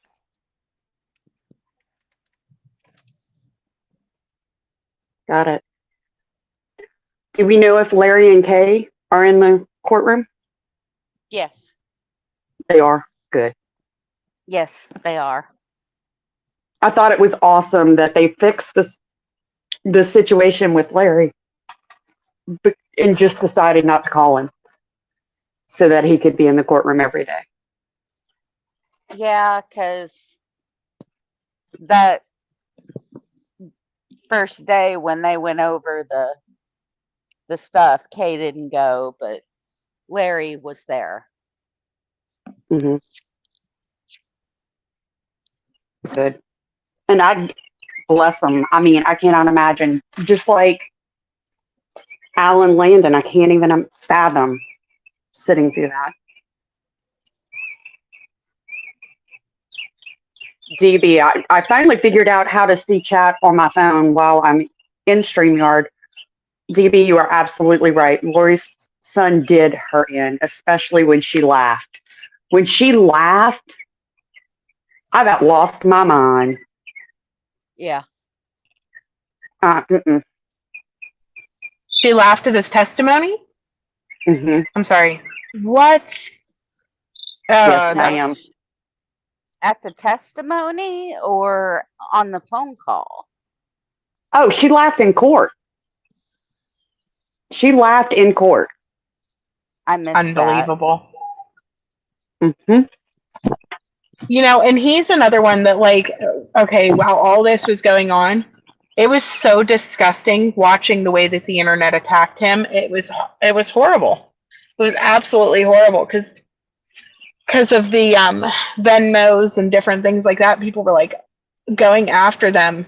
Got it. Do we know if Larry and Kay are in the courtroom? Yes. They are. Good. Yes, they are. I thought it was awesome that they fixed the situation with Larry and just decided not to call him so that he could be in the courtroom every day. Yeah, because that first day when they went over the stuff, Kay didn't go, but Larry was there. Mm-hmm. Good. And I bless him. I mean, I cannot imagine. Just like Alan Landon, I can't even fathom sitting through that. DB, I finally figured out how to see chat on my phone while I'm in StreamYard. DB, you are absolutely right. Lori's son did her in, especially when she laughed. When she laughed, I about lost my mind. Yeah. She laughed at his testimony? Mm-hmm. I'm sorry. What? Yes, ma'am. At the testimony or on the phone call? Oh, she laughed in court. She laughed in court. I missed Unbelievable. Mm-hmm. You know, and he's another one that, like, okay, while all this was going on, it was so disgusting watching the way that the internet attacked him. It was horrible. It was absolutely horrible because of the Venmos and different things like that. People were like going after them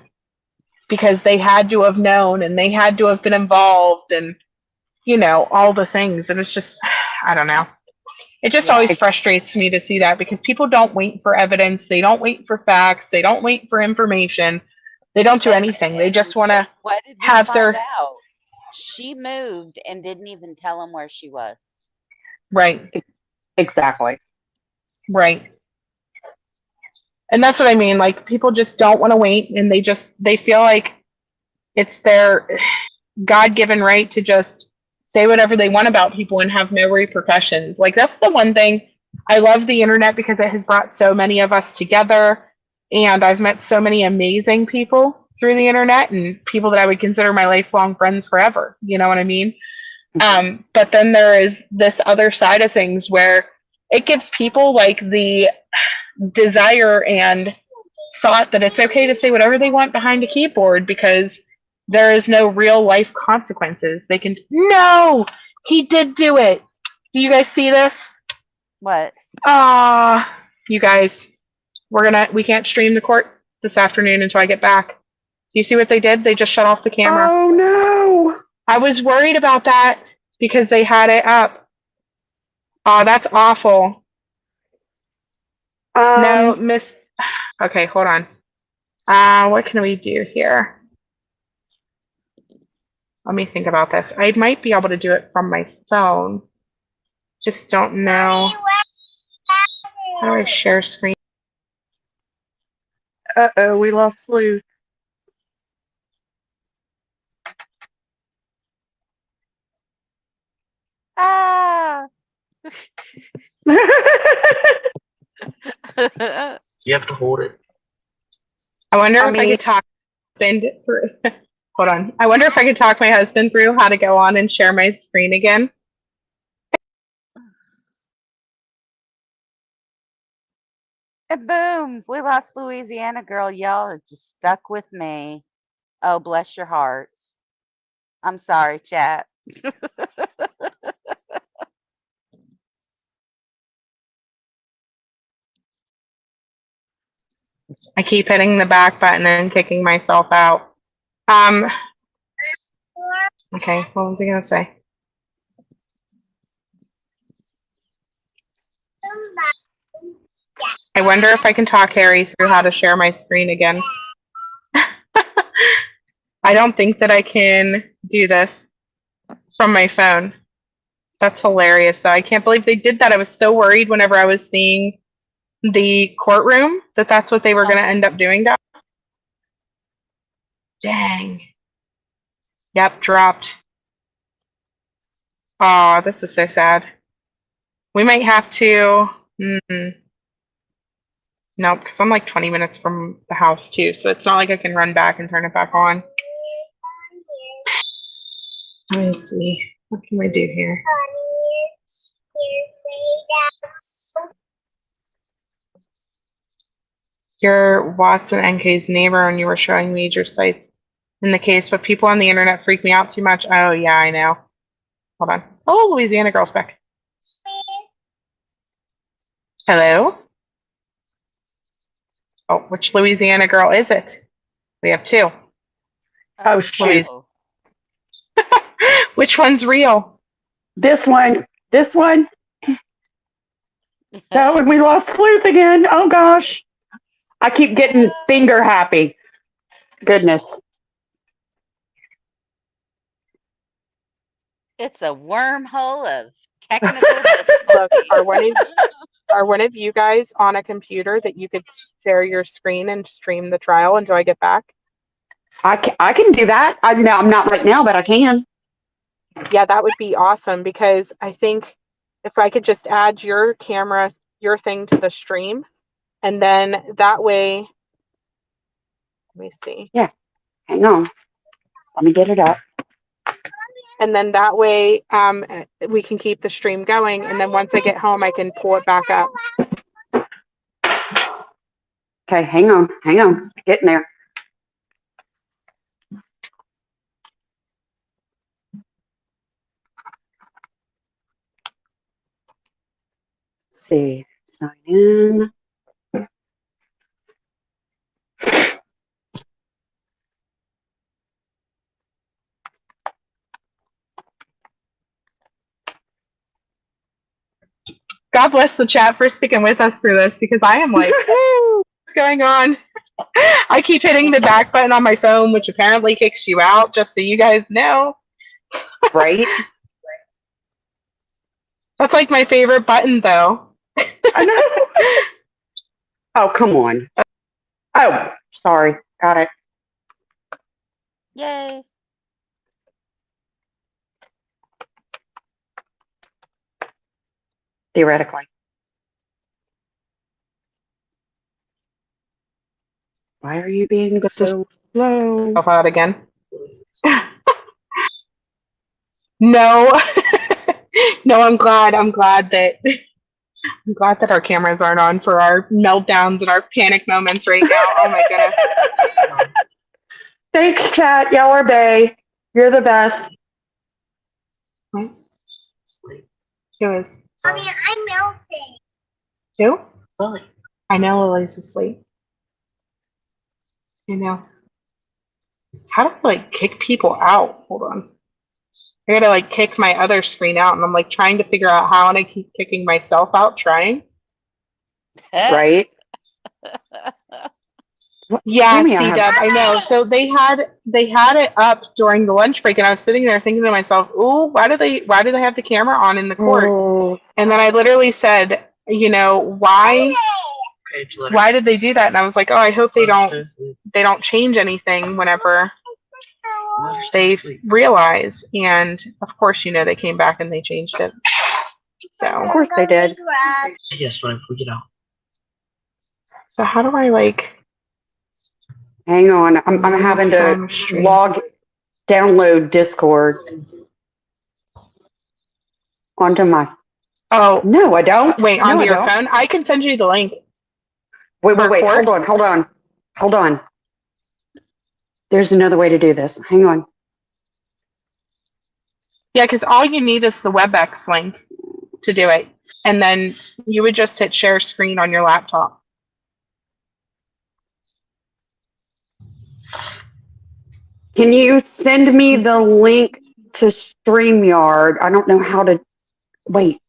because they had to have known and they had to have been involved and, you know, all the things. And it's just, I don't know. It just always frustrates me to see that because people don't wait for evidence. They don't wait for facts. They don't wait for information. They don't do anything. They just want to have their. Out? She moved and didn't even tell him where she was. Right. Exactly. Right. And that's what I mean. Like, people just don't want to wait, and they feel like it's their God-given right to just say whatever they want about people and have no repercussions. Like, that's the one thing I love the internet because it has brought so many of us together. And I've met so many amazing people through the internet and people that I would consider my lifelong friends forever. You know what I mean? But then there is this other side of things where it gives people like the desire and thought that it's okay to say whatever they want behind a keyboard because there is no real life consequences. They can, no, he did do it. Do you guys see this? What? You guys, we can't stream the court this afternoon until I get back. Do you see what they did? They just shut off the camera. Oh no! I was worried about that because they had it up. Oh, that's awful. No, Miss. Okay, hold on. What can we do here? Let me think about this. I might be able to do it from my phone. Just don't know. How do I share screen? Uh-oh, we lost Sleuth. Ah! You have to hold it. I wonder if I could talk my husband through. Hold on. I wonder if I could talk my husband through how to go on and share my screen again. And boom, we lost Louisiana girl. Y'all it just stuck with me. Oh, bless your hearts. I'm sorry, chat. I keep hitting the back button and kicking myself out. Okay, what was I gonna say? I wonder if I can talk Harry through how to share my screen again. I don't think that I can do this from my phone. That's hilarious, though. I can't believe they did that. I was so worried whenever I was seeing the courtroom that that's what they were going to end up doing to us. Dang. Yep, dropped. Oh, this is so sad. We might have to. Nope, because I'm like 20 minutes from the house, too, so it's not like I can run back and turn it back on. Let me see. What can we do here? You're Watson NK's neighbor and you were showing major sites in the case, but people on the internet freak me out too much. Oh, yeah, I know. Hold on. Oh, Louisiana girl's back. Hello? Oh, which Louisiana girl is it? We have two. Oh, shoot. Which one's real? This one. This one. That one, we lost Sleuth again. Oh, gosh. I keep getting finger happy. Goodness. It's a wormhole of technical Look, are one of you guys on a computer that you could share your screen and stream the trial until I get back? I can do that. I'm not right now, but I can. Yeah, that would be awesome because I think if I could just add your camera, your thing to the stream, and then that way, let me see. Yeah, hang on. Let me get it up. And then that way we can keep the stream going. And then once I get home, I can pull it back up. Okay, hang on. Getting there. Let's see. Sign in. God bless the chat for sticking with us through this because I am like, what's going on? I keep hitting the back button on my phone, which apparently kicks you out, just so you guys know. Right? That's like my favorite button, though. I know. Oh, come on. Oh, sorry. Got it. Yay. Theoretically. Why are you being so slow? Out again. No, no, I'm glad that our cameras aren't on for our meltdowns and our panic moments right now. Oh my goodness. Thanks, chat. Y'all are bae. You're the best. Who is? Mommy, I'm melting. Who? Lily. I know Lily's asleep. I know. How do I like kick people out? Hold on. I gotta like kick my other screen out, and I'm like trying to figure out how, and I keep kicking myself out trying. Right? Yeah, Tammy, I C-Dub, I know. So they had it up during the lunch break, and I was sitting there thinking to myself, "Ooh, why do they have the camera on in the court?" Oh. And then I literally said, you know, why did they do that? And I was like, oh, I hope they don't change anything whenever they realize. And of course, you know, they came back and they changed it. So Of course they did. Yes, when we get out. So how do I like? Hang on. I'm having to download Discord onto my. Oh no, I don't. Wait, No, onto I your don't. phone? I can send you the link. Wait. Hold on. There's another way to do this. Hang on. Yeah, because all you need is the WebEx link to do it, and then you would just hit share screen on your laptop. Can you send me the link to StreamYard? I don't know how to. Wait,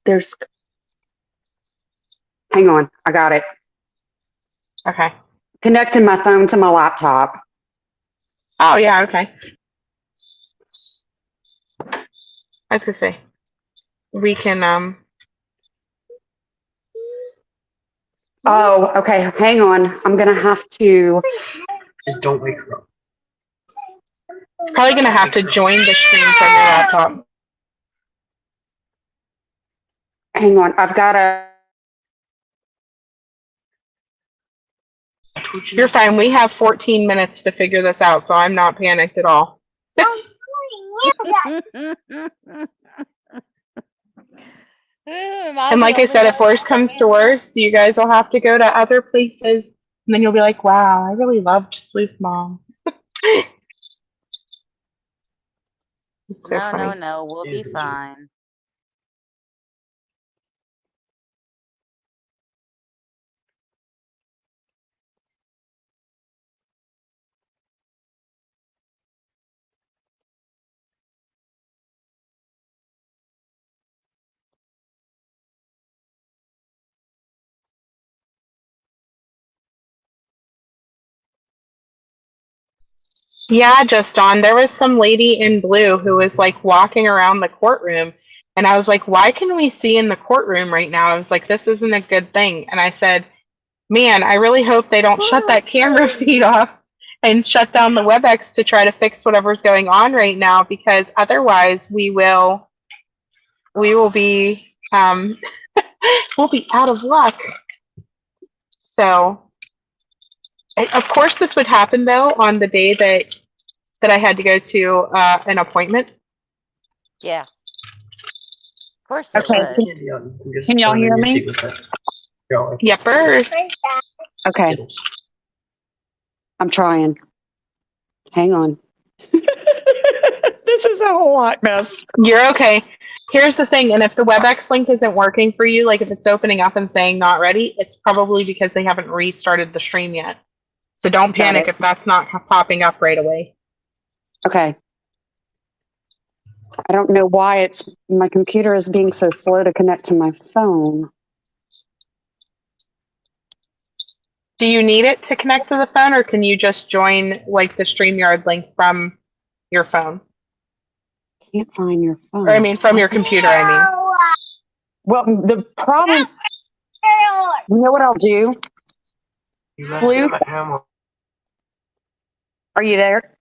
hang on. I got it. Okay. Connecting my phone to my laptop. Oh, yeah, okay. I was gonna say, we can, Oh, okay. Hang on. I'm gonna have to. Don't wake her up. probably gonna have to join the stream from your laptop. Hang on. I've got to. You're fine. We have 14 minutes to figure this out, so I'm not panicked at all. And like I said, if worse comes to worse, you guys will have to go to other places, and then you'll be like, wow, I really loved Sleuth Mom. So No, we'll be fine. Yeah, just on. There was some lady in blue who was like walking around the courtroom, and I was like, why can we see in the courtroom right now? I was like, this isn't a good thing. And I said, man, I really hope they don't shut that camera feed off and shut down the WebEx to try to fix whatever's going on right now, because otherwise we will be we'll be out of luck. So of course this would happen though on the day that I had to go to an appointment. Yeah. Of course it Okay. would. Can y'all hear me? Yepers. Okay. I'm trying. Hang on. This is a whole hot mess. You're okay. Here's the thing, and if the WebEx link isn't working for you, like if it's opening up and saying not ready, it's probably because they haven't restarted the stream yet. So don't panic if that's not popping up right away. Okay. I don't know why my computer is being so slow to connect to my phone. Do you need it to connect to the phone, or can you just join like the StreamYard link from your phone? Can't find your phone. Or I mean, from your computer, I mean. Well, the problem, you know what I'll do? Sleuth, are you there?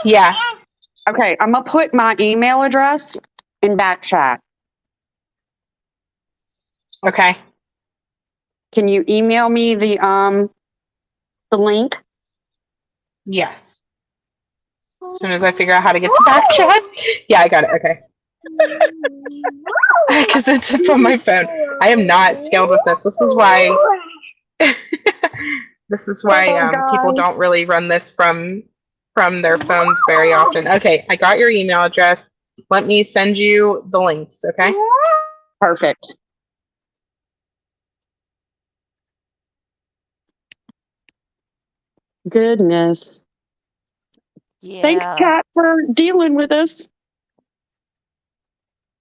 Yeah. Okay, I'm gonna put my email address in back chat. Okay. Can you email me the link? Yes. As soon as I figure out how to get the back chat. Yeah, I got it. Okay. Because it's from my phone. I am not skilled with this. This is why. This is why people don't really run this from their phones very often. Okay, I got your email address. Let me send you the links. Okay. Perfect. Goodness. Thanks, Yeah. Kat, for dealing with us.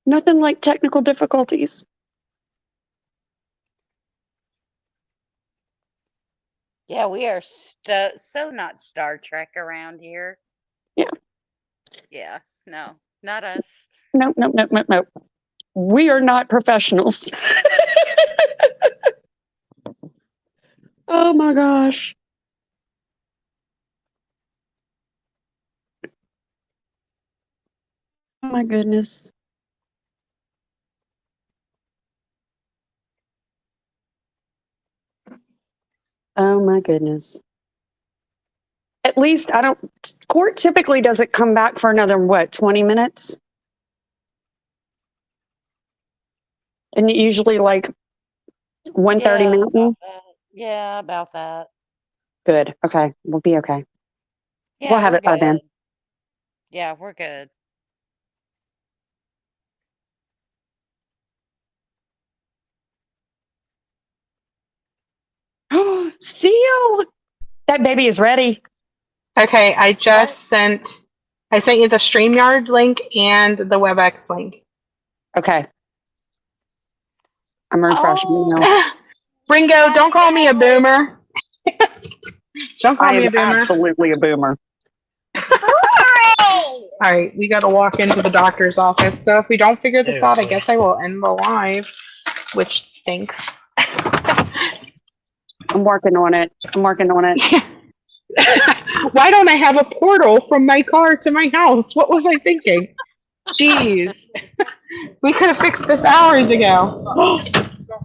Nothing like technical difficulties. Yeah, we are so not Star Trek around here. Yeah. Yeah, no, not us. Nope. We are not professionals. Oh my gosh. Oh my goodness. Oh my goodness. At least court typically doesn't come back for another, 20 minutes? And usually like 1:30 Mountain? Yeah, about that. Good. Okay. We'll be okay. Yeah, We'll have we're it by then. good. Yeah, we're good. Seal! That baby is ready. Okay, I just sent you the StreamYard link and the WebEx link. Okay. I'm refreshing now. Ringo, don't call me a boomer. Don't call I me am a boomer. absolutely a boomer. All right, we got to walk into the doctor's office. So if we don't figure this out, I guess I will end the live, which stinks. I'm working on it. Why don't I have a portal from my car to my house? What was I thinking? Jeez. We could have fixed this hours ago.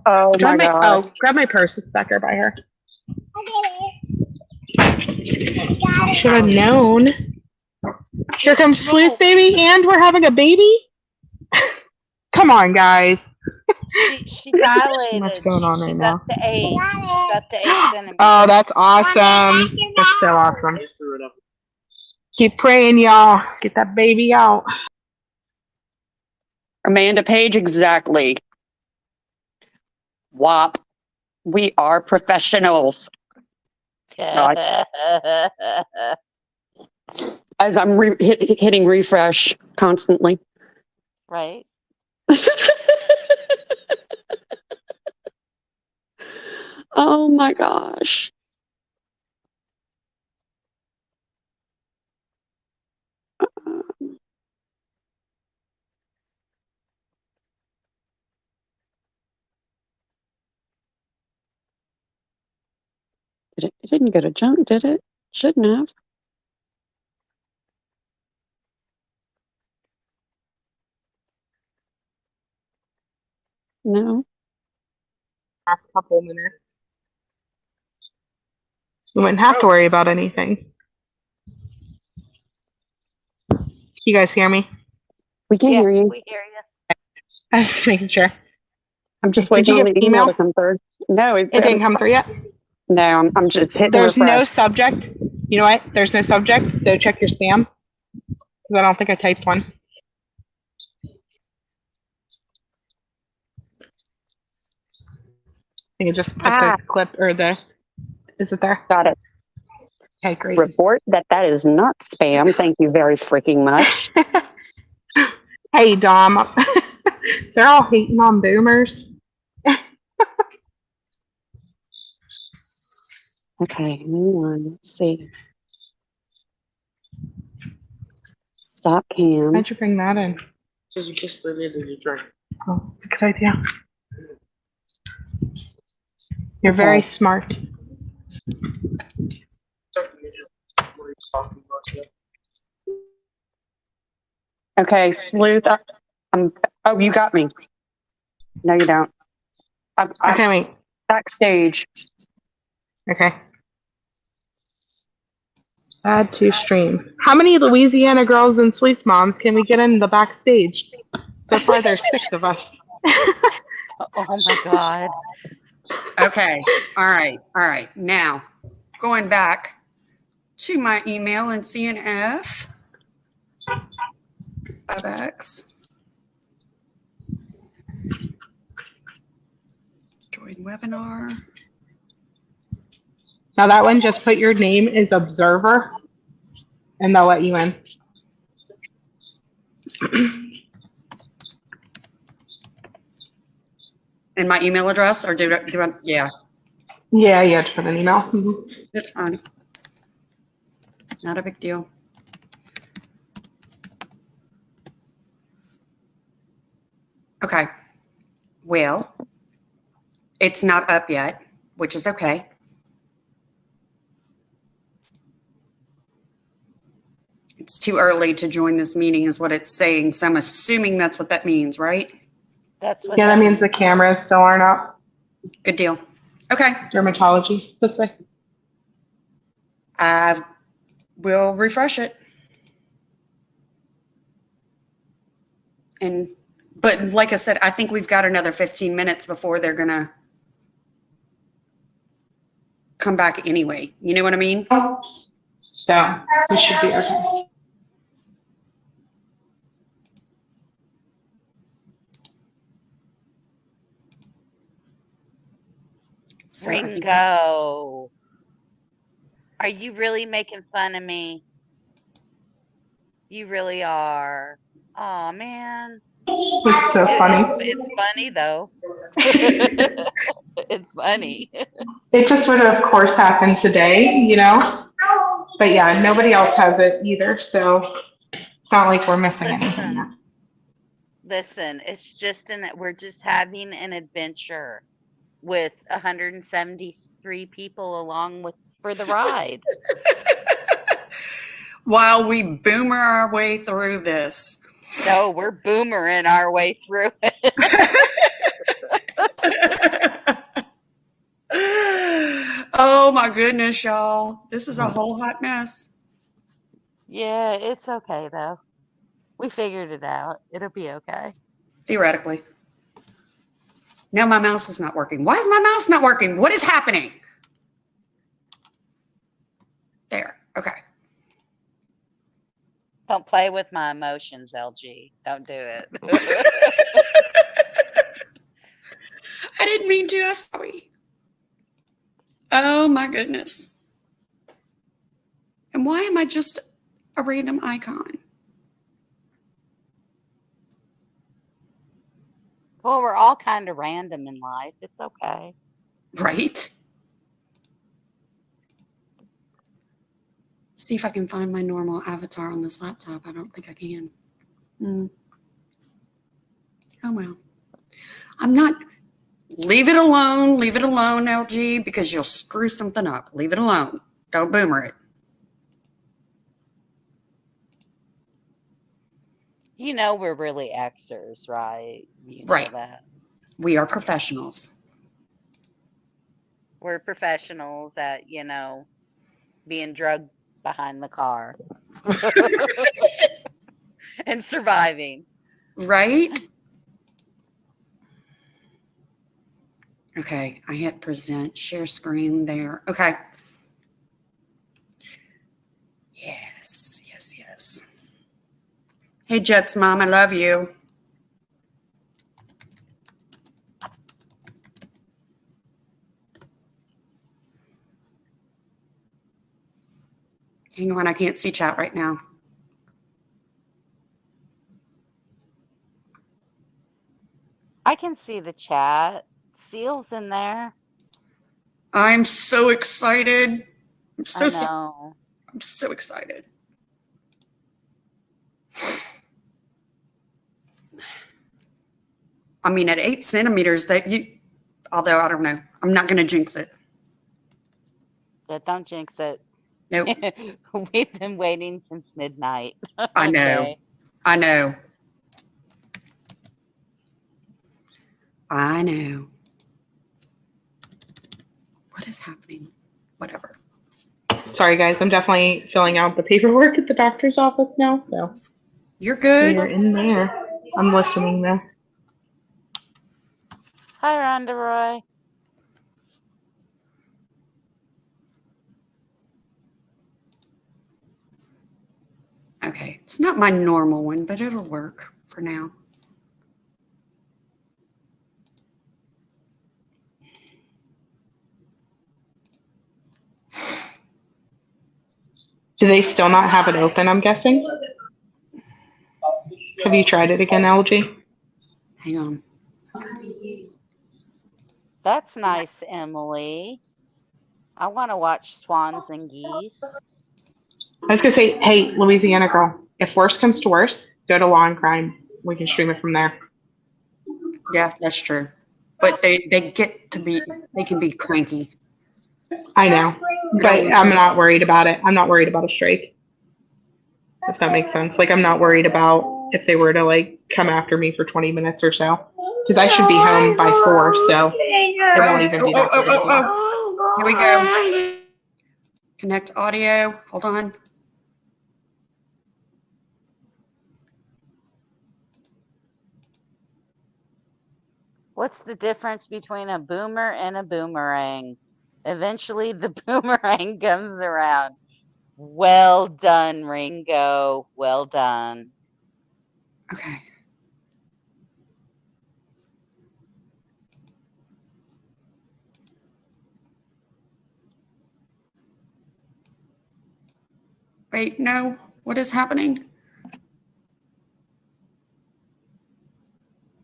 Oh my God. Grab my purse. It's back there by her. Should have known. Here comes Sleuth Baby, and we're having a baby? Come on, guys. She dilated. What's going on right She's now? up to 8. She's up to 8 centimeters. Oh, that's awesome. That's so awesome. Keep praying, y'all. Get that baby out. Amanda Page, exactly. WAP. We are professionals. As I'm hitting refresh constantly. Right. Oh my gosh. It didn't go to junk, did it? Shouldn't have. No. Last couple minutes. You wouldn't have to worry about anything. You guys hear me? We can hear you. We hear you. I was just making sure. I'm just waiting on the email to come through. No, it didn't come through yet? No, I'm just hitting There's refresh. no subject. You know what? There's no subject, so check your spam. Because I don't think I typed one. I think I just put the clip or the. Is it there? Got it. Okay, great. Report that is not spam. Thank you very freaking much. Hey, Dom. They're all hating on boomers. Okay, hang on. Let's see. Stop cam. How'd you bring that in? Just in case they needed a drink. Oh, it's a good idea. You're very smart. Okay, Sleuth. Oh, you got me. No, you don't. Okay, wait. Backstage. Okay. Add to stream. How many Louisiana girls and sleuth moms can we get in the backstage? So far, there's 6 of us. Oh my God. Okay. All right. Now, going back to my email and CNF. WebEx. Join webinar. Now that one, just put your name as observer, and they'll let you in. And my email address, or do I yeah. Yeah, you have to put an email. Mm-hmm. It's fine. Not a big deal. Okay. Well, it's not up yet, which is okay. It's too early to join this meeting is what it's saying. So I'm assuming that's what that means, right? That's what Yeah, that means the cameras still aren't up. Good deal. Okay. Dermatology, this way. I will refresh it. But like I said, I think we've got another 15 minutes before they're going to come back anyway. You know what I mean? So we should be okay. Ringo. Are you really making fun of me? You really are. Oh man. It's so funny. It's funny though. It's funny. It just would have, of course, happened today, you know? But yeah, nobody else has it either, so it's not like we're missing anything. Listen, it's just we're just having an adventure with 173 people along for the ride. While we boomer our way through this. No, we're boomering our way through it. Oh my goodness, y'all. This is a whole hot mess. Yeah, it's okay though. We figured it out. It'll be okay. Theoretically. Now my mouse is not working. Why is my mouse not working? What is happening? There. Okay. Don't play with my emotions, LG. Don't do it. I didn't mean to. I'm sorry. Oh my goodness. And why am I just a random icon? Well, we're all kind of random in life. It's okay. Right? See if I can find my normal avatar on this laptop. I don't think I can. Oh well. I'm not. Leave it alone. Leave it alone, LG, because you'll screw something up. Leave it alone. Don't boomer it. You know we're really Xers, right? You know Right. that. We are professionals. We're professionals at, being drugged behind the car. And surviving. Right? Okay, I hit present, share screen there. Okay. Yes. Hey, Jets Mom, I love you. Hang on, I can't see chat right now. I can see the chat. Seal's in there. I'm so excited. I know. I'm so excited. I mean, at 8 centimeters, although I don't know, I'm not going to jinx it. Yeah, don't jinx it. Nope. We've been waiting since midnight. I know. Okay. I know. What is happening? Whatever. Sorry, guys. I'm definitely filling out the paperwork at the doctor's office now, so You're good. we are in there. I'm listening though. Hi, Rhonda Roy. Okay, it's not my normal one, but it'll work for now. Do they still not have it open, I'm guessing? Have you tried it again, LG? Hang on. That's nice, Emily. I want to watch Swans and Geese. I was gonna say, hey, Louisiana girl, if worse comes to worse, go to Law and Crime. We can stream it from there. Yeah, that's true. But they get to be, they can be cranky. I know, but I'm not worried about it. I'm not worried about a strike. If that makes sense. Like, I'm not worried about if they were to like come after me for 20 minutes or so, because I should be home by 4, so it won't even be that big of a deal. Here we go. Connect audio. Hold on. What's the difference between a boomer and a boomerang? Eventually, the boomerang comes around. Well done, Ringo. Well done. Okay. Wait, no. What is happening?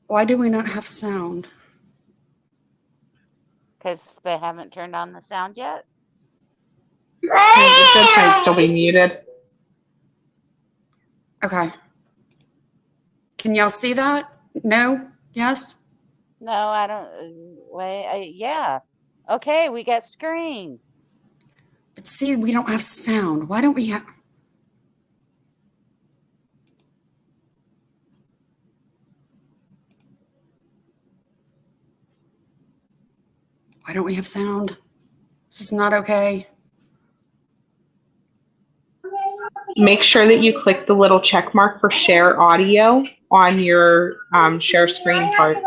Why do we not have sound? Because they haven't turned on the sound yet. The judge might still be muted. Okay. Can y'all see that? No? Yes? No, I don't. Wait, yeah. Okay, we got screen. But see, we don't have sound. Why don't we have... Why don't we have sound? This is not okay. Make sure that you click the little check mark for share audio on your share screen part.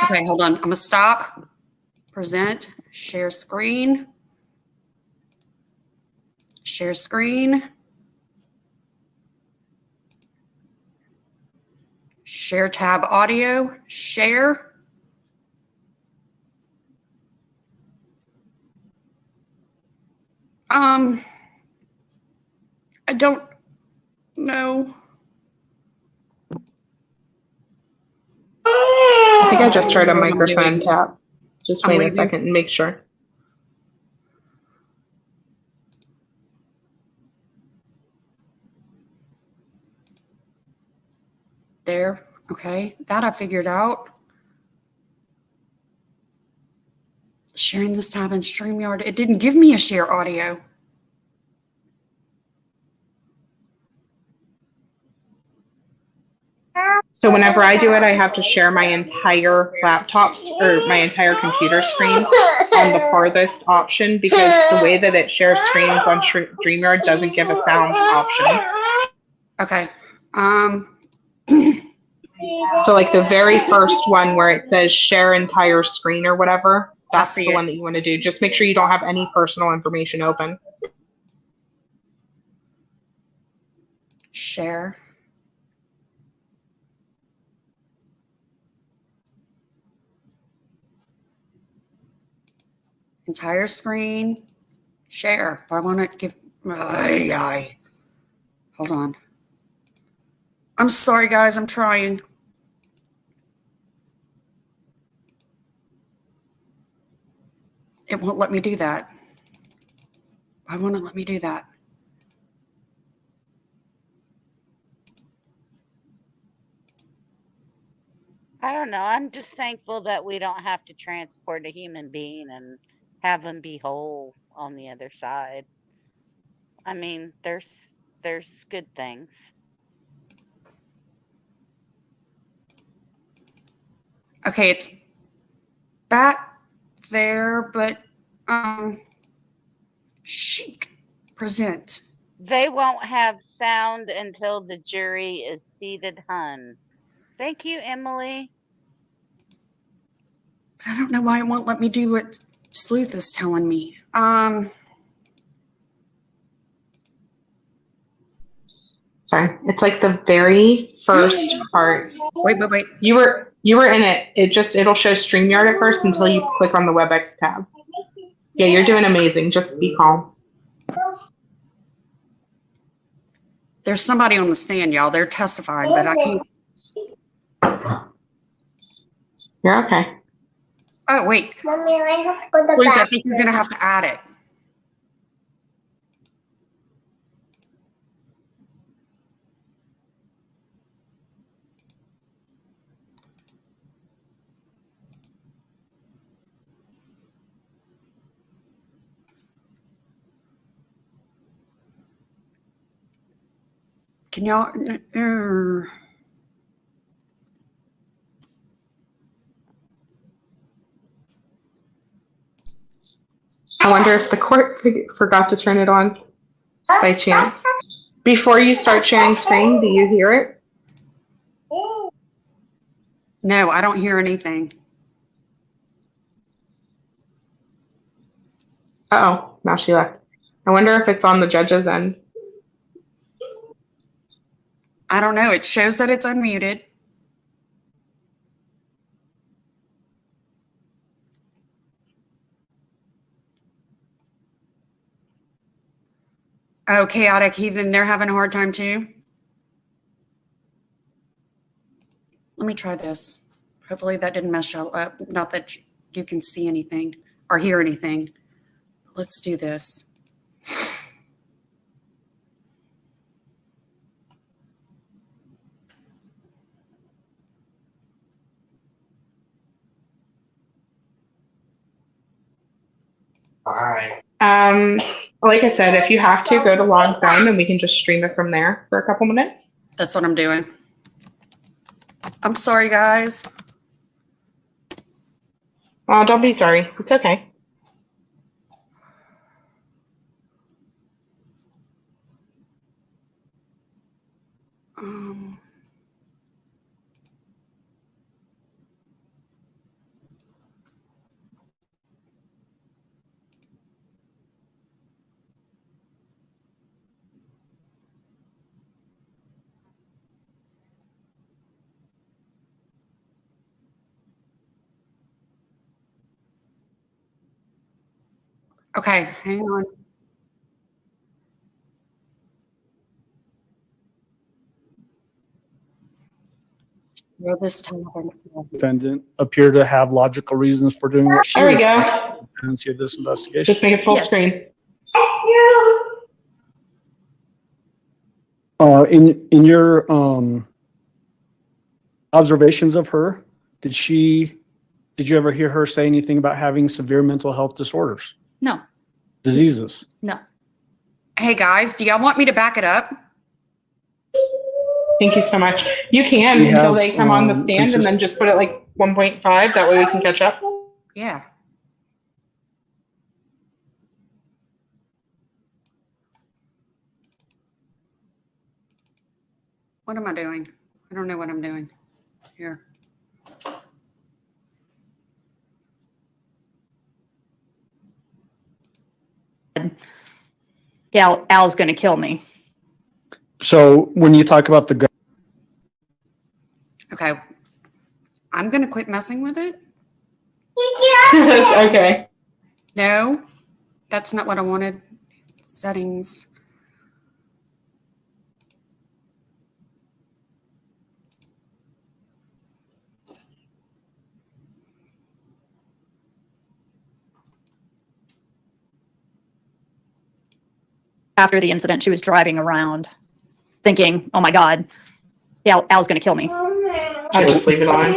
Okay, hold on. I'm going to stop. Present. Share screen. Share screen. Share tab audio. Share. I don't know. I think I just heard a microphone tap. Just wait a second and make sure. There. Okay, that I figured out. Sharing this tab in StreamYard. It didn't give me a share audio. So whenever I do it, I have to share my entire laptop's or my entire computer screen on the farthest option, because the way that it shares screens on StreamYard doesn't give a sound option. Okay. So like the very first one where it says share entire screen or whatever, that's the one that you want to do. Just make sure you don't have any personal information open. Share. Entire screen. Share. I want to give. Hold on. I'm sorry, guys. I'm trying. It won't let me do that. Why won't it let me do that? I don't know. I'm just thankful that we don't have to transport a human being and have them be whole on the other side. I mean, there's good things. Okay, it's back there, but shoot. Present. They won't have sound until the jury is seated, hun. Thank you, Emily. I don't know why it won't let me do what Sleuth is telling me. Sorry, it's like the very first part. Wait. You were in it. It'll show StreamYard at first until you click on the WebEx tab. Yeah, you're doing amazing. Just be calm. There's somebody on the stand, y'all. They're testifying, but I can't. You're okay. Oh, wait. Mommy, I have to go to the Sleuth, I bathroom. think you're going to have to add it. Can y'all? I wonder if the court forgot to turn it on by chance. Before you start sharing screen, do you hear it? No, I don't hear anything. Uh-oh, now she left. I wonder if it's on the judge's end. I don't know. It shows that it's unmuted. Oh, Chaotic Heathen, they're having a hard time too. Let me try this. Hopefully that didn't mess y'all up. Not that you can see anything or hear anything. Let's do this. All right. Like I said, if you have to, go to Long Phone and we can just stream it from there for a couple minutes. That's what I'm doing. I'm sorry, guys. Oh, don't be sorry. It's okay. Okay, hang on. Share this time. Defendant appear to have logical reasons for doing what she There we would go. in the pendency of this investigation. Just make it full screen. In your observations of her, did you ever hear her say anything about having severe mental health disorders, No, diseases? no. Hey, guys, do y'all want me to back it up? Thank you so much. You can She until have, they come on the stand and then just put it like 1.5. That way we can catch up. Yeah. What am I doing? I don't know what I'm doing. Here. Yeah, Al's going to kill me. So when you talk about the gun, Okay. I'm going to quit messing with it. Okay. No, that's not what I wanted. Settings. After the incident, she was driving around thinking, oh my God, Al's going to kill me. I'll just leave it on.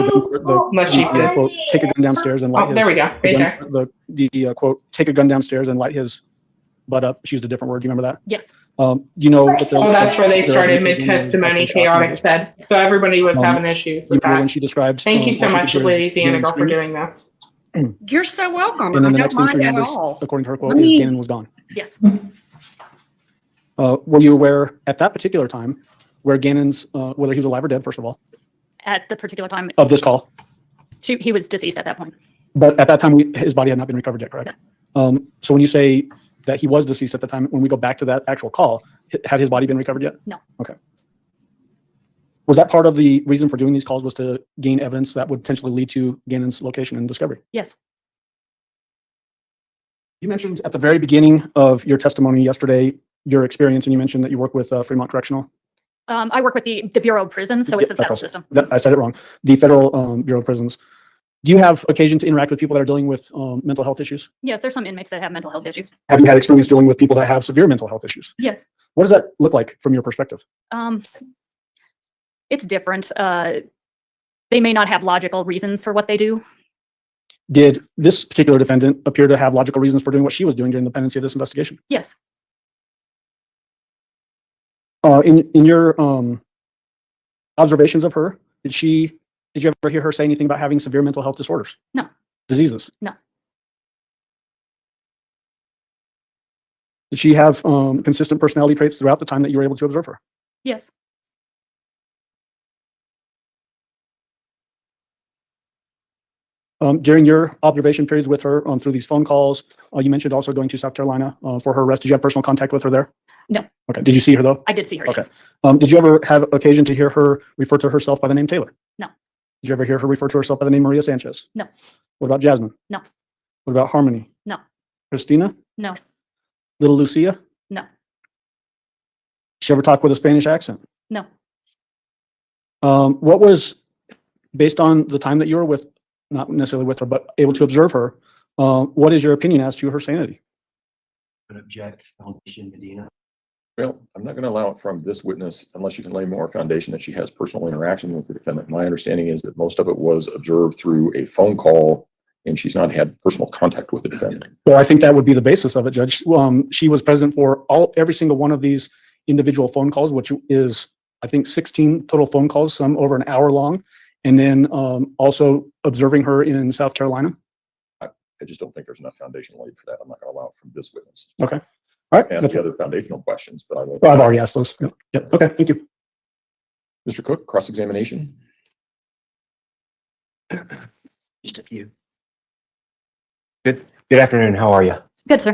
Unless you can. quote, take a gun downstairs and light his. There we go. Right there. The quote, take a gun downstairs and light his butt up. She used a different word. Do you remember that? Yes. You know that Oh, that's where they started mid-testimony, Chaotic said. So everybody was having issues with When that. she described. Thank you so much, Louisiana Girl, for doing this. You're so welcome. And then I the don't next thing she mind at remembers, all. according to her quote, is Gannon was gone. Yes. Were you aware at that particular time where Gannon's, whether he was alive or dead, first of all, At the particular time of this call? he was deceased at that point. But at that time, his body had not been recovered yet, correct? So when you say that he was deceased at the time, when we go back to that actual call, had his body been recovered yet? No. Okay. Was that part of the reason for doing these calls, was to gain evidence that would potentially lead to Gannon's location and discovery? Yes. You mentioned at the very beginning of your testimony yesterday, your experience, and you mentioned that you work with Fremont Correctional. I work with the Bureau of Prisons, so it's the federal system. I said it wrong. The Federal Bureau of Prisons. Do you have occasion to interact with people that are dealing with mental health issues? Yes, there's some inmates that have mental health issues. Have you had experience dealing with people that have severe mental health issues? Yes. What does that look like from your perspective? It's different. They may not have logical reasons for what they do. Did this particular defendant appear to have logical reasons for doing what she was doing during the pendency of this investigation? Yes. In your observations of her, did you ever hear her say anything about having severe mental health disorders? No. Diseases? No. Did she have consistent personality traits throughout the time that you were able to observe her? Yes. During your observation periods with her through these phone calls, you mentioned also going to South Carolina for her arrest. Did you have personal contact with her there? No. Okay.Id you see her though? I did see her. Okay. Yes. Did you ever have occasion to hear her refer to herself by the name Taylor? No. Did you ever hear her refer to herself by the name Maria Sanchez? No. What about Jasmine? No. What about Harmony? No. Christina? No. Little Lucia? No. Did she ever talk with a Spanish accent? No. What was, based on the time that you were with, not necessarily with her, but able to observe her, what is your opinion as to her sanity? Object, Foundation Medina. Well, I'm not going to allow it from this witness unless you can lay more foundation that she has personal interaction with the defendant. My understanding is that most of it was observed through a phone call, and she's not had personal contact with the defendant. Well, I think that would be the basis of it, Judge. She was present for every single one of these individual phone calls, which is, I think, 16 total phone calls, some over an hour long, and then also observing her in South Carolina. I just don't think there's enough foundation laid for that. I'm not going to allow it from this witness. Okay. All right. Ask the other foundational questions, but I won't. Well, I've already asked those. Yep. Okay. Thank you. Mr. Cook, cross-examination. Just a few. Good afternoon. How are you? Good, sir.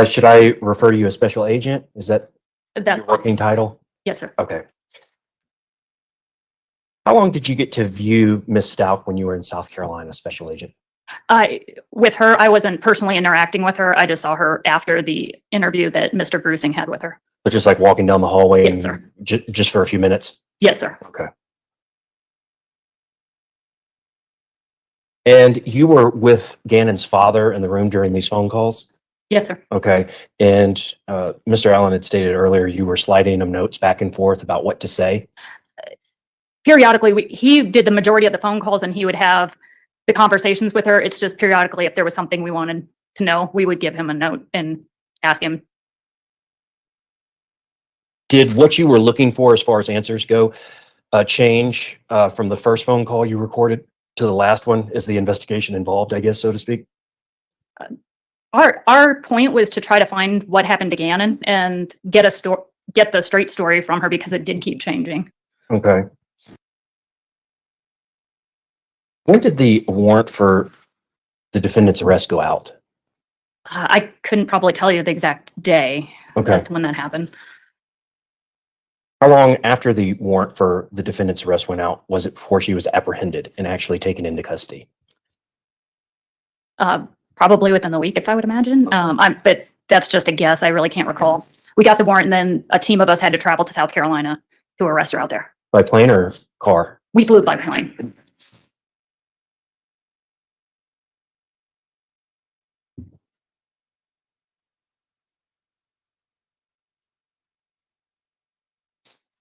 Should I refer to you as special agent? Is that your working title? Yes, sir. Okay. How long did you get to view Miss Stauch when you were in South Carolina, special agent? With her, I wasn't personally interacting with her. I just saw her after the interview that Mr. Grusing had with her. But just like walking down the hallway Yes, and sir. Just for a few minutes? Yes, sir. Okay. And you were with Gannon's father in the room during these phone calls? Yes, sir. Okay. And Mr. Allen had stated earlier you were sliding him notes back and forth about what to say? Periodically, he did the majority of the phone calls and he would have the conversations with her. It's just periodically, if there was something we wanted to know, we would give him a note and ask him. Did what you were looking for as far as answers go change from the first phone call you recorded to the last one? Is the investigation involved, I guess, so to speak? Our point was to try to find what happened to Gannon and get the straight story from her, because it did keep changing. Okay. When did the warrant for the defendant's arrest go out? I couldn't probably tell you the exact day as to when that happened. How long after the warrant for the defendant's arrest went out was it before she was apprehended and actually taken into custody? Probably within the week, if I would imagine. But that's just a guess. I really can't recall. We got the warrant, and then a team of us had to travel to South Carolina to arrest her out there. By plane or car? We flew by plane.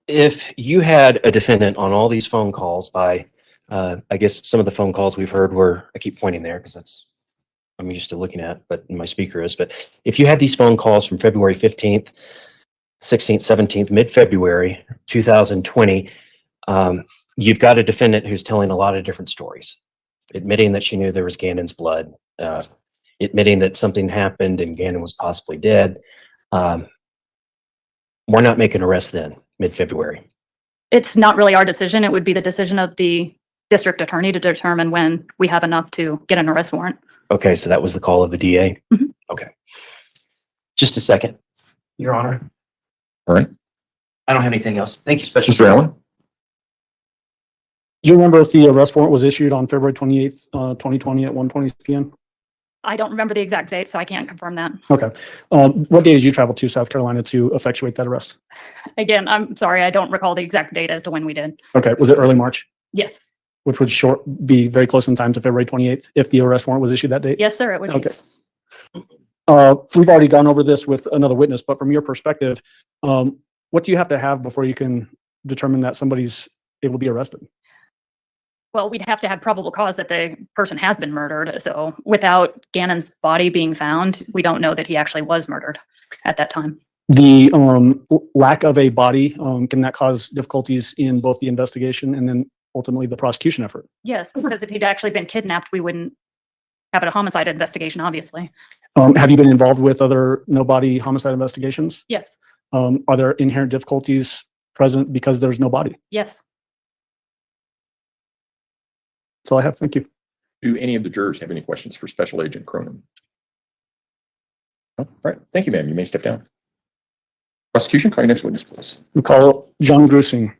If you had a defendant on all these phone calls by, I guess some of the phone calls we've heard were, I keep pointing there because that's, I'm used to looking at, but my speaker is, but if you had these phone calls from February 15th, 16th, 17th, mid-February 2020, you've got a defendant who's telling a lot of different stories, admitting that she knew there was Gannon's blood, admitting that something happened and Gannon was possibly dead. Why not make an arrest then, mid-February? It's not really our decision. It would be the decision of the district attorney to determine when we have enough to get an arrest warrant. Okay, so that was the call of the DA? Mhm. Okay. Just a second, Your Honor. All right. I don't have anything else. Thank you, Special Mr. Allen? Do you remember if the arrest warrant was issued on February 28th, 2020 at 1:20 p.m.? I don't remember the exact date, so I can't confirm that. Okay. What day did you travel to South Carolina to effectuate that arrest? Again, I'm sorry, I don't recall the exact date as to when we did. Okay. Was it early March? Yes. Which would be very close in time to February 28th if the arrest warrant was issued that date? Yes, sir, it would be. Okay. We've already gone over this with another witness, but from your perspective, what do you have to have before you can determine that somebody's able to be arrested? Well, we'd have to have probable cause that the person has been murdered. So without Gannon's body being found, we don't know that he actually was murdered at that time. The lack of a body, can that cause difficulties in both the investigation and then ultimately the prosecution effort? Yes, because if he'd actually been kidnapped, we wouldn't have a homicide investigation, obviously. Have you been involved with other no-body homicide investigations? Yes. Are there inherent difficulties present because there's no body? Yes. That's all I have. Thank you. Do any of the jurors have any questions for Special Agent Cronin? No? All right. Thank you, ma'am. You may step down. Prosecution, call your next witness, please. We call John Grusing.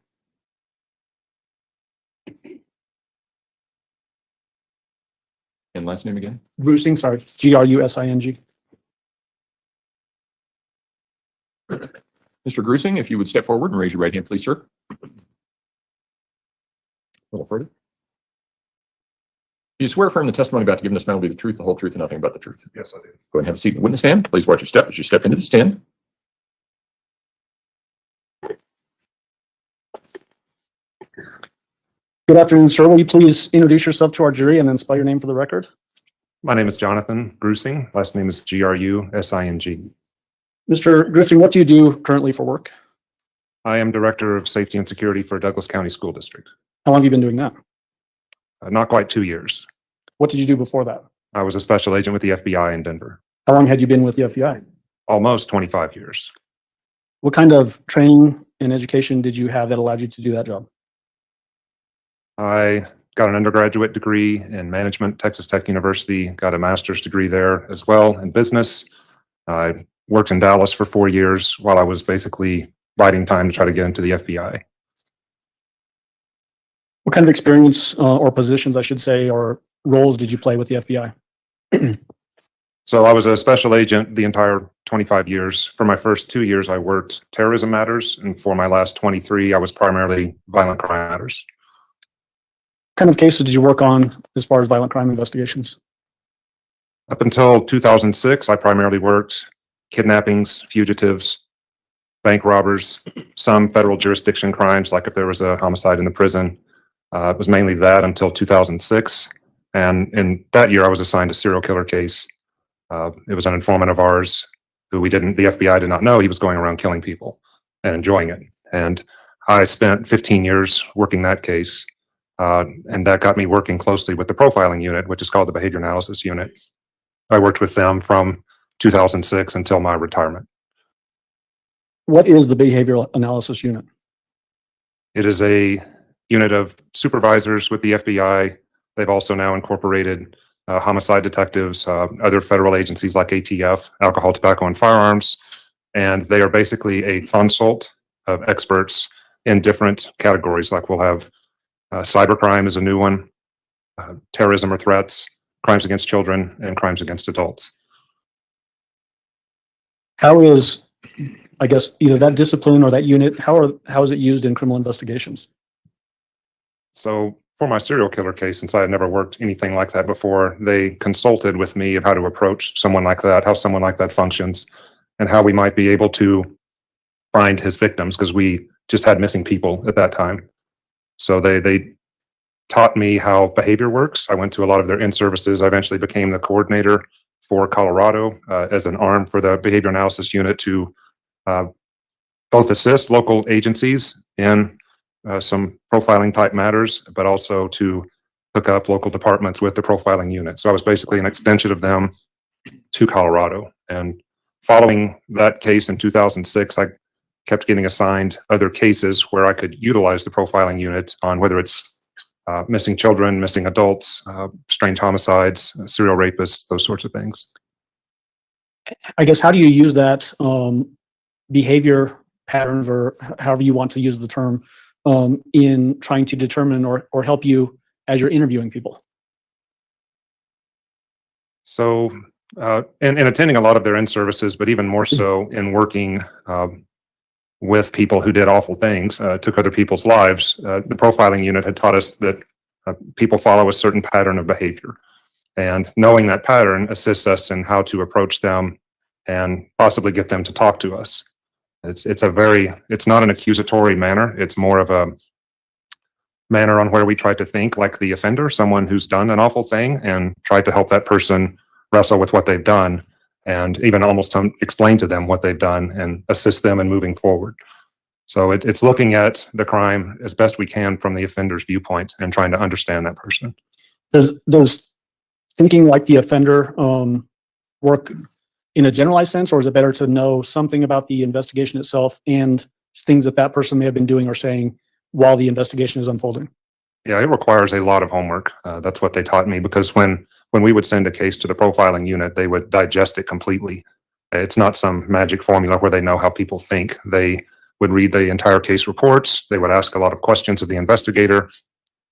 And last name again? Grusing, sorry. Grusing. Mr. Grusing, if you would step forward and raise your right hand, please, sir. A little further. Do you swear affirm the testimony about to give in this matter will be the truth, the whole truth, and nothing but the truth? Yes, I do. Go ahead and have a seat in the witness stand. Please watch your step as you step into the stand. Good afternoon, sir. Will you please introduce yourself to our jury and then spell your name for the record? My name is Jonathan Grusing. Last name is Grusing. Mr. Grusing, what do you do currently for work? I am Director of Safety and Security for Douglas County School District. How long have you been doing that? Not quite 2 years. What did you do before that? I was a special agent with the FBI in Denver. How long had you been with the FBI? Almost 25 years. What kind of training and education did you have that allowed you to do that job? I got an undergraduate degree in management, Texas Tech University, got a master's degree there as well in business. I worked in Dallas for 4 years while I was basically biding time to try to get into the FBI. What kind of experience or positions, I should say, or roles did you play with the FBI? So I was a special agent the entire 25 years. For my first 2 years, I worked terrorism matters. And for my last 23, I was primarily violent crime matters. What kind of cases did you work on as far as violent crime investigations? Up until 2006, I primarily worked kidnappings, fugitives, bank robbers, some federal jurisdiction crimes, like if there was a homicide in the prison. It was mainly that until 2006. And in that year, I was assigned a serial killer case. It was an informant of ours who the FBI did not know he was going around killing people and enjoying it. And I spent 15 years working that case. And that got me working closely with the profiling unit, which is called the Behavior Analysis Unit. I worked with them from 2006 until my retirement. What is the Behavioral Analysis Unit? It is a unit of supervisors with the FBI. They've also now incorporated homicide detectives, other federal agencies like ATF, alcohol, tobacco, and firearms. And they are basically a consult of experts in different categories. Like we'll have cybercrime is a new one, terrorism or threats, crimes against children, and crimes against adults. How is, I guess, either that discipline or that unit, how is it used in criminal investigations? So for my serial killer case, since I had never worked anything like that before, they consulted with me of how to approach someone like that, how someone like that functions, and how we might be able to find his victims, because we just had missing people at that time. So they taught me how behavior works. I went to a lot of their in-services. I eventually became the coordinator for Colorado as an arm for the Behavior Analysis Unit to both assist local agencies in some profiling type matters, but also to hook up local departments with the profiling unit. So I was basically an extension of them to Colorado. And following that case in 2006, I kept getting assigned other cases where I could utilize the profiling unit on whether it's missing children, missing adults, strange homicides, serial rapists, those sorts of things. I guess, how do you use that behavior patterns, or however you want to use the term, in trying to determine or help you as you're interviewing people? So, and attending a lot of their in-services, but even more so in working with people who did awful things, took other people's lives, the profiling unit had taught us that people follow a certain pattern of behavior. And knowing that pattern assists us in how to approach them and possibly get them to talk to us. It's not an accusatory manner. It's more of a manner on where we try to think like the offender, someone who's done an awful thing, and try to help that person wrestle with what they've done, and even almost explain to them what they've done and assist them in moving forward. So it's looking at the crime as best we can from the offender's viewpoint and trying to understand that person. Does thinking like the offender work in a generalized sense, or is it better to know something about the investigation itself and things that that person may have been doing or saying while the investigation is unfolding? Yeah, it requires a lot of homework. That's what they taught me, because when we would send a case to the profiling unit, they would digest it completely. It's not some magic formula where they know how people think. They would read the entire case reports. They would ask a lot of questions of the investigator,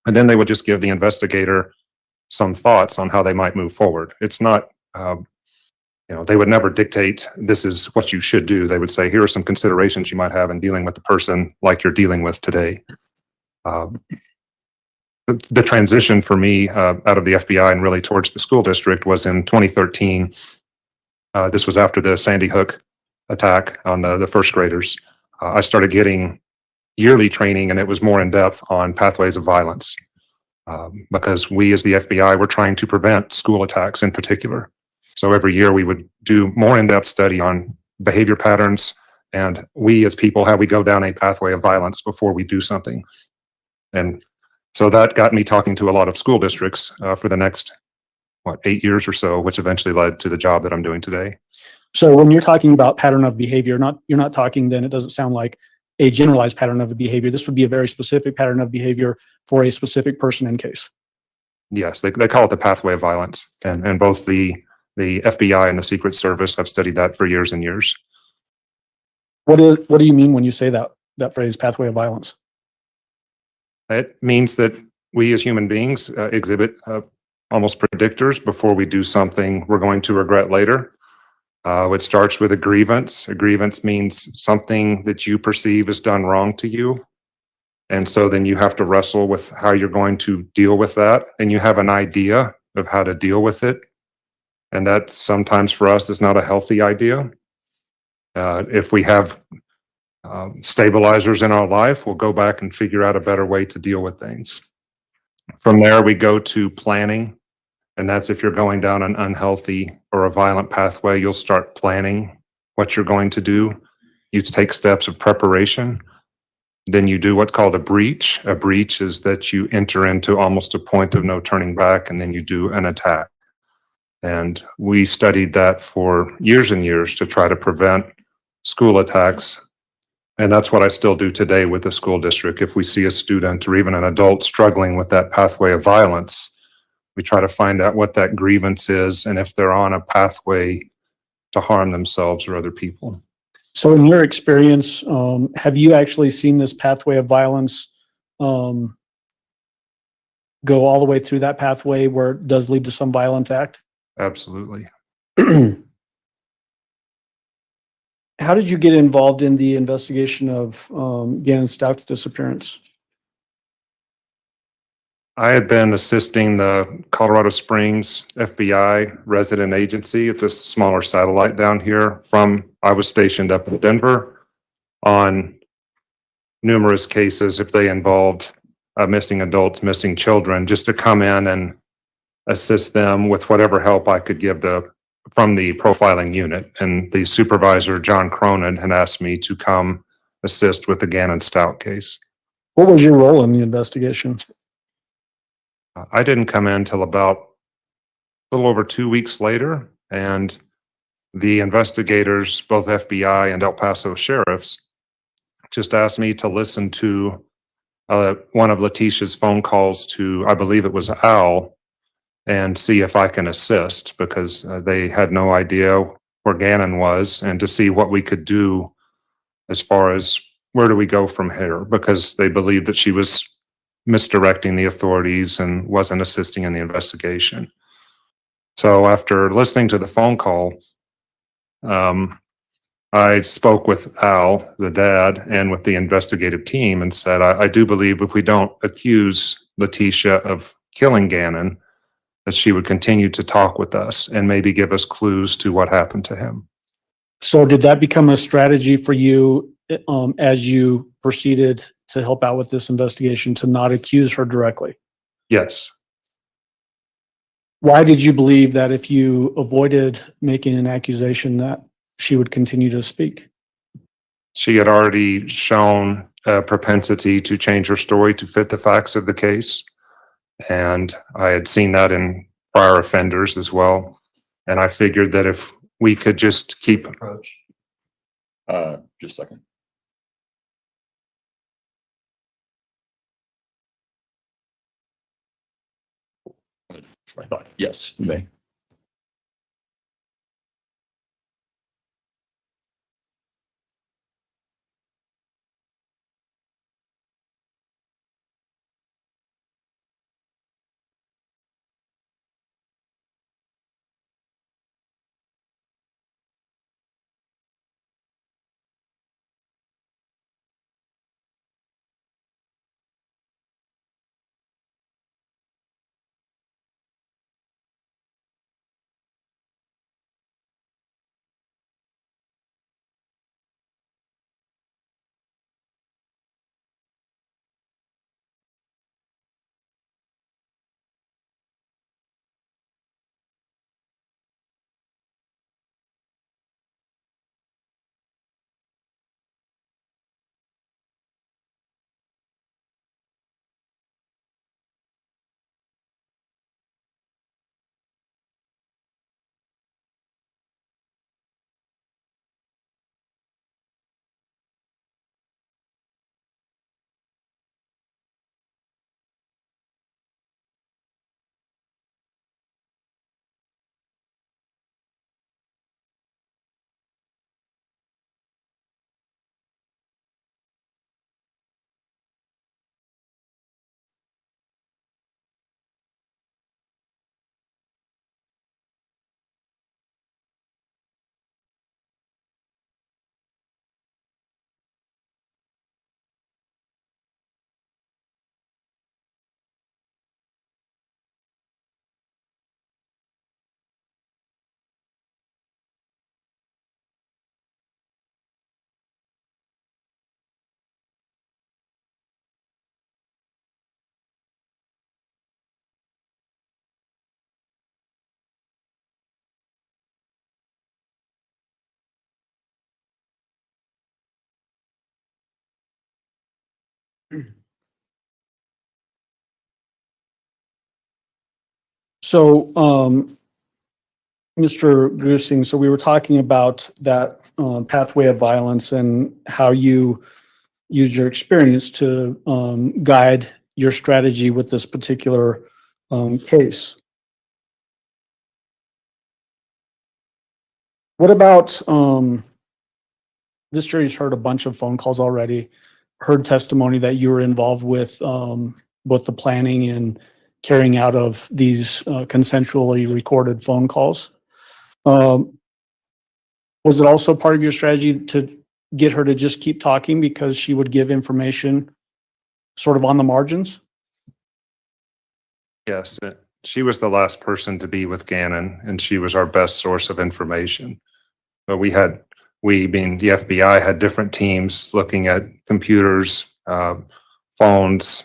and then they would just give the investigator some thoughts on how they might move forward. It's not, they would never dictate, this is what you should do. They would say, here are some considerations you might have in dealing with the person like you're dealing with today. The transition for me out of the FBI and really towards the school district was in 2013. This was after the Sandy Hook attack on the first graders. I started getting yearly training, and it was more in depth on pathways of violence, because we as the FBI were trying to prevent school attacks in particular. So every year we would do more in-depth study on behavior patterns, and we as people, how we go down a pathway of violence before we do something. And so that got me talking to a lot of school districts for the next, 8 years or so, which eventually led to the job that I'm doing today. So when you're talking about pattern of behavior, you're not talking, then it doesn't sound like a generalized pattern of behavior. This would be a very specific pattern of behavior for a specific person in case. Yes, they call it the pathway of violence, and both the FBI and the Secret Service have studied that for years and years. What do you mean when you say that phrase, pathway of violence? It means that we as human beings exhibit almost predictors before we do something we're going to regret later. It starts with a grievance. A grievance means something that you perceive is done wrong to you. And so then you have to wrestle with how you're going to deal with that. And you have an idea of how to deal with it. And that sometimes for us is not a healthy idea. If we have stabilizers in our life, we'll go back and figure out a better way to deal with things. From there, we go to planning. And that's if you're going down an unhealthy or a violent pathway, you'll start planning what you're going to do. You take steps of preparation. Then you do what's called a breach. A breach is that you enter into almost a point of no turning back, and then you do an attack. And we studied that for years and years to try to prevent school attacks. And that's what I still do today with the school district. If we see a student or even an adult struggling with that pathway of violence, we try to find out what that grievance is and if they're on a pathway to harm themselves or other people. So in your experience, have you actually seen this pathway of violence go all the way through that pathway where it does lead to some violent act? Absolutely. How did you get involved in the investigation of Gannon Stauch's disappearance? I had been assisting the Colorado Springs FBI resident agency. It's a smaller satellite down here I was stationed up in Denver on numerous cases if they involved missing adults, missing children, just to come in and assist them with whatever help I could give from the profiling unit. And the supervisor, John Cronin, had asked me to come assist with the Gannon Stauch case. What was your role in the investigation? I didn't come in till about a little over 2 weeks later, and the investigators, both FBI and El Paso sheriffs, just asked me to listen to one of Letecia's phone calls to, I believe it was Al, and see if I can assist, because they had no idea where Gannon was, and to see what we could do as far as where do we go from here, because they believed that she was misdirecting the authorities and wasn't assisting in the investigation. So after listening to the phone call, I spoke with Al, the dad, and with the investigative team and said, I do believe if we don't accuse Letecia of killing Gannon, that she would continue to talk with us and maybe give us clues to what happened to him. So did that become a strategy for you as you proceeded to help out with this investigation, to not accuse her directly? Yes. Why did you believe that if you avoided making an accusation that she would continue to speak? She had already shown a propensity to change her story to fit the facts of the case. And I had seen that in prior offenders as well. And I figured that if we could just keep Approach. Just a second. I thought, yes, you may. So, Mr. Grusing, so we were talking about that pathway of violence and how you used your experience to guide your strategy with this particular case. What about this jury's heard a bunch of phone calls already, heard testimony that you were involved with both the planning and carrying out of these consensually recorded phone calls. Was it also part of your strategy to get her to just keep talking because she would give information sort of on the margins? Yes, she was the last person to be with Gannon, and she was our best source of information. But we being the FBI, had different teams looking at computers, phones,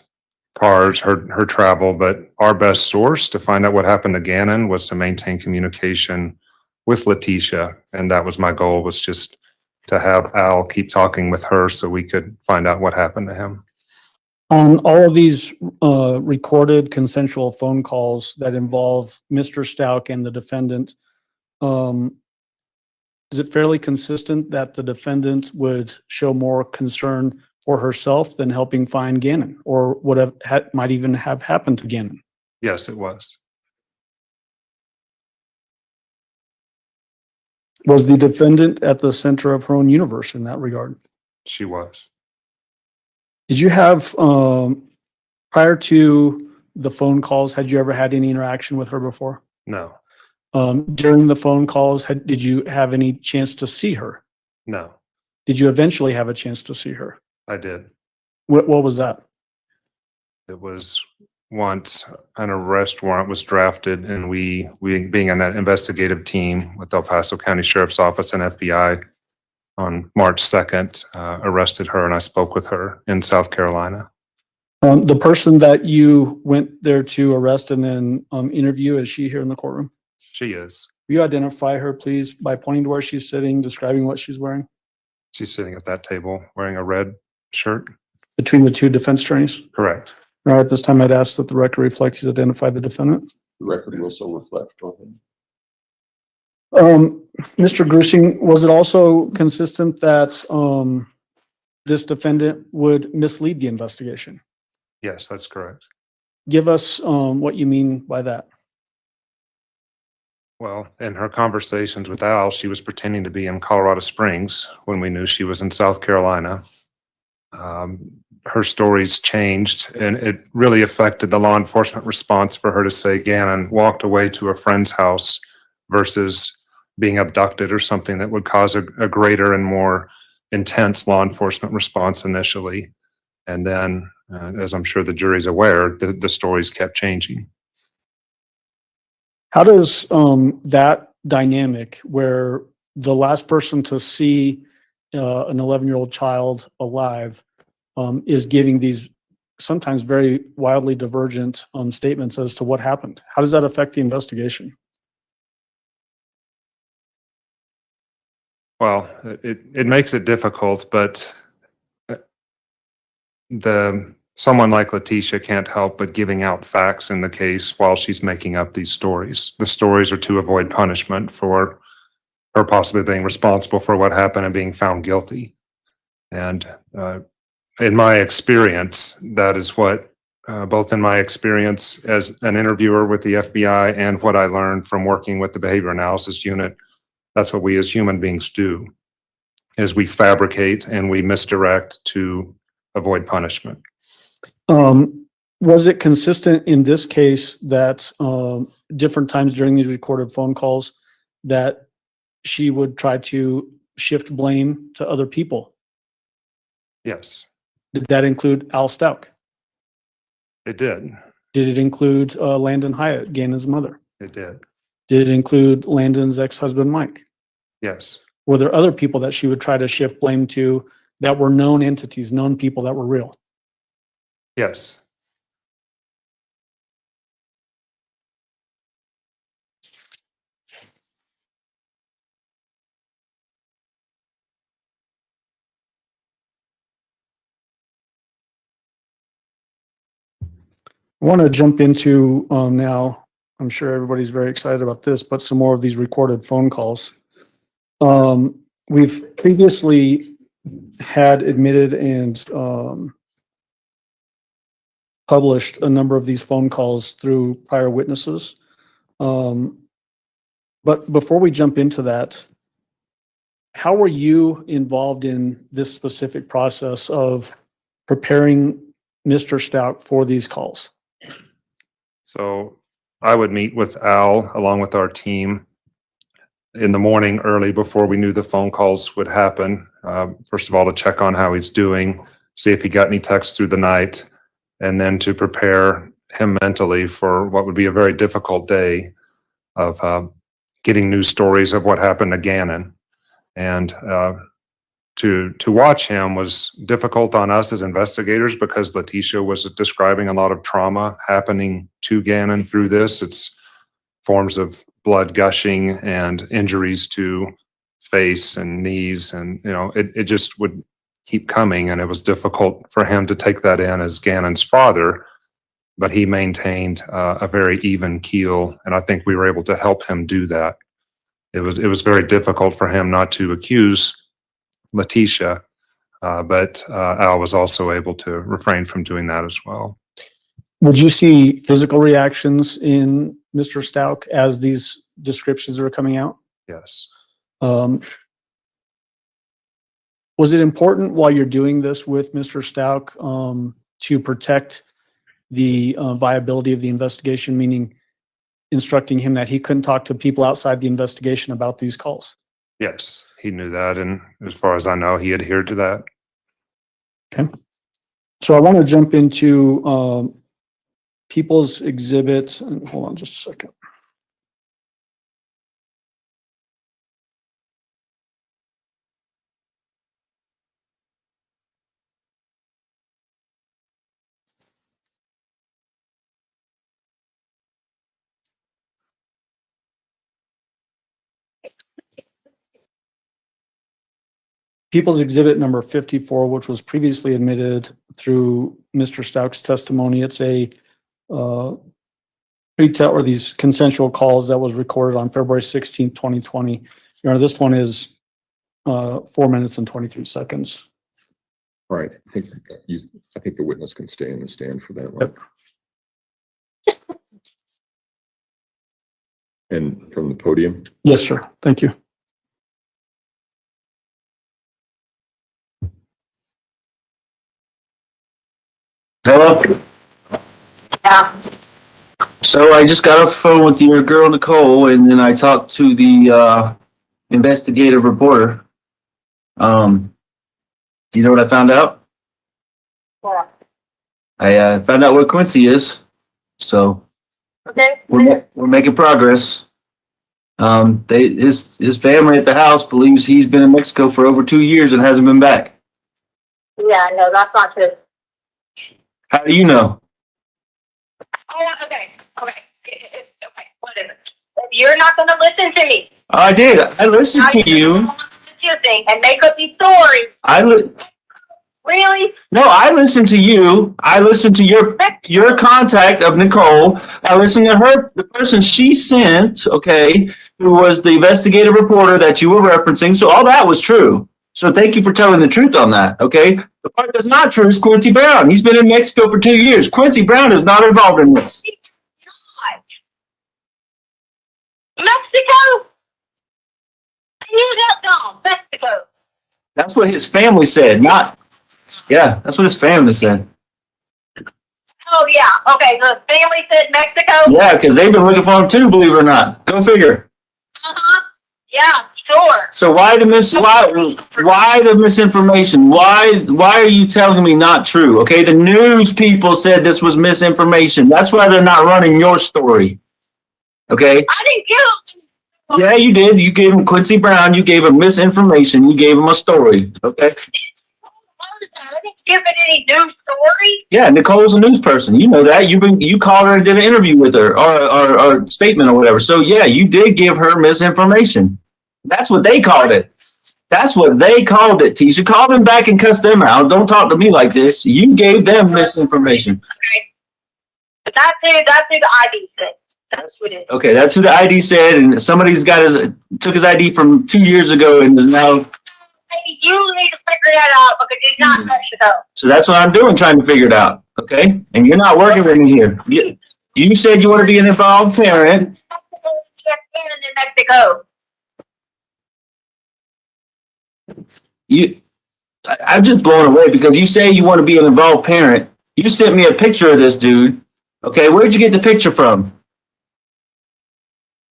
cars, her travel. But our best source to find out what happened to Gannon was to maintain communication with Letecia. And that was my goal, was just to have Al keep talking with her so we could find out what happened to him. On all of these recorded consensual phone calls that involve Mr. Stauch and the defendant, does is it fairly consistent that the defendant would show more concern for herself than helping find Gannon, or would have might even have happened to Gannon? Yes, it was. Was the defendant at the center of her own universe in that regard? She was. Did you have, prior to the phone calls, had you ever had any interaction with her before? No, During the phone calls, did you have any chance to see her? no, Did you eventually have a chance to see her? I did. What was that? It was once an arrest warrant was drafted, and we being an investigative team with El Paso County Sheriff's Office and FBI on March 2nd, arrested her, and I spoke with her in South Carolina. The person that you went there to arrest and then interview, is she here in the courtroom? She is. Will you identify her, please, by pointing to where she's sitting, describing what she's wearing? She's sitting at that table wearing a red shirt. Between the two defense attorneys? Correct. All right, at this time, I'd ask that the record reflects he's identified the defendant. The record will so reflect. Go ahead. Mr. Grusing, was it also consistent that this defendant would mislead the investigation? Yes, that's correct. Give us what you mean by that. Well, in her conversations with Al, she was pretending to be in Colorado Springs when we knew she was in South Carolina. Her stories changed, and it really affected the law enforcement response for her to say Gannon walked away to a friend's house versus being abducted or something that would cause a greater and more intense law enforcement response initially. And then, as I'm sure the jury's aware, the stories kept changing. How does that dynamic where the last person to see an 11-year-old child alive is giving these sometimes very wildly divergent statements as to what happened, how does that affect the investigation? Well, it makes it difficult, but someone like Letecia can't help but giving out facts in the case while she's making up these stories. The stories are to avoid punishment for her possibly being responsible for what happened and being found guilty. And in my experience, that is what, both in my experience as an interviewer with the FBI and what I learned from working with the behavior analysis unit, that's what we as human beings do, is we fabricate and we misdirect to avoid punishment. Was it consistent in this case that different times during these recorded phone calls that she would try to shift blame to other people? Yes, Did that include Al Stauch? it did. Did it include Landon Hyatt, Gannon's mother? It did. Did it include Landon's ex-husband, Mike? Yes. Were there other people that she would try to shift blame to that were known entities, known people that were real? Yes. I want to jump into now, I'm sure everybody's very excited about this, but some more of these recorded phone calls. We've previously had admitted and published a number of these phone calls through prior witnesses. But before we jump into that, how were you involved in this specific process of preparing Mr. Stauch for these calls? So I would meet with Al along with our team in the morning early before we knew the phone calls would happen. First of all, to check on how he's doing, see if he got any texts through the night, and then to prepare him mentally for what would be a very difficult day of getting news stories of what happened to Gannon. And to watch him was difficult on us as investigators because Letecia was describing a lot of trauma happening to Gannon through this. It's forms of blood gushing and injuries to face and knees, and it just would keep coming, and it was difficult for him to take that in as Gannon's father, but he maintained a very even keel, and I think we were able to help him do that. it was very difficult for him not to accuse Letecia, but Al was also able to refrain from doing that as well. Would you see physical reactions in Mr. Stauch as these descriptions are coming out? Yes. Was it important while you're doing this with Mr. Stauch to protect the viability of the investigation, meaning instructing him that he couldn't talk to people outside the investigation about these calls? Yes, he knew that, and as far as I know, he adhered to that. Okay. So I want to jump into People's Exhibit. Hold on just a second. People's Exhibit number 54, which was previously admitted through Mr. Stauch's testimony. It's a pre-tell or these consensual calls that was recorded on February 16th, 2020. Your Honor, this one is 4 minutes and 23 seconds. All right. I think the witness can stay in the stand for that one. Yep. And from the podium? Yes, sir. Thank you. Hello? Yeah. So I just got off the phone with your girl, Nicole, and then I talked to the investigative reporter. Do you know what I found out? What? I found out where Quincy is. So Okay. we're making progress. His family at the house believes he's been in Mexico for over 2 years and hasn't been back. Yeah, no, that's not true. How do you know? Oh, okay. Okay, what is it? If you're not going to listen to me. I did. I listened to you. And make up these stories. Really? No, I listened to you. I listened to your contact of Nicole. I listened to her, the person she sent, okay, who was the investigative reporter that you were referencing. So all that was true. So thank you for telling the truth on that, okay? The part that's not true is Quincy Brown. He's been in Mexico for 2 years. Quincy Brown is not involved in this. Mexico? You got gone. Mexico. That's what his family said, yeah, that's what his family said. Oh, yeah. Okay, the family said Mexico? Yeah, because they've been looking for him too, believe it or not. Go figure. Uh-huh. Yeah, sure. So why the misinformation? Why are you telling me not true? Okay, the news people said this was misinformation. That's why they're not running your story. Okay? I didn't give him. Yeah, you did. You gave him Quincy Brown. You gave him misinformation. You gave him a story. Okay? I didn't give it any news story. Yeah, Nicole's a news person. You know that. You called her and did an interview with her or statement or whatever. So yeah, you did give her misinformation. That's what they called it. That's what they called it, Tisha. Call them back and cuss them out. Don't talk to me like this. You gave them misinformation. Okay. But that's who the ID said. That's what it is. Okay, that's who the ID said, and somebody's took his ID from 2 years ago and is now. Maybe you need to figure that out because it's not Mexico. So that's what I'm doing, trying to figure it out. Okay, and you're not working with me here. You said you want to be an involved parent. In Mexico. I'm just blown away because you say you want to be an involved parent. You sent me a picture of this dude. Okay, where'd you get the picture from?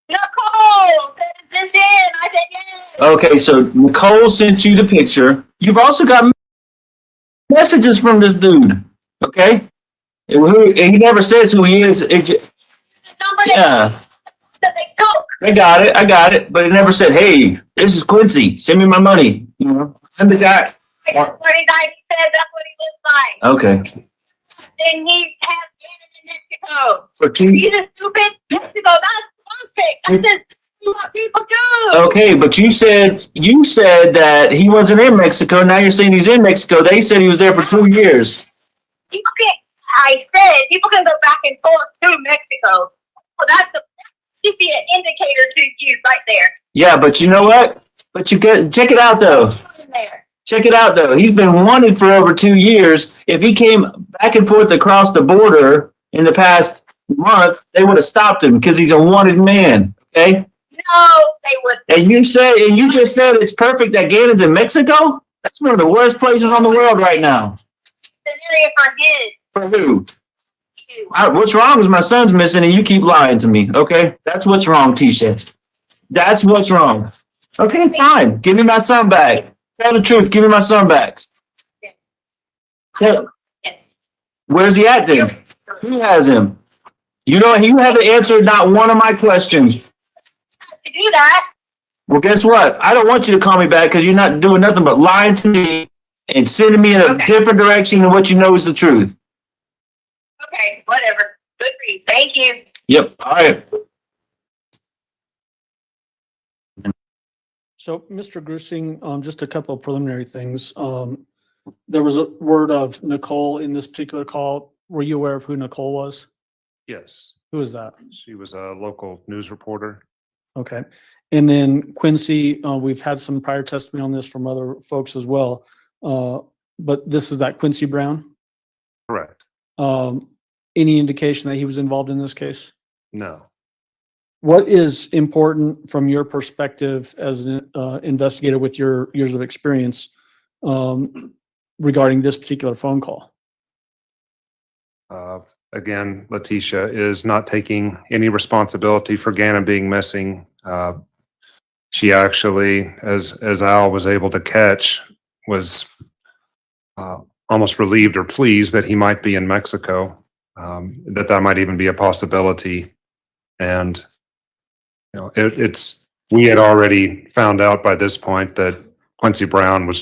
Nicole, this in. I said yes. Okay, so Nicole sent you the picture. You've also got messages from this dude. Okay, and he never says who he is. Yeah. I got it, but it never said, "Hey, this is Quincy. Send me my money." You know, I'm the guy. That's what he said. That's what he looks like. Okay. And he has been in Mexico. For 2 You just stupid Mexico. That's perfect. That's just what people do. Okay, but you said that he wasn't in Mexico. Now you're saying he's in Mexico. They said he was there for 2 years. I said people can go back and forth to Mexico. Well, that should be an indicator to you right there. Yeah, but you know what? But you get check it out though. Check it out though. He's been wanted for over 2 years. If he came back and forth across the border in the past month, they would have stopped him because he's a wanted man. Okay. No, they would. And you just said it's perfect that Gannon's in Mexico? That's one of the worst places on the world right now. Scenario for his. For who? What's wrong is my son's missing and you keep lying to me. Okay. That's what's wrong, Tisha. That's what's wrong. Okay, fine. Give me my son back. Tell the truth. Give me my son back. Where's he at then? Who has him? You haven't answered not one of my questions. To do that. Well, guess what? I don't want you to call me back because you're not doing nothing but lying to me and sending me in a different direction than what you know is the truth. Okay, whatever. Good for you. Thank you. Yep. All right. So, Mr. Grusing, just a couple of preliminary things. There was a word of Nicole in this particular call. Were you aware of who Nicole was? Yes. Who is that? She was a local news reporter. Okay. And then Quincy, we've had some prior testimony on this from other folks as well. But this is that Quincy Brown? Correct. Any indication that he was involved in this case? No. What is important from your perspective as an investigator with your years of experience regarding this particular phone call? Again, Letecia is not taking any responsibility for Gannon being missing. She actually, as Al was able to catch, was almost relieved or pleased that he might be in Mexico, that might even be a possibility. And we had already found out by this point that Quincy Brown was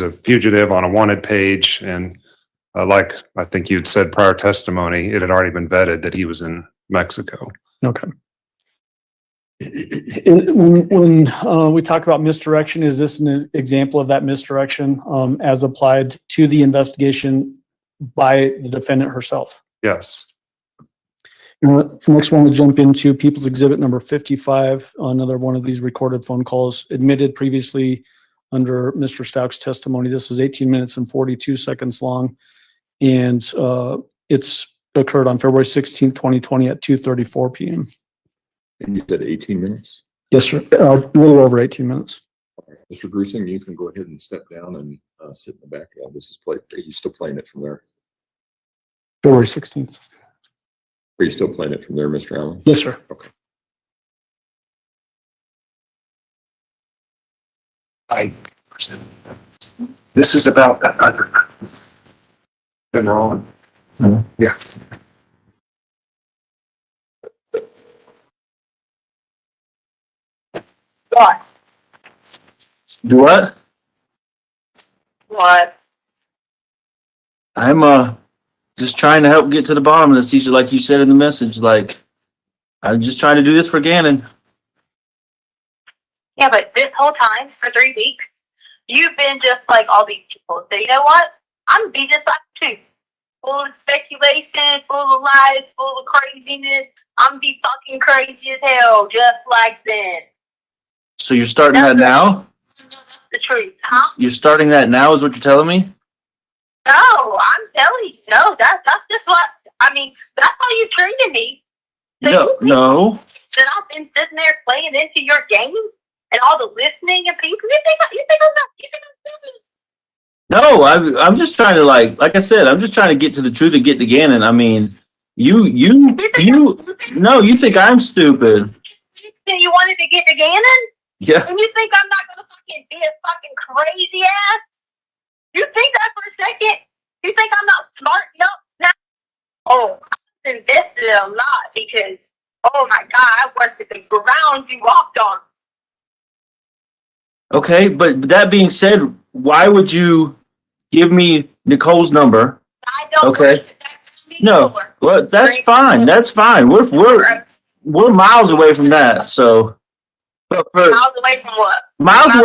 a fugitive on a wanted page. And like I think you'd said prior testimony, it had already been vetted that he was in Mexico. Okay. When we talk about misdirection, is this an example of that misdirection as applied to the investigation by the defendant herself? Yes. Next one, we'll jump into People's Exhibit number 55, another one of these recorded phone calls admitted previously under Mr. Stauch's testimony. This is 18 minutes and 42 seconds long, and it's occurred on February 16th, 2020 at 2:34 p.m. And you said 18 minutes? Yes, sir. A little over 18 minutes. Mr. Grusing, you can go ahead and step down and sit in the background. This is are you still playing it from there? February 16th. Are you still playing it from there, Mr. Allen? Yes, sir. Okay. This is about that other. Been wrong. Yeah. What? Do what? What? I'm just trying to help get to the bottom of this, teacher, like you said in the message. Like, I'm just trying to do this for Gannon. Yeah, but this whole time, for 3 weeks, you've been just like all these people. So you know what? I'm gonna be just like you. Full of speculation, full of lies, full of craziness. I'm gonna be fucking crazy as hell, just like them. So you're starting that now? The truth, huh? You're starting that now is what you're telling me? No, I'm telling you. No, that's just what, I mean, that's how you treated me. So No. That I've been sitting there playing into your game and all the listening and people. You think I'm stupid? No, I'm just trying to like I said, I'm just trying to get to the truth and get to Gannon. I mean, you think I'm stupid. And you wanted to get to Gannon? Yeah. And you think I'm not gonna fucking be a fucking crazy ass? You think that for a second? You think I'm not smart enough now? Oh, I've invested a lot because, oh my God, I worked at the ground you walked on. Okay, but that being said, why would you give me Nicole's number? I don't. Okay. No, well, that's fine. That's fine. We're miles away from that. So, but Miles away from what? miles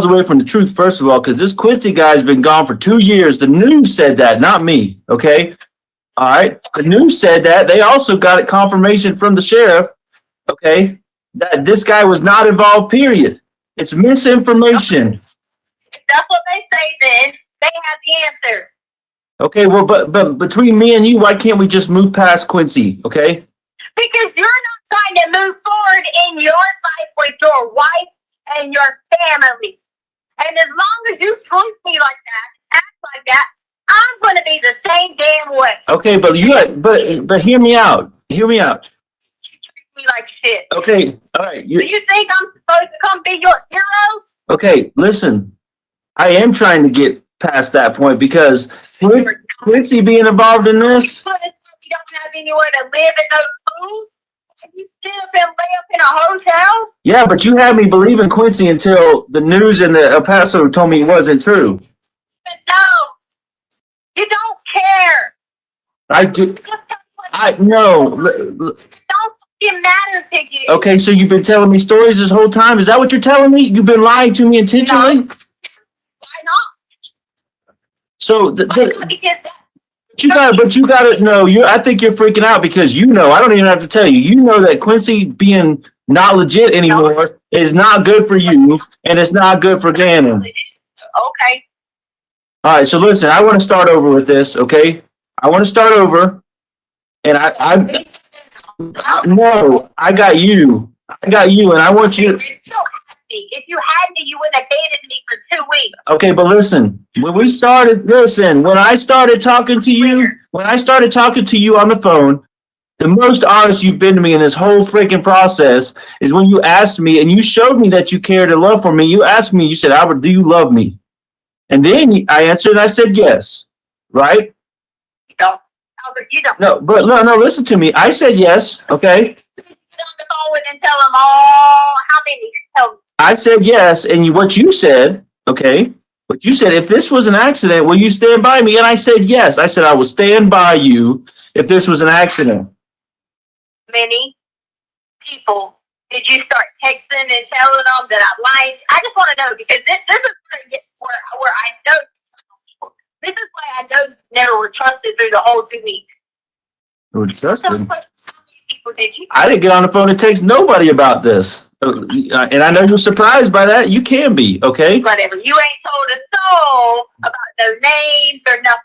away from the truth. First of all, because this Quincy guy's been gone for 2 years. The news said that, not me. Okay. All right. The news said that. They also got it confirmation from the sheriff. Okay. that this guy was not involved, period. It's misinformation. If that's what they say, then they have the answer. Okay, well, but between me and you, why can't we just move past Quincy, okay? Because you're not trying to move forward in your life with your wife and your family. And as long as you treat me like that, act like that, I'm going to be the same damn way. Okay, but hear me out. Hear me out. Me like shit. Okay, all right. Do you think I'm supposed to come be your hero? Okay, listen. I am trying to get past that point because Quincy being involved in this. You don't have anywhere to live in those rooms? And you still been lay up in a hotel? Yeah, but you had me believing Quincy until the news in the El Paso told me it wasn't true. But no, you don't care. I do. I no. Don't fucking matter to you. Okay, so you've been telling me stories this whole time. Is that what you're telling me? You've been lying to me intentionally? No. Why not? So Because but you got to know. I think you're freaking out because you know. I don't even have to tell you. You know that Quincy being not legit anymore is not good for you, and it's not good for Gannon. Okay. All right. So listen, I want to start over with this. Okay, I want to start over, and no, I got you. And I want you. If you had me, you would have dated me for 2 weeks. Okay, but listen, when I started talking to you on the phone, the most honest you've been to me in this whole freaking process is when you asked me and you showed me that you cared and love for me. You asked me, you said, Albert, do you love me? And then I answered and I said, yes, right? You don't. Albert, you don't. No, but no, listen to me. I said yes, okay? Get on the phone with and tell them all how many. Tell me. I said yes, and what you said, okay, what you said, if this was an accident, will you stand by me? And I said yes. I said I will stand by you if this was an accident. Many people did you start texting and telling them that I'm lying? I just want to know because this is where I know. This is why I know never were trusted through the whole 2 weeks. Who trusted? People did you? I didn't get on the phone and text nobody about this. And I know you're surprised by that. You can be, okay? Whatever. You ain't told a soul about their names or nothing.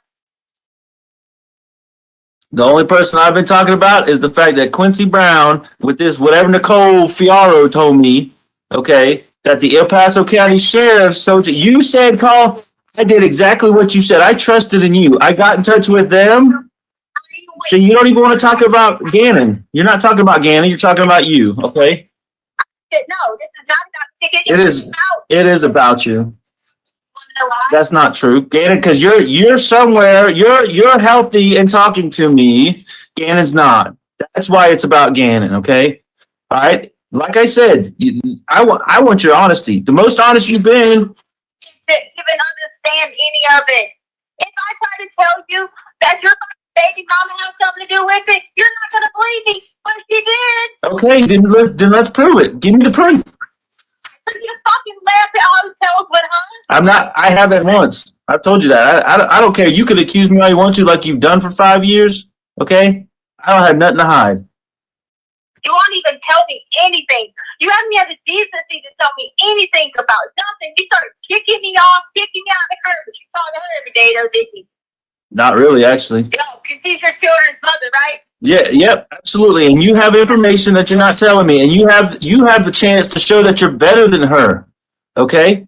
The only person I've been talking about is the fact that Quincy Brown, with this, whatever Nicole Fiaro told me, okay, that the El Paso County Sheriff, you said, call, I did exactly what you said. I trusted in you. I got in touch with them. So you don't even want to talk about Gannon. You're not talking about Gannon. You're talking about you, okay? No, this is not about It is about you. That's not true, Gannon, because you're somewhere, you're healthy and talking to me. Gannon's not. That's why it's about Gannon, okay? All right. Like I said, I want your honesty. The most honest you've been. Even understand any of it. If I try to tell you that your baby mama has something to do with it, you're not gonna believe me, but she did. Okay, then let's prove it. Give me the proof. You fucking laugh at hotels with her. I haven't once. I've told you that. I don't care. You could accuse me all you want to, like you've done for 5 years. Okay? I don't have nothing to hide. You won't even tell me anything. You haven't had the decency to tell me anything about nothing. You started kicking me off, kicking me out of the curb. But you called her every day, though, didn't you? Not really, actually. No, because she's your children's mother, right? Yeah, yep, absolutely. And you have information that you're not telling me, and you have the chance to show that you're better than her. Okay?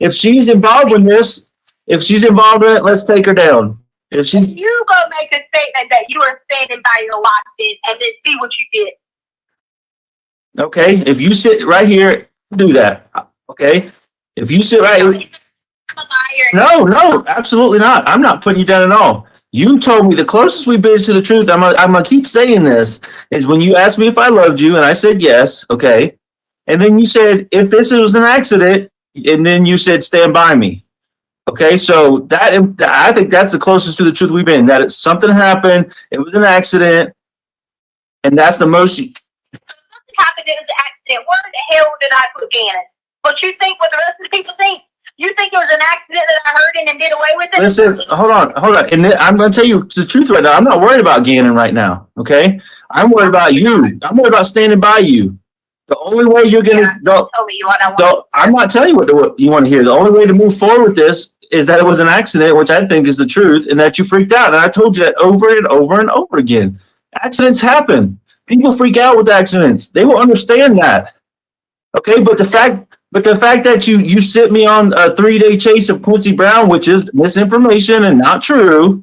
If she's involved in this, if she's involved in it, let's take her down. If you go make a statement that you are standing by your locked and then see what you did. Okay, if you sit right here, do that. Okay? If you sit right here. No, absolutely not. I'm not putting you down at all. You told me the closest we've been to the truth, I'm gonna keep saying this, is when you asked me if I loved you, and I said yes, okay? And then you said, if this was an accident, and then you said, stand by me. Okay, so I think that's the closest to the truth we've been, that something happened, it was an accident, and that's the most... Something happened, it was an accident. Where the hell did I put Gannon? What you think, what the rest of the people think? You think it was an accident that I heard and did away with it? Listen, hold on. And I'm going to tell you the truth right now. I'm not worried about Gannon right now, okay? I'm worried about you. I'm worried about standing by you, The only way you're gonna Tell me what I want. I'm not telling you what you want to hear. The only way to move forward with this is that it was an accident, which I think is the truth, and that you freaked out. And I told you that over and over and over again. Accidents happen. People freak out with accidents. They will understand that. Okay, but the fact that you sent me on a 3-day chase of Quincy Brown, which is misinformation and not true,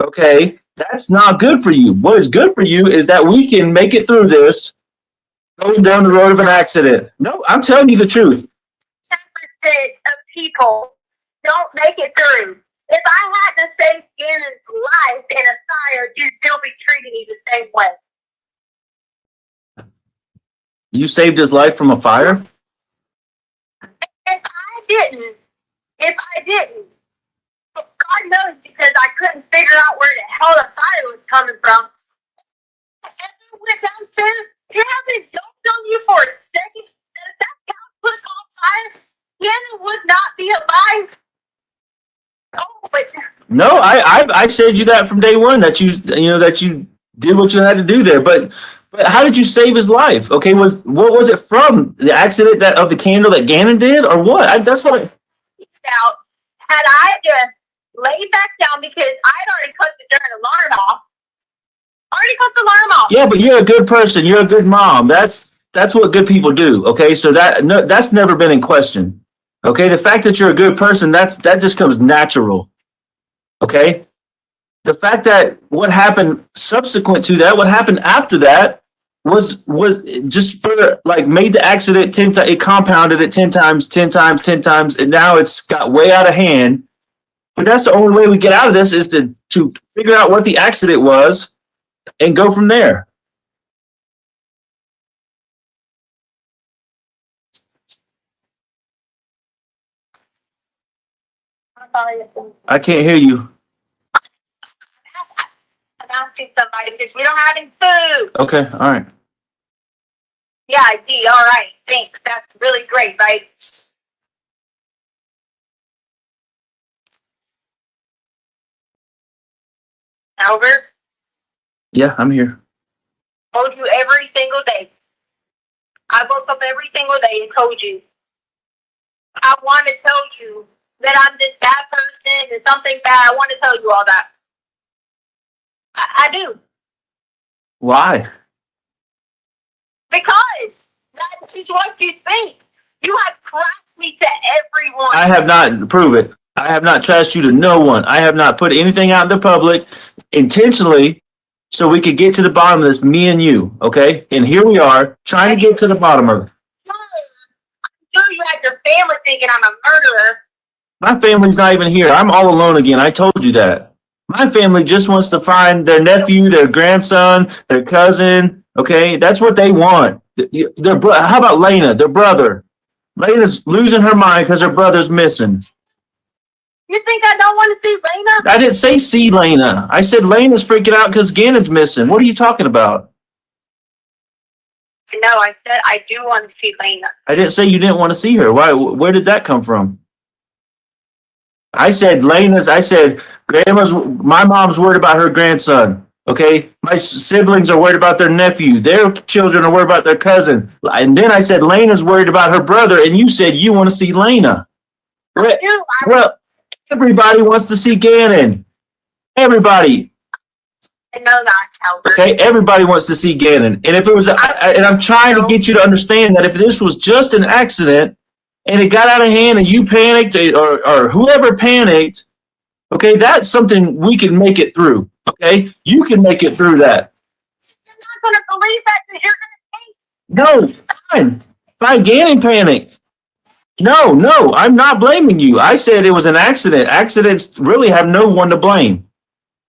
okay, that's not good for you. What is good for you is that we can make it through this going down the road of an accident. No, I'm telling you the truth. 10% of people don't make it through. If I hadn't saved Gannon's life in a fire, you'd still be treating me the same way. You saved his life from a fire? If I didn't, God knows, because I couldn't figure out where the hell the fire was coming from. And I went downstairs, you haven't dumped on you for a second. If that house was on fire, Gannon would not be alive. Oh, but No, I said you that from day one that you did what you had to do there. But how did you save his life? Okay, what was it from? The accident of the candle that Gannon did, or what? That's what. out, had I just laid back down, because I'd already cut the darn alarm off. Yeah, but you're a good person. You're a good mom. That's what good people do. Okay, so that's never been in question. Okay, the fact that you're a good person, that just comes natural. Okay, the fact that what happened subsequent to that, what happened after that, was just further made the accident 10 times. It compounded it 10 times, 10 times, 10 times, and now it's got way out of hand. But that's the only way we get out of this is to figure out what the accident was and go from there. I can't hear you. I'm asking somebody because we don't have any food. Okay, all right. Yeah, I see. All right, thanks. That's really great, right? Albert, Yeah, I'm here. told you every single day. I woke up every single day and told you. I want to tell you that I'm this bad person and something bad. I want to tell you all that. I do. Why? Because that is what you think. You have trashed me to everyone. I have not. Prove it. I have not trashed you to no one. I have not put anything out in the public intentionally so we could get to the bottom of this, me and you, okay? And here we are trying to get to the bottom of it. I'm sure you had your family thinking I'm a murderer. My family's not even here. I'm all alone again. I told you that. My family just wants to find their nephew, their grandson, their cousin, okay? That's what they want. How about Lena, their brother? Lena's losing her mind because her brother's missing. You think I don't want to see Lena? I didn't say see Lena. I said Lena's freaking out because Gannon's missing. What are you talking about? No, I said I do want to see Lena. I didn't say you didn't want to see her. Why? Where did that come from? I said my mom's worried about her grandson. Okay, my siblings are worried about their nephew. Their children are worried about their cousin. And then I said Lena's worried about her brother, and you said you want to see Lena. Well, everybody wants to see Gannon. Everybody. I know that, Albert. Okay, everybody wants to see Gannon. And if it was, and I'm trying to get you to understand that if this was just an accident and it got out of hand and you panicked or whoever panicked, okay, that's something we can make it through. Okay, you can make it through that. You're not going to believe that because you're going to think. No, fine. Gannon panicked. No, I'm not blaming you. I said it was an accident. Accidents really have no one to blame.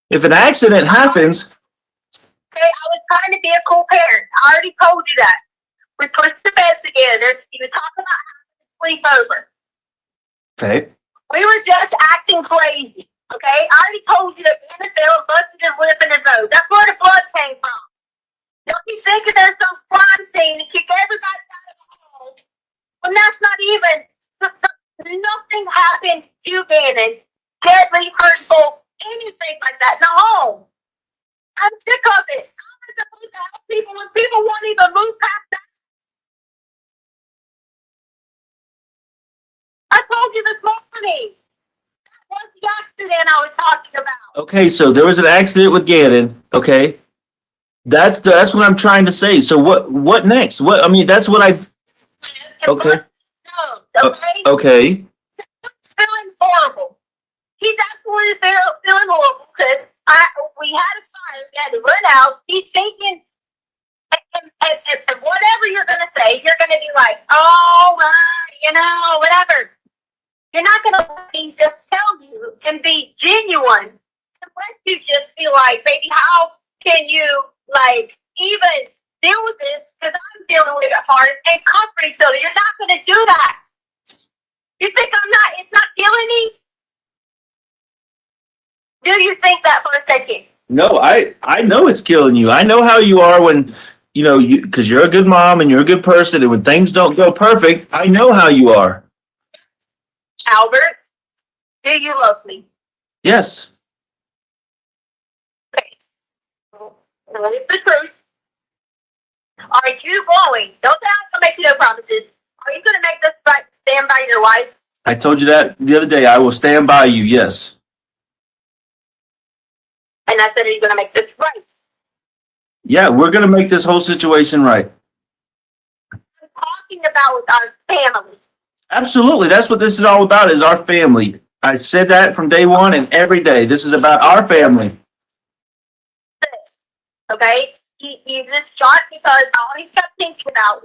If an accident happens. Okay, I was trying to be a cool parent. I already told you that. We pushed the bed together. You talk about having to sleep over. Okay. We were just acting crazy. Okay, I already told you that NFL busted his lip in his nose. That's where the blood came from. Don't you think that there's some crime scene to kick everybody out of the home? When that's not even, nothing happened to Gannon, deadly, hurtful, anything like that in the home. I'm sick of it. I'm supposed to help people when people won't even move past that. me. That was the accident I was talking about. Okay, so there was an accident with Gannon. Okay, that's what I'm trying to say. So what next? What I mean, that's what I. Okay. Okay. Feeling horrible. He's absolutely feeling horrible because we had a fire. We had to run out. He's thinking, and whatever you're going to say, you're going to be like, oh, whatever. You're not going to let me just tell you and be genuine unless you just feel like, baby, how can you, like, even deal with this? Because I'm dealing with it hard and comfort each other. You're not going to do that. You think it's not killing me? Do you think that for a second? No, I know it's killing you. I know how you are when because you're a good mom and you're a good person, and when things don't go perfect, I know how you are. Albert, do you love me? Yes. Okay. What is the truth? Are you going? Don't say I'm going to make you no promises. Are you going to make this right? Stand by your wife? I told you that the other day. I will stand by you. Yes. And I said, are you going to make this right? Yeah, we're going to make this whole situation right. I'm talking about with our family. Absolutely. That's what this is all about, is our family. I said that from day one and every day. This is about our family. Okay? He just shot because all he kept thinking about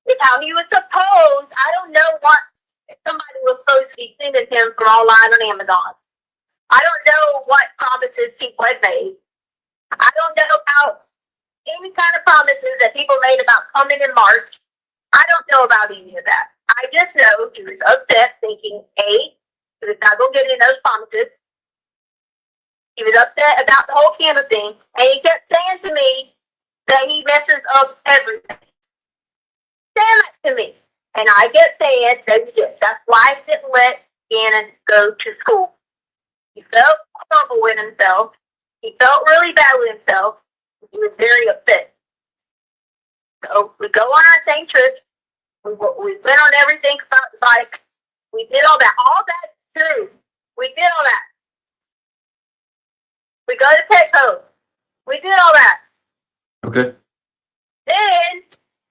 is how he was supposed, I don't know what, somebody was supposed to be sending him from online on Amazon. I don't know what promises people had made. I don't know about any kind of promises that people made about coming in March. I don't know about any of that. I just know he was upset thinking, A, he was not going to get any of those promises. He was upset about the whole camera thing. And he kept saying to me that he messes up everything. Saying that to me. And I kept saying, no, you didn't. That's why I didn't let Gannon go to school. He felt horrible with himself. He felt really bad with himself. He was very upset. So we go on our same trip. We went on everything about the bike. We did all that. All that's true. We did all that. We go to Petco. We did all that. Okay. Then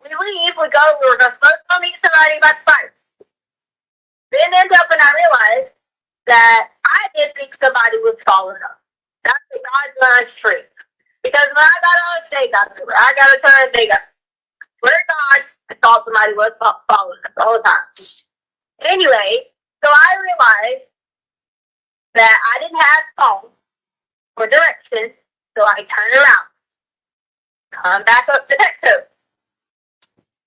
we leave. We're going to go meet somebody about the fire. Then end up and I realized that I didn't think somebody was following us. That's the God's honest truth. Because when I got on stage, I got a turn, they got, swear to God, I thought somebody was following us all the time. Anyway, so I realized that I didn't have phone for directions, so I turned around. Come back up to Petco.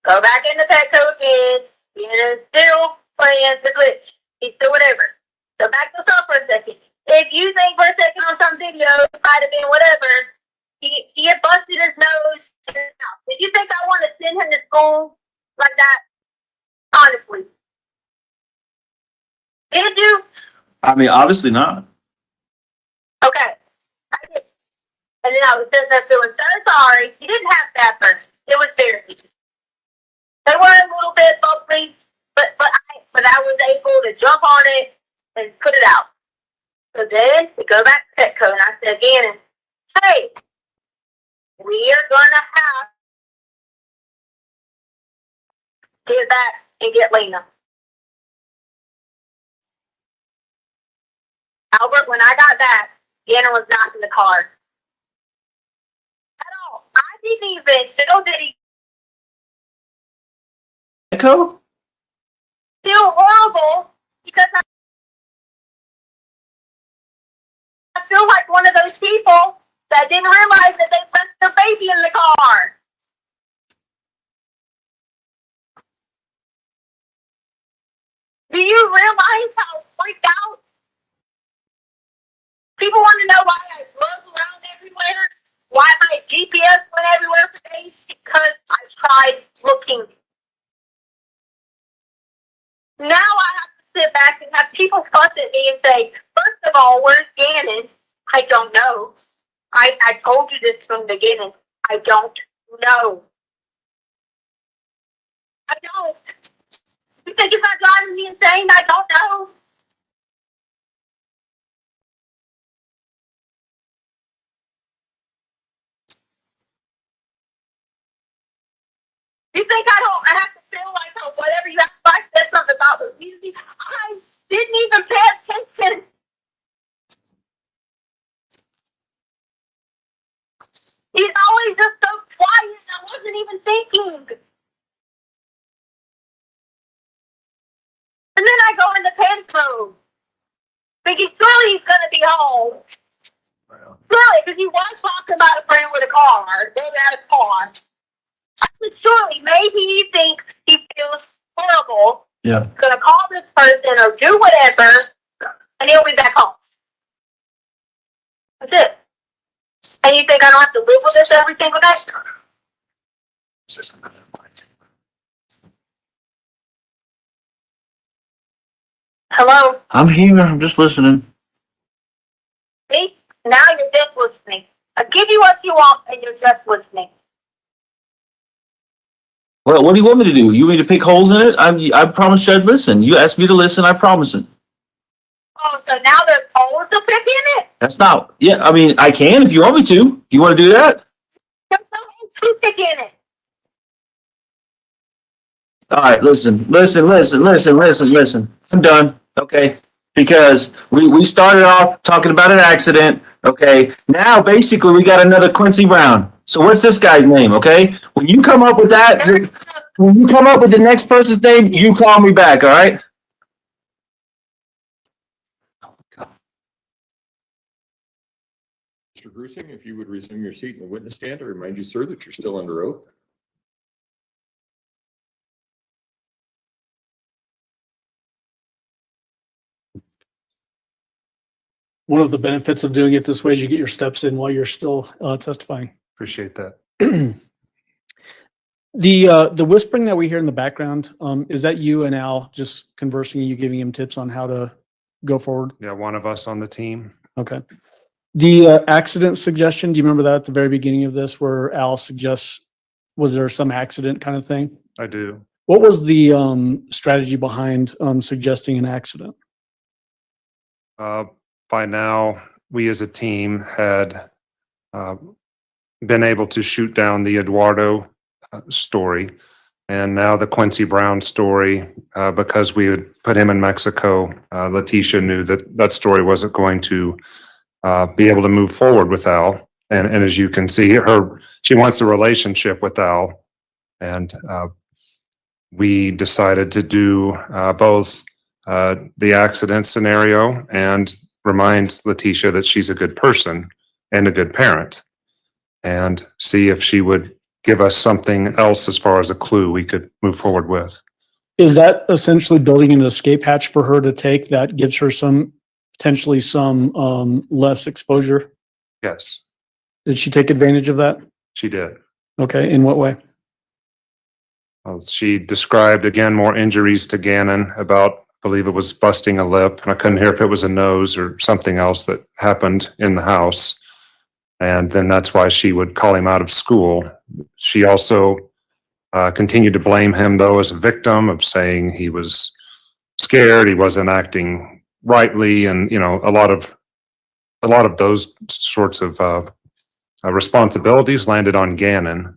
Go back into Petco again, and still playing the glitch. He's still whatever. So back to stuff for a second. If you think for a second on some video, it might have been whatever, he had busted his nose in his mouth. Did you think I want to send him to school like that? Honestly. Did you? I mean, obviously not. Okay. I did. And then I was sitting there feeling so sorry. He didn't have that first. It was therapy. They were a little bit bumpy, but I was able to jump on it and put it out. So then we go back to Petco and I said again, hey, we are gonna have to get back and get Lena. Albert, when I got back, Gannon was not in the car. At all. I didn't even did he Echo? feel horrible because I feel like one of those people that didn't realize that they left their baby in the car. Do you realize how freaked out? People want to know why I drove around everywhere, why my GPS went everywhere for days, because I tried looking. Now I have to sit back and have people fuss at me and say, first of all, where's Gannon? I don't know. I told you this from the beginning. I don't know. I don't. You think it's not driving me insane? I don't know. I didn't even pay attention. He's always just so quiet. I wasn't even thinking. And then I go in the pantry, thinking surely he's gonna be home. Surely, because he was talking about a friend with a car. They had a car. I said, surely, maybe he thinks he feels horrible. Yeah. He's gonna call this person or do whatever, and he'll be back home. That's it. And you think I don't have to live with this every single day? Hello? I'm here. I'm just listening. See? Now you're just listening. I give you what you want, and you're just listening. Well, what do you want me to do? You want me to pick holes in it? I promised you I'd listen. You asked me to listen. I promised it. Oh, so now there's holes to pick in it? That's not. Yeah, I mean, I can if you want me to. Do you want to do that? There's no holes to pick in it. All right, listen. I'm done. Okay, because we started off talking about an accident. Okay, now basically we got another Quincy Brown. So what's this guy's name? Okay, when you come up with that, when you come up with the next person's name, you call me back. All right. Mr. Grusing, if you would resume your seat in the witness stand, I remind you, sir, that you're still under oath. One of the benefits of doing it this way is you get your steps in while you're still testifying. Appreciate that. The whispering that we hear in the background, is that you and Al just conversing and you giving him tips on how to go forward? Yeah, one of us on the team. Okay. The accident suggestion, do you remember that at the very beginning of this where Al suggests, was there some accident kind of thing? I do. What was the strategy behind suggesting an accident? By now, we as a team had been able to shoot down the Eduardo story, and now the Quincy Brown story, because we had put him in Mexico. Letecia knew that that story wasn't going to be able to move forward with Al, and as you can see, she wants a relationship with Al, and we decided to do both the accident scenario and remind Letecia that she's a good person and a good parent, and see if she would give us something else as far as a clue we could move forward with. Is that essentially building an escape hatch for her to take that gives her potentially some less exposure? Yes, Did she take advantage of that? she did. Okay, in what way? Well, she described again more injuries to Gannon about, I believe it was busting a lip, and I couldn't hear if it was a nose or something else that happened in the house. And then that's why she would call him out of school. She also continued to blame him, though, as a victim, of saying he was scared, he wasn't acting rightly, and a lot of those sorts of responsibilities landed on Gannon.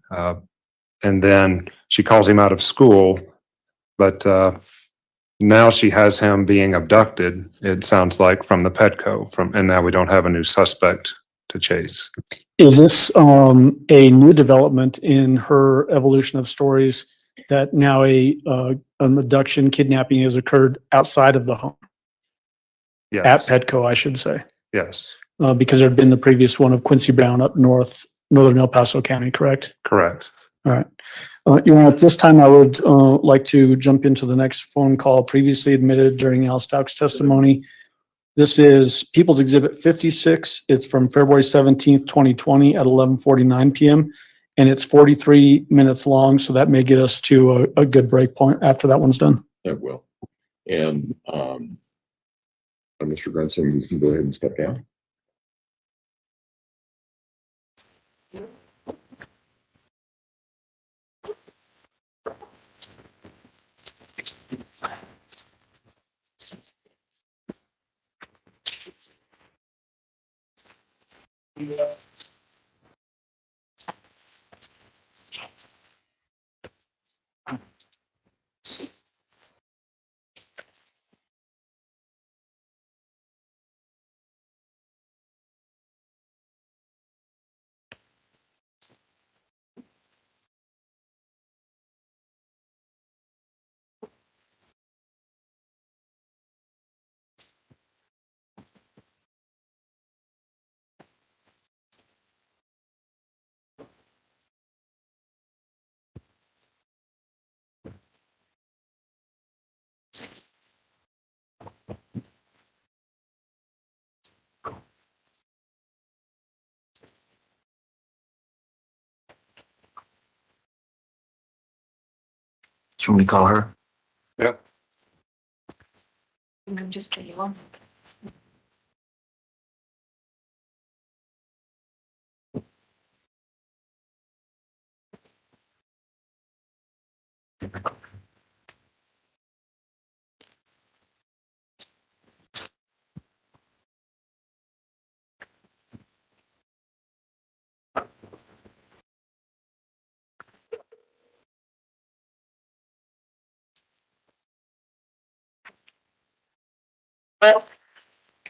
And then she calls him out of school, but now she has him being abducted, it sounds like, from the Petco, and now we don't have a new suspect to chase. Is this a new development in her evolution of stories that now an abduction, kidnapping has occurred outside of the home? Yes. At Petco, I should say. Yes. Because there had been the previous one of Quincy Brown up northern El Paso County, correct? Correct. All right. At this time, I would like to jump into the next phone call previously admitted during Al Stauch's testimony. This is People's Exhibit 56. It's from February 17th, 2020 at 11:49 p.m. And it's 43 minutes long, so that may get us to a good break point after that one's done. It will. And Mr. Grunson, you can go ahead and step down. Should we call her? Yeah. I'm just kidding.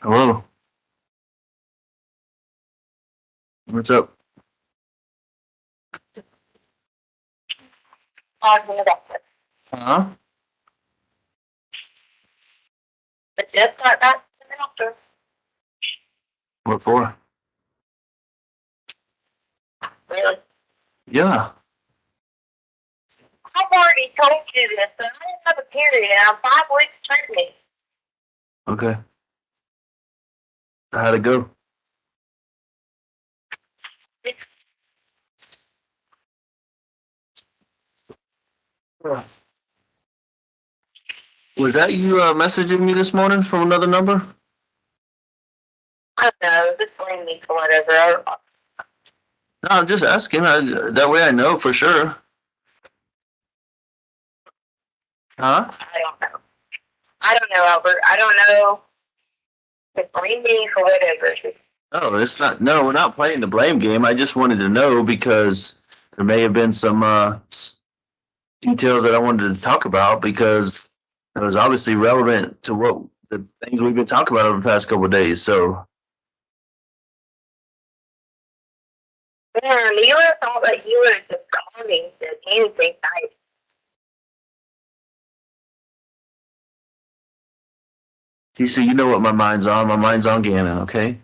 Hello. What's up? Huh? But just got back to the doctor. What for? Really? Yeah. I've already told you this, but I didn't have a period and I'm 5 weeks pregnant. Okay. How'd it go? Was that you messaging me this morning from another number? I don't know, just blame me for whatever. No, I'm just asking. That way I know for sure. Huh? I don't know. I don't know, Albert. I don't know. Just blame me for whatever. No, it's not. No, we're not playing the blame game. I just wanted to know because there may have been some details that I wanted to talk about because it was obviously relevant to what the things we've been talking about over the past couple of days. So, Yeah, you would have thought that you would have just called me to anything nice. Tisha, you know what my mind's on. My mind's on Gannon, okay?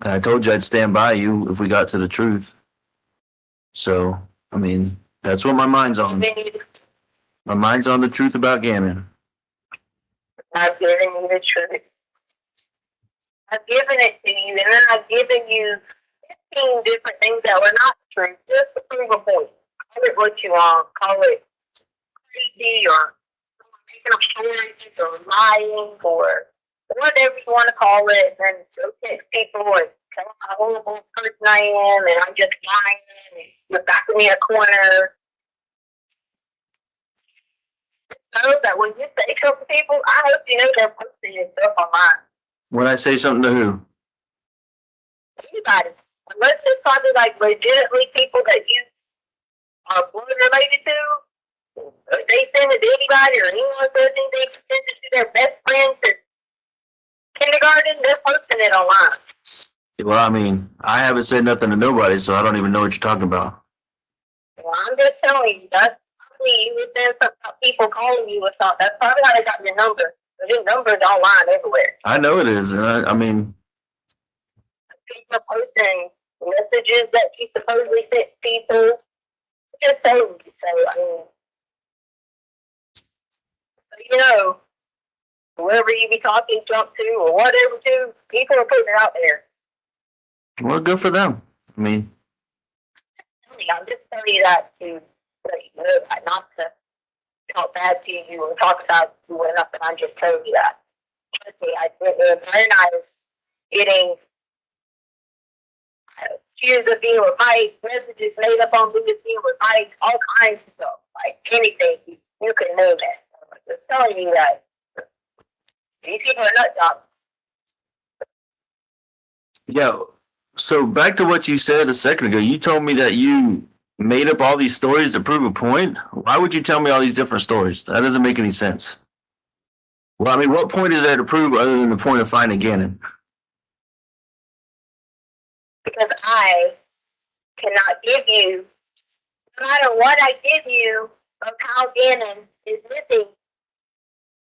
And I told you I'd stand by you if we got to the truth. So, I mean, that's what my mind's on. My mind's on the truth about Gannon. I've given you the truth. I've given it to you, and then I've given you 15 different things that were not true, just to prove a point. Call it what you want. Call it crazy or making up stories or lying or whatever you want to call it. And go text people and tell them how horrible person I am, and I'm just lying, and you're backing me in a corner. So that when you say something to people, I hope you know they're posting your stuff online. When I say something to who? Anybody. Unless it's probably like legitimately people that you are blood related to. If they send it to anybody or anyone says anything, send it to their best friends in kindergarten, they're posting it online. Well, I mean, I haven't said nothing to nobody, so I don't even know what you're talking about. Well, I'm just telling you, that's probably you would send some people calling you or something. That's probably how they got your number. Your number's online everywhere. I know it is, and I mean, people are posting messages that she supposedly sent people. Just saying. So, I mean, you know, whoever you be talking junk to or whatever to, people are putting it out there. well, good for them. I mean, I'm just telling you that to let you know that, not to talk bad to you or talk about you or nothing. I'm just telling you that. Trust me, Claire and I are getting accused of being with Mike, messages made up on being with Mike, all kinds of stuff. Like anything you can name it. I'm just telling you that these people are nut jobs. yeah. So back to what you said a second ago. You told me that you made up all these stories to prove a point. Why would you tell me all these different stories? That doesn't make any sense. Well, I mean, what point is there to prove other than the point of finding Gannon? Because I cannot give you, no matter what I give you of how Gannon is missing,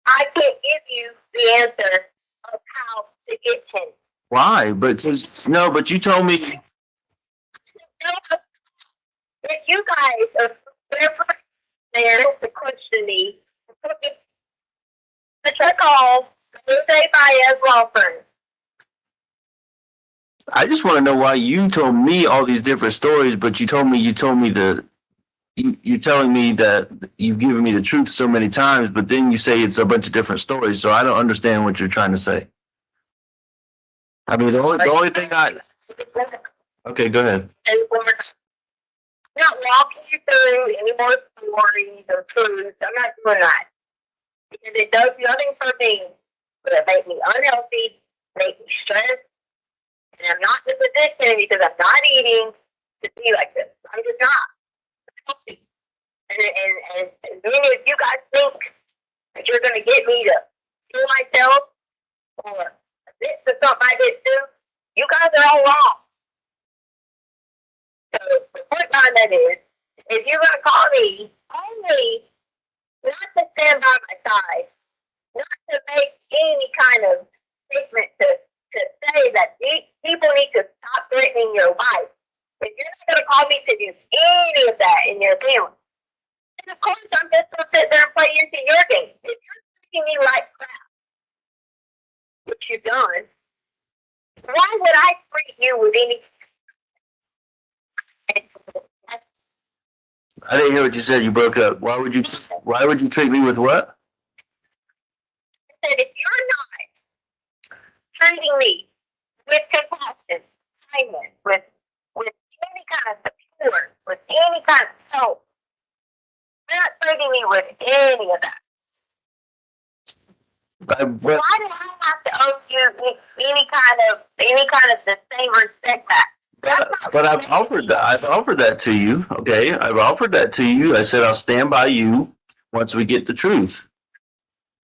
I can't give you the answer of how to get him. Why? But you told me. If you guys are there to question me, check all Jose Baez law firm. I just want to know why you told me all these different stories, but you told me to you're telling me that you've given me the truth so many times, but then you say it's a bunch of different stories. So I don't understand what you're trying to say. I mean, the only thing okay, go ahead. Not walking you through any more stories or truths. I'm not doing that. Because it does nothing for me but make me unhealthy, make me stressed, and I'm not in the position because I'm not eating to be like this. I'm just not healthy. And as many of you guys think that you're going to get me to kill myself or this is something I did too, you guys are all wrong. So the point behind that is, if you're going to call me, only not to stand by my side, not to make any kind of statement to say that people need to stop threatening your life. If you're not going to call me to do any of that in your family, then of course I'm just going to sit there and play into your game. If you're treating me like crap, which you've done, why would I treat you with any? I didn't hear what you said. You broke up. Why would you treat me with what? I said, if you're not treating me with compassion, kindness, with any kind of support, with any kind of help, you're not treating me with any of that. Why do I have to owe you any kind of the same respect back? But I've offered that. I've offered that to you. Okay, I've offered that to you. I said I'll stand by you once we get the truth.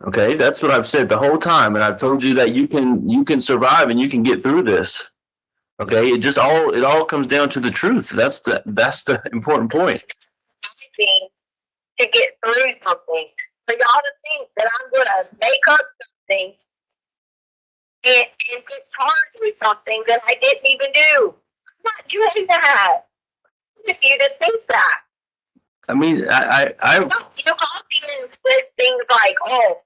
Okay, that's what I've said the whole time, and I've told you that you can survive and you can get through this. Okay, it all comes down to the truth. That's the important point. To get through something, for y'all to think that I'm gonna make up something and get charged with something that I didn't even do. I'm not doing that. If you just think that. I mean, You call me with things like, "Oh,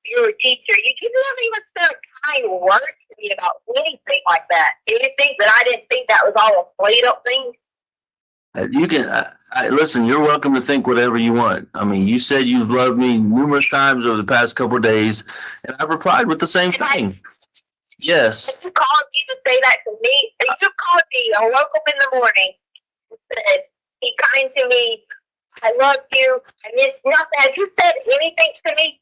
you're a teacher." You never even said a kind word to me about anything like that. Do you think that I didn't think that was all a played up thing? you can listen. You're welcome to think whatever you want. I mean, you said you've loved me numerous times over the past couple of days, and I've replied with the same thing. Yes. If you called me to say that to me, if you called me, I woke up in the morning and said, "Be kind to me. I love you. I miss nothing." Have you said anything to me?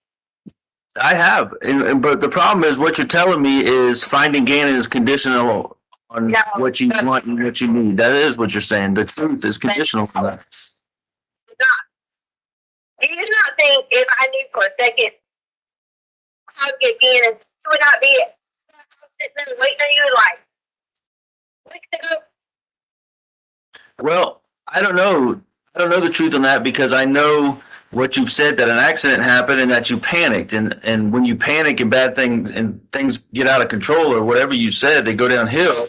I have, but the problem is what you're telling me is finding Gannon is conditional on what you want and what you need. That is what you're saying. The truth is conditional on that. Do you not think if I knew for a second how to get Gannon, it would not be sitting there waiting on you like weeks ago? Well, I don't know. I don't know the truth on that because I know what you've said, that an accident happened and that you panicked. And when you panic and bad things and things get out of control or whatever you said, they go downhill.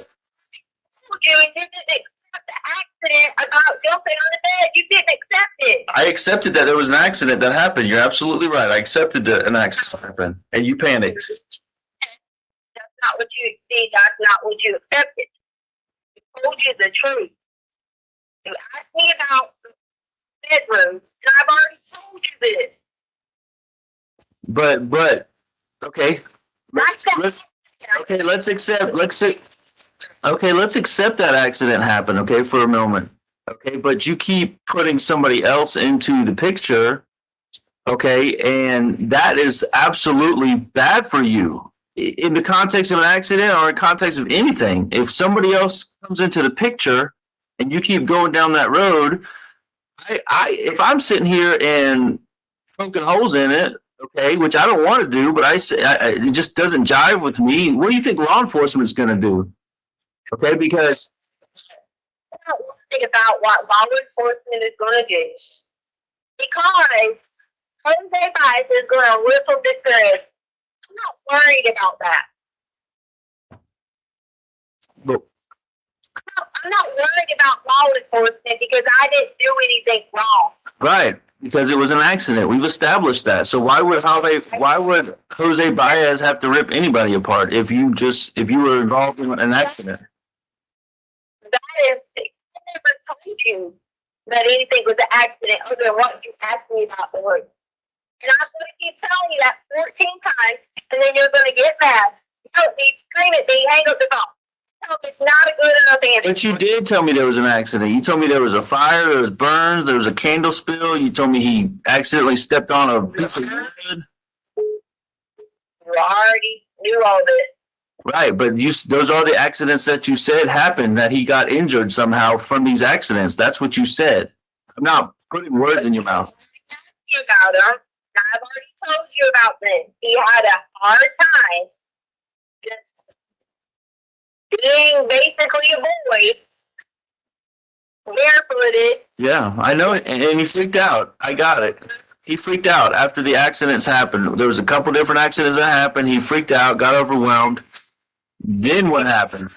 You didn't accept the accident about jumping on the bed. You didn't accept it. I accepted that there was an accident that happened. You're absolutely right. I accepted that an accident happened and you panicked. That's not what you see. That's not what you accepted. I told you the truth. You asked me about the bedroom, and I've already told you this. But okay. Let's accept that accident happened, okay, for a moment. Okay, but you keep putting somebody else into the picture, okay, and that is absolutely bad for you. In the context of an accident or in context of anything, if somebody else comes into the picture and you keep going down that road, if I'm sitting here and poking holes in it, okay, which I don't want to do, but it just doesn't jive with me. What do you think law enforcement is going to do? Okay, because I don't think about what law enforcement is going to do. Because Jose Baez is going to whistle discourage. I'm not worried about that. But I'm not worried about law enforcement because I didn't do anything wrong. right, because it was an accident. We've established that. So why would Jose Baez have to rip anybody apart if you were involved in an accident? That is, I never told you that anything was an accident other than what you asked me about the word. And I'm going to keep telling you that 14 times, and then you're going to get mad. You don't need to scream at me, hang up the phone. No, it's not a good enough answer. But you did tell me there was an accident. You told me there was a fire, there was burns, there was a candle spill. You told me he accidentally stepped on a piece of wood. You already knew all this. Right, but those are the accidents that you said happened, that he got injured somehow from these accidents. That's what you said. I'm not putting words in your mouth. You about him. I've already told you about this. He had a hard time just being basically a boy, barefooted. Yeah, I know it, and he freaked out. I got it. He freaked out after the accidents happened. There was a couple different accidents that happened. He freaked out, got overwhelmed. Then what happened?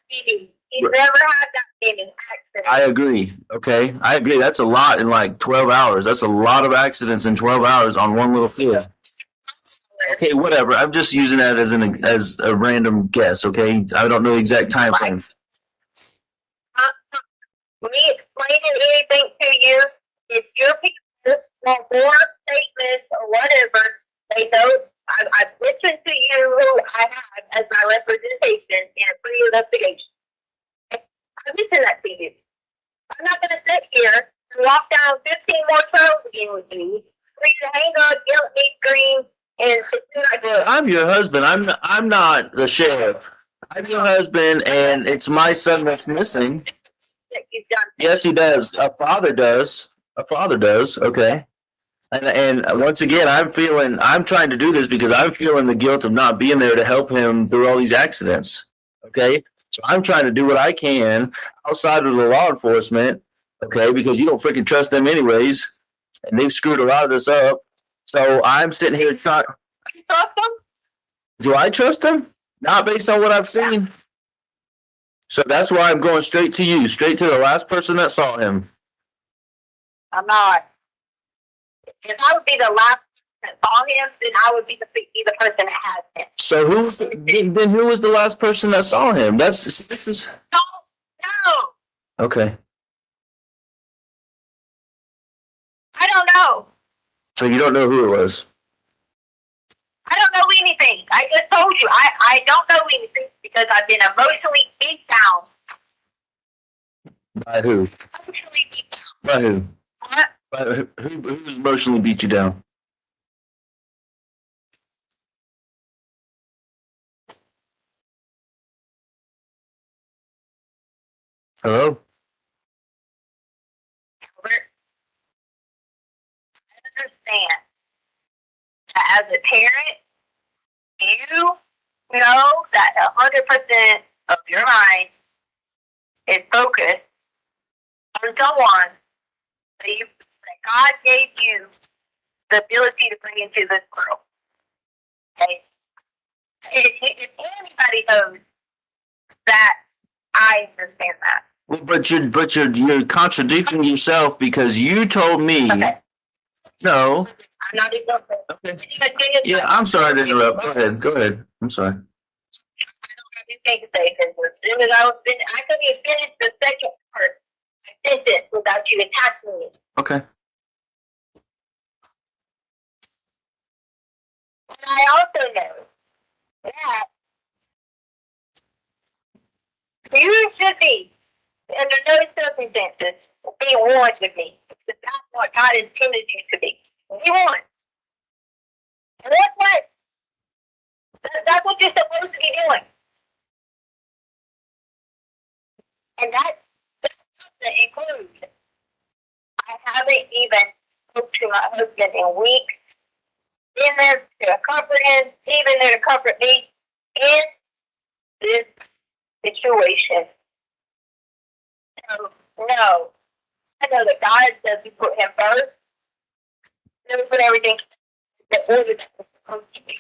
He's never had that many accidents. I agree. Okay, I agree. That's a lot in like 12 hours. That's a lot of accidents in 12 hours on one little field. Okay, whatever. I'm just using that as a random guess. Okay, I don't know the exact time frame. Me explaining anything to you, if your people want more statements or whatever, they know. I've listened to you who I have as my representation in a pre-investigation. I listen that to you. I'm not going to sit here and walk down 15 more trails again with you for you to hang up, yell at me, scream, and I'm your husband. I'm not the sheriff. I'm your husband, and it's my son that's missing. Yes, he does. A father does. A father does. Okay. And once again, I'm trying to do this because I'm feeling the guilt of not being there to help him through all these accidents. Okay. So I'm trying to do what I can outside of the law enforcement. Okay. Because you don't freaking trust them anyways. And they've screwed a lot of this up. So I'm sitting here trying. Do I trust him? Not based on what I've seen. So that's why I'm going straight to you, straight to the last person that saw him. I'm not. If I would be the last person that saw him, then I would be the person that has him. So who was the last person that saw him? This is. No. Okay. I don't know. So you don't know who it was? I don't know anything. I just told you. I don't know anything because I've been emotionally beat down. By who? Emotionally beat down. By who? What? By who's emotionally beat you down? Hello? Albert, I understand that as a parent, you know that 100% of your mind is focused on someone that God gave you the ability to bring into this world. Okay? If anybody knows that, I understand that. Well, but you're contradicting yourself because you told me. Okay. No. I'm not even okay. Yeah, I'm sorry to interrupt. Go ahead. I'm sorry. I don't have anything to say because as soon as I couldn't even finish the second part. I sent it without you attaching me. Okay. And I also know that you should be, under no circumstances, be warned with me. Because that's what God intended you to be. Be warned. And that's what? That's what you're supposed to be doing. And that doesn't include, I haven't even spoke to my husband in weeks. Been there to comfort him, even there to comfort me in this situation. So, no. I know that God says we put him first. He put everything in the order that was supposed to be.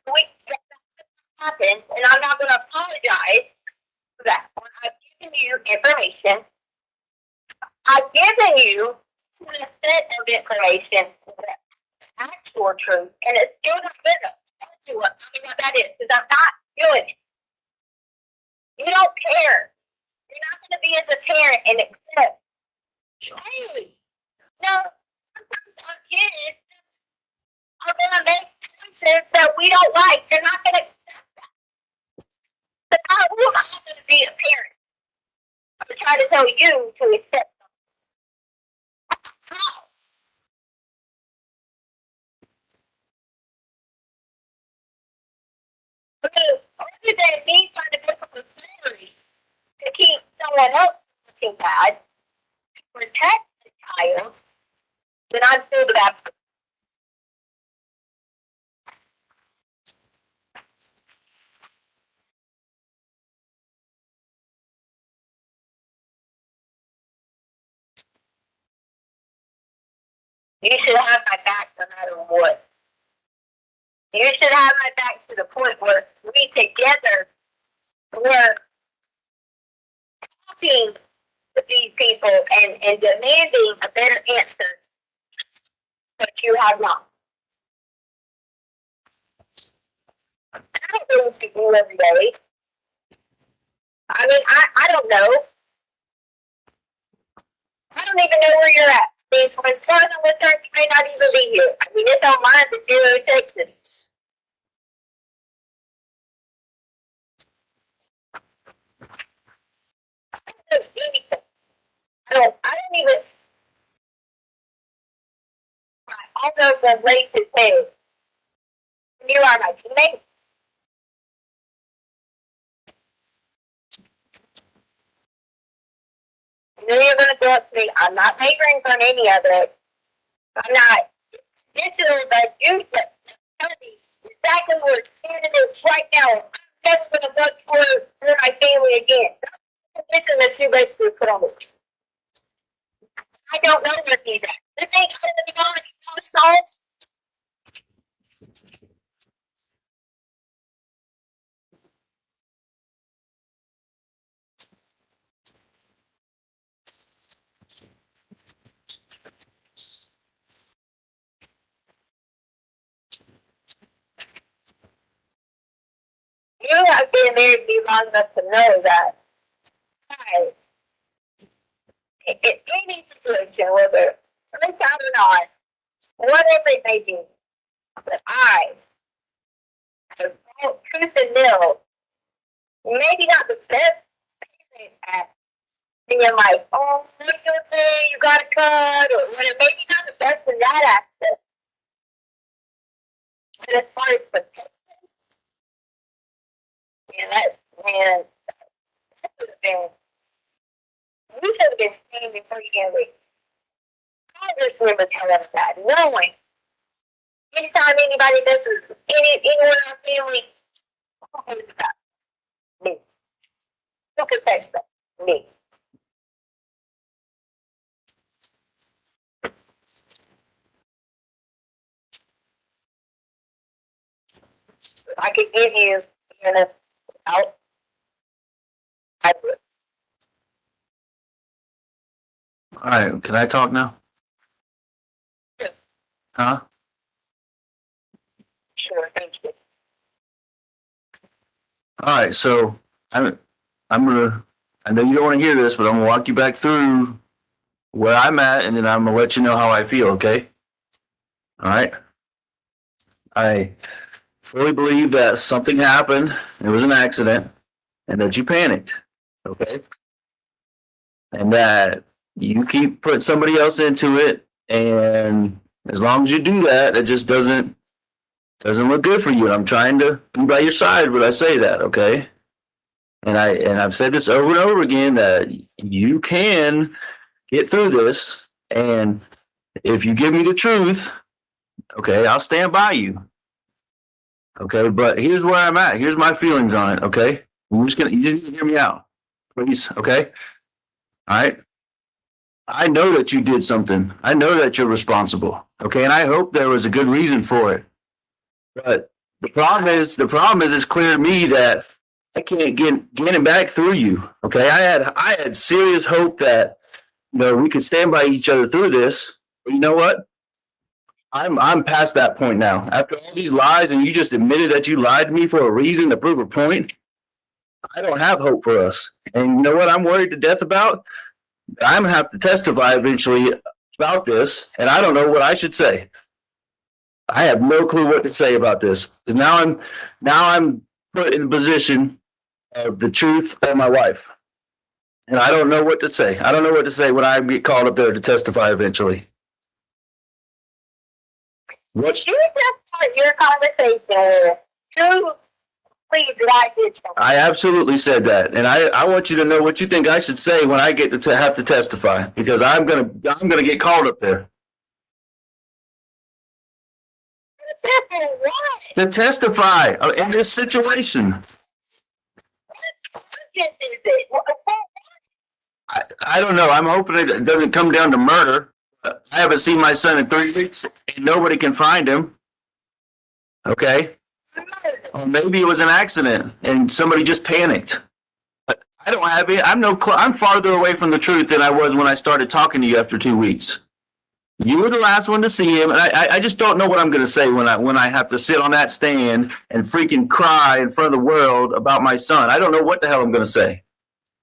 That happened, and I'm not going to apologize for that. When I've given you information, I've given you a set of information, actual truth, and it's still not good enough. Tell me what that is, because I'm not doing it. You don't care. You're not going to be as a parent and accept Hey, no, sometimes our kids are gonna make choices that we don't like. They're not gonna accept that. But who am I gonna be a parent? I'm trying to tell you to accept something. How? Because other than me trying to make up a story to keep someone else looking bad, to protect the child, then I'm still that. You should have my back no matter what. You should have my back to the point where we together were talking to these people and demanding a better answer, but you have not. I don't know what you do every day. I mean, I don't know. I don't even know where you're at. I mean, as far as I'm concerned, you may not even be here. I mean, it's on mine to 0 Texas. I don't know anything. I don't even. I almost was late to say, you are my teammate. And then you're going to go up to me. I'm not favoring on any of it. I'm not. This is the you tell me exactly where standing is right now. I'm never going to vote for my family again. That's the that you basically put on me. I don't know where he's at. This ain't going to be on. You have been married me long enough to know that in any situation, whether it's out or not, whatever it may be, that I have felt truth and nil, maybe not the best at being like, oh, what are you gonna say? You gotta cut, or whatever. Maybe not the best in that aspect. But as far as protection, man, that would have been. We should have been seen before you get away. I just remember telling us that, knowing anytime anybody messes anyone in our family, who is that? Me. Who can fix that? Me. I could give you minutes out. I would. All right, can I talk now? Huh? Sure, thank you. All right, so I'm gonna. I know you don't want to hear this, but I'm gonna walk you back through where I'm at, and then I'm gonna let you know how I feel. Okay? All right. I fully believe that something happened. It was an accident, and that you panicked. Okay. And that you keep putting somebody else into it, and as long as you do that, it just doesn't look good for you. And I'm trying to be by your side when I say that. Okay. And I've said this over and over again that you can get through this, and if you give me the truth, okay, I'll stand by you. Okay, but here's where I'm at. Here's my feelings on it. Okay, you just need to hear me out, please. Okay, all right. I know that you did something. I know that you're responsible. Okay, and I hope there was a good reason for it. But the problem is, it's clear to me that I can't get him back through you. Okay, I had serious hope that we could stand by each other through this. But you know what? I'm past that point now. After all these lies, and you just admitted that you lied to me for a reason to prove a point, I don't have hope for us. And you know what I'm worried to death about? I'm going to have to testify eventually about this, and I don't know what I should say. I have no clue what to say about this because now I'm put in a position of the truth of my wife, and I don't know what to say. I don't know what to say when I get called up there to testify eventually. What? You just start your conversation. You please write it. I absolutely said that, and I want you to know what you think I should say when I get to have to testify because I'm gonna get called up there to testify in this situation. I don't know. I'm hoping it doesn't come down to murder. I haven't seen my son in 3 weeks, and nobody can find him. Okay, or maybe it was an accident and somebody just panicked. But I don't have it. I'm farther away from the truth than I was when I started talking to you after 2 weeks. You were the last one to see him, and I just don't know what I'm going to say when I have to sit on that stand and freaking cry in front of the world about my son. I don't know what the hell I'm going to say.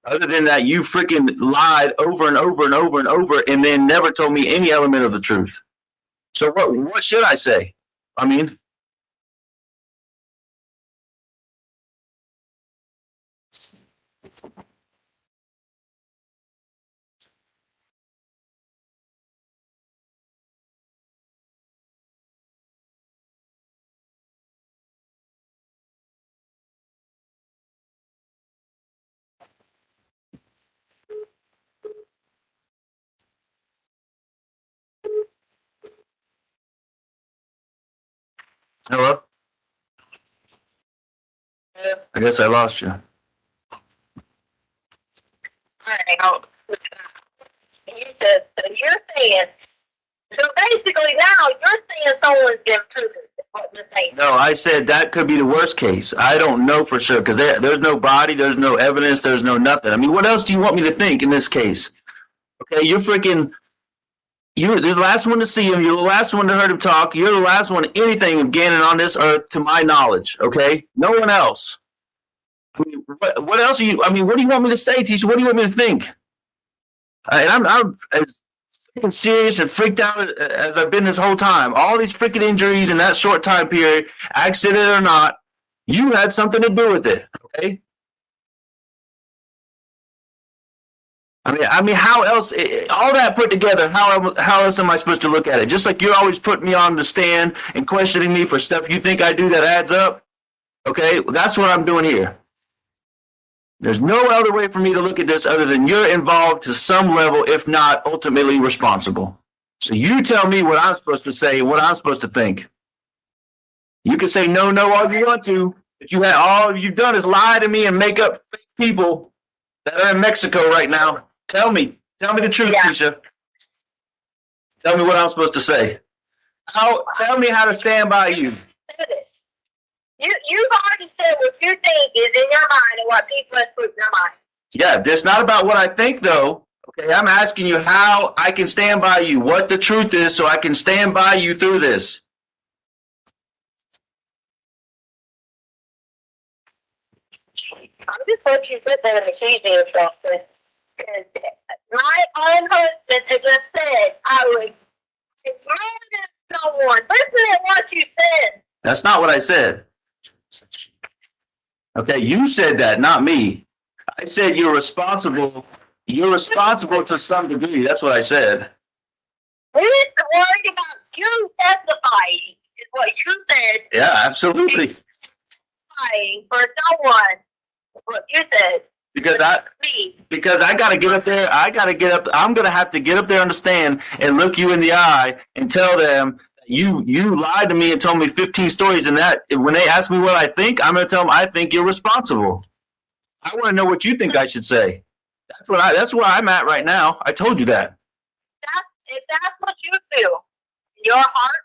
Other than that, you freaking lied over and over and over and over, and then never told me any element of the truth. So what should I say? I mean, hello? I guess I lost you. You're saying, so basically now you're saying someone's been proven. What you're saying. No, I said that could be the worst case. I don't know for sure because there's no body, there's no evidence, there's no nothing. I mean, what else do you want me to think in this case? Okay, you're the last one to see him. You're the last one to heard him talk. You're the last one anything of Gannon on this earth, to my knowledge. Okay, no one else. I mean, what else are you? I mean, what do you want me to say, teacher? What do you want me to think? And I'm as serious and freaked out as I've been this whole time. All these freaking injuries in that short time period, accident or not, you had something to do with it. Okay. I mean, how else? All that put together, how else am I supposed to look at it? Just like you're always putting me on the stand and questioning me for stuff you think I do that adds up. Okay, well, that's what I'm doing here. There's no other way for me to look at this other than you're involved to some level, if not ultimately responsible. So you tell me what I'm supposed to say and what I'm supposed to think. You can say no all you want to, but all you've done is lie to me and make up fake people that are in Mexico right now. Tell me the truth, Keisha. Tell me what I'm supposed to say. Tell me how to stand by you. You've already said what you think is in your mind and what people have put in their mind. Yeah, it's not about what I think, though. Okay, I'm asking you how I can stand by you, what the truth is, so I can stand by you through this. I'm just let you sit there and accuse yourself. Because my own husband has just said I would murder someone. Listen to what you said. That's not what I said. Okay, you said that, not me. I said you're responsible. You're responsible to some degree. That's what I said. We're worried about you testifying, is what you said. Yeah, absolutely. Testifying for someone, what you said. Because I got to get up there. I'm going to have to get up there on the stand and look you in the eye and tell them you lied to me and told me 15 stories. And that when they ask me what I think, I'm going to tell them I think you're responsible. I want to know what you think I should say. That's where I'm at right now. I told you that. If that's what you feel in your heart,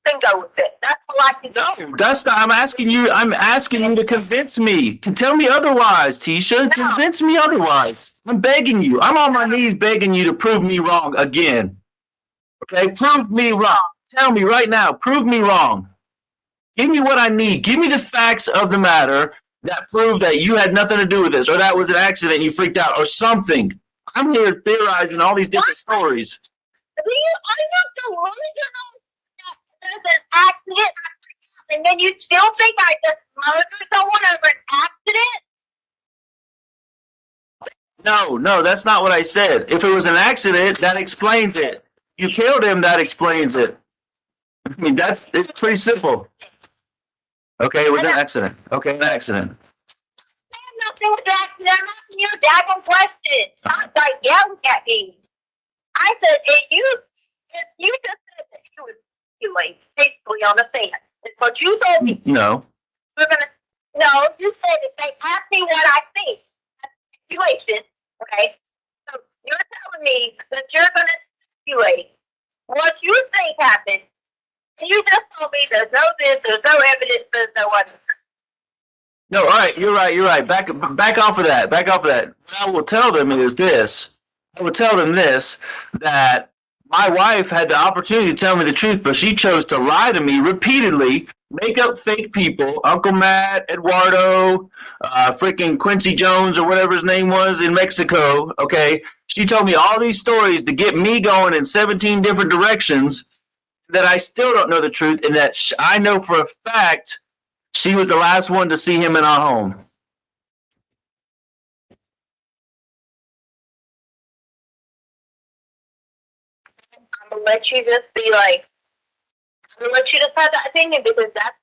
then go with it. That's all I can do. No, that's not. I'm asking you to convince me. Tell me otherwise, Tisha. No. Convince me otherwise. I'm begging you. I'm on my knees begging you to prove me wrong again. Okay, prove me wrong. Tell me right now. Prove me wrong. Give me what I need. Give me the facts of the matter that prove that you had nothing to do with this, or that was an accident and you freaked out, or something. I'm here theorizing all these different stories. Are you delusional that there's an accident and then you still think I just murdered someone over an accident? No, that's not what I said. If it was an accident, that explains it. You killed him, that explains it. I mean, it's pretty simple. Okay, it was an accident. Okay, an accident. I have nothing with the accident. I'm asking you a daggone question. Not like yelling at me. I said, if you just said that you was doing basically on the fence. It's what you told me. No. No, you said if they ask me what I think, that's speculation, okay? So you're telling me that you're going to speculate what you think happened. And you just told me there's no this, there's no evidence, there's no evidence. No, all right, you're right. Back off of that. What I will tell them is this. I will tell them this, that my wife had the opportunity to tell me the truth, but she chose to lie to me repeatedly, make up fake people, Uncle Matt, Eduardo, freaking Quincy Jones or whatever his name was in Mexico, okay? She told me all these stories to get me going in 17 different directions that I still don't know the truth, and that I know for a fact she was the last one to see him in our home. I'm going to let you just be like, I'm going to let you just have that opinion because that's...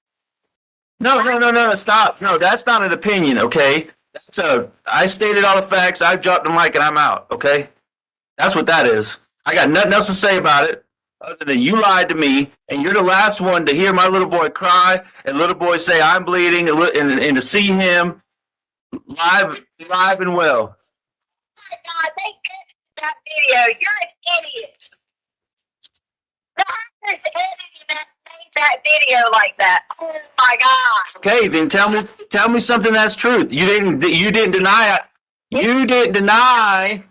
No, stop. No, that's not an opinion, okay? I stated all the facts, I dropped the mic, and I'm out, okay? That's what that is. I got nothing else to say about it other than you lied to me, and you're the last one to hear my little boy cry and little boy say I'm bleeding and to see him live and well. Oh my God, they edited that video. You're an idiot. The hackers edited that video like that. Oh my God. Okay, then tell me something that's truth. You didn't deny it. You didn't deny.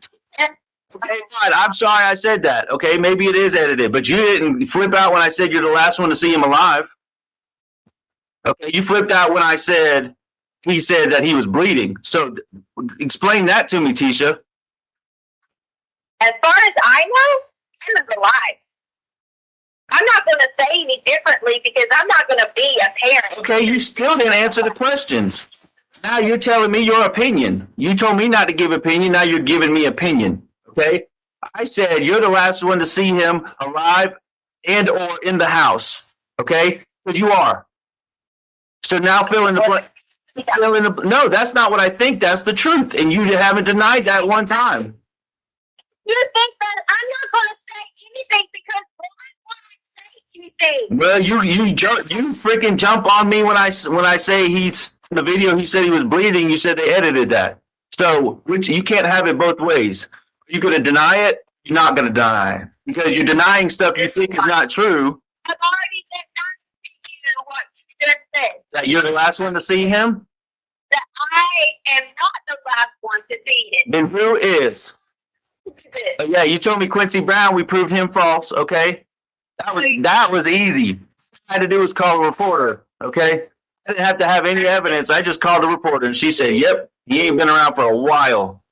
Okay, fine. I'm sorry I said that. Okay, maybe it is edited, but you didn't flip out when I said you're the last one to see him alive. Okay, you flipped out when I said he said that he was bleeding. So explain that to me, Tisha. As far as I know, he was alive. I'm not going to say any differently because I'm not going to be a parent. Okay, you still didn't answer the question. Now you're telling me your opinion. You told me not to give opinion. Now you're giving me opinion. Okay, I said you're the last one to see him alive and or in the house. Okay, because you are. So now fill in the blank. No, that's not what I think. That's the truth, and you haven't denied that one time. You think that I'm not going to say anything because why would I say anything? Well, you freaking jump on me when I say he's in the video. He said he was bleeding. You said they edited that. So you can't have it both ways. You're going to deny it. You're not going to deny it because you're denying stuff you think is not true. I've already said what you just said. That you're the last one to see him. That I am not the last one to see him. Then who is? Yeah, you told me Quincy Brown. We proved him false. Okay, that was easy. All I had to do was call a reporter. Okay, I didn't have to have any evidence. I just called the reporter, and she said, "Yep, he ain't been around for a while.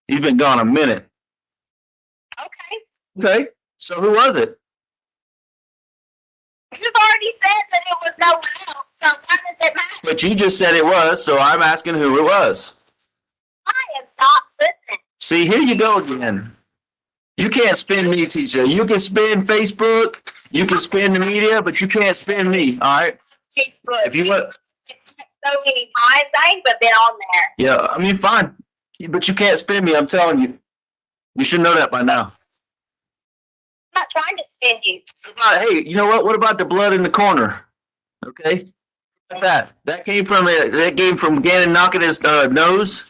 He's been gone a minute." Okay. So who was it? You've already said that it was no one else. So why does it matter? But you just said it was, so I'm asking who it was. I am not listening. See, here you go again. You can't spin me, teacher. You can spin Facebook, you can spin the media, but you can't spin me. All right. Facebook. If you want. So many times I ain't been on there. Yeah, I mean, fine, but you can't spin me. I'm telling you. You should know that by now. I'm not trying to spin you. Hey, you know what? What about the blood in the corner? Okay, that came from Gannon knocking his nose.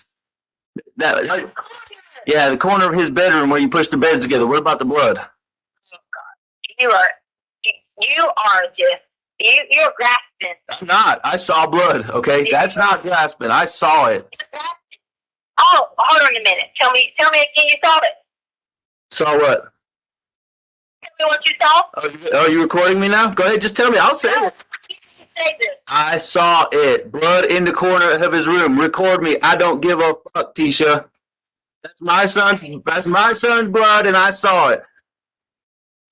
Yeah, the corner of his bedroom where you push the beds together. What about the blood? Oh God, you're grasping. I'm not. I saw blood. Okay, that's not grasping. I saw it. Oh, hold on a minute. Tell me again. You saw it. Saw what? Tell me what you saw. Are you recording me now? Go ahead, just tell me. I'll say it. Say this. I saw it. Blood in the corner of his room. Record me. I don't give a fuck, Tisha. That's my son's blood, and I saw it.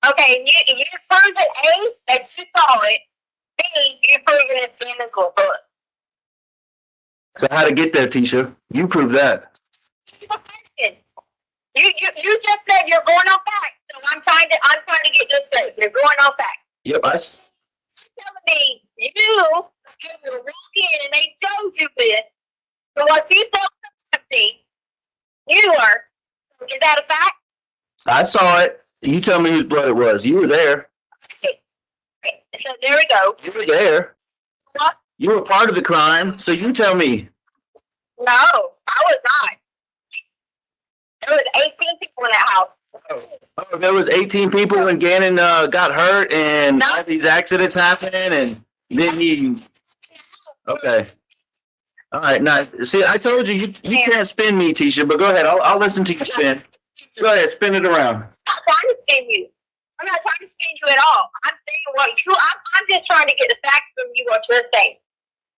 Okay, you proved it, A, that you saw it. B, you proved it in physical blood. So how to get there, Tisha? You prove that. You just said you're going on back, so I'm trying to get this straight. You're going on back. Yep. You're telling me you were walk in and they showed you this. So what you told me, you are. Is that a fact? I saw it. You tell me whose blood it was. You were there. Okay. So there we go. You were there. What? You were part of the crime. So you tell me. No, I was not. There was 18 people in that house. Oh, there was 18 people when Gannon got hurt and all these accidents happened, and then you. Okay. All right. Now, see, I told you you can't spin me, Tisha. But go ahead. I'll listen to you spin. Go ahead, spin it around. I'm not trying to spin you. I'm not trying to spin you at all. I'm saying what you. I'm just trying to get the facts from you. What you're saying.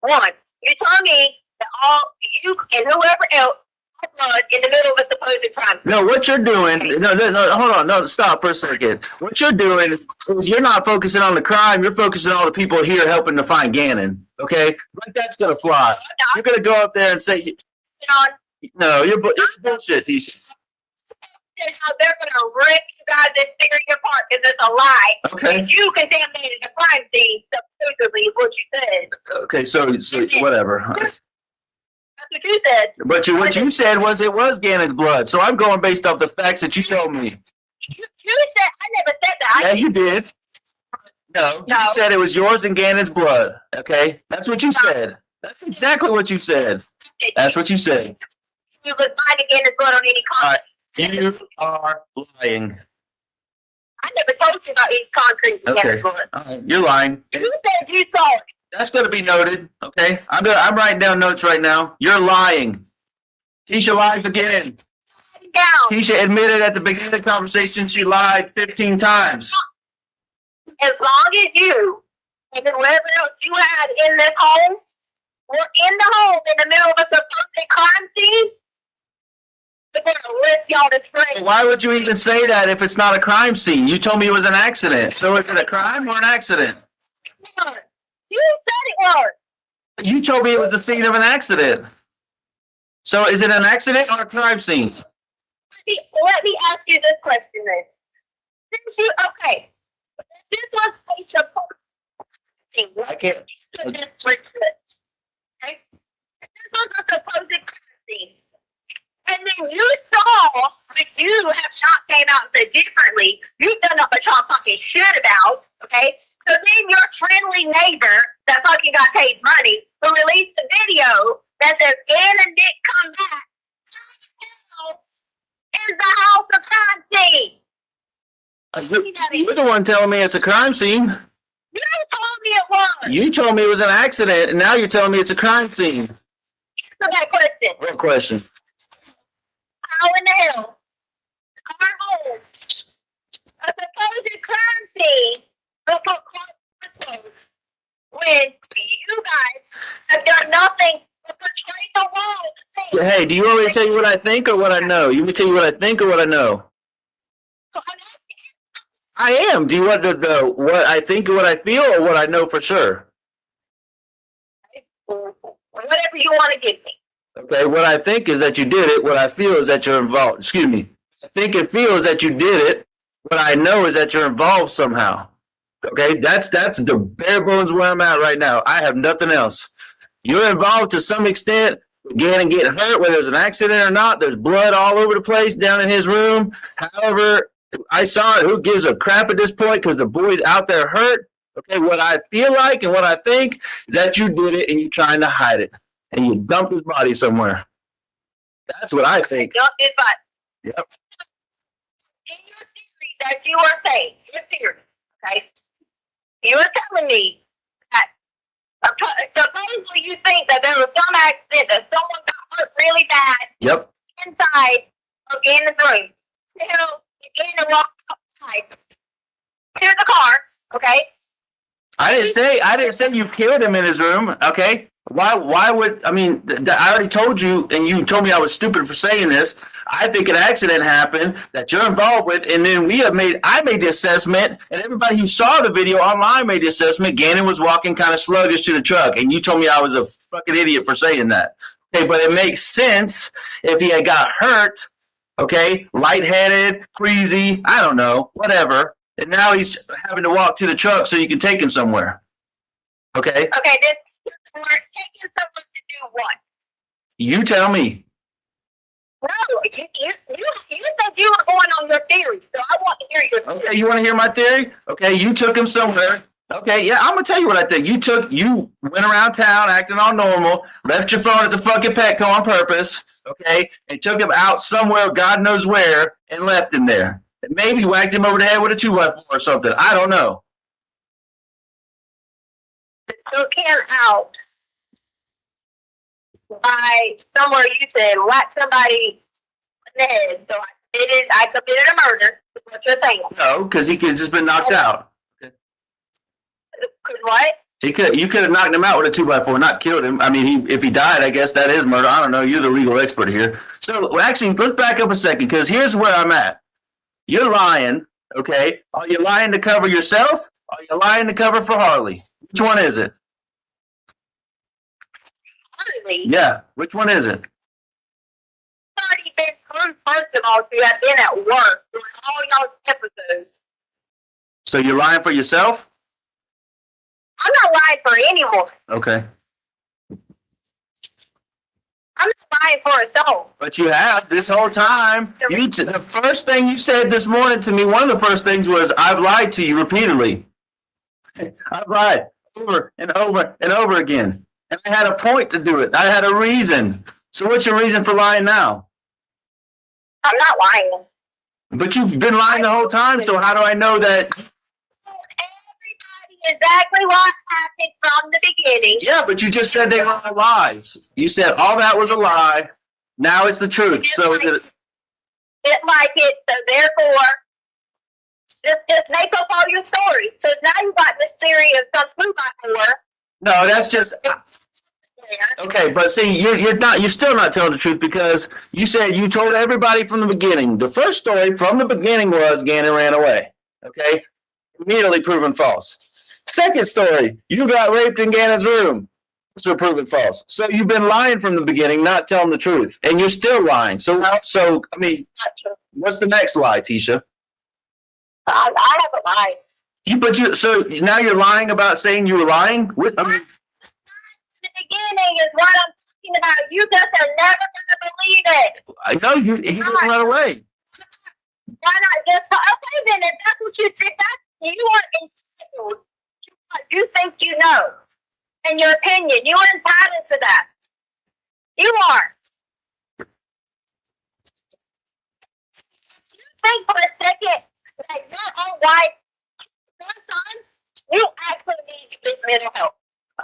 One, you told me that all you and whoever else had blood in the middle of a supposed crime. No, what you're doing? No, hold on. No, stop for a second. What you're doing is you're not focusing on the crime. You're focusing on all the people here helping to find Gannon. Okay, like that's gonna fly. You're gonna go up there and say, "No, it's bullshit, Tisha." How they're gonna rip you guys this theory apart because it's a lie. Okay. And you contaminated the crime scene supposedly is what you said. Okay, so whatever. That's what you said. But what you said was it was Gannon's blood. So I'm going based off the facts that you told me. You said I never said that. Yeah, you did. No, you said it was yours and Gannon's blood. Okay, that's what you said. That's exactly what you said. That's what you said. You would find Gannon's blood on any concrete. You are lying. I never told you about any concrete Gannon's blood. You're lying. You said you saw it. That's going to be noted. Okay, I'm writing down notes right now. You're lying. Tisha lies again. Tisha admitted at the beginning of the conversation she lied 15 times. As long as you and whoever else you had in this home were in the home in the middle of a supposed crime scene, they're going to lift y'all to straight. Why would you even say that if it's not a crime scene? You told me it was an accident. So is it a crime or an accident? You said it was. You told me it was the scene of an accident. So is it an accident or a crime scene? Let me ask you this question then. Okay. This was a supposed scene. I can't. Okay. This was a supposed crime scene. And then you saw, but you have not came out and said differently. You've done up a talking shit about, okay? So then your friendly neighbor that fucking got paid money who released the video that says Gannon didn't come back is the house of crime scene. You're the one telling me it's a crime scene. You told me it was. You told me it was an accident, and now you're telling me it's a crime scene. So that question. What question? How in the hell our home, a supposed crime scene, when you guys have done nothing but portray the world? Hey, do you want me to tell you what I think or what I know? You want me to tell you what I think or what I know? I am. Do you want the what I think or what I feel or what I know for sure? Whatever you want to give me. Okay, what I think is that you did it. What I feel is that you're involved. Excuse me. I think and feel is that you did it. What I know is that you're involved somehow. Okay, that's the bare bones where I'm at right now. I have nothing else. You're involved to some extent. Gannon getting hurt, whether it's an accident or not. There's blood all over the place down in his room. However, I saw it. Who gives a crap at this point? Because the boy's out there hurt. Okay, what I feel like and what I think is that you did it and you're trying to hide it. And you dumped his body somewhere. That's what I think. Dumped his body. Yep. In your theory that you are saying, your theory, okay? You were telling me that supposedly you think that there was some accident that someone got hurt really bad. Yep. Inside of Gannon's room. Gannon walked outside to the car, okay? I didn't say you killed him in his room, okay? Why would, I mean, I already told you, and you told me I was stupid for saying this. I think an accident happened that you're involved with, and then I made the assessment, and everybody who saw the video online made the assessment. Gannon was walking kind of sluggish to the truck, and you told me I was a fucking idiot for saying that. Okay, but it makes sense if he had got hurt, okay, lightheaded, queasy, I don't know, whatever, and now he's having to walk to the truck so you can take him somewhere. Okay? Okay, this we're taking someone to do what? You tell me. No, you said you were going on your theory, so I want to hear your theory. Okay, you want to hear my theory? Okay, you took him somewhere. Okay, yeah, I'm gonna tell you what I think. You went around town acting all normal, left your phone at the fucking Petco on purpose, okay, and took him out somewhere, God knows where, and left him there. And maybe whacked him over the head with a 2x4 or something. I don't know. Took him out by somewhere you said whack somebody in the head. So I committed a murder. Is what you're saying? No, because he could have just been knocked out. Could what? You could have knocked him out with a 2x4, not killed him. I mean, if he died, I guess that is murder. I don't know. You're the legal expert here. So actually, let's back up a second, because here's where I'm at. You're lying, okay? Are you lying to cover yourself? Or are you lying to cover for Harley? Which one is it? Harley? Yeah, which one is it? Already been proof, first of all, you have been at work during all y'all's episodes. So you're lying for yourself? I'm not lying for anyone. Okay. I'm not lying for a soul. But you have this whole time. The first thing you said this morning to me, one of the first things was, I've lied to you repeatedly. I've lied over and over and over again. And I had a point to do it. I had a reason. So what's your reason for lying now? I'm not lying. But you've been lying the whole time, so how do I know that? Exactly what happened from the beginning. Yeah, but you just said they were all lies. You said all that was a lie. Now it's the truth. So Didn't like it, so therefore, just make up all your stories. So now you got this theory of some 2x4. no, that's just okay. But see, you're still not telling the truth, because you said you told everybody from the beginning. The first story from the beginning was Gannon ran away. Okay, immediately proven false. Second story, you got raped in Gannon's room. So proven false. So you've been lying from the beginning, not telling the truth, and you're still lying. So I mean, what's the next lie, Tisha? I haven't lied. So now you're lying about saying you were lying? I mean, The beginning is what I'm talking about. You just are never going to believe it. I know he didn't run away. Why not just okay then? If that's what you think, you are entitled to what you think you know. In your opinion, you are entitled to that. You are. You think for a second that your own wife, your son, you actually need to get mental health.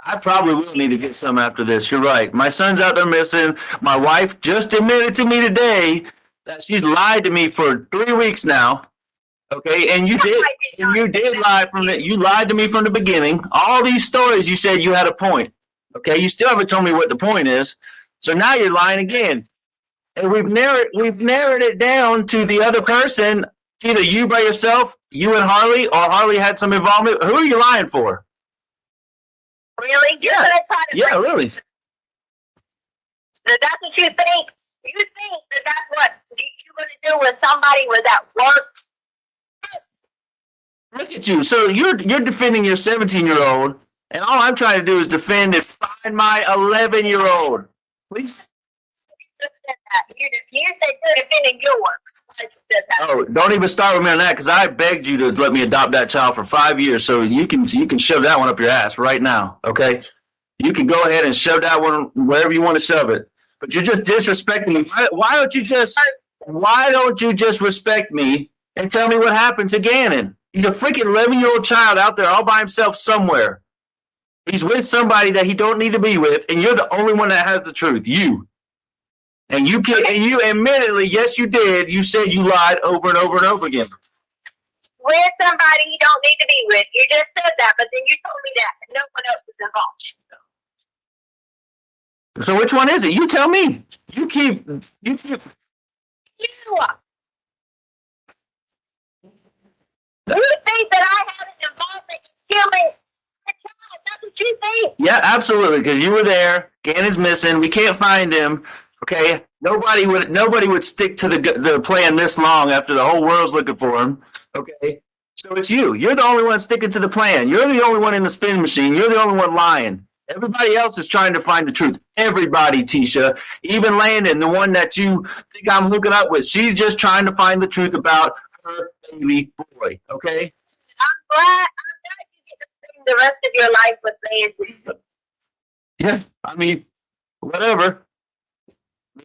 I probably will need to get some after this. You're right. My son's out there missing. My wife just admitted to me today that she's lied to me for 3 weeks now. Okay, and you did lie you lied to me from the beginning. All these stories, you said you had a point. Okay, you still haven't told me what the point is. So now you're lying again. And we've narrowed it down to the other person. It's either you by yourself, you and Harley, or Harley had some involvement. Who are you lying for? Really? You're Yeah. gonna try to Yeah, really. So that's what you think? You think that that's what you're going to do when somebody was at work? Look at you. So you're defending your 17-year-old, and all I'm trying to do is defend and find my 11-year-old. Please. You said you're defending your work. Oh, don't even start with me on that, because I begged you to let me adopt that child for 5 years. So you can shove that one up your ass right now. Okay, you can go ahead and shove that one wherever you want to shove it. But you're just disrespecting me. Why don't you just respect me and tell me what happened to Gannon? He's a freaking 11-year-old child out there all by himself somewhere. He's with somebody that he don't need to be with, and you're the only one that has the truth. You. And you admittedly, yes, you did. You said you lied over and over and over again. With somebody you don't need to be with. You just said that, but then you told me that no one else is involved. So which one is it? You tell me. You keep. You. You think that I had an involvement in killing the child? That's what you think? Yeah, absolutely. Because you were there. Gannon's missing. We can't find him. Okay. Nobody would stick to the plan this long after the whole world's looking for him. Okay. So it's you. You're the only one sticking to the plan. You're the only one in the spin machine. You're the only one lying. Everybody else is trying to find the truth. Everybody, Tisha. Even Landon, the one that you think I'm hooking up with, she's just trying to find the truth about her baby boy. Okay. I'm glad you get to spend the rest of your life with Landon. Yeah, I mean, whatever.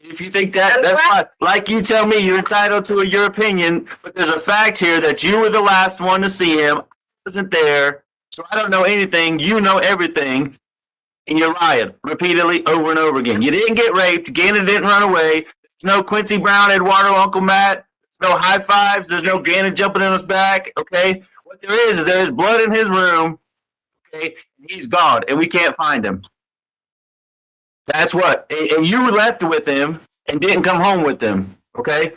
If you think that, that's fine. Like you tell me, you're entitled to your opinion, but there's a fact here that you were the last one to see him. I wasn't there, so I don't know anything. You know everything, and you're lying repeatedly over and over again. You didn't get raped. Gannon didn't run away. There's no Quincy Brown, Eduardo, Uncle Matt. There's no high fives. There's no Gannon jumping on his back. Okay, what there is blood in his room. Okay, he's gone, and we can't find him. That's what. And you were left with him and didn't come home with him. Okay.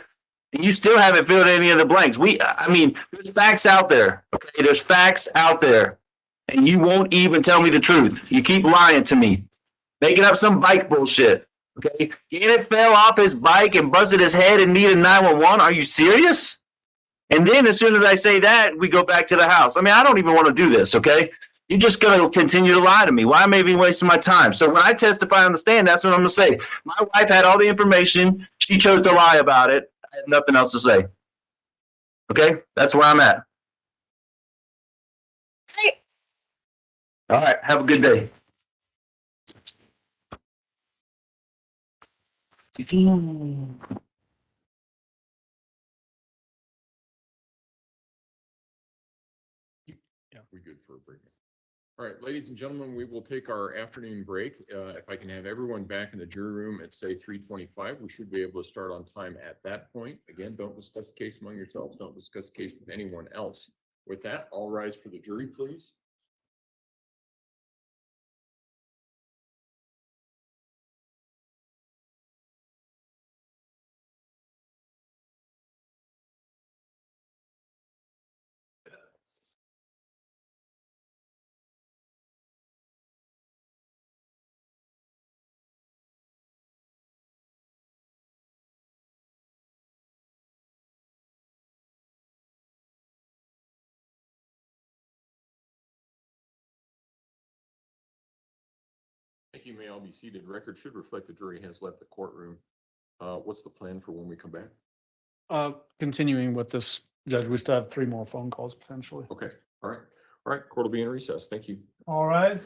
And you still haven't filled any of the blanks. I mean, there's facts out there. Okay. There's facts out there. And you won't even tell me the truth. You keep lying to me, making up some bike bullshit. Okay. Gannon fell off his bike and busted his head and needed 911. Are you serious? And then as soon as I say that, we go back to the house. I mean, I don't even want to do this. Okay. You're just going to continue to lie to me. Why am I even wasting my time? So when I testify on the stand, that's what I'm going to say. My wife had all the information. She chose to lie about it. I have nothing else to say. Okay? That's where I'm at. Hey. All right. Have a good day. Yeah, we good for a break. All right, ladies and gentlemen, we will take our afternoon break. If I can have everyone back in the jury room at say 3:25, we should be able to start on time at that point. Again, don't discuss the case among yourselves. Don't discuss the case with anyone else. With that, all rise for the jury, please. Thank you. May all be seated. Record should reflect the jury has left the courtroom. What's the plan for when we come back? Continuing with this, Judge, we still have 3 more phone calls potentially. Okay. All right. All right. Court will be in recess. Thank you. All right.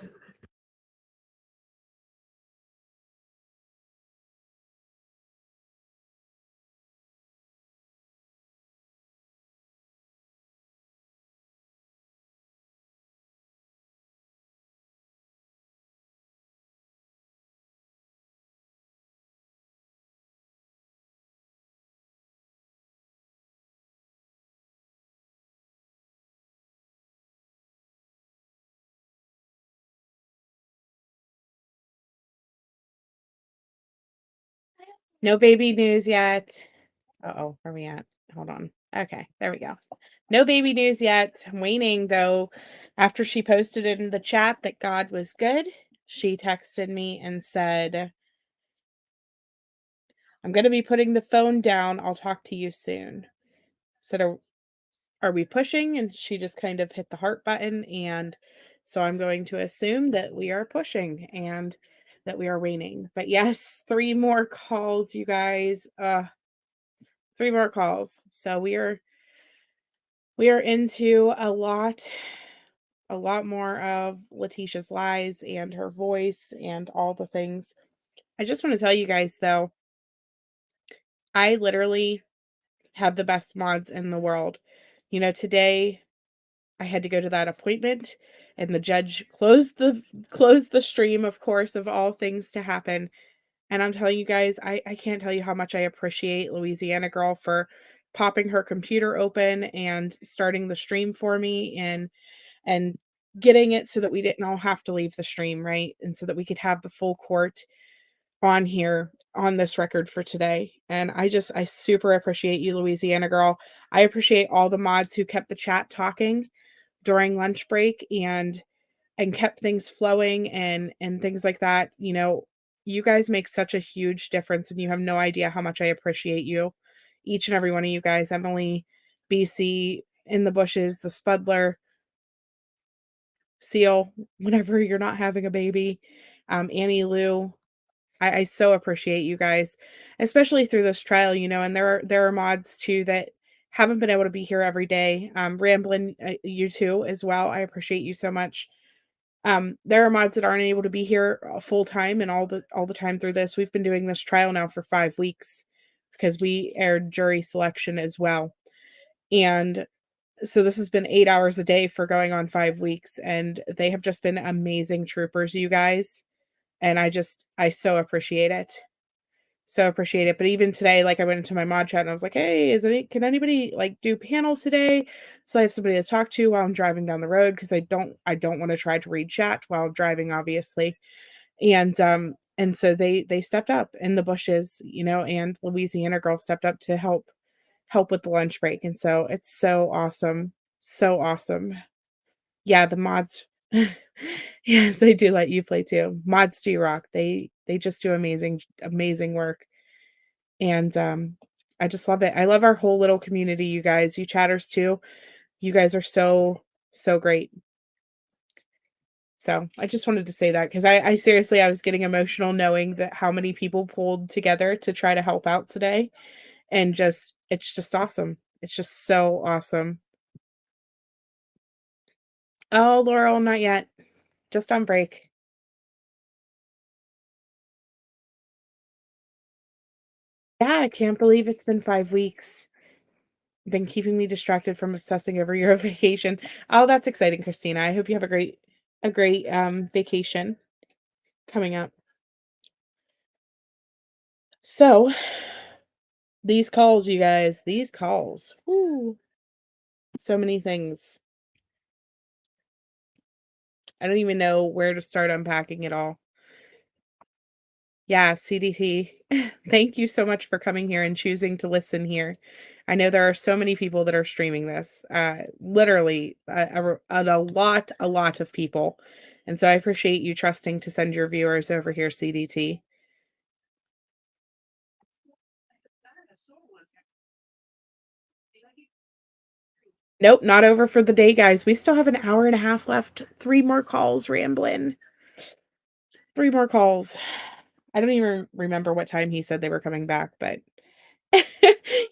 No baby news yet. Uh-oh, where are we at? Hold on. Okay, there we go. No baby news yet. I'm waiting though. After she posted in the chat that God was good, she texted me and said, I'm going to be putting the phone down. I'll talk to you soon. Said, are we pushing? And she just kind of hit the heart button. And so I'm going to assume that we are pushing and that we are waiting. But yes, 3 more calls, you guys. 3 more calls. So we are into a lot more of Letecia's lies and her voice and all the things. I just want to tell you guys though, I literally have the best mods in the world. You know, today I had to go to that appointment and the judge closed the stream, of course, of all things to happen. And I'm telling you guys, I can't tell you how much I appreciate Louisiana Girl for popping her computer open and starting the stream for me and getting it so that we didn't all have to leave the stream, right? And so that we could have the full court on here on this record for today. And I super appreciate you, Louisiana girl. I appreciate all the mods who kept the chat talking during lunch break and kept things flowing and things like that. You know, you guys make such a huge difference, and you have no idea how much I appreciate you. Each and every one of you guys, Emily, BC, in the bushes, the Spudler, Seal, whenever you're not having a baby, Annie Lou. I so appreciate you guys, especially through this trial, you know, and there are mods too that haven't been able to be here every day. Ramblin', you too as well. I appreciate you so much. There are mods that aren't able to be here full time and all the time through this. We've been doing this trial now for 5 weeks because we aired jury selection as well. And so this has been 8 hours a day for going on 5 weeks, and they have just been amazing troopers, you guys. And I so appreciate it. So appreciate it. But even today, like I went into my mod chat and I was like, hey, can anybody like do panels today? So I have somebody to talk to while I'm driving down the road, because I don't want to try to read chat while driving, obviously. And so they stepped up in the bushes, you know, and Louisiana girl stepped up to help with the lunch break. And so it's so awesome. So awesome. Yeah, the mods. Yes, they do let you play too. Mods do rock. They just do amazing work. And I just love it. I love our whole little community, you guys. You chatters too. You guys are so great. So I just wanted to say that, because I seriously, I was getting emotional knowing that how many people pulled together to try to help out today. And it's just awesome. It's just so awesome. Oh, Laurel, not yet. Just on break. Yeah, I can't believe it's been 5 weeks. Been keeping me distracted from obsessing over your vacation. Oh, that's exciting, Christina. I hope you have a great vacation coming up. So, these calls, you guys, these calls. Woo. So many things. I don't even know where to start unpacking it all. Yeah, CDT. Thank you so much for coming here and choosing to listen here. I know there are so many people that are streaming this. Literally a lot of people. And so I appreciate you trusting to send your viewers over here, CDT. Nope, not over for the day, guys. We still have an hour and a half left. 3 more calls, Ramblin'. 3 more calls. I don't even remember what time he said they were coming back, but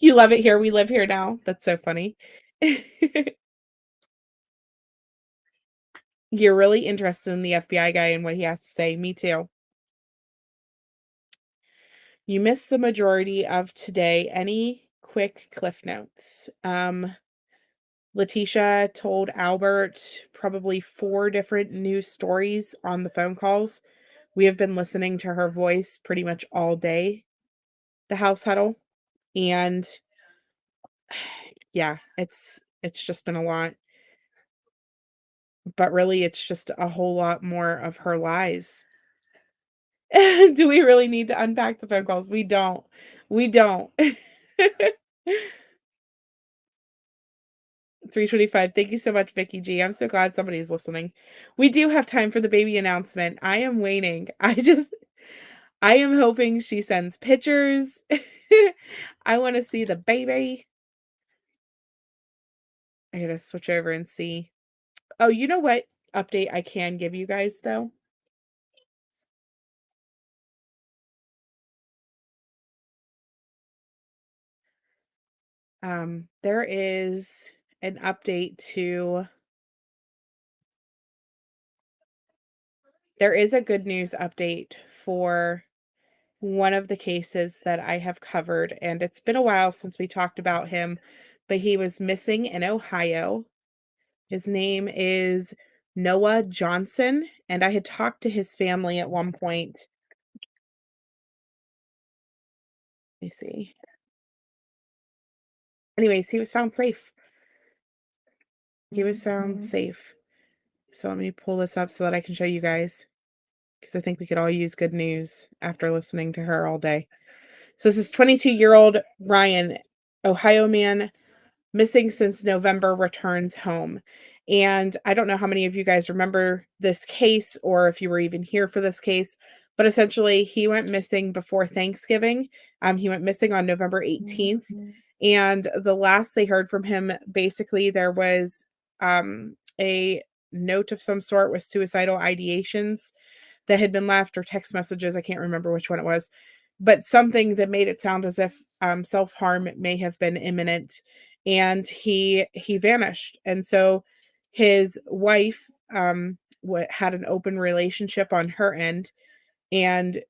you love it here. We live here now. That's so funny. You're really interested in the FBI guy and what he has to say. Me too. You missed the majority of today. Any quick cliff notes? Letecia told Albert probably 4 different news stories on the phone calls. We have been listening to her voice pretty much all day, the house huddle. And yeah, it's just been a lot. But really, it's just a whole lot more of her lies. Do we really need to unpack the phone calls? We don't. We don't. 3:25. Thank you so much, Vicky G. I'm so glad somebody's listening. We do have time for the baby announcement. I am waiting. I am hoping she sends pictures. I want to see the baby. I gotta switch over and see. Oh, you know what update I can give you guys, though? There is an update to there is a good news update for one of the cases that I have covered, and it's been a while since we talked about him, but he was missing in Ohio. His name is Noah Johnson, and I had talked to his family at one point. Let me see. Anyways, he was found safe. He was found safe. So let me pull this up so that I can show you guys. because I think we could all use good news after listening to her all day. So this is 22-year-old Ryan, Ohio man, missing since November, returns home. And I don't know how many of you guys remember this case or if you were even here for this case, but essentially he went missing before Thanksgiving. He went missing on November 18th. And the last they heard from him, basically there was a note of some sort with suicidal ideations that had been left, or text messages. I can't remember which one it was, but something that made it sound as if self-harm may have been imminent. And he vanished. And so his wife had an open relationship on her end and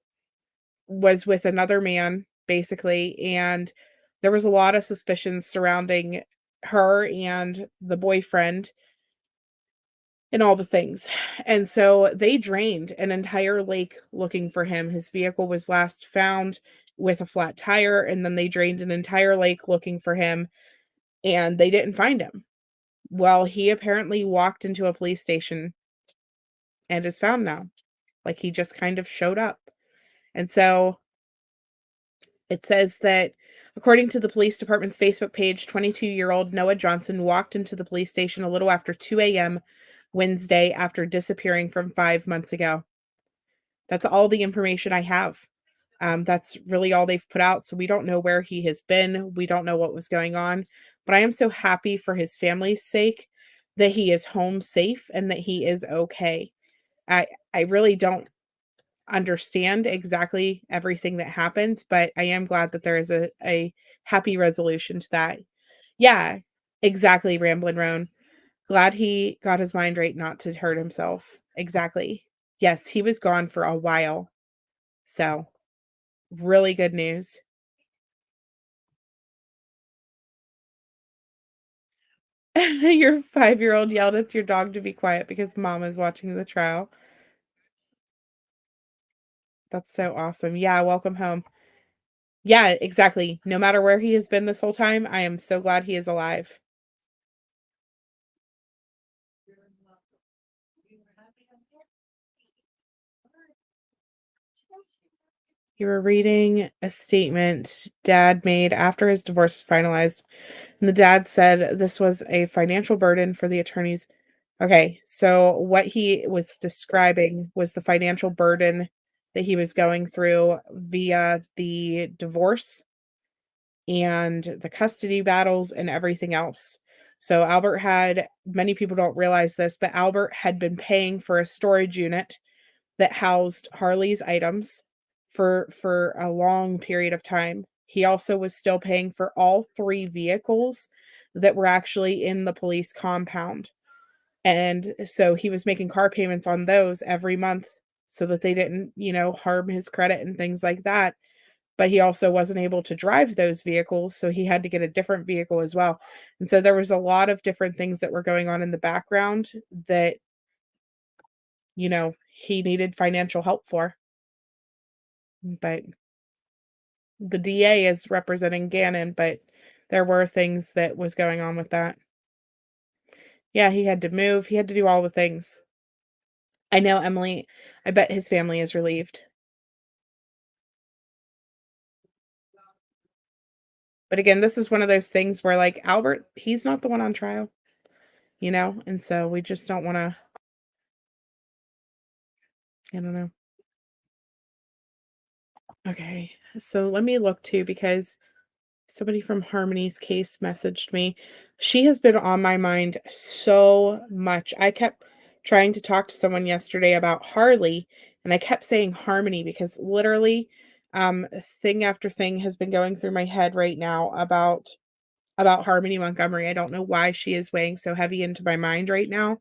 was with another man, basically. And there was a lot of suspicions surrounding her and the boyfriend and all the things. And so they drained an entire lake looking for him. His vehicle was last found with a flat tire, and then they drained an entire lake looking for him, and they didn't find him. Well, he apparently walked into a police station and is found now. Like, he just kind of showed up. And so it says that according to the police department's Facebook page, 22-year-old Noah Johnson walked into the police station a little after 2 a.m. Wednesday after disappearing from 5 months ago. That's all the information I have. That's really all they've put out. So we don't know where he has been. We don't know what was going on. But I am so happy for his family's sake that he is home safe and that he is okay. I really don't understand exactly everything that happened, but I am glad that there is a happy resolution to that. Yeah, exactly, Ramblin' Roan. Glad he got his mind right not to hurt himself. Exactly. Yes, he was gone for a while. So, really good news. Your 5-year-old yelled at your dog to be quiet because mom is watching the trial. That's so awesome. Yeah, welcome home. Yeah, exactly. No matter where he has been this whole time, I am so glad he is alive. You were reading a statement dad made after his divorce was finalized, and the dad said this was a financial burden for the attorneys. Okay, so what he was describing was the financial burden that he was going through via the divorce and the custody battles and everything else. So Albert had, many people don't realize this, but Albert had been paying for a storage unit that housed Harley's items for a long period of time. He also was still paying for all 3 vehicles that were actually in the police compound. And so he was making car payments on those every month so that they didn't, harm his credit and things like that. But he also wasn't able to drive those vehicles, so he had to get a different vehicle as well. And so there was a lot of different things that were going on in the background that, he needed financial help for. But the DA is representing Gannon, but there were things that was going on with that. Yeah, he had to move. He had to do all the things. I know, Emily. I bet his family is relieved. But again, this is one of those things where, like, Albert, he's not the one on trial, and so we just don't want to, I don't know. Okay, so let me look too, because somebody from Harmony's case messaged me. She has been on my mind so much. I kept trying to talk to someone yesterday about Harley, and I kept saying Harmony because literally thing after thing has been going through my head right now about Harmony Montgomery. I don't know why she is weighing so heavy into my mind right now.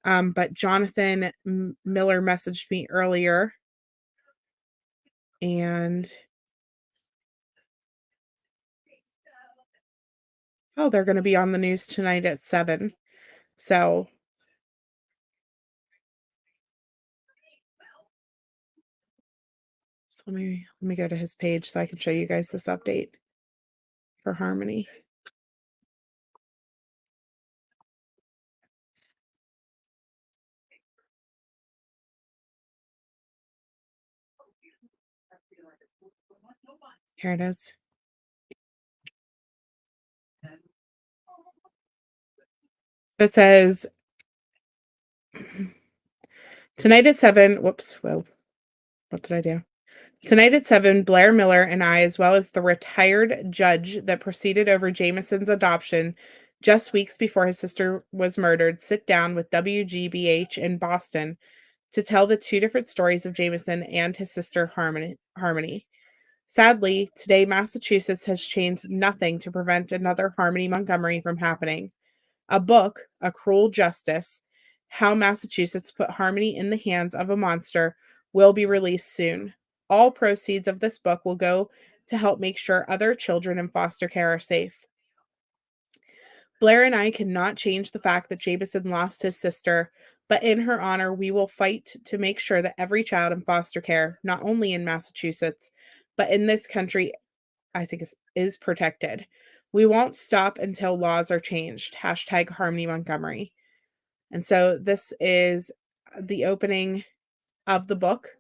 But Jonathan Miller messaged me earlier, and oh, they're going to be on the news tonight at 7. So let me go to his page so I can show you guys this update for Harmony. Here it is. So it says, tonight at 7, whoops, whoa, what did I do? Tonight at 7, Blair Miller and I, as well as the retired judge that proceeded over Jameson's adoption just weeks before his sister was murdered, sit down with WGBH in Boston to tell the two different stories of Jameson and his sister Harmony. Sadly, today Massachusetts has changed nothing to prevent another Harmony Montgomery from happening. A book, A Cruel Justice, How Massachusetts Put Harmony in the Hands of a Monster, will be released soon. All proceeds of this book will go to help make sure other children in foster care are safe. Blair and I cannot change the fact that Jameson lost his sister, but in her honor, we will fight to make sure that every child in foster care, not only in Massachusetts, but in this country, I think is protected. We won't stop until laws are changed. Hashtag Harmony Montgomery. And so this is the opening of the book.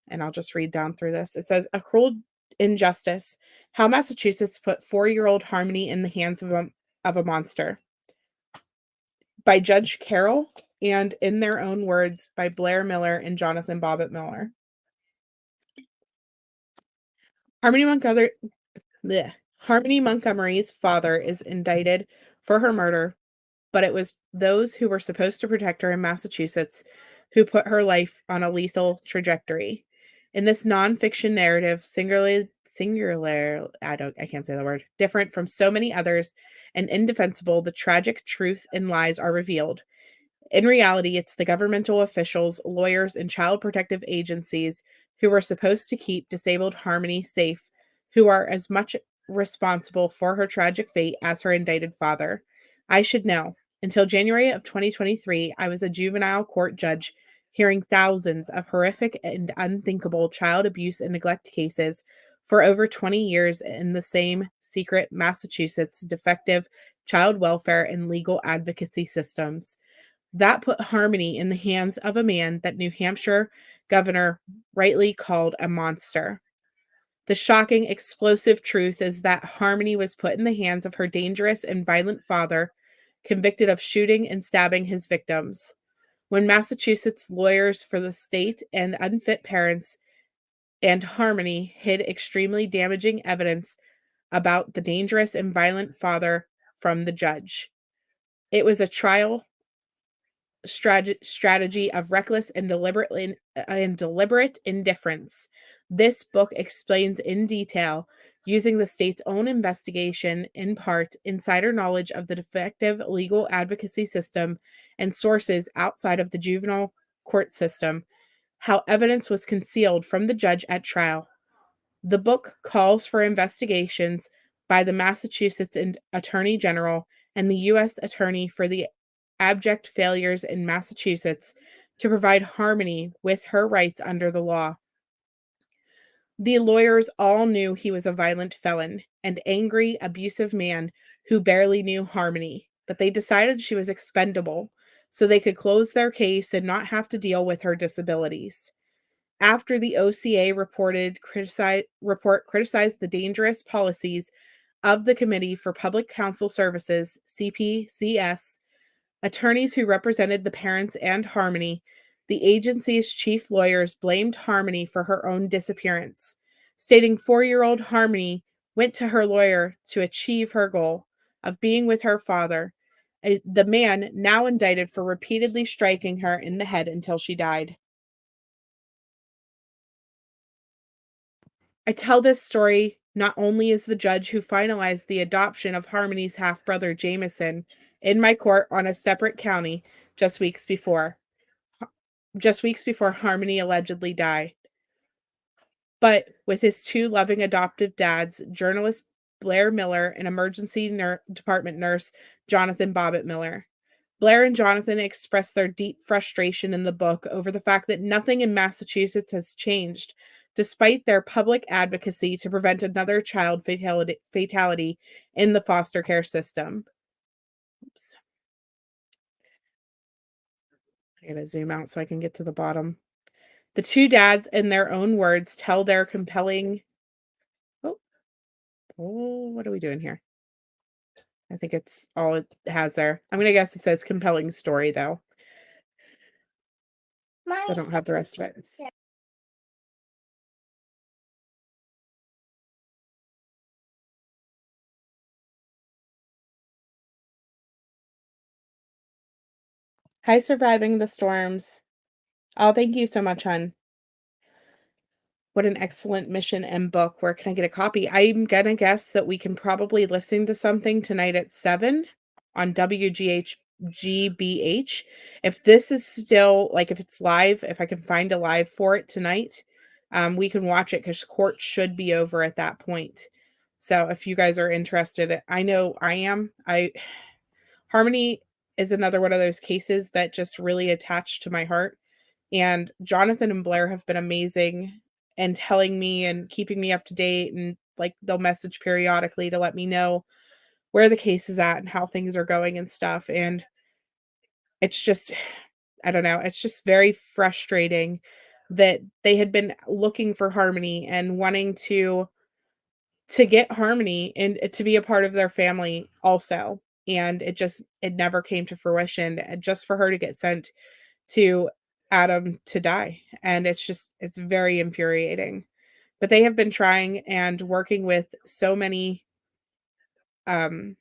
And I'll just read down through this. It says, A Cruel Injustice, How Massachusetts Put 4-Year-Old Harmony in the Hands of a Monster. By Judge Carroll, and in their own words, by Blair Miller and Jonathan Bobbitt Miller. Harmony Montgomery's father is indicted for her murder, but it was those who were supposed to protect her in Massachusetts who put her life on a lethal trajectory. In this nonfiction narrative, I can't say the word, different from so many others and indefensible, the tragic truth and lies are revealed. In reality, it's the governmental officials, lawyers, and child protective agencies who were supposed to keep disabled Harmony safe, who are as much responsible for her tragic fate as her indicted father. I should know. Until January of 2023, I was a juvenile court judge hearing thousands of horrific and unthinkable child abuse and neglect cases for over 20 years in the same secret Massachusetts defective child welfare and legal advocacy systems. That put Harmony in the hands of a man that New Hampshire governor rightly called a monster. The shocking, explosive truth is that Harmony was put in the hands of her dangerous and violent father, convicted of shooting and stabbing his victims. When Massachusetts lawyers for the state and unfit parents and Harmony hid extremely damaging evidence about the dangerous and violent father from the judge. It was a trial strategy of reckless and deliberate indifference. This book explains in detail, using the state's own investigation, in part, insider knowledge of the defective legal advocacy system and sources outside of the juvenile court system, how evidence was concealed from the judge at trial. The book calls for investigations by the Massachusetts Attorney General and the U.S. Attorney for the abject failures in Massachusetts to provide Harmony with her rights under the law. The lawyers all knew he was a violent felon, an angry, abusive man who barely knew Harmony, but they decided she was expendable so they could close their case and not have to deal with her disabilities. After the OCA criticized the dangerous policies of the Committee for Public Counsel Services, CPCS, attorneys who represented the parents and Harmony, the agency's chief lawyers blamed Harmony for her own disappearance, stating 4-year-old Harmony went to her lawyer to achieve her goal of being with her father, the man now indicted for repeatedly striking her in the head until she died. I tell this story not only as the judge who finalized the adoption of Harmony's half-brother Jameson in my court on a separate county just weeks before Harmony allegedly died, but with his two loving adoptive dads, journalist Blair Miller and emergency department nurse Jonathan Bobbitt Miller. Blair and Jonathan express their deep frustration in the book over the fact that nothing in Massachusetts has changed, despite their public advocacy to prevent another child fatality in the foster care system. Oops. I gotta zoom out so I can get to the bottom. The two dads, in their own words, tell their compelling. Oh, what are we doing here? I think it's all it has there. I'm gonna guess it says compelling story though. I don't have the rest of it. Hi, surviving the storms. Oh, thank you so much, hon. What an excellent mission and book. Where can I get a copy? I'm gonna guess that we can probably listen to something tonight at 7 on WGBH. If this is still like if it's live, if I can find a live for it tonight, we can watch it because court should be over at that point. So if you guys are interested, I know I am. Harmony is another one of those cases that just really attached to my heart. And Jonathan and Blair have been amazing and telling me and keeping me up to date. And like they'll message periodically to let me know where the case is at and how things are going and stuff. And it's just, I don't know, it's just very frustrating that they had been looking for Harmony and wanting to get Harmony and to be a part of their family also. And it never came to fruition. And just for her to get sent to Adam to die. And it's very infuriating. But they have been trying and working with so many um,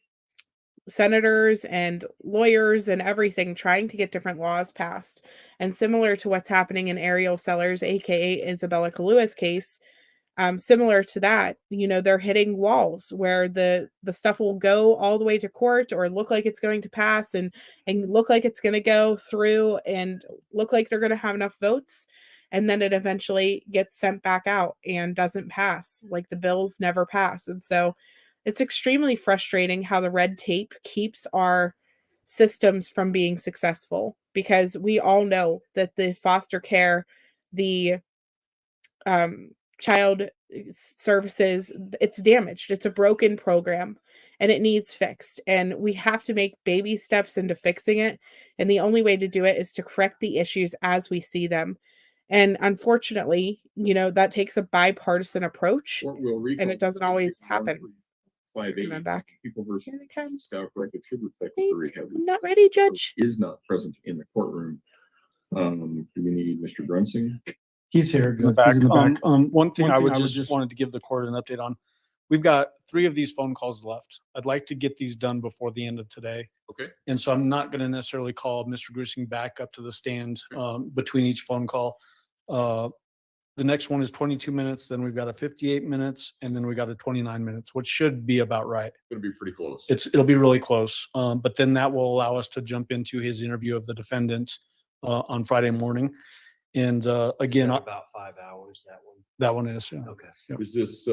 senators and lawyers and everything, trying to get different laws passed. And similar to what's happening in Ariel Sellers, aka Isabella Kaluuya's case, similar to that, they're hitting walls where the stuff will go all the way to court or look like it's going to pass and look like it's going to go through and look like they're going to have enough votes, and then it eventually gets sent back out and doesn't pass. Like the bills never pass. And so it's extremely frustrating how the red tape keeps our systems from being successful, because we all know that the foster care, the child services, it's damaged. It's a broken program and it needs fixed. And we have to make baby steps into fixing it. And the only way to do it is to correct the issues as we see them. And unfortunately, that takes a bipartisan approach and it doesn't always happen. I'm back. People versus Stauch corrected sugar Wait, I'm not ready, Judge. is not present in the courtroom. Do we need Mr. Brunsing? He's here in the back. One thing I would just wanted to give the court an update on. We've got 3 of these phone calls left. I'd like to get these done before the end of today. Okay. And so I'm not going to necessarily call Mr. Grusing back up to the stand between each phone call. The next one is 22 minutes. Then we've got a 58 minutes, and then we got a 29 minutes, which should be about right. It'll be pretty close. It'll be really close. But then that will allow us to jump into his interview of the defendant on Friday morning. And again, about 5 hours, that one. That one is. Yeah. Okay. Yep. Is this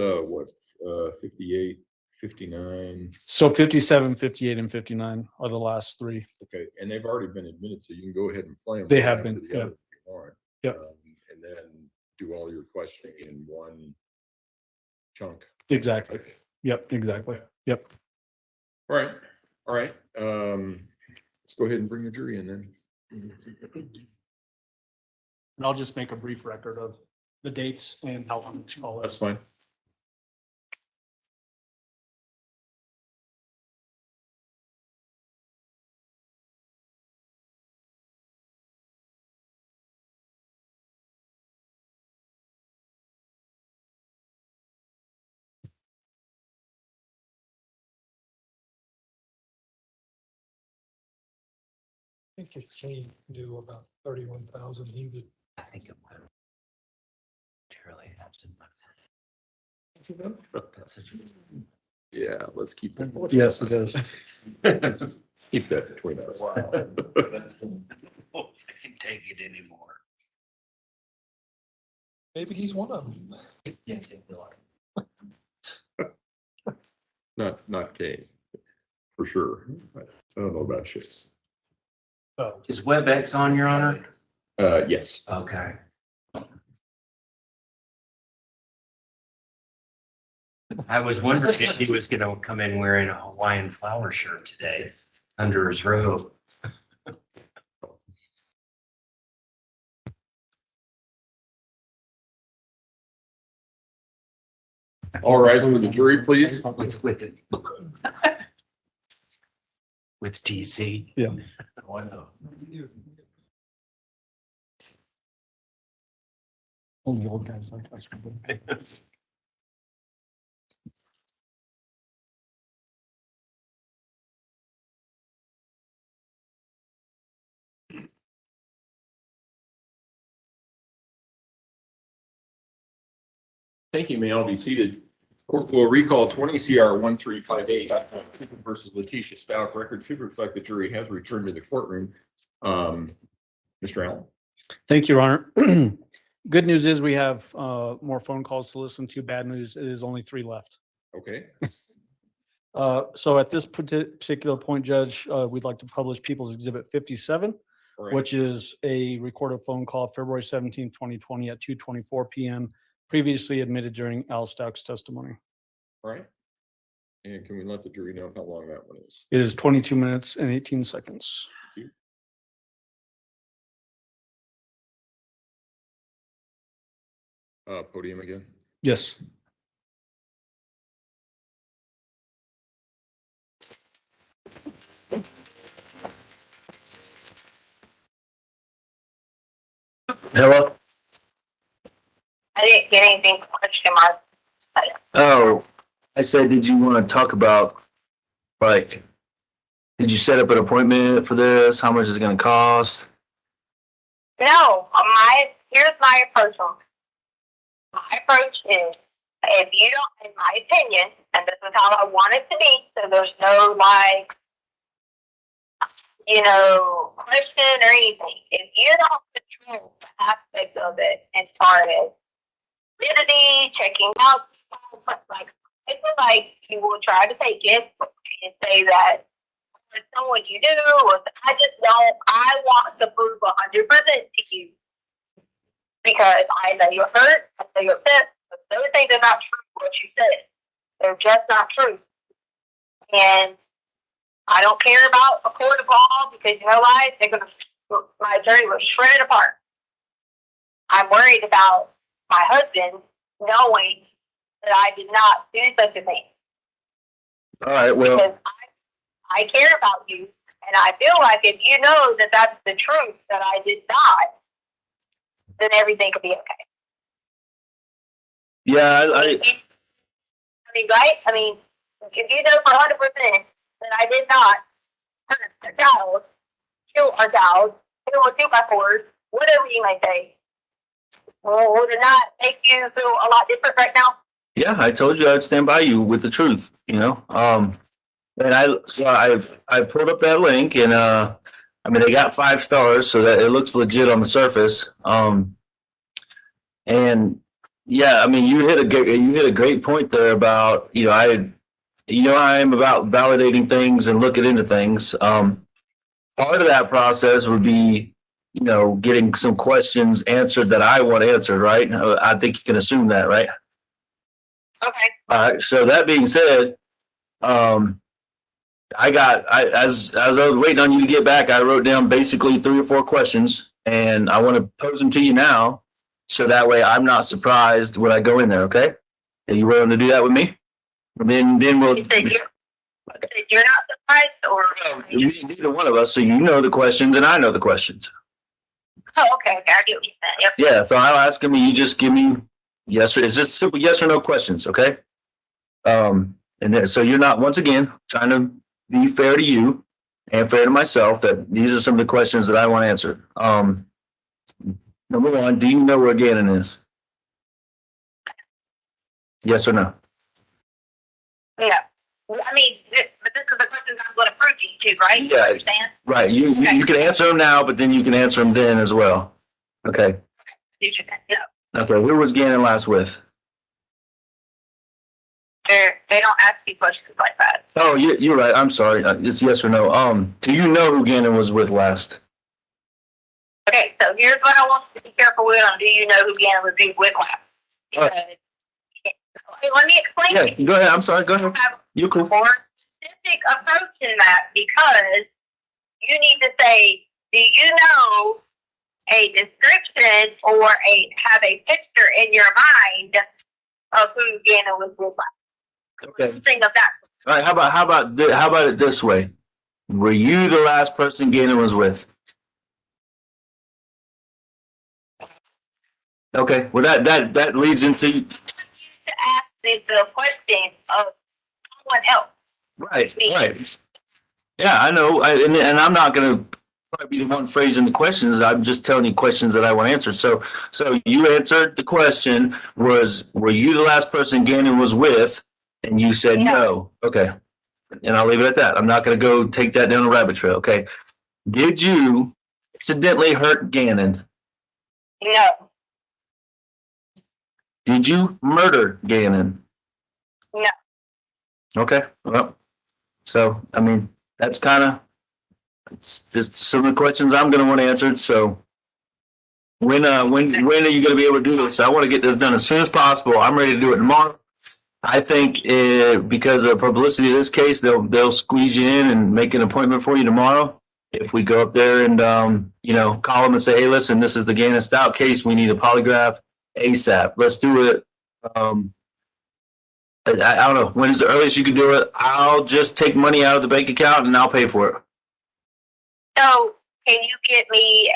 58, 59? So 57, 58, and 59 are the last 3. Okay, and they've already been admitted, so you can go ahead and play them. They have been. Yeah. Yep. And then do all your questioning in one chunk. Exactly. Yep. Exactly. Yep. All right. All right. Let's go ahead and bring the jury in then. And I'll just make a brief record of the dates and how long each call is. That's fine. I think if Shane knew about 31,000, he would. I think it would. Terribly absent. Yeah, let's keep that. Yes, it is. Let's keep that between us. Wow. I can take it anymore. Maybe he's one of them. Yes, it will. Not Kane, for sure. I don't know about shit. Oh. Is WebEx on, Your Honor? Yes. Okay. I was wondering if he was going to come in wearing a Hawaiian flower shirt today under his robe. All rise for the jury, please. With TC. Yeah. Oh, I know. Only old guys like us. Thank you. May all be seated. Court will recall 20 CR 1358 versus Letecia Stauch. Records should reflect the jury has returned to the courtroom. Mr. Allen. Thank you, Your Honor. Good news is we have more phone calls to listen to. Bad news is only 3 left. Okay. So at this particular point, Judge, we'd like to publish People's Exhibit 57, All right. which is a recorded phone call February 17, 2020 at 2:24 p.m. previously admitted during Al Stauch's testimony. All right. And can we let the jury know how long that one is? It is 22 minutes and 18 seconds. Podium again. Yes. Hello? I didn't get anything question mark. Oh, I said, did you want to talk about, like, did you set up an appointment for this? How much is it going to cost? No, here's my approach on it. My approach is, if you don't, in my opinion, and this is how I want it to be, so there's no question or anything. If you don't control the aspect of it as far as validity, checking out, like I feel like you will try to take it and say that it's someone you do, or I want to prove 100% to you. Because I know you're hurt, I know you're upset, but those things are not true what you said. They're just not true. And I don't care about a court of law because you know why? My attorney was shredded apart. I'm worried about my husband knowing that I did not do such a thing. All right, well. Because I care about you, and I feel like if you know that that's the truth, that I did not, then everything could be okay. Yeah, right? If you know for 100% that I did not hurt a child, kill a child, kill a 2x4, whatever you may say, would it not make you feel a lot different right now? Yeah, I told you I'd stand by you with the truth, And I pulled up that link and they got 5 stars, so that it looks legit on the surface. And yeah, you hit a great point there about I am about validating things and looking into things. Part of that process would be getting some questions answered that I want answered, right? I think you can assume that, right? Okay. All right. So that being said, as I was waiting on you to get back, I wrote down basically 3 or 4 questions, and I want to pose them to you now, so that way I'm not surprised when I go in there. Okay? Are you willing to do that with me? And then we'll. You're not surprised, or neither one of us, so you know the questions and I know the questions. Oh, okay. I get what you said. Yep. Yeah. So I'll ask them, and you just give me yes or it's just simple yes or no questions. Okay? And then, so you're not, once again, trying to be fair to you and fair to myself, that these are some of the questions that I want answered. Number 1, do you know where Gannon is? Yes or no? Yeah. But this is the questions I'm going to prove to you too, right? Yeah. You understand? Right. You can answer them now, but then you can answer them then as well. Okay. Yeah. Okay. Who was Gannon last with? They don't ask you questions like that. Oh, you're right. I'm sorry. It's yes or no. Do you know who Gannon was with last? Okay, so here's what I want you to be careful with on do you know who Gannon was with last? Because, let me explain. Yeah, go ahead. I'm sorry. Go ahead. You're cool. More specific approach in that, because you need to say, do you know a description or have a picture in your mind of who Gannon was with. Okay. Think of that. All right. How about it this way? Were you the last person Gannon was with? Okay. Well, that leads into To ask the question of someone else. right. Yeah, I know. And I'm not going to probably be the one phrasing the questions. I'm just telling you questions that I want answered. So you answered the question was, were you the last person Gannon was with? And you said no. Okay. And I'll leave it at that. I'm not going to go take that down a rabbit trail. Okay. Did you accidentally hurt Gannon? No. Did you murder Gannon? No. Okay. Well, so, I mean, that's kind of, it's just some of the questions I'm going to want answered. So when are you going to be able to do this? I want to get this done as soon as possible. I'm ready to do it tomorrow. I think because of publicity of this case, they'll squeeze you in and make an appointment for you tomorrow. If we go up there and call them and say, hey, listen, this is the Letecia Stauch case. We need a polygraph ASAP. Let's do it. I don't know. When is the earliest you can do it? I'll just take money out of the bank account and I'll pay for it. So can you get me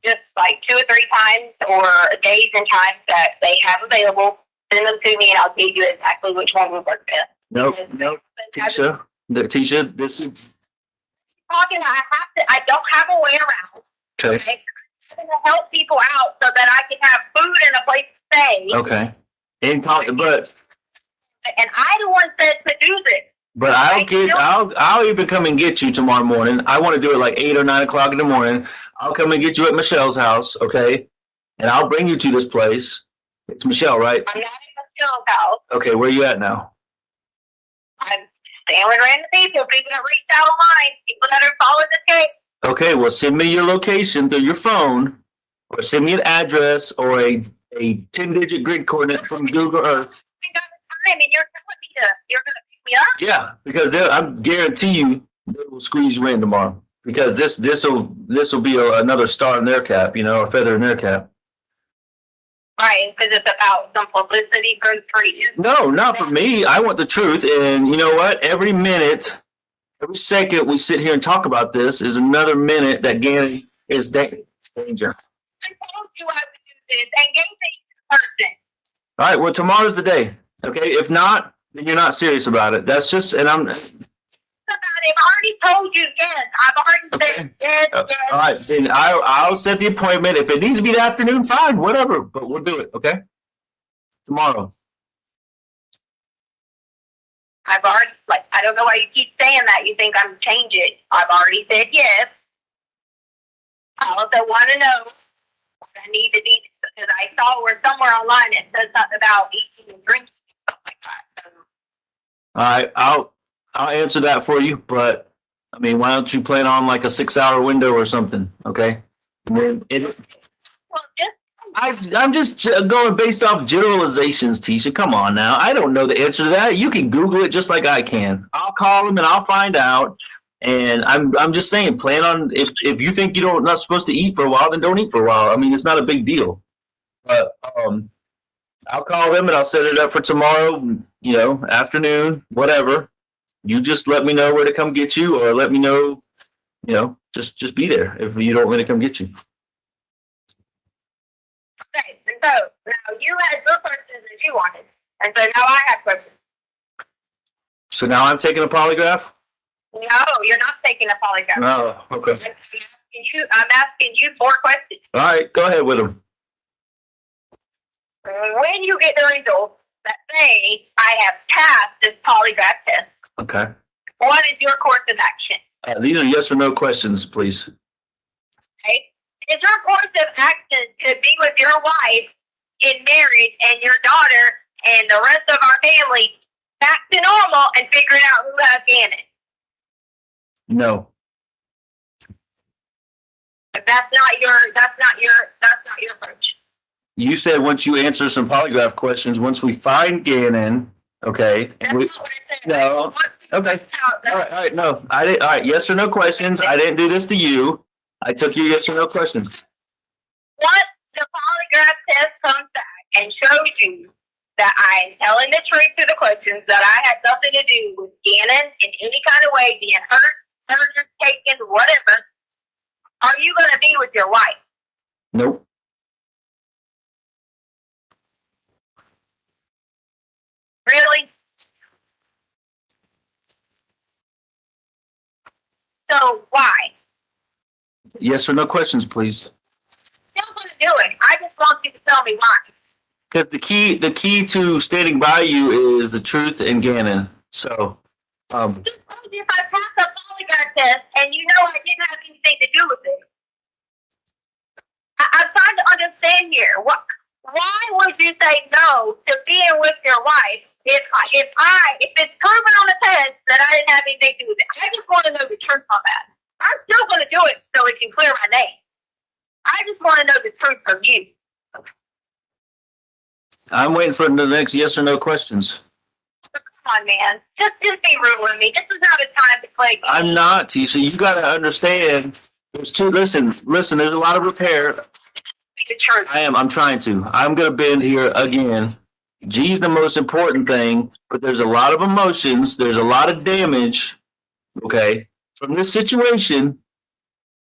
just like 2 or 3 times or days and times that they have available? Send them to me and I'll tell you exactly which one will work best. No, Letecia, this is talking. I don't have a way around. okay. I'm going to help people out so that I can have food and a place to stay. Okay. And I the one said to do this. But I'll even come and get you tomorrow morning. I want to do it like 8 or 9 o'clock in the morning. I'll come and get you at Michelle's house, okay? And I'll bring you to this place. It's Michelle, right? I'm not at Michelle's house. Okay, where are you at now? I'm staying with random people that reached out online, people that are following the case. Okay, well, send me your location through your phone, or send me an address or a 10-digit grid coordinate from Google Earth. And you're telling me you're going to pick me up? Yeah, because I guarantee you they will squeeze you in tomorrow. Because this will be another star in their cap, a feather in their cap. Right, because it's about some publicity for you. No, not for me. I want the truth, and you know what? Every minute, every second we sit here and talk about this is another minute that Gannon is danger. I told you I would do this and gave me the person. All right, well, tomorrow's the day. Okay, if not, then you're not serious about it. That's just, and I'm. I've already told you yes. I've already said yes. All right, then I'll set the appointment. If it needs to be the afternoon, fine, whatever. But we'll do it, okay? Tomorrow. I've already, I don't know why you keep saying that. You think I'm change it. I've already said yes. I also want to know what I need to do because I saw where somewhere online it says something about eating and drinking and stuff like that. So, All right, I'll answer that for you, but I mean, why don't you plan on like a 6-hour window or something? Okay. I'm just going based off generalizations, Tisha. Come on now. I don't know the answer to that. You can Google it just like I can. I'll call them and I'll find out. And I'm just saying, plan on if you think you're not supposed to eat for a while, then don't eat for a while. I mean, it's not a big deal. But I'll call them and I'll set it up for tomorrow, afternoon, whatever. You just let me know where to come get you, or let me know, just be there if you don't want me to come get you. okay, and so now you had your questions that you wanted, and so now I have questions. So now I'm taking a polygraph? No, you're not taking a polygraph. No, okay. I'm asking you 4 questions. All right, go ahead with them. When you get the results that say I have passed this polygraph test, Okay. what is your course of action? These are yes or no questions, please. Okay? Is your course of action to be with your wife in marriage and your daughter and the rest of our family back to normal and figuring out who has Gannon? No. If that's not your approach. You said once you answer some polygraph questions, once we find Gannon, okay. No. Okay. All right. No, I didn't. All right. Yes or no questions. I didn't do this to you. I took your yes or no questions. Once the polygraph polygraph test comes back and shows you that I am telling the truth to the questions, that I had nothing to do with Gannon in any kind of way, being hurt, taken, whatever, are you going to be with your wife? Nope. Really? So why? Yes or no questions, please. Still going to do it. I just want you to tell me why. Because the key to standing by you is the truth and Gannon. So, If I pass a polygraph test and you know I didn't have anything to do with it, I'm trying to understand here. Why would you say no to being with your wife if it's proven on the test that I didn't have anything to do with it? I just want to know the truth on that. I'm still going to do it so it can clear my name. I just want to know the truth from you. I'm waiting for the next yes or no questions. Come on, man. Just be real with me. This is not a time to play games. I'm not, Tisha. You got to understand. There's two. Listen. There's a lot of repair. The truth. I'm trying to. I'm going to bend here again. G's the most important thing, but there's a lot of emotions. There's a lot of damage. Okay, from this situation,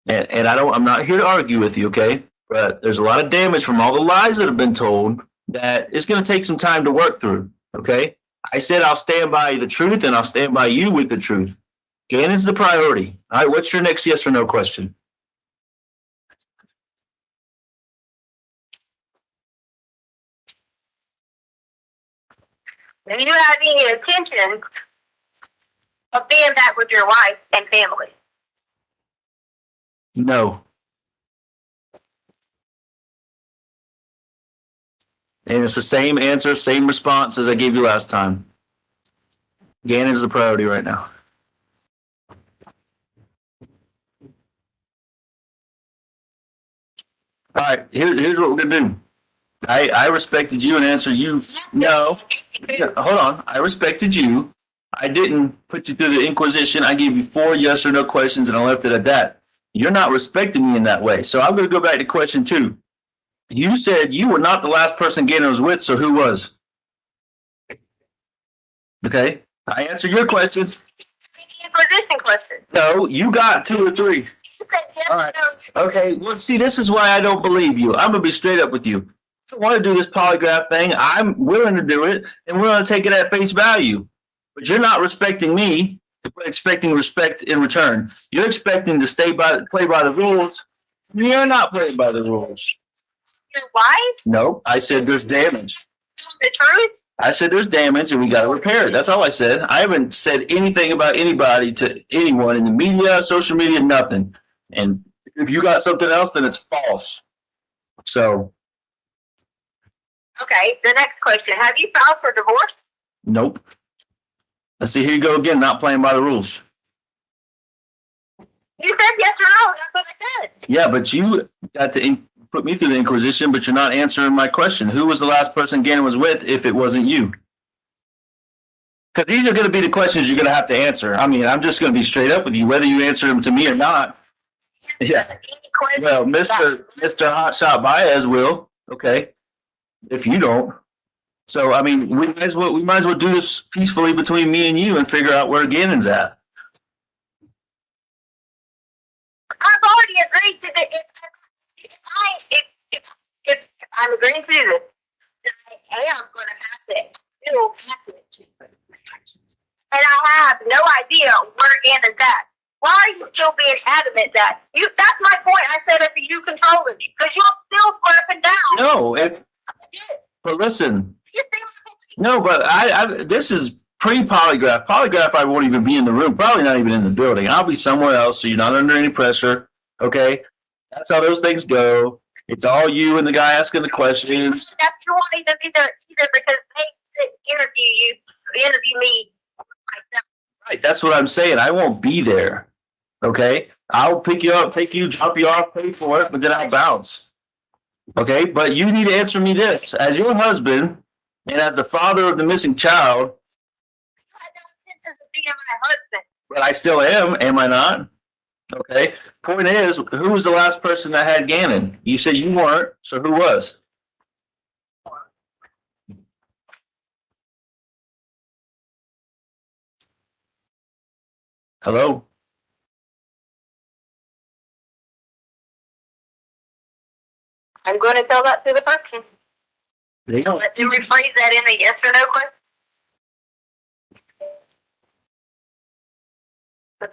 and I'm not here to argue with you. Okay, but there's a lot of damage from all the lies that have been told that it's going to take some time to work through. Okay, I said I'll stand by the truth, and I'll stand by you with the truth. Gannon's the priority. All right, what's your next yes or no question? Do you have any intention of being back with your wife and family? No. And it's the same answer, same response as I gave you last time. Gannon's the priority right now. All right, here's what we're going to do. I respected you and answered you. No. Hold on. I respected you. I didn't put you through the Inquisition. I gave you 4 yes or no questions and I left it at that. You're not respecting me in that way. So I'm going to go back to question 2. You said you were not the last person Gannon was with, so who was? Okay. I answered your questions. Inquisition question. No, you got 2 or 3. All right. Okay. Well, see, this is why I don't believe you. I'm going to be straight up with you. I want to do this polygraph thing. I'm willing to do it, and we're going to take it at face value. But you're not respecting me. You're expecting respect in return. You're expecting to play by the rules. You're not playing by the rules. Your wife? No, I said there's damage. The truth? I said there's damage, and we got to repair it. That's all I said. I haven't said anything about anybody to anyone in the media, social media, nothing. And if you got something else, then it's false. So. Okay, the next question. Have you filed for divorce? Nope. Let's see, here you go again, not playing by the rules. You said yes or no. That's what I said. Yeah, but you got to put me through the Inquisition, but you're not answering my question. Who was the last person Gannon was with if it wasn't you? Because these are going to be the questions you're going to have to answer. I mean, I'm just going to be straight up with you, whether you answer them to me or not. Yeah. Well, Mr. Hotshot Baez will. Okay. If you don't. So, I mean, we might as well do this peacefully between me and you and figure out where Gannon's at. I've already agreed to this. If I'm agreeing to do this, I am going to have to still pass it. And I have no idea where Gannon's at. Why are you still being adamant that you? That's my point. I said it for you controlling me because you're still flipping down. No, but listen. No, but I this is pre-polygraph. Polygraph, I won't even be in the room. Probably not even in the building. I'll be somewhere else, so you're not under any pressure. Okay, that's how those things go. It's all you and the guy asking the questions. That's you won't even be there either because they interview me myself. Right, that's what I'm saying. I won't be there. Okay, I'll pick you up, take you, drop you off, pay for it, but then I'll bounce. Okay, but you need to answer me this: as your husband and as the father of the missing child. I don't intend to be my husband. But I still am I not? Okay. Point is, who was the last person that had Gannon? You said you weren't, so who was? Hello? I'm going to tell that to the person. There you go. Let them rephrase that in a yes or no question. I'm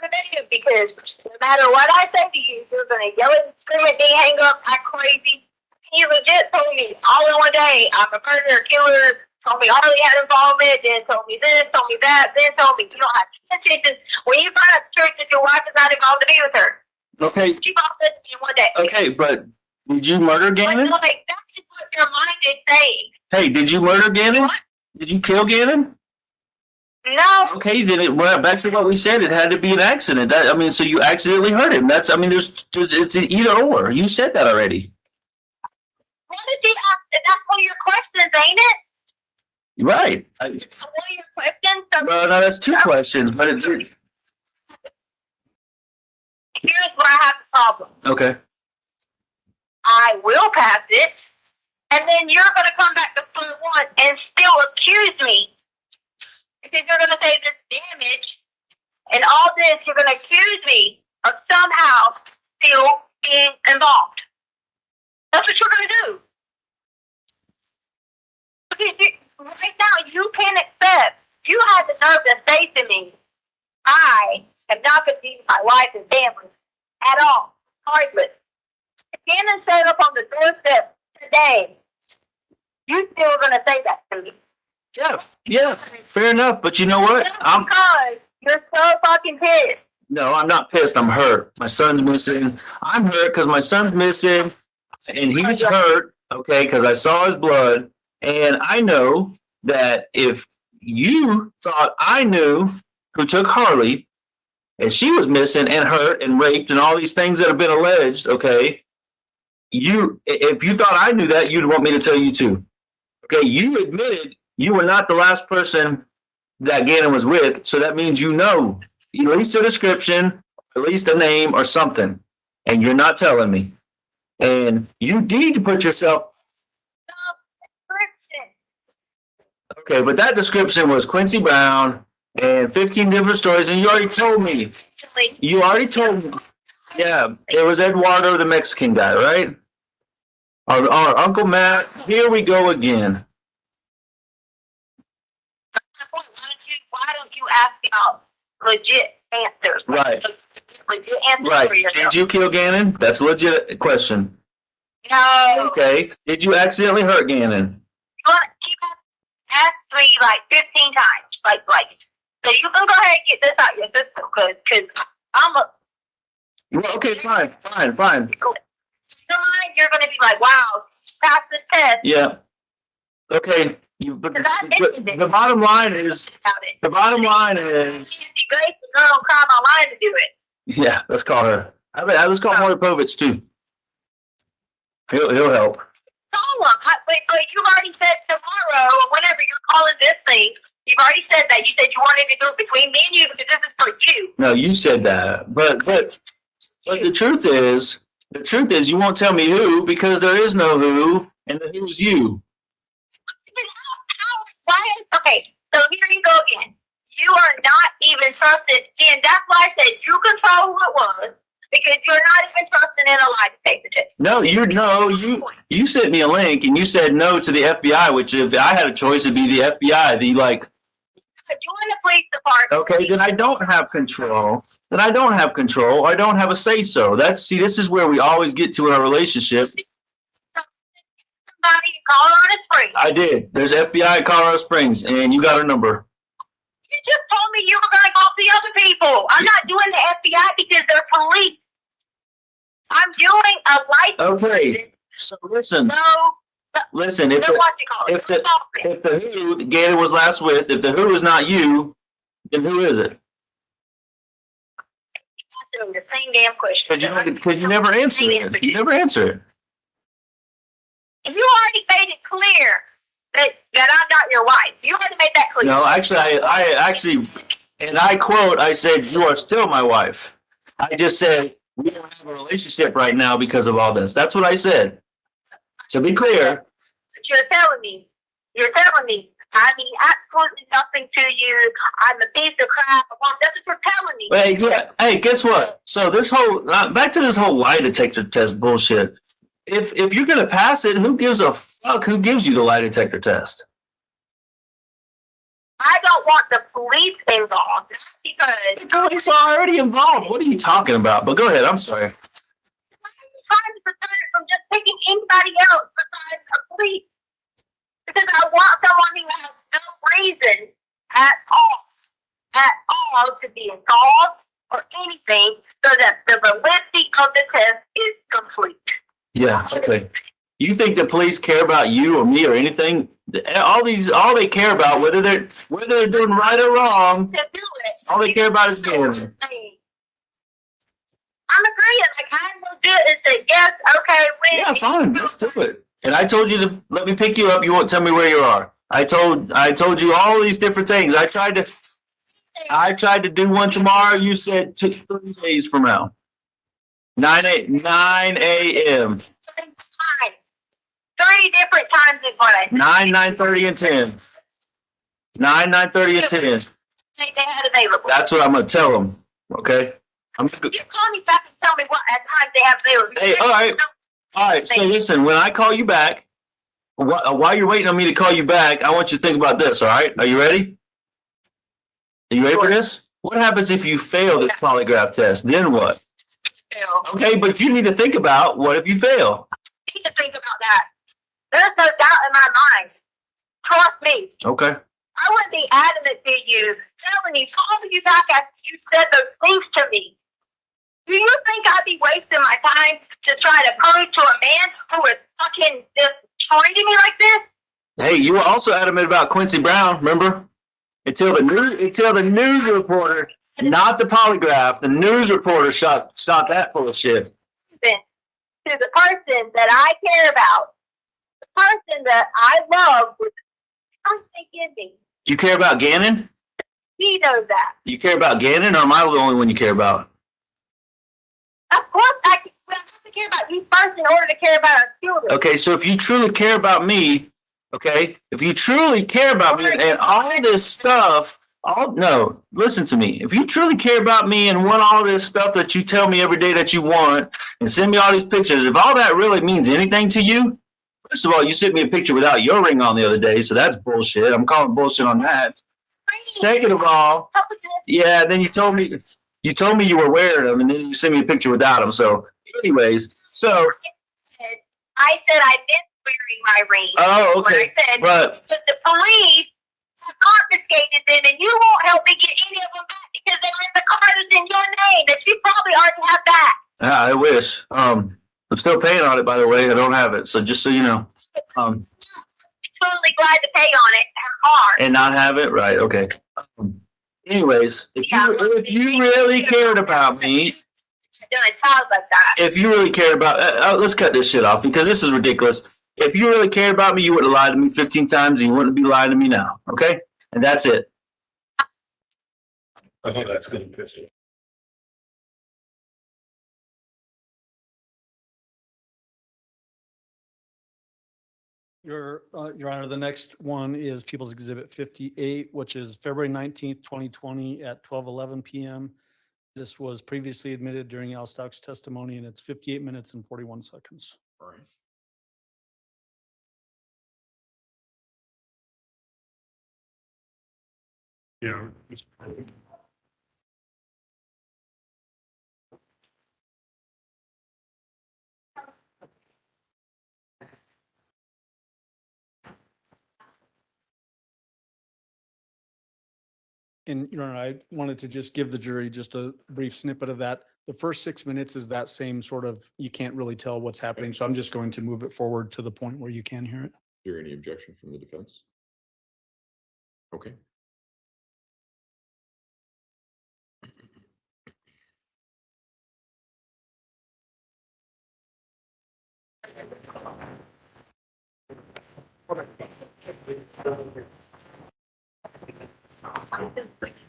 going to do because no matter what I say to you, you're going to yell and scream at me, hang up, act crazy. You legit told me all in one day, I'm a murderer, killer, told me Harley had involvement, then told me this, told me that, then told me you don't have chances. When you find out the truth that your wife is not involved to be with her. Okay. She bought this in one day. Okay, but did you murder Gannon? Like, that is what your mind is saying. Hey, did you murder Gannon? Did you kill Gannon? No. Okay, then back to what we said. It had to be an accident. So you accidentally hurt him. It's either or. You said that already. What did you ask? That's one of your questions, ain't it? Right. One of your questions? Well, no, that's two questions, but Here's where I have the problem. okay. I will pass it, and then you're going to come back to square one and still accuse me. Because you're going to say this damage and all this, you're going to accuse me of somehow still being involved. That's what you're going to do. Because right now, you can't accept. You have the nerve to say to me, I have not conceived my wife and family at all. Hardly. Gannon showed up on the doorstep today. You still going to say that to me? Yeah, fair enough. But you know what? Because you're so fucking pissed. No, I'm not pissed. I'm hurt. My son's missing. I'm hurt because my son's missing, and he's hurt. Okay, because I saw his blood, and I know that if you thought I knew who took Harley, and she was missing and hurt and raped and all these things that have been alleged, okay, if you thought I knew that, you'd want me to tell you too. Okay, you admitted you were not the last person that Gannon was with, so that means you know at least a description, at least a name or something, and you're not telling me. And you need to put yourself. Okay, but that description was Quincy Brown and 15 different stories, and you already told me. You already told me. Yeah, it was Eduardo, the Mexican guy, right? Our Uncle Matt. Here we go again. Why don't you ask about legit answers? Right. Legit answers Right. for yourself. Did you kill Gannon? That's a legit question. No. Okay. Did you accidentally hurt Gannon? You asked me like 15 times. Like, so you can go ahead and get this out your system because I'm a. Well, okay, fine. Your mind, you're going to be like, wow, pass this test. Yeah. Okay. But the bottom line is. The bottom line is. Grace, the girl call my line to do it. Yeah, let's call her. Let's call Maury Povich too. He'll help. Call him. But you've already said tomorrow, or whenever you're calling this thing, you've already said that. You said you wanted to do it between me and you because this is for you. No, you said that. But the truth is you won't tell me who because there is no who, and the who's you. Why? Okay, so here you go again. You are not even trusted, and that's why I said you control who it was because you're not even trusting in a lie detector. No, you sent me a link and you said no to the FBI, which if I had a choice, it'd be the FBI. Join the police department. Okay, then I don't have control. I don't have a say so. This is where we always get to in our relationship. Somebody in Colorado Springs. I did. There's FBI in Colorado Springs, and you got her number. You just told me you were going to call the other people. I'm not doing the FBI because they're police. I'm doing a license. Okay, so listen. Listen, if the who Gannon was last with, if the who is not you, then who is it? The same damn question. Because you never answer it. You never answer it. You already made it clear that I'm not your wife. You already made that clear. No, actually, I actually, and I quote, I said, "You are still my wife." I just said we don't have a relationship right now because of all this. That's what I said. To be clear. But you're telling me I mean absolutely nothing to you. I'm a piece of crap. I want nothing for telling me. Hey, yeah. Hey, guess what? So this whole back to this whole lie detector test bullshit. If you're gonna pass it, who gives a fuck? Who gives you the lie detector test? I don't want the police involved because the police are already involved. What are you talking about? But go ahead. I'm sorry. I'm trying to prevent it from just picking anybody else besides the police. Because I want someone who has no reason at all to be involved or anything so that the validity of the test is complete. Yeah. Okay. You think the police care about you or me or anything? All they care about, whether they're doing right or wrong, To do it, all they care about is gambling. I'm agreeing. Like, I will do it and say, yes, okay, win. Yeah, fine. Let's do it. And I told you to let me pick you up. You won't tell me where you are. I told you all these different things. I tried to do one tomorrow. You said 3 days from now. 9 a.m. 30 different times is what I said. 9, 9:30, and 10. 9, 9:30, and 10. They had available. That's what I'm gonna tell them. Okay. You call me back and tell me what at times they have available. Hey, all right. So listen, when I call you back, while you're waiting on me to call you back, I want you to think about this. All right? Are you ready? Are you ready for this? What happens if you fail this polygraph test? Then what? Okay, but you need to think about what if you fail. I need to think about that. There's no doubt in my mind. Trust me. Okay. I wouldn't be adamant to you, telling you, calling you back after you said those things to me. Do you think I'd be wasting my time to try to prove to a man who is fucking just treating me like this? Hey, you were also adamant about Quincy Brown, remember? Until the news reporter, not the polygraph, the news reporter shot that full of shit. To the person that I care about, the person that I love with everything in me. You care about Gannon? He knows that. You care about Gannon, or am I the only one you care about? Of course, I have to care about you first in order to care about our children. Okay, so if you truly care about me, okay, if you truly care about me and all this stuff, listen to me. If you truly care about me and want all this stuff that you tell me every day that you want and send me all these pictures, if all that really means anything to you, first of all, you sent me a picture without your ring on the other day, so that's bullshit. I'm calling bullshit on that. Second of all, yeah, then you told me you were wearing them, and then you sent me a picture without them. So, anyways, I said I've been wearing my ring. Oh, okay. I said, but the police have confiscated them, and you won't help me get any of them back because they're in the car that's in your name that you probably already have back. I wish. I'm still paying on it, by the way. I don't have it, so just so you know. Totally glad to pay on it. Her car. And not have it, right? Okay. Anyways, if you really cared about me, if you really cared about, let's cut this shit off because this is ridiculous. If you really cared about me, you would have lied to me 15 times, and you wouldn't be lying to me now. Okay, and that's it. Okay, that's good. Pistol. Your Honor, the next one is People's Exhibit 58, which is February 19th, 2020 at 12:11 p.m. This was previously admitted during Al Stauch's testimony, and it's 58 minutes and 41 seconds. All right. Yeah. And Your Honor, I wanted to just give the jury just a brief snippet of that. The first 6 minutes is that same sort of, you can't really tell what's happening. So I'm just going to move it forward to the point where you can hear it. Is there any objection from the defense? Okay.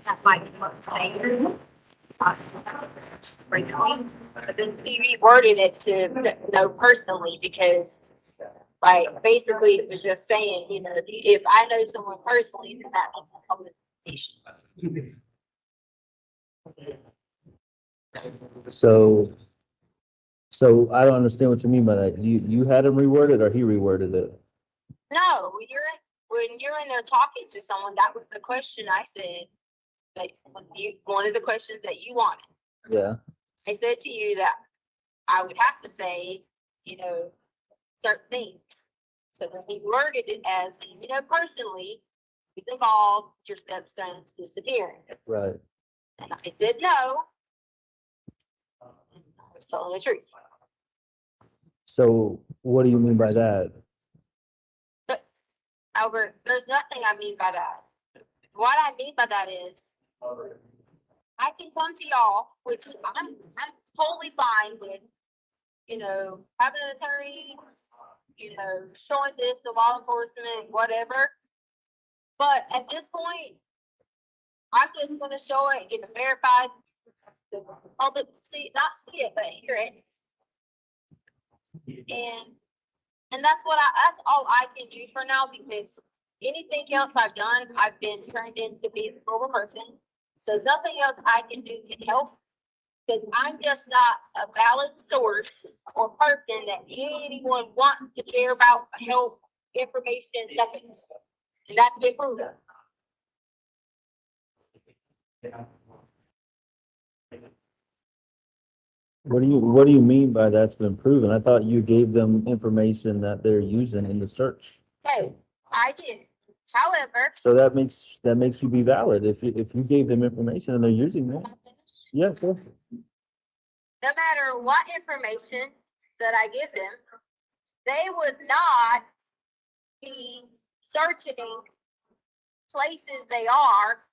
That might be what I'm saying. But then he reworded it to know personally because, Like, basically, it was just saying, you know, if I know someone personally, then that means a public information. So, so I don't understand what you mean by that. You had him reworded or he reworded it? No, when you're in there talking to someone, that was the question I said. Like, one of the questions that you wanted. Yeah. I said to you that I would have to say, you know, certain things. So then he worded it as, you know, personally, he's involved with your stepson's disappearance. Right. And I said no. I was telling the truth. So what do you mean by that? But Albert, there's nothing I mean by that. What I mean by that is I can come to y'all, which I'm totally fine with, you know, having an attorney, you know, showing this to law enforcement, whatever. But at this point, I'm just going to show it, get it verified, the public see, not see it, but hear it. And that's that's all I can do for now, because anything else I've done, I've been turned into being a horrible person. So nothing else I can do can help, because I'm just not a valid source or person that anyone wants to care about, help, information, nothing. And that's been proven. What do you mean by that's been proven? I thought you gave them information that they're using in the search. Okay, I did. However, So that makes you be valid if you gave them information and they're using it. Yeah, sure. no matter what information that I give them, they would not be searching places they are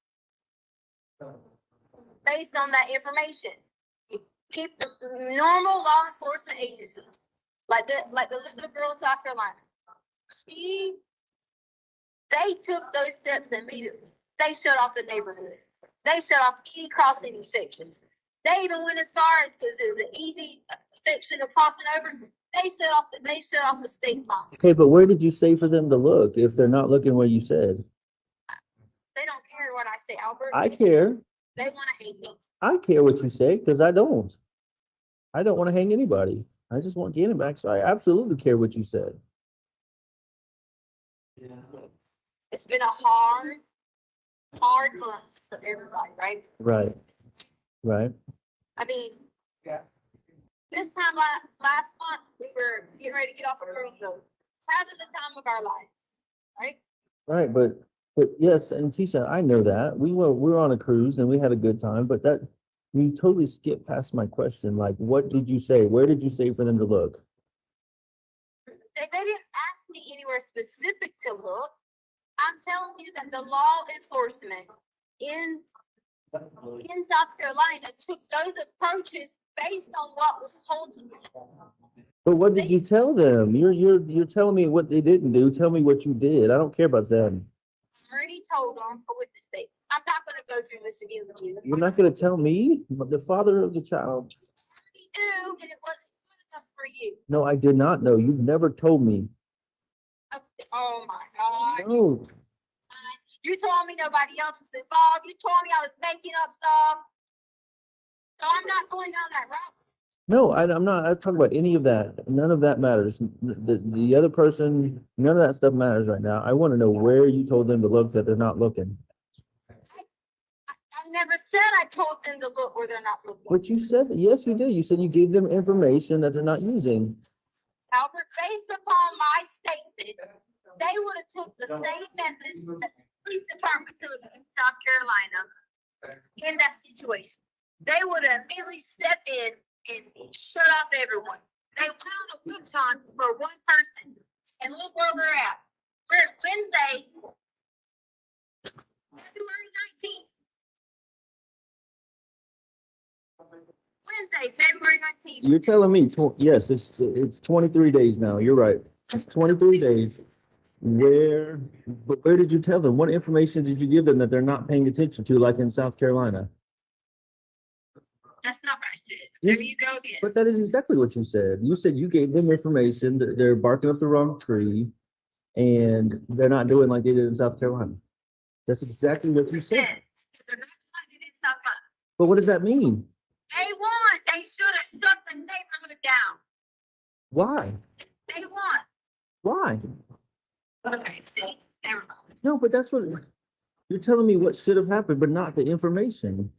based on that information. You keep the normal law enforcement agencies, like the little girl in South Carolina. They took those steps immediately. They shut off the neighborhood. They shut off any crossing intersections. They even went as far as, because it was an easy section of crossing over, they shut off the state line. Okay, but where did you say for them to look if they're not looking where you said? They don't care what I say, Albert. I care. They want to hate me. I care what you say because I don't. I don't want to hang anybody. I just want Gannon back. So I absolutely care what you said. It's been a hard month for everybody, right? Right. Right. I mean, this time last month, we were getting ready to get off a cruise boat, having the time of our lives, right? Right. But yes, and Tisha, I know that we were on a cruise and we had a good time, but that you totally skipped past my question. Like, what did you say? Where did you say for them to look? They didn't ask me anywhere specific to look. I'm telling you that the law enforcement in South Carolina took those approaches based on what was told to them. But what did you tell them? You're telling me what they didn't do. Tell me what you did. I don't care about them. I already told them for witness statement. I'm not going to go through this again with you. You're not going to tell me, the father of the child. You knew, and it wasn't good enough for you. No, I did not know. You've never told me. Oh my God. No. You told me nobody else was involved. You told me I was making up stuff. So I'm not going down that route. No, I'm not. I talk about any of that. None of that matters. The other person, none of that stuff matters right now. I want to know where you told them to look that they're not looking. I never said I told them to look where they're not looking. But you said that. Yes, you did. You said you gave them information that they're not using. Albert, based upon my statement, they would have took the same methods that the police department took in South Carolina in that situation. They would have immediately stepped in and shut off everyone. They found a good time for one person. And look where we're at. We're at Wednesday, February 19th. Wednesday, February 19th. You're telling me, yes, it's 23 days now. You're right. It's 23 days. Where did you tell them? What information did you give them that they're not paying attention to, like in South Carolina? That's not what I said. There you go again. But that is exactly what you said. You said you gave them information that they're barking up the wrong tree and they're not doing like they did in South Carolina. That's exactly what you said. They're not like it in South Carolina. But what does that mean? They won. They should have shut the neighborhood down. Why? They won. Why? Okay, see, never mind. No, but that's what you're telling me what should have happened, but not the information.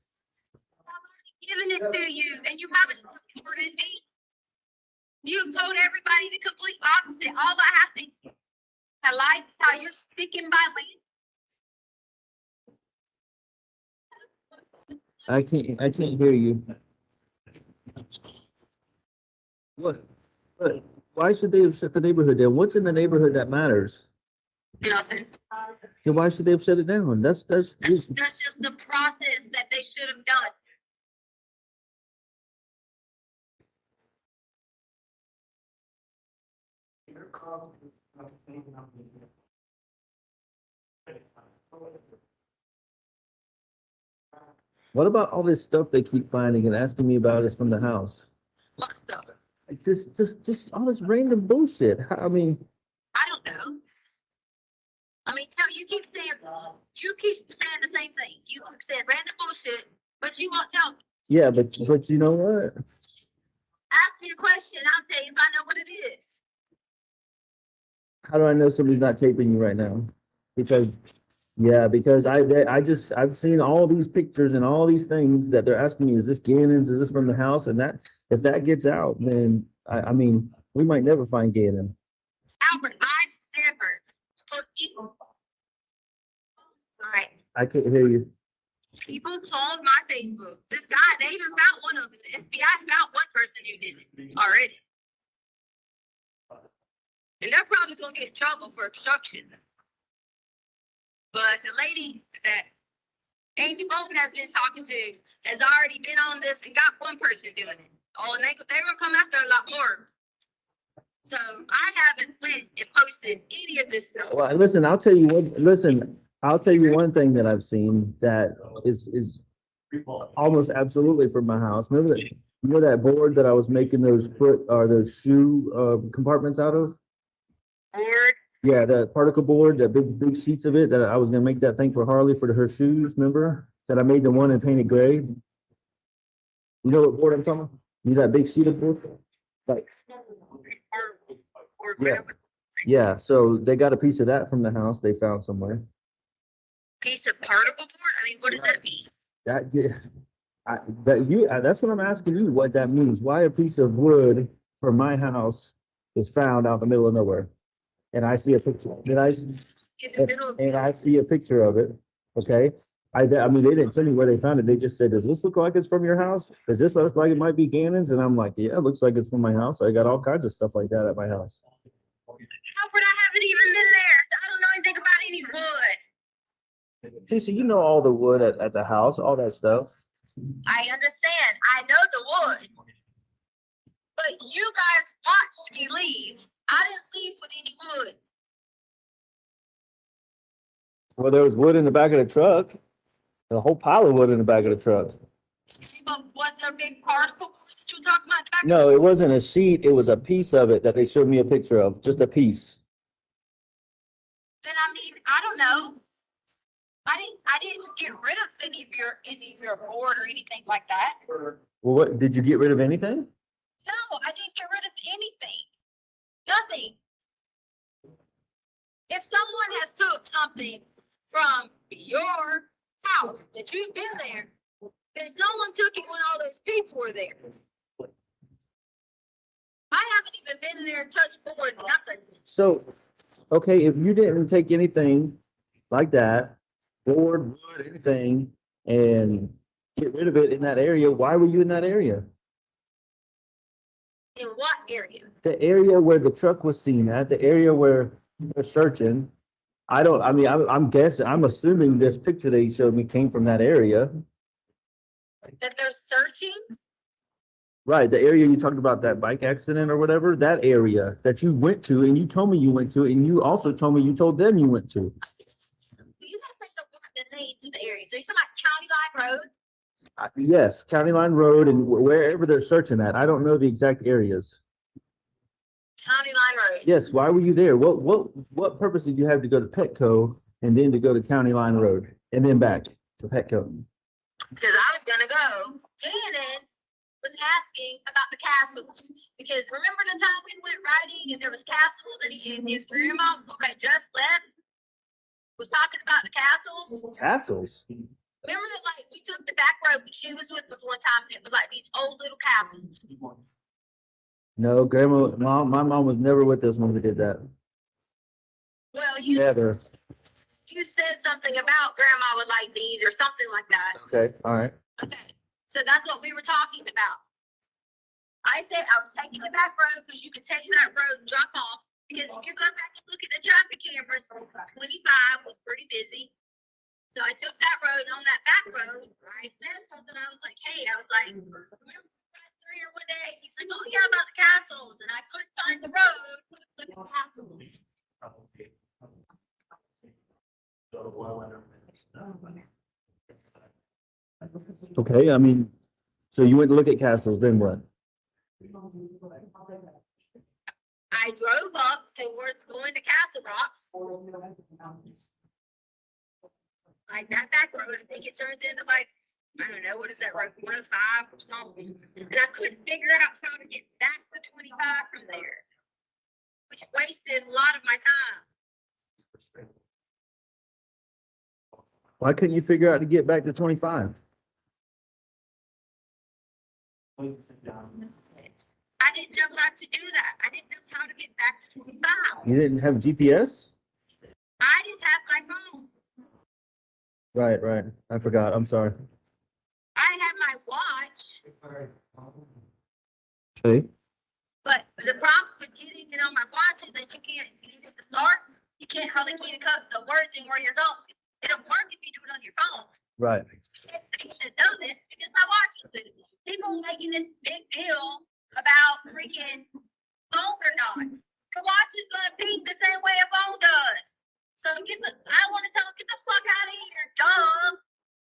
Giving it to you, and you haven't supported me. You've told everybody the complete opposite. All I have to like how you're sticking by me. I can't hear you. What? Why should they have shut the neighborhood down? What's in the neighborhood that matters? Nothing. Then why should they have shut it down? That's That's just the process that they should have done. What about all this stuff they keep finding and asking me about is from the house? What stuff? Like just all this random bullshit. I mean, I don't know. I mean, you keep saying the same thing. You keep saying random bullshit, but you won't tell me. yeah, but you know what? Ask me a question, I'll tell you if I know what it is. How do I know somebody's not taping you right now? Because I've seen all these pictures and all these things that they're asking me, is this Gannon's? Is this from the house? And that if that gets out, then I mean, we might never find Gannon. Albert, I never put people. All right. I can't hear you. People told my Facebook. This guy, they even found one of them. The FBI found one person who did it already. And they're probably going to get in trouble for obstruction. But the lady that Amy Bolton has been talking to has already been on this and got one person doing it. Oh, and they're going to come after a lot more. So I haven't went and posted any of this stuff. Well, listen, I'll tell you one thing that I've seen that is almost absolutely from my house. Remember that board that I was making those those shoe compartments out of? Board? Yeah, that particle board, that big sheets of it that I was gonna make that thing for Harley for her shoes, remember? That I made the one in painted gray. You know what board I'm talking about? You know that big sheet of board? Like, yeah. Yeah, so they got a piece of that from the house they found somewhere. Piece of particle board? I mean, what does that mean? That's what I'm asking you, what that means. Why a piece of wood from my house is found out in the middle of nowhere? And I see a picture, and I see a picture of it, okay? I mean, they didn't tell me where they found it. They just said, does this look like it's from your house? Does this look like it might be Gannon's? And I'm like, yeah, it looks like it's from my house. I got all kinds of stuff like that at my house. Albert, I haven't even been there, so I don't know anything about any wood. Okay, so you know all the wood at the house, all that stuff. I understand. I know the wood. But you guys watched me leave. I didn't leave with any wood. Well, there was wood in the back of the truck. A whole pile of wood in the back of the truck. But was there big particle boards that you were talking about? No, it wasn't a sheet. It was a piece of it that they showed me a picture of, just a piece. Then I mean, I don't know. I didn't get rid of any of your board or anything like that. Well, what did you get rid of anything? No, I didn't get rid of anything. Nothing. If someone has took something from your house that you've been there, then someone took it when all those people were there. I haven't even been there and touched board, nothing. So, okay, if you didn't take anything like that, board, wood, anything, and get rid of it in that area, why were you in that area? In what area? The area where the truck was seen at, the area where they're searching. I'm guessing, I'm assuming this picture that he showed me came from that area. That they're searching? Right, the area you talked about, that bike accident or whatever, that area that you went to and you told me you went to, and you also told me you told them you went to. You gotta say the names of the area. So you're talking about County Line Road? Yes, County Line Road and wherever they're searching at. I don't know the exact areas. County Line Road. Yes, why were you there? What purpose did you have to go to Petco and then to go to County Line Road and then back to Petco? Because I was gonna go. Gannon was asking about the castles. Because remember the time we went riding and there was castles and his grandma who had just left was talking about the castles? Castles? Remember that like we took the back road and she was with us one time and it was like these old little castles. No, my mom was never with us when we did that. Well, Never. you said something about grandma would like these or something like that. Okay, all right. Okay, so that's what we were talking about. I said I was taking the back road because you could take that road and drop off. Because if you go back and look at the traffic cameras, 25 was pretty busy. So I took that road. On that back road, I said something. I was like, hey, I was like, remember through here one day? He's like, oh yeah, about the castles. And I couldn't find the road for the castles. Okay, I mean, so you went to look at castles, then what? I drove up towards going to Castle Rock. Like that back road, I think it turns into like, I don't know, what is that road, 105 or something. And I couldn't figure out how to get back to 25 from there, which wasted a lot of my time. Why couldn't you figure out to get back to 25? I didn't know how to do that. I didn't know how to get back to 25. You didn't have GPS? I didn't have my phone. Right. I forgot. I'm sorry. I had my watch, Okay. but the problem with getting it on my watch is that you can't hit the start. You can't hardly cut the words in where you're going. It'll work if you do it on your phone. Right. I should know this because my watch was with it. People making this big deal about freaking phone or not. The watch is gonna beep the same way a phone does. So I want to tell them, get the fuck out of here, dumb.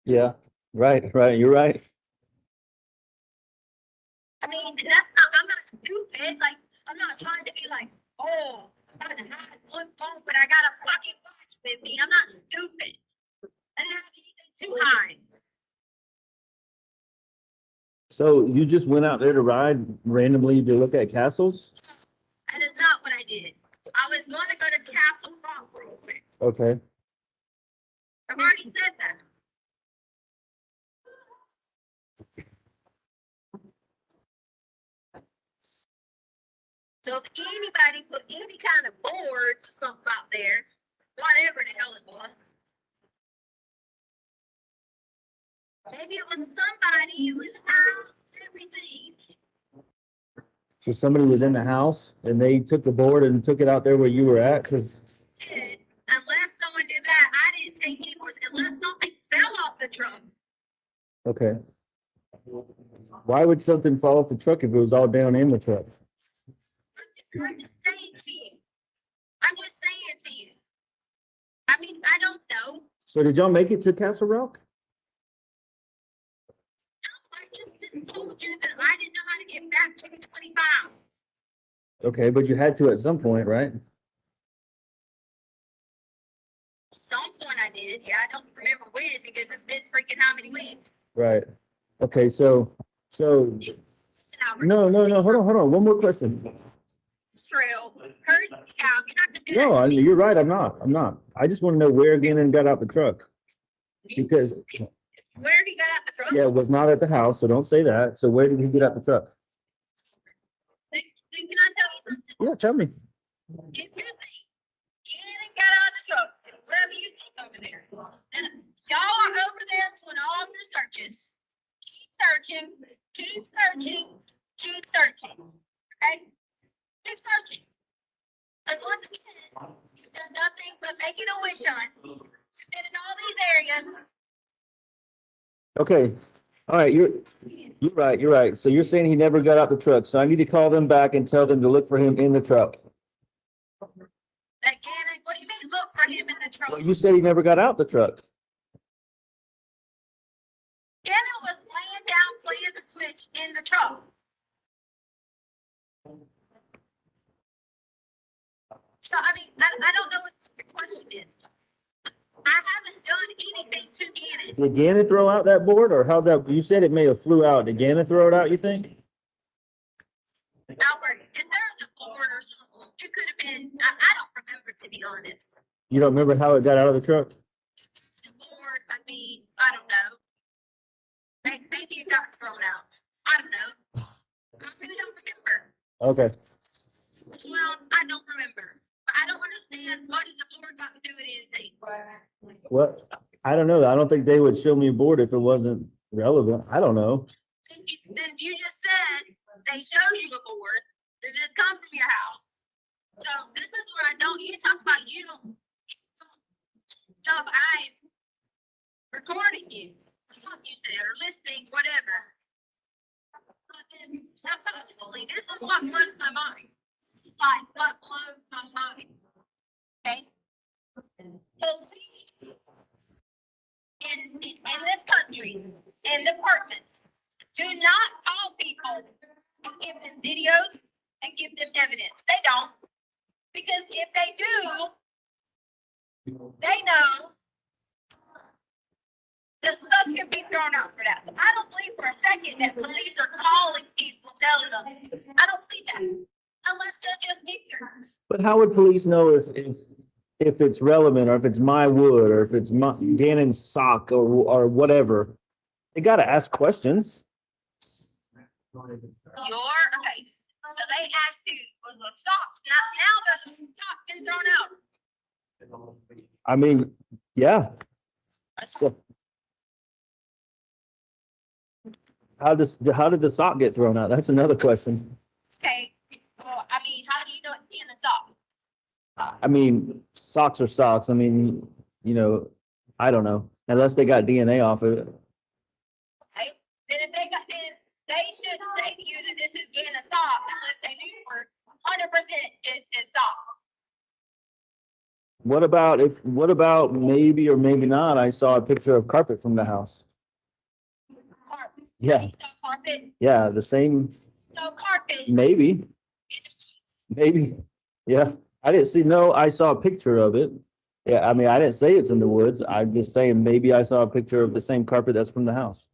Yeah. Right. You're right. I mean, I'm not stupid. Like, I'm not trying to be like, oh, I gotta hide one phone, but I got a fucking watch with me. I'm not stupid. I didn't have anything to hide. So you just went out there to ride randomly to look at castles? That is not what I did. I was going to go to Castle Rock real quick. Okay. I've already said that. So if anybody put any kind of boards or something out there, whatever the hell it was, maybe it was somebody who was housed everything. So somebody was in the house and they took the board and took it out there where you were at? Because Unless someone did that, I didn't take any boards unless something fell off the truck. okay. Why would something fall off the truck if it was all down in the truck? I'm just saying to you. I'm just saying to you. I mean, I don't know. So did y'all make it to Castle Rock? I just told you that I didn't know how to get back to 25. Okay, but you had to at some point, right? Some point I did. Yeah, I don't remember when because it's been freaking how many weeks. Right. Okay, so no. Hold on. One more question. True. Curse me out. You're not gonna do No, that. you're right. I'm not. I just want to know where Gannon got out the truck. Because Where did he get out the truck? yeah, it was not at the house, so don't say that. So where did he get out the truck? Can I tell you something? Yeah, tell me. If you think Gannon got out the truck, wherever you think over there, and y'all are over there doing all your searches. Keep searching. Okay? Keep searching. Because once again, you've done nothing but making a witch hunt. You've been in all these areas. Okay. All right, you're right. So you're saying he never got out the truck. So I need to call them back and tell them to look for him in the truck. That Gannon, what do you mean look for him in the truck? Well, you said he never got out the truck. Gannon was laying playing the switch in the truck. So, I mean, I don't know what the question is. I haven't done anything to Gannon. Did Gannon throw out that board, or how that, you said it may have flew out. Did Gannon throw it out, you think? Albert, if there's a board or something, it could have been, I don't remember, to be honest. You don't remember how it got out of the truck? The board, I mean, I don't know. Maybe it got thrown out. I don't know. I really don't remember. Okay. Well, I don't remember. I don't understand what is the board got to do with anything. What? I don't know. I don't think they would show me a board if it wasn't relevant. I don't know. Then you just said they showed you a board that just come from your house. So this is what I don't. You talk about you don't. I'm recording you or something you said or listening, whatever. But then supposedly this is what blows my mind. This is like what blows my mind. Okay. Police in this country and departments do not call people and give them videos and give them evidence. They don't. Because if they do, they know the stuff can be thrown out for that. So I don't believe for a second that police are calling people, telling them. I don't believe that. Unless they're just ignorant. But how would police know if it's relevant, or if it's my wood, or if it's my Gannon's sock, or whatever? They got to ask questions. Okay. So they have to with the socks. Now the sock been thrown out. I mean, yeah. So, how did the sock get thrown out? That's another question. Okay. Well, I mean, how do you know it's in a sock? I mean, socks are socks. I mean, I don't know. Unless they got DNA off of it. Okay. Then if they got, then they should say to you that this is in a sock unless they knew for 100% it's a sock. What about maybe or maybe not, I saw a picture of carpet from the house. Carpet. Yeah. You saw carpet. Yeah, the same. So carpet. Maybe. Yeah. I saw a picture of it. Yeah, I mean, I didn't say it's in the woods. I'm just saying maybe I saw a picture of the same carpet that's from the house.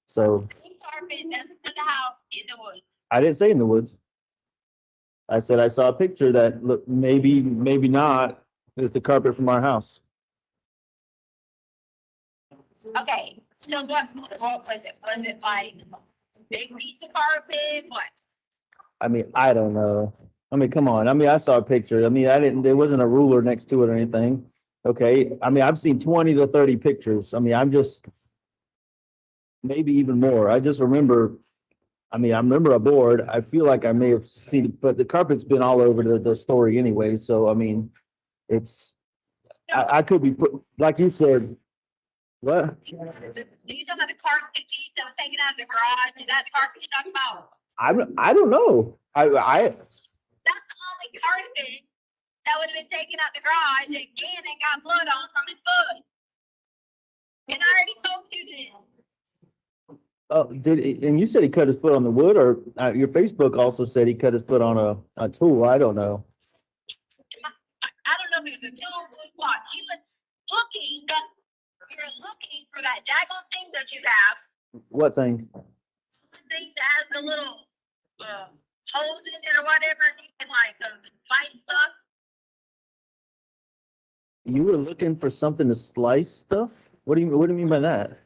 So Same carpet that's from the house in the woods. I didn't say in the woods. I said I saw a picture that looked maybe not is the carpet from our house. Okay. So what was it? Was it like a big piece of carpet? What? I mean, I don't know. I mean, come on. I mean, I saw a picture. I mean, there wasn't a ruler next to it or anything. Okay. I mean, I've seen 20 to 30 pictures. I mean, maybe even more. I just remember, I remember a board. I feel like I may have seen it, but the carpet's been all over the story anyway. So, I mean, I could be put, like you said, what? Do you talk about the carpet piece that was taken out of the garage? Is that the carpet you're talking about? I don't know. That's the only carpet that would have been taken out the garage and Gannon got blood on from his foot. And I already told you this. And you said he cut his foot on the wood, or your Facebook also said he cut his foot on a tool. I don't know. I don't know if it was a tool or what. He was looking, but you're looking for that daggone thing that you have. What thing? The thing that has the little holes in it or whatever, and you can like slice stuff. You were looking for something to slice stuff? What do you mean by that?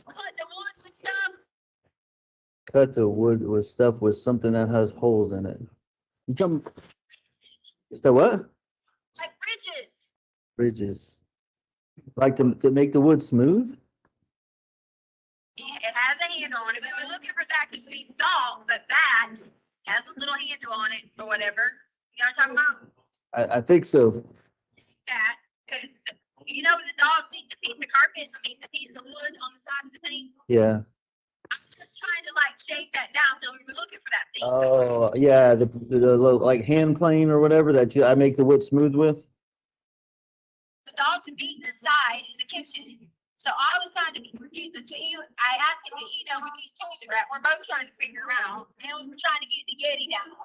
Cut the wood with stuff. Cut the wood with stuff with something that has holes in it. Is that what? Like bridges. Bridges. Like to make the wood smooth? It has a handle on it. We were looking for that because we thought that has a little handle on it or whatever. You know what I'm talking about? I think so. That. Cause you know the dogs eat the piece of carpet, the piece of wood on the side of the thing? Yeah. I'm just trying to like shake that down, so we were looking for that piece. Oh, yeah, the little, like hand plane or whatever that I make the wood smooth with. The dogs have eaten the side in the kitchen. So I was trying to get the two. I asked him, you know, where these tools are at. We're both trying to figure them out, and we were trying to get the Yeti down.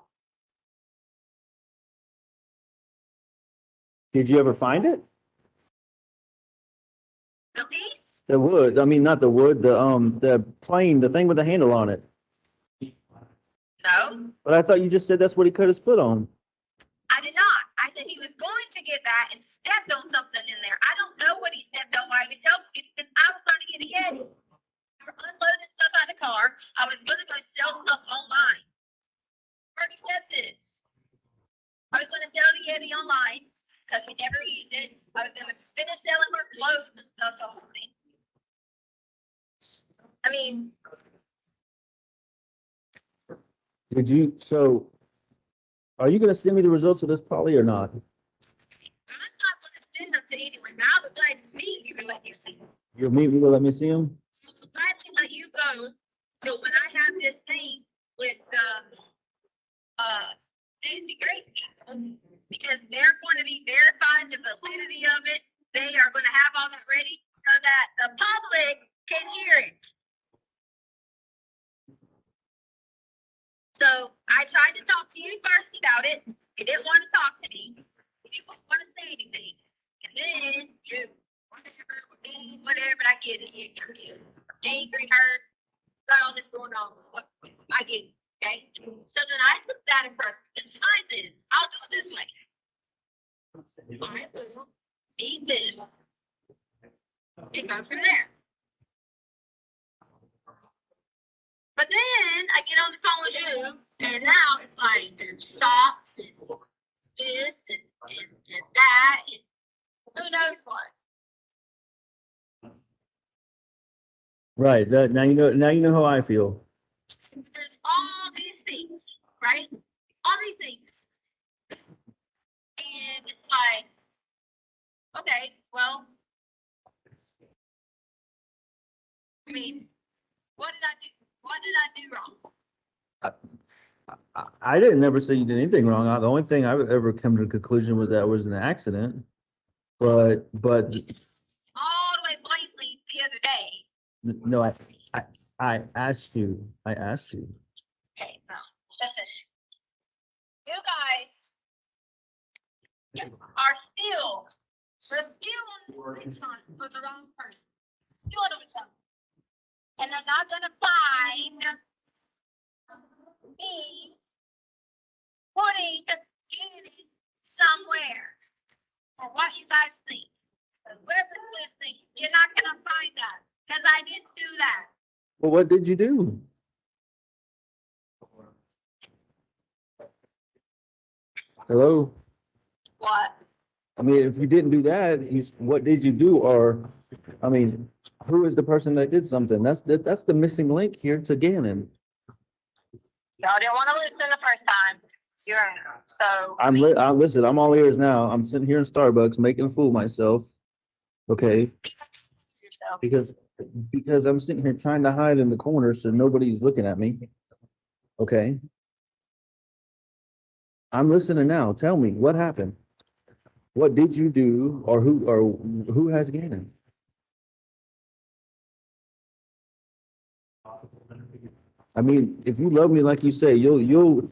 Did you ever find it? The piece? The wood. I mean, not the wood. The plane. The thing with the handle on it. No, But I thought you just said that's what he cut his foot on. I did not. I said he was going to get that and stepped on something in there. I don't know what he stepped on while he was helping me because I was trying to get a Yeti. We were unloading stuff out of the car. I was going to go sell stuff online. I already said this. I was going to sell the Yeti online because we never use it. I was going to finish selling her clothes and stuff online. I mean, Did you? So, are you going to send me the results of this, Polly, or not? I'm not going to send them to anyone. I would like to meet you and let you see them. You'll meet me. Will let me see them. I'm glad to let you go. So when I have this thing with Nancy Grace people, because they're going to be verifying the validity of it, they are going to have all that ready so that the public can hear it. So I tried to talk to you first about it. You didn't want to talk to me. You didn't want to say anything. And then you whatever I get it. You're angry, hurt, got all this going on. I get it. Okay. So then I took that approach and I did. I'll do it this way. I will be this and go from there. But then I get on the phone with you, and now it's like there's stops and this and that, and who knows what. Right. That now you know. Now you know how I feel. There's all these things, right? All these things. And it's like, okay, well, I mean, what did I do? What did I do wrong? I didn't never say you did anything wrong. The only thing I've ever come to the conclusion was that it was an accident. But All the way blatantly the other day. no, I asked you. I asked you. Okay, no, listen. You guys are still, we're still on the time for the wrong person. Still on the time. And they're not gonna find me putting it somewhere. For what you guys think. Where's this thing? You're not gonna find that. Because I didn't do that. Well, what did you do? Hello? What? I mean, if you didn't do that, what did you do? Or, I mean, who is the person that did something? That's the missing link here to Gannon. Y'all didn't want to listen the first time. So Listen, I'm all ears now. I'm sitting here in Starbucks making a fool of myself. Okay. yourself. Because I'm sitting here trying to hide in the corner so nobody's looking at me. Okay. I'm listening now. Tell me what happened. What did you do, or who has Gannon? I mean, if you love me like you say, you'll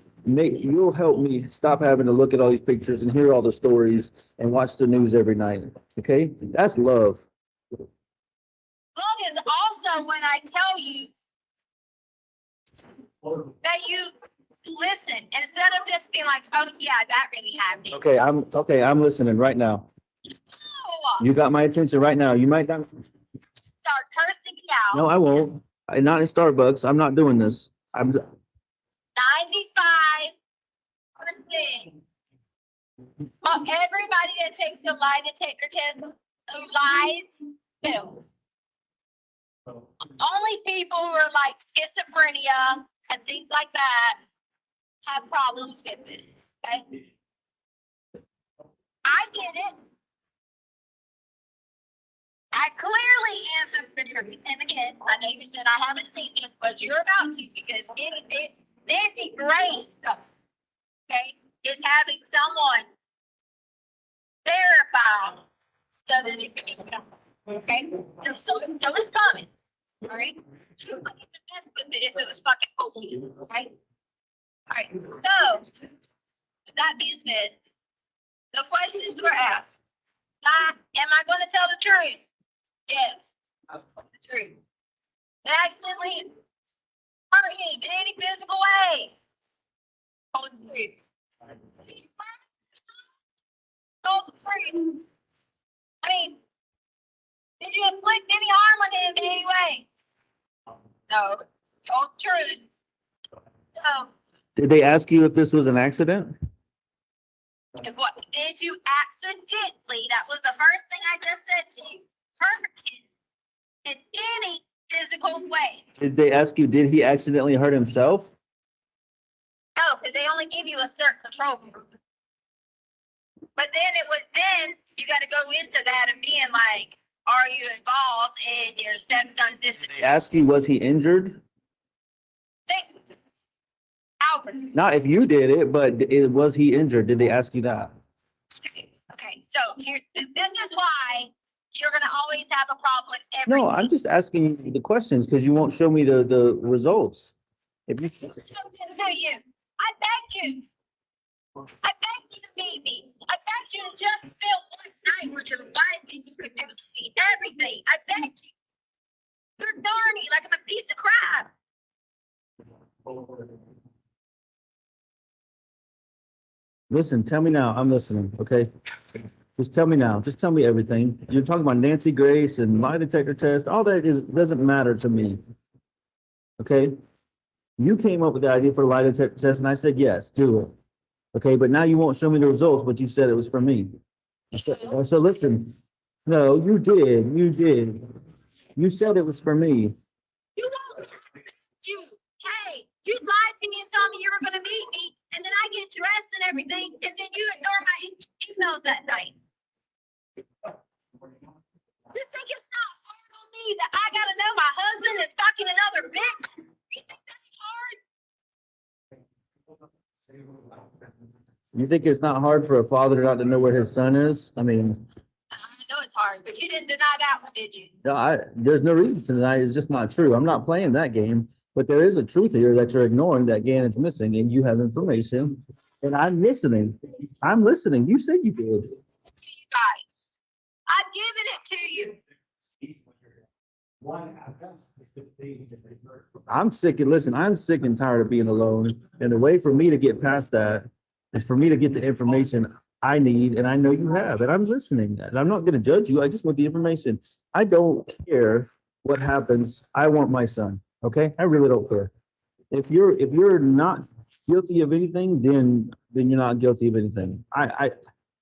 help me stop having to look at all these pictures and hear all the stories and watch the news every night. Okay, that's love. Love is also when I tell you that you listen instead of just being like, oh yeah, that really happened. Okay. I'm listening right now. No. You got my attention right now. You might not. Start cursing me out. No, I won't. Not in Starbucks. I'm not doing this. 95% of everybody that takes a lie detector test who lies fails. Only people who are like schizophrenia and things like that have problems with it. Okay? I get it. I clearly answered the truth. And again, I know you said I haven't seen this, but you're about to because Nancy Grace, okay, is having someone verify so that it can be done. Okay? So it's coming. All right? I would get the best with it if it was fucking bullshit. Okay? All right. So, with that being said, the questions were asked. Am I going to tell the truth? Yes. The truth. Did I accidentally hurt him in any physical way? Told the truth. Told the truth. I mean, did you inflict any harm on him in any way? No. Told the truth. So, Did they ask you if this was an accident? if what did you accidentally? That was the first thing I just said to you. Hurt him in any physical way? Did they ask you, did he accidentally hurt himself? No, because they only give you a certain control group. But then you got to go into that and being like, are you involved in your stepson's disability? They ask you, was he injured? Albert. Not if you did it, but was he injured? Did they ask you that? Okay, so this is why you're going to always have a problem with everything. No, I'm just asking you the questions because you won't show me the results. If you To you. I begged you. I begged you to meet me. I begged you to just spend one night with your wife and you could see everything. I begged you. You're darny like I'm a piece of crap. listen, tell me now. I'm listening. Okay. Just tell me now. Just tell me everything. You're talking about Nancy Grace and lie detector test. All that doesn't matter to me. Okay. You came up with the idea for a lie detector test, and I said yes, do it. Okay, but now you won't show me the results, but you said it was for me. So listen. No, you did. You did. You said it was for me. You won't. Hey, you lied to me and told me you were going to meet me, and then I get dressed and everything, and then you ignore my emails that night. You think it's not hard on me that I got to know my husband is fucking another bitch? You think that's hard? You think it's not hard for a father not to know where his son is? I mean, I know it's hard, but you didn't deny that one, did you? no, there's no reason to deny it. It's just not true. I'm not playing that game, but there is a truth here that you're ignoring that Gannon's missing, and you have information, and I'm listening. I'm listening. You said you did. To you guys. I've given it to you. I'm sick and tired of being alone. And the way for me to get past that is for me to get the information I need, and I know you have, and I'm listening. And I'm not going to judge you. I just want the information. I don't care what happens. I want my son. Okay? I really don't care. If you're not guilty of anything, then you're not guilty of anything.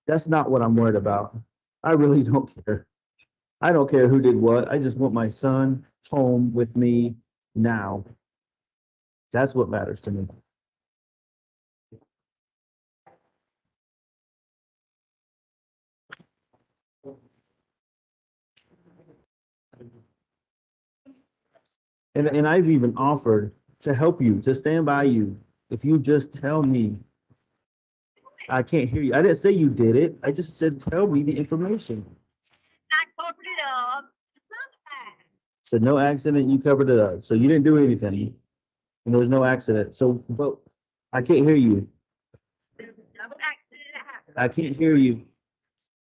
That's not what I'm worried about. I really don't care. I don't care who did what. I just want my son home with me now. That's what matters to me. And I've even offered to help you, to stand by you. If you just tell me. I can't hear you. I didn't say you did it. I just said, tell me the information. I covered it up. So no accident, you covered it up. So you didn't do anything. And there's no accident. So, but I can't hear you. No accident happened. I can't hear you.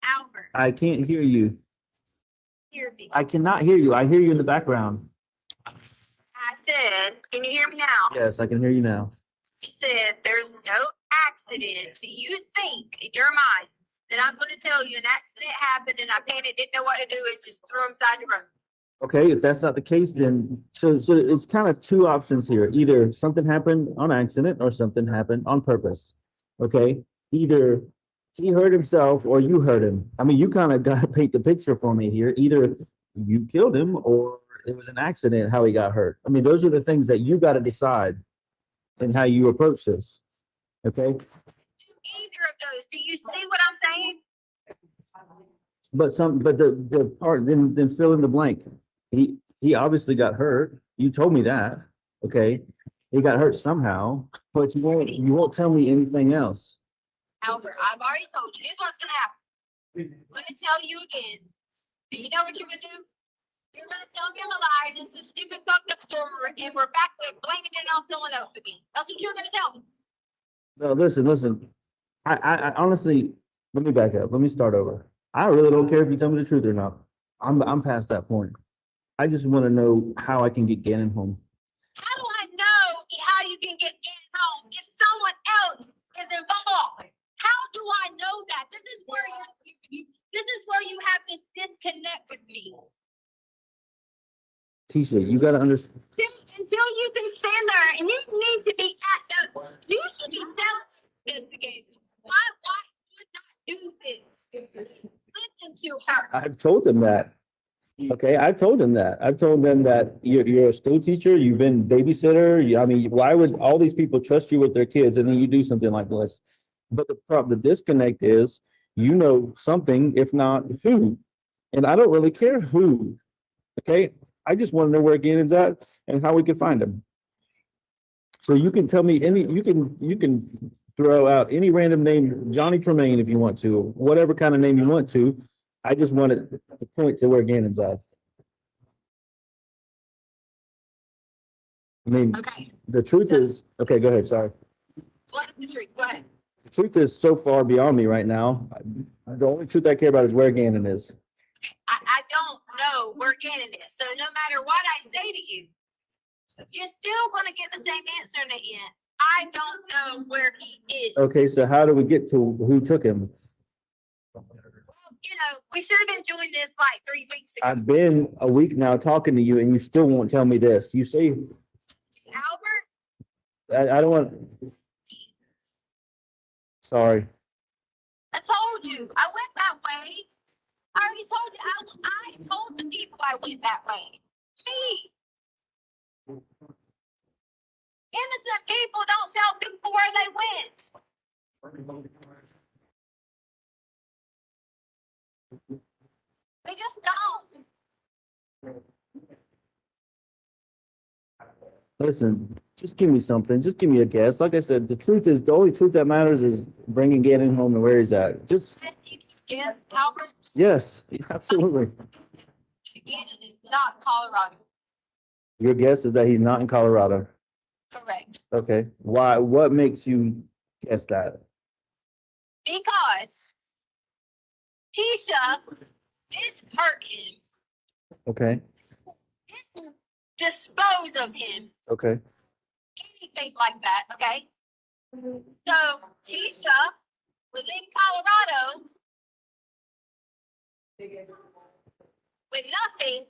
Albert. I can't hear you. Hear me. I cannot hear you. I hear you in the background. I said, can you hear me now? Yes, I can hear you now. He said, there's no accident. Do you think in your mind that I'm going to tell you an accident happened and I panicked, didn't know what to do, and just threw him side the road? Okay, if that's not the case, then so it's kind of two options here. Either something happened on accident or something happened on purpose. Okay, either he hurt himself or you hurt him. I mean, you kind of got to paint the picture for me here. Either you killed him or it was an accident how he got hurt. I mean, those are the things that you got to decide and how you approach this. Okay. Either of those. Do you see what I'm saying? But the part then fill in the blank. He obviously got hurt. You told me that. Okay. He got hurt somehow, but you won't tell me anything else. Albert, I've already told you this is what's gonna happen. I'm gonna tell you again. And you know what you're gonna do? You're gonna tell me I'm a lie. This is a stupid fucked up story, and we're back to blaming it on someone else again. That's what you're gonna tell me. No, listen. I honestly, let me back up. Let me start over. I really don't care if you tell me the truth or not. I'm past that point. I just want to know how I can get Gannon home. How do I know how you can get home if someone else is involved? How do I know that? This is where this is where you have this disconnect with me. Tisha, you got to understand. Until you can stand there and you need to be at the, you should be telling investigators, my wife would not do this. Listen to her. I've told them that. Okay, I've told them that. I've told them that you're a school teacher, you've been babysitter. I mean, why would all these people trust you with their kids and then you do something like this? But the disconnect is, you know something, if not who. And I don't really care who. Okay, I just want to know where Gannon's at and how we can find him. So you can tell me you can throw out any random name, Johnny Tremaine, if you want to, whatever kind of name you want to. I just wanted to point to where Gannon's at. I mean, the truth is, okay, go ahead, sorry. What is the truth? Go ahead. The truth is so far beyond me right now. The only truth I care about is where Gannon is. I don't know where Gannon is. So no matter what I say to you, you're still going to get the same answer in the end. I don't know where he is. Okay, so how do we get to who took him? You know, we should have been doing this like 3 weeks ago. I've been a week now talking to you and you still won't tell me this. You say, Albert, I don't want. Sorry. I told you I went that way. I already told you. I told the people I went that way. Me. Innocent people don't tell people where they went. They just don't. Listen, just give me something. Just give me a guess. Like I said, the truth is, the only truth that matters is bringing Gannon home and where he's at. Just Yes, Albert. yes, absolutely. Gannon is not Colorado. Your guess is that he's not in Colorado. Correct. Okay. Why? What makes you guess that? Because Tisha didn't hurt him, Okay. didn't dispose of him, Okay. anything like that, okay? So Tisha was in Colorado with nothing,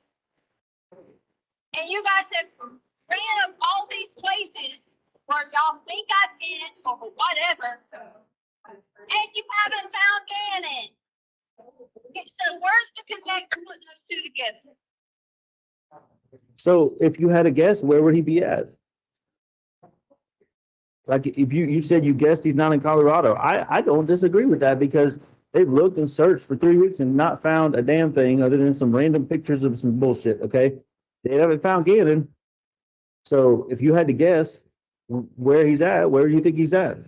and you guys have ran up all these places where y'all think I've been or whatever, and you haven't found Gannon. So where's the connect to put those two together? So if you had a guess, where would he be at? Like if you said you guessed he's not in Colorado, I don't disagree with that because they've looked and searched for 3 weeks and not found a damn thing other than some random pictures of some bullshit. Okay, they haven't found Gannon. So if you had to guess where he's at, where do you think he's at?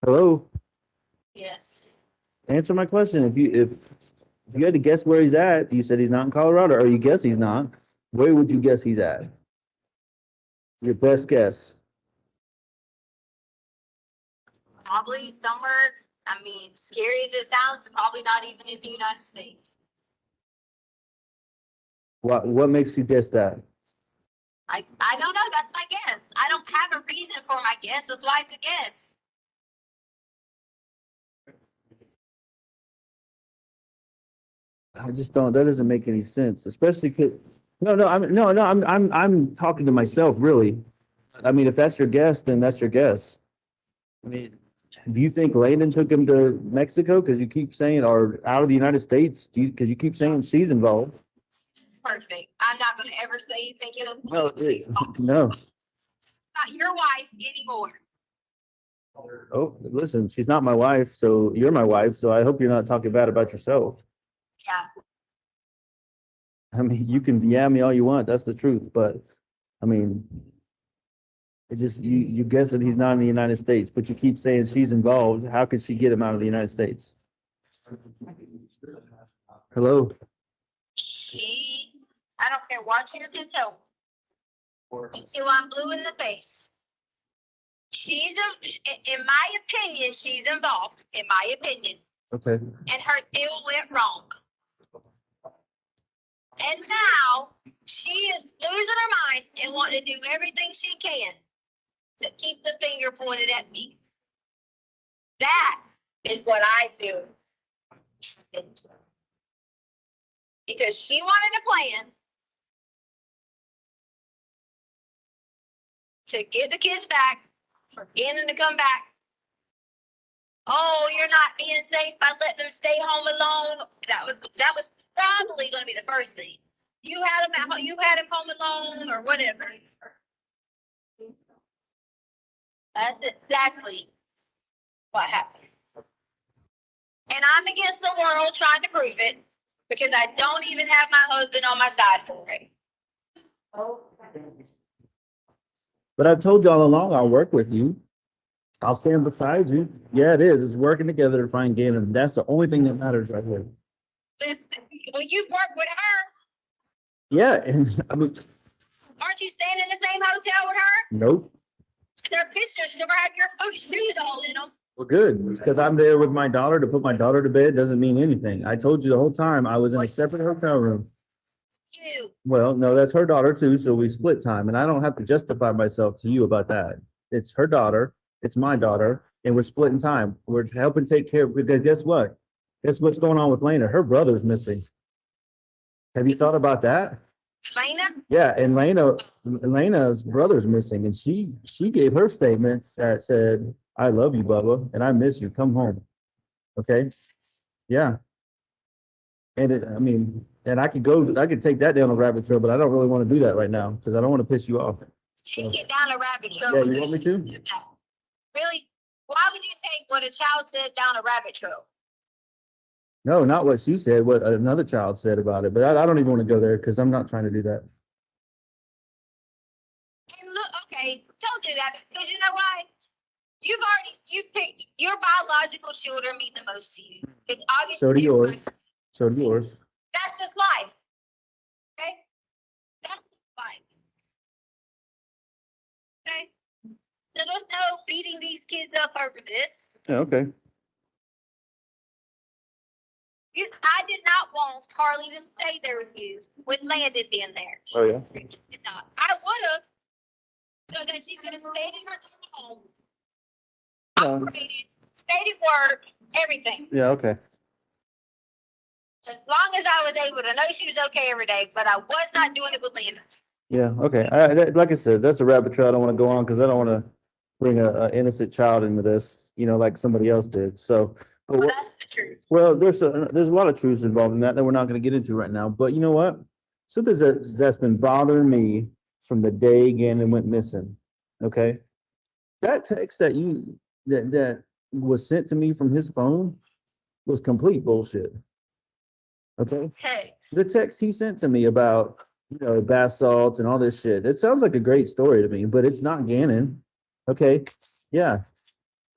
Hello? Yes. Answer my question. If you had to guess where he's at, you said he's not in Colorado, or you guess he's not. Where would you guess he's at? Your best guess. Probably somewhere, I mean, scary as it sounds, probably not even in the United States. What makes you guess that? I don't know. That's my guess. I don't have a reason for my guess. That's why it's a guess. I just don't. That doesn't make any sense, especially because I'm talking to myself really. I mean, if that's your guess, then that's your guess. I mean, do you think Landon took him to Mexico because you keep saying, or out of the United States? Because you keep saying she's involved? It's perfect. I'm not going to ever say anything else. No, no. Not your wife anymore. Oh, listen, she's not my wife, so you're my wife. So I hope you're not talking bad about yourself. Yeah. I mean, you can yam me all you want. That's the truth. But I mean, it just, you guess that he's not in the United States, but you keep saying she's involved. How could she get him out of the United States? Hello? I don't care what you can tell me until I'm blue in the face. In my opinion, she's involved, in my opinion. Okay. And her deal went wrong. And now she is losing her mind and wanting to do everything she can to keep the finger pointed at me. That is what I feel. Because she wanted a plan to get the kids back, for Gannon to come back. Oh, you're not being safe by letting them stay home alone. That was probably going to be the first thing. You had him home alone or whatever. That's exactly what happened. And I'm against the world trying to prove it because I don't even have my husband on my side for it. But I've told you all along, I'll work with you. I'll stand beside you. Yeah, it is. It's working together to find Gannon. That's the only thing that matters right here. Well, you've worked with her. Yeah, and I mean, Aren't you staying in the same hotel with her? nope. There are pictures of her have your shoes all in them. Well, good, because I'm there with my daughter to put my daughter to bed doesn't mean anything. I told you the whole time I was in a separate hotel room. You. Well, no, that's her daughter too, so we split time, and I don't have to justify myself to you about that. It's her daughter, it's my daughter, and we're splitting time. We're helping take care, because guess what? Guess what's going on with Lena? Her brother's missing. Have you thought about that? Lena? Yeah, and Lena's brother's missing, and she gave her statement that said, "I love you, Bubba, and I miss you. Come home." Okay? Yeah. And I mean, and I could take that down a rabbit trail, but I don't really want to do that right now because I don't want to piss you off. Take it down a rabbit trail. Yeah, you want me to? Really? Why would you take what a child said down a rabbit trail? No, not what she said, what another child said about it. But I don't even want to go there because I'm not trying to do that. And look, okay, don't do that because you know why? You picked your biological children mean the most to you. It's obviously So do yours. So do yours. That's just life. Okay? That's just life. Okay? So there's no beating these kids up over this. Yeah, okay. I did not want Carly to stay there with you with Landon being there. Oh, yeah. Did not. I would have so that she could have stayed in her home. Operated, stayed at work, everything. Yeah, okay. As long as I was able to know she was okay every day, but I was not doing it with Landon. Yeah, okay. Like I said, that's a rabbit trail I don't want to go on because I don't want to bring a innocent child into this, like somebody else did. So, but Well, that's the truth. well, there's a lot of truths involved in that we're not going to get into right now. But you know what? Something that's been bothering me from the day Gannon went missing. Okay, that text that was sent to me from his phone was complete bullshit. Okay, the text he sent to me about bath salts and all this shit. It sounds like a great story to me, but it's not Gannon. Okay, yeah.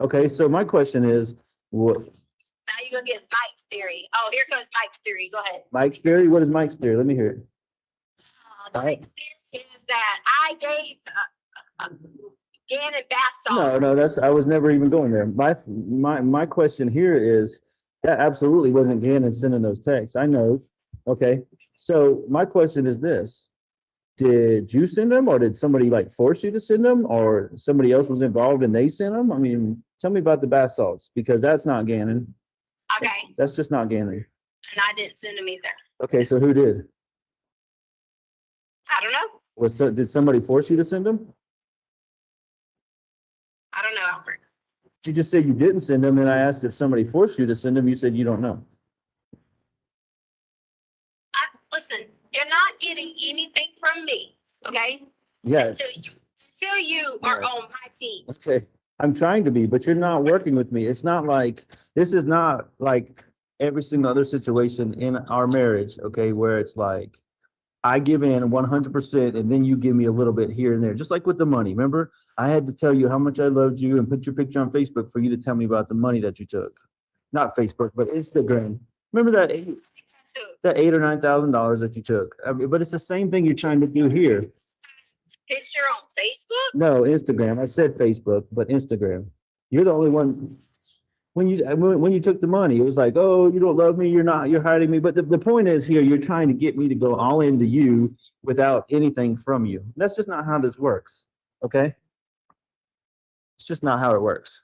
Okay, so my question is, what? Now you're gonna get Mike's theory. Oh, here comes Mike's theory. Go ahead. Mike's theory? What is Mike's theory? Let me hear it. Mike's theory is that I gave Gannon bath salts. No, I was never even going there. My question here is that absolutely wasn't Gannon sending those texts. I know. Okay, so my question is this: did you send them, or did somebody force you to send them, or somebody else was involved and they sent them? I mean, tell me about the bath salts because that's not Gannon. Okay. That's just not Gannon. And I didn't send them either. Okay, so who did? I don't know. Did somebody force you to send them? I don't know, Albert. You just said you didn't send them, and I asked if somebody forced you to send them. You said you don't know. Listen, you're not getting anything from me, okay? Yes. Until you are on my team. Okay. I'm trying to be, but you're not working with me. It's not like, this is not like every single other situation in our marriage, okay, where it's like, I give in 100% and then you give me a little bit here and there, just like with the money. Remember, I had to tell you how much I loved you and put your picture on Facebook for you to tell me about the money that you took. Not Facebook, but Instagram. Remember that $8,000 or $9,000 that you took. I mean, but it's the same thing you're trying to do here. Picture on Facebook? No, Instagram. I said Facebook, but Instagram. You're the only one. When you took the money, it was like, oh, you don't love me. You're hiding me. But the point is here, you're trying to get me to go all into you without anything from you. That's just not how this works. Okay. It's just not how it works.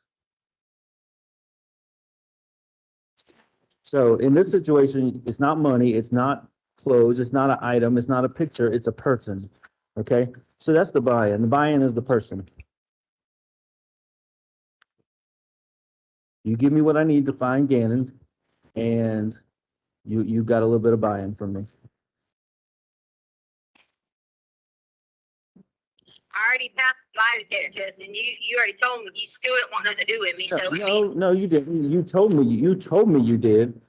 So in this situation, it's not money. It's not clothes. It's not an item. It's not a picture. It's a person. Okay. So that's the buy-in. The buy-in is the person. You give me what I need to find Gannon, and you got a little bit of buy-in from me. I already passed the lie detector test, and you already told me you still didn't want nothing to do with me. So No, you didn't. You told me you did,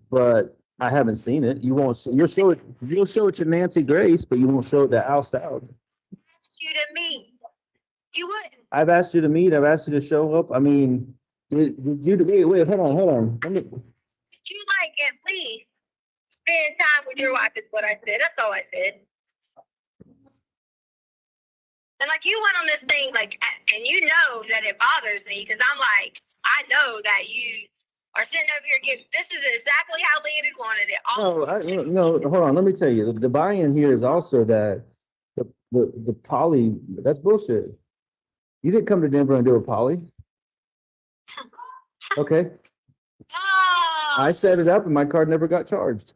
but I haven't seen it. You won't. You'll show it to Nancy Grace, but you won't show it to Al Stout. you to me, you wouldn't. I've asked you to meet. I've asked you to show up. I mean, did you? Wait. Hold on. Did you like at least spend time with your wife? Is what I said. That's all I said. And like you went on this thing, like, and you know that it bothers me because I'm like, I know that you are sitting over here giving. This is exactly how Leah wanted it. No, hold on. Let me tell you, the buy-in here is also that the poly. That's bullshit. You didn't come to Denver and do a poly. Okay. I set it up and my card never got charged.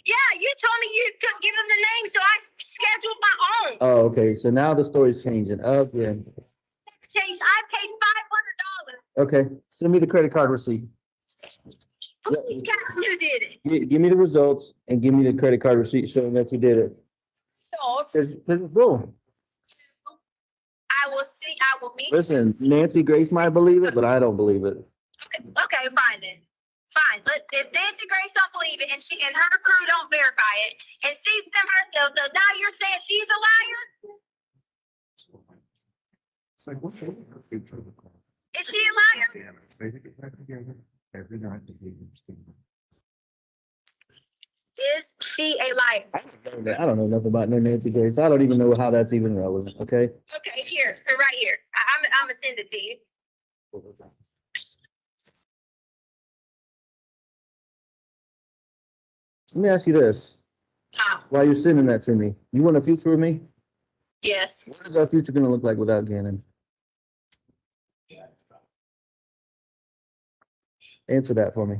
Yeah, you told me you couldn't give them the name, so I scheduled my own. Oh, okay. So now the story's changing. Again. Changed. I paid $500. Okay. Send me the credit card receipt. Please, God, you did it. Give me the results and give me the credit card receipt showing that you did it. So, Boom. I will see. I will meet. Listen, Nancy Grace might believe it, but I don't believe it. Okay, fine then. Fine. If Nancy Grace don't believe it and she and her crew don't verify it and sees them herself, so now you're saying she's a liar? It's like, what's your future? Is she a liar? Say they get back together every night. Is she a liar? I don't know nothing about no Nancy Grace. I don't even know how that's even relevant. Okay. Okay, here, right here. I'm gonna send it to you. Let me ask you this. While you're sending that to me, you want a future with me? Yes. What is our future going to look like without Gannon? Answer that for me.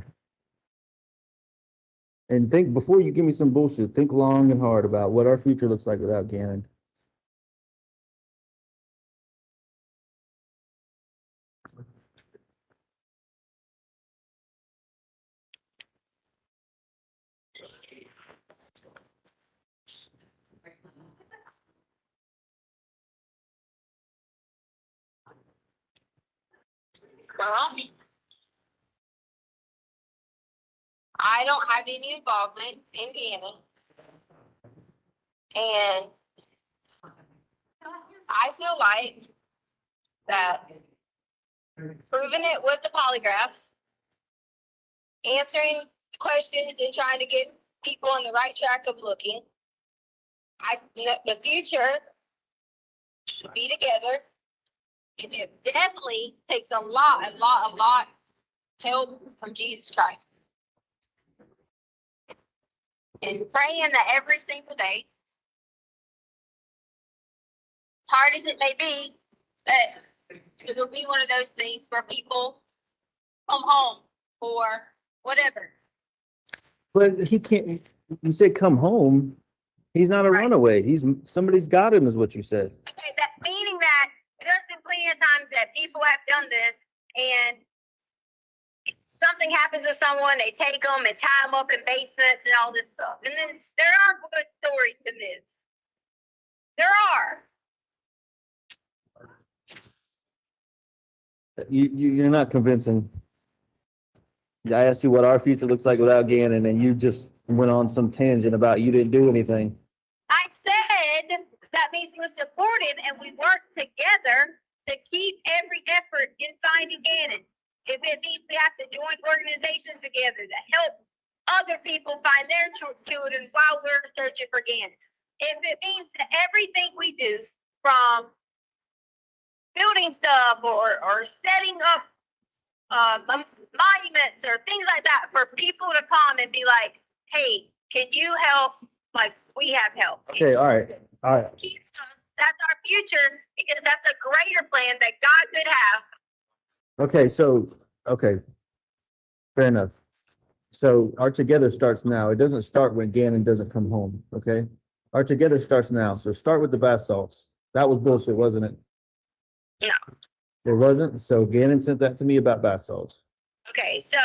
And think, before you give me some bullshit, think long and hard about what our future looks like without Gannon. Well, I don't have any involvement in Gannon. And I feel like that proving it with the polygraph, answering questions and trying to get people on the right track of looking, the future should be together. And it definitely takes a lot help from Jesus Christ. And praying that every single day, as hard as it may be, that it'll be one of those things where people come home or whatever. But he can't, you said come home. He's not a runaway. Somebody's got him is what you said. Okay, that meaning that there's been plenty of times that people have done this and something happens to someone, they take them and tie them up in basements and all this stuff. And then there are good stories to this. There are. You're not convincing. I asked you what our future looks like without Gannon, and you just went on some tangent about you didn't do anything. means we're supported and we work together to keep every effort in finding Gannon. If it means we have to join organizations together to help other people find their children while we're searching for Gannon. If it means that everything we do, from building stuff or setting up monuments or things like that, for people to come and be like, hey, can you help? Like, we have help. Okay, all right. That's our future, because that's a greater plan that God could have. Okay, so, okay. Fair enough. So our together starts now. It doesn't start when Gannon doesn't come home, okay? Our together starts now. So start with the bath salts. That was bullshit, wasn't it? No. It wasn't? So Gannon sent that to me about bath salts. Okay, so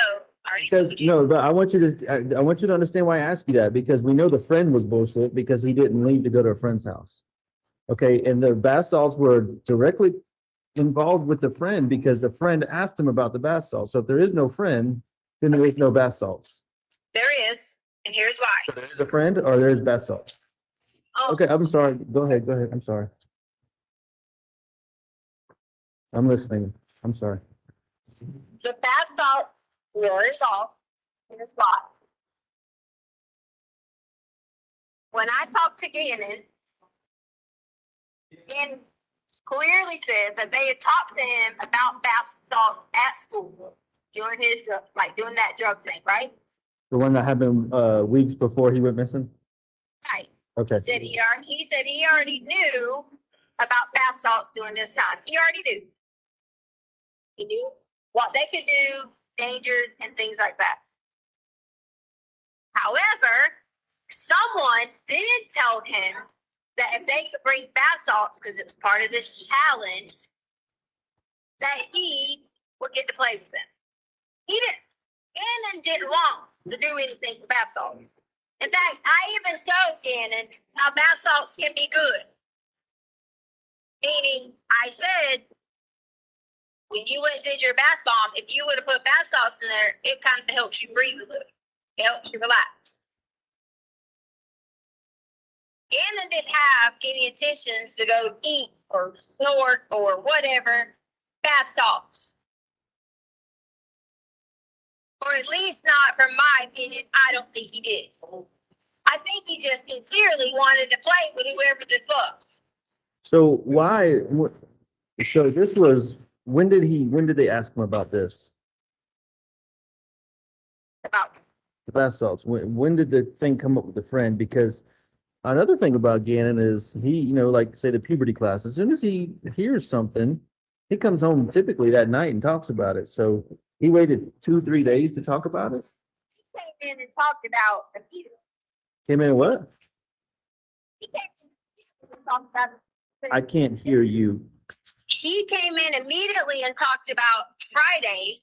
Because, no, but I want you to understand why I asked you that, because we know the friend was bullshit because he didn't leave to go to a friend's house. Okay, and the bath salts were directly involved with the friend because the friend asked him about the bath salts. So if there is no friend, then there is no bath salts. there is, and here's why. So there is a friend or there is bath salts. Oh, Okay, I'm sorry. Go ahead. I'm sorry. I'm listening. I'm sorry. the bath salts were resolved in the spot. When I talked to Gannon, Gannon clearly said that they had talked to him about bath salt at school during his, doing that drug thing, right? The one that happened weeks before he went missing? Right. Okay. He said he already knew about bath salts during this time. He already knew. He knew what they could do, dangers, and things like that. However, someone did tell him that if they could bring bath salts, because it was part of this challenge, that he would get to play with them. He didn't. Gannon didn't want to do anything with bath salts. In fact, I even showed Gannon how bath salts can be good. Meaning, I said, when you went and did your bath bomb, if you would have put bath salts in there, it kind of helps you breathe a little. It helps you relax. Gannon didn't have any intentions to go eat or snort or whatever bath salts. Or at least not from my opinion. I don't think he did. I think he just sincerely wanted to play with whoever this was. So why? So this was, when did they ask him about this? About the bath salts. When did the thing come up with the friend? Because another thing about Gannon is he, like say the puberty class, as soon as he hears something, he comes home typically that night and talks about it. So he waited 2-3 days to talk about it. He came in and talked about the puberty. Came in and what? He came in and talked about it. I can't hear you. He came in immediately and talked about Friday.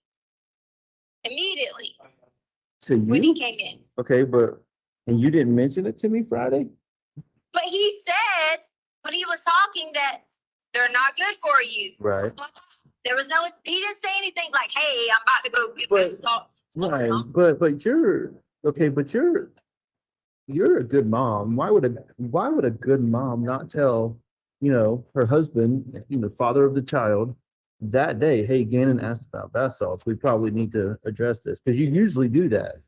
Immediately. To you? When he came in. Okay, and you didn't mention it to me Friday? But he said when he was talking that they're not good for you. Right. There was no, he didn't say anything like, hey, I'm about to go get bath salts. Right, but you're okay, but you're a good mom. Why would a good mom not tell, her husband, father of the child, that day, hey, Gannon asked about bath salts. We probably need to address this, because you usually do that.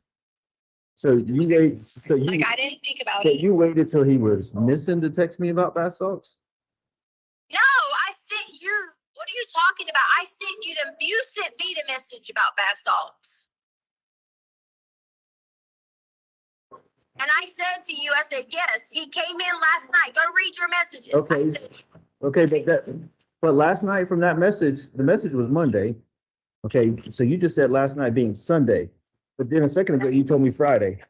So you wait. I didn't think about it. You waited till he was missing to text me about bath salts? No, I sent you. What are you talking about? I sent you you sent me the message about bath salts. And I said to you, I said, yes, he came in last night. Go read your messages. Okay, but last night from that message, the message was Monday. Okay, so you just said last night being Sunday, but then a second ago you told me Friday.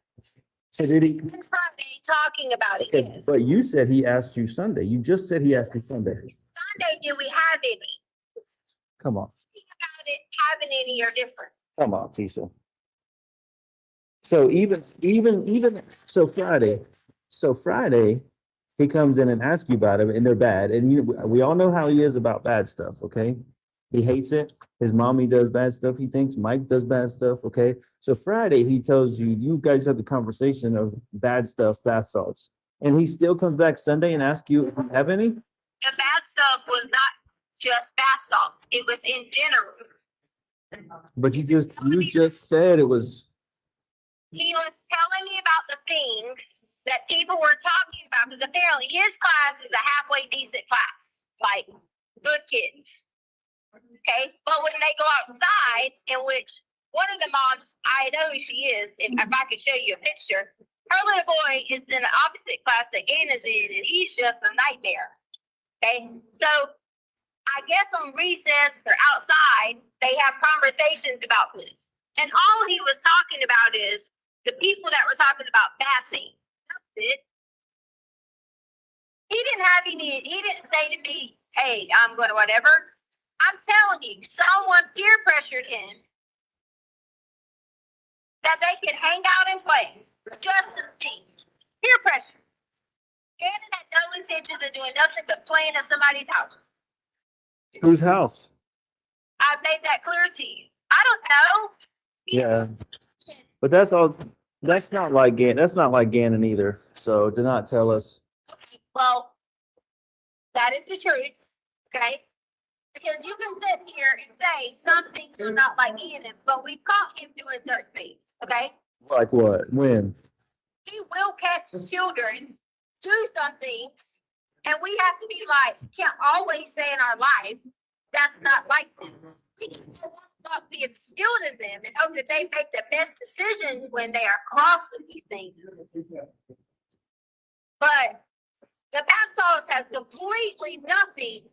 So did he? Friday talking about it, Okay, yes. but you said he asked you Sunday. You just said he asked you Sunday. Sunday, do we have any? Come on. About it, having any are different. Come on, Tisha. So Friday, he comes in and asks you about it, and they're bad. And we all know how he is about bad stuff, okay? He hates it. His mommy does bad stuff. He thinks Mike does bad stuff, okay? So Friday, he tells you, you guys have the conversation of bad stuff, bath salts. And he still comes back Sunday and asks you if you have any? The bad stuff was not just bath salts. It was in general. But you just said it was. He was telling me about the things that people were talking about because apparently his class is a halfway decent class, like good kids. Okay, but when they go outside, in which one of the moms, I know who she is. If I could show you a picture, her little boy is in the opposite class that Anna's in, and he's just a nightmare. Okay, so I guess on recess or outside, they have conversations about this. And all he was talking about is the people that were talking about bathing. That's it. He didn't say to me, hey, I'm going to whatever. I'm telling you, someone peer pressured him that they could hang out and play. Just to see. Peer pressure. Shannon had no intentions of doing nothing but playing at somebody's house. Whose house? I've made that clear to you. I don't know. Yeah. But that's all, that's not like Gannon either. So do not tell us. Well, that is the truth. Okay? Because you can sit here and say some things are not like Gannon, but we've caught him doing certain things. Okay? Like what? When? He will catch children, do some things, and we have to be like, can't always say in our life, that's not like them. We can not be instilled in them and hope that they make the best decisions when they are crossed with these things. But the bath sauce has completely nothing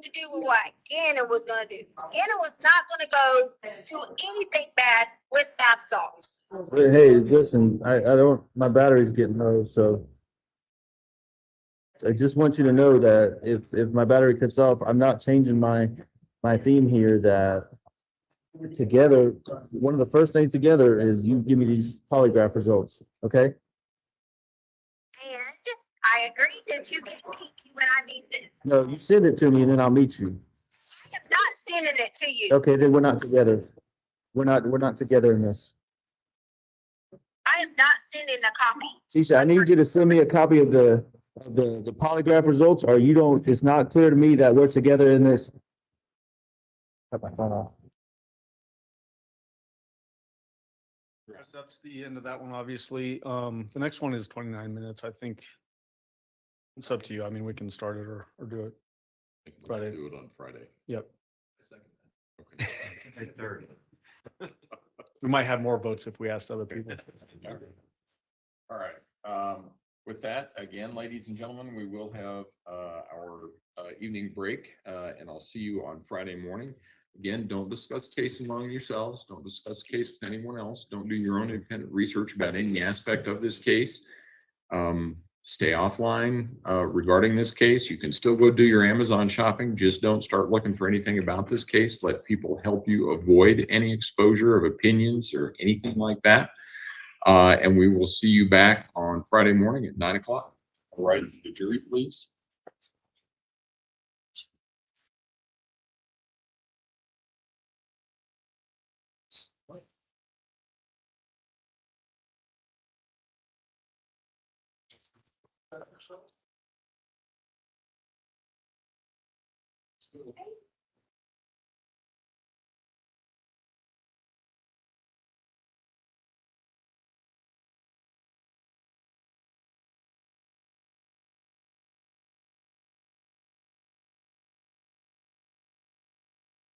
to do with what Gannon was going to do. Gannon was not going to go do anything bad with bath salts. Hey, listen, I don't, my battery's getting low, so I just want you to know that if my battery cuts off, I'm not changing my theme here. That together, one of the first things together is you give me these polygraph results, okay? And I agree that you can meet me when I need this. No, you send it to me and then I'll meet you. I am not sending it to you. Okay, then we're not together. We're not together in this. I am not sending a copy. Tisha, I need you to send me a copy of the polygraph results, or you don't, it's not clear to me that we're together in this. Cut my phone off. Yes, that's the end of that one, obviously. The next one is 29 minutes. I think it's up to you. I mean, we can start it or do it Friday. Do it on Friday. Yep. Okay. Third. We might have more votes if we asked other people. All right. With that, again, ladies and gentlemen, we will have our evening break, and I'll see you on Friday morning. Again, don't discuss case among yourselves. Don't discuss case with anyone else. Don't do your own independent research about any aspect of this case. Stay offline regarding this case. You can still go do your Amazon shopping. Just don't start looking for anything about this case. Let people help you avoid any exposure of opinions or anything like that. And we will see you back on Friday morning at 9 o'clock. All right, the jury, please.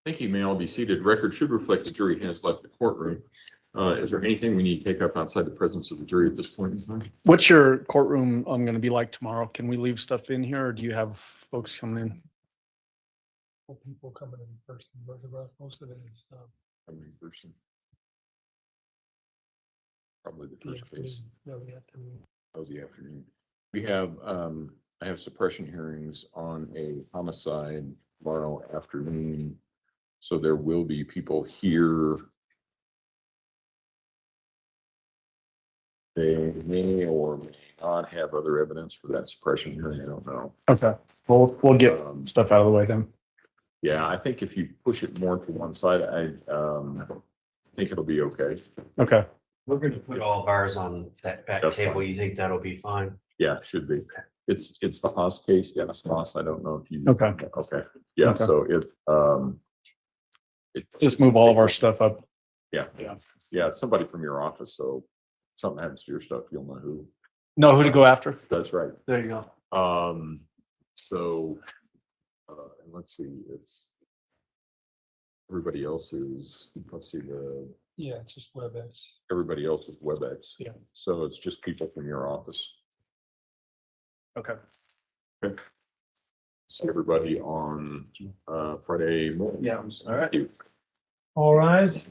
Thank you. May all be seated. Record should reflect the jury has left the courtroom. Is there anything we need to take up outside the presence of the jury at this point in time? What's your courtroom going to be like tomorrow? Can we leave stuff in here or do you have folks come in? People coming in person, but most of it is Coming in person. Probably the first case. no, the afternoon. Of the afternoon. We have, I have suppression hearings on a homicide tomorrow afternoon. So there will be people here. They may or may not have other evidence for that suppression hearing. I don't know. Okay, we'll get stuff out of the way then. Yeah, I think if you push it more to one side, I think it'll be okay. Okay. We're gonna put all of ours on that back That's table. fine. You think that'll be fine? Yeah, should be. It's the Haas case. Dennis Haas. I don't know if you. Okay. Okay. Yeah. Okay. So it Just move all of our stuff up. Yeah. Yeah. It's somebody from your office. So if something happens to your stuff, you'll know who. Know who to go after. That's right. There you go. So, and let's see, it's everybody else's, let's see Yeah, it's just WebEx. everybody else's WebEx. Yeah. So it's just people from your office. Okay. Okay. So everybody on, Friday morning. Yeah. All right. All rise.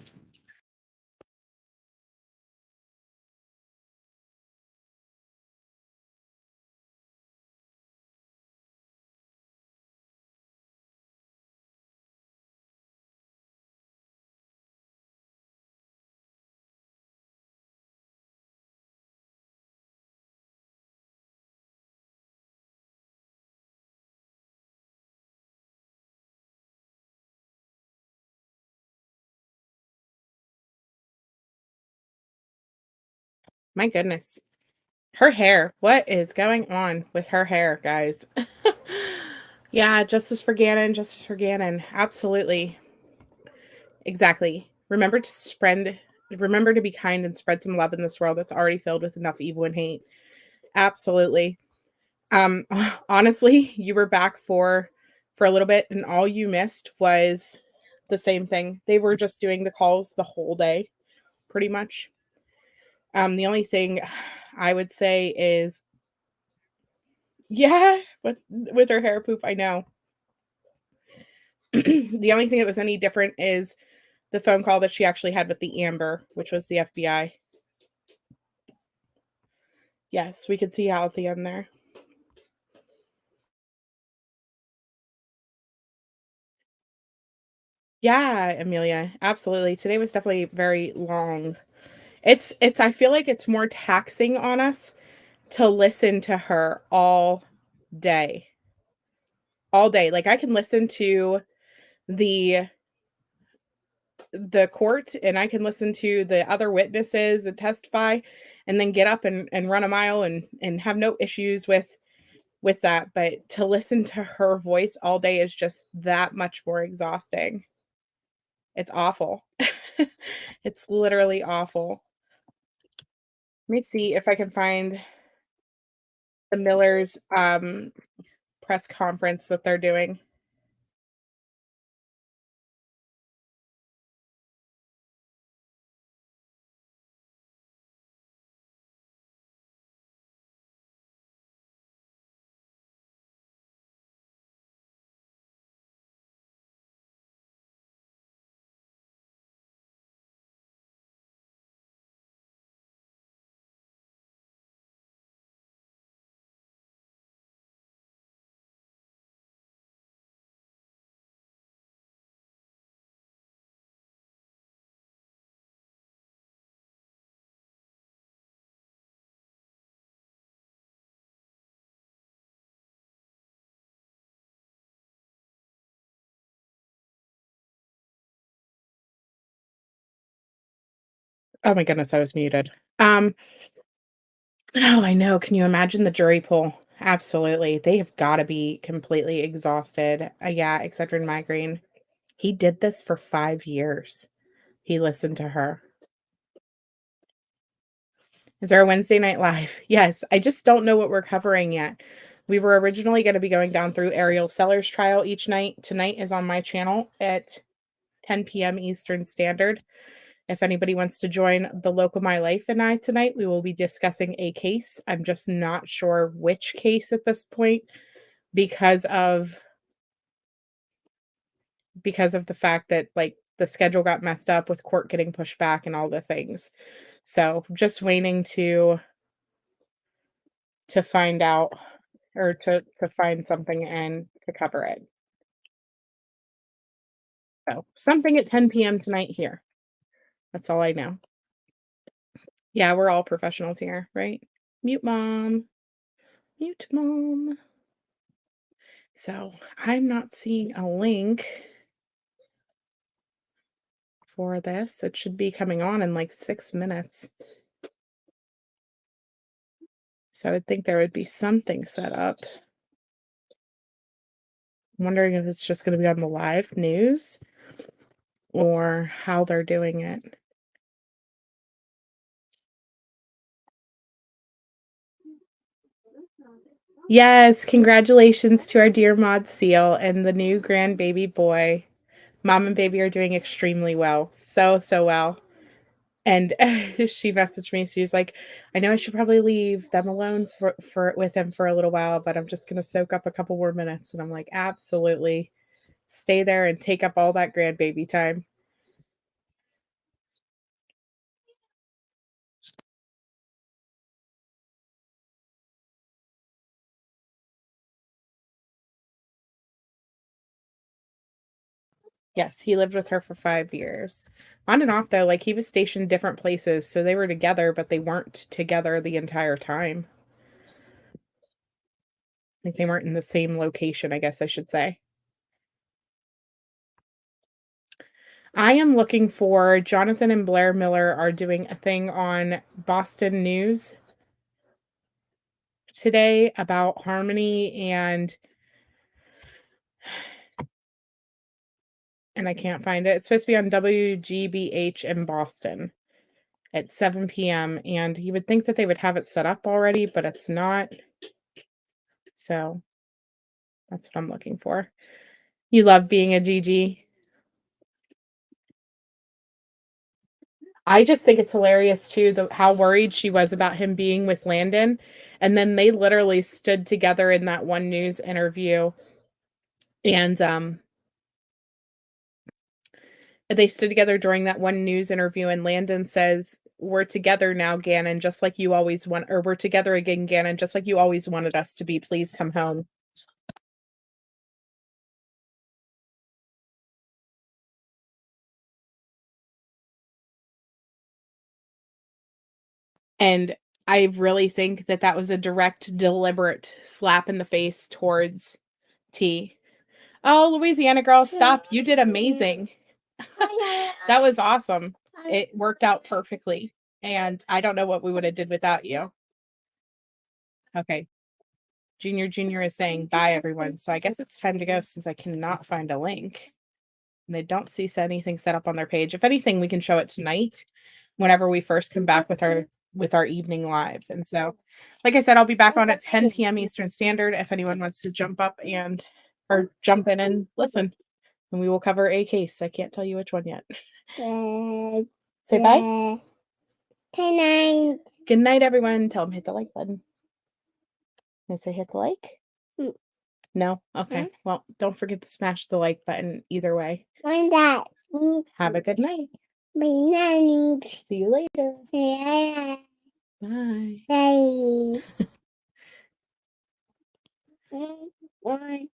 My goodness. Her hair. What is going on with her hair, guys? Yeah, justice for Gannon, justice for Gannon. Absolutely. Exactly. Remember to be kind and spread some love in this world that's already filled with enough evil and hate. Absolutely. Honestly, you were back for a little bit and all you missed was the same thing. They were just doing the calls the whole day, pretty much. The only thing I would say is, yeah, but with her hair poof, I know. The only thing that was any different is the phone call that she actually had with the Amber, which was the FBI. Yes, we could see Al at the end there. Yeah, Amelia, absolutely. Today was definitely very long. It's I feel like it's more taxing on us to listen to her all day. All day. Like I can listen to the court and I can listen to the other witnesses and testify and then get up and run a mile and have no issues with that. But to listen to her voice all day is just that much more exhausting. It's awful. It's literally awful. Let me see if I can find the Miller's press conference that they're doing. Oh my goodness, I was muted. Oh, I know. Can you imagine the jury pool? Absolutely. They have got to be completely exhausted. Yeah, Excedrin migraine. He did this for 5 years. He listened to her. Is there a Wednesday night live? Yes. I just don't know what we're covering yet. We were originally going to be going down through Ariel Sellers' trial each night. Tonight is on my channel at 10 p.m. Eastern Standard. If anybody wants to join the Local My Life and I tonight, we will be discussing a case. I'm just not sure which case at this point because of the fact that like the schedule got messed up with court getting pushed back and all the things. So just waiting to find out or to find something and to cover it. So something at 10 p.m. tonight here. That's all I know. Yeah, we're all professionals here, right? Mute mom. Mute mom. So I'm not seeing a link for this. It should be coming on in like 6 minutes. So I would think there would be something set up. I'm wondering if it's just going to be on the live news or how they're doing it. Yes, congratulations to our dear Mod Seal and the new grandbaby boy. Mom and baby are doing extremely well. So well. And she messaged me. She was like, I know I should probably leave them alone for with him for a little while, but I'm just gonna soak up a couple more minutes. And I'm like, absolutely. Stay there and take up all that grandbaby time. Yes, he lived with her for 5 years. On and off though, like he was stationed different places, so they were together, but they weren't together the entire time. Like they weren't in the same location, I guess I should say. I am looking for Jonathan and Blair Miller are doing a thing on Boston News today about Harmony and I can't find it. It's supposed to be on WGBH in Boston at 7 p.m. And you would think that they would have it set up already, but it's not. So that's what I'm looking for. You love being a GG. I just think it's hilarious too, how worried she was about him being with Landon. And then they literally stood together in that one news interview. And they stood together during that one news interview, and Landon says, "We're together now, Gannon, just like you always want, or we're together again, Gannon, just like you always wanted us to be. Please come home." And I really think that that was a direct, deliberate slap in the face towards T. Oh, Louisiana girl, stop. You did amazing. That was awesome. It worked out perfectly. And I don't know what we would have did without you. Okay. Junior is saying bye, everyone. So I guess it's time to go since I cannot find a link. And they don't see anything set up on their page. If anything, we can show it tonight whenever we first come back with our evening live. And so, like I said, I'll be back on at 10 p.m. Eastern Standard if anyone wants to jump up or jump in and listen. And we will cover a case. I can't tell you which one yet. Say bye. Good night. Good night, everyone. Tell them hit the like button. Can I say hit the like? Mm. No? Okay. No. Well, don't forget to smash the like button either way. Why that? Have a good night. Good night. See you later. Yeah. Bye. Bye. Bye.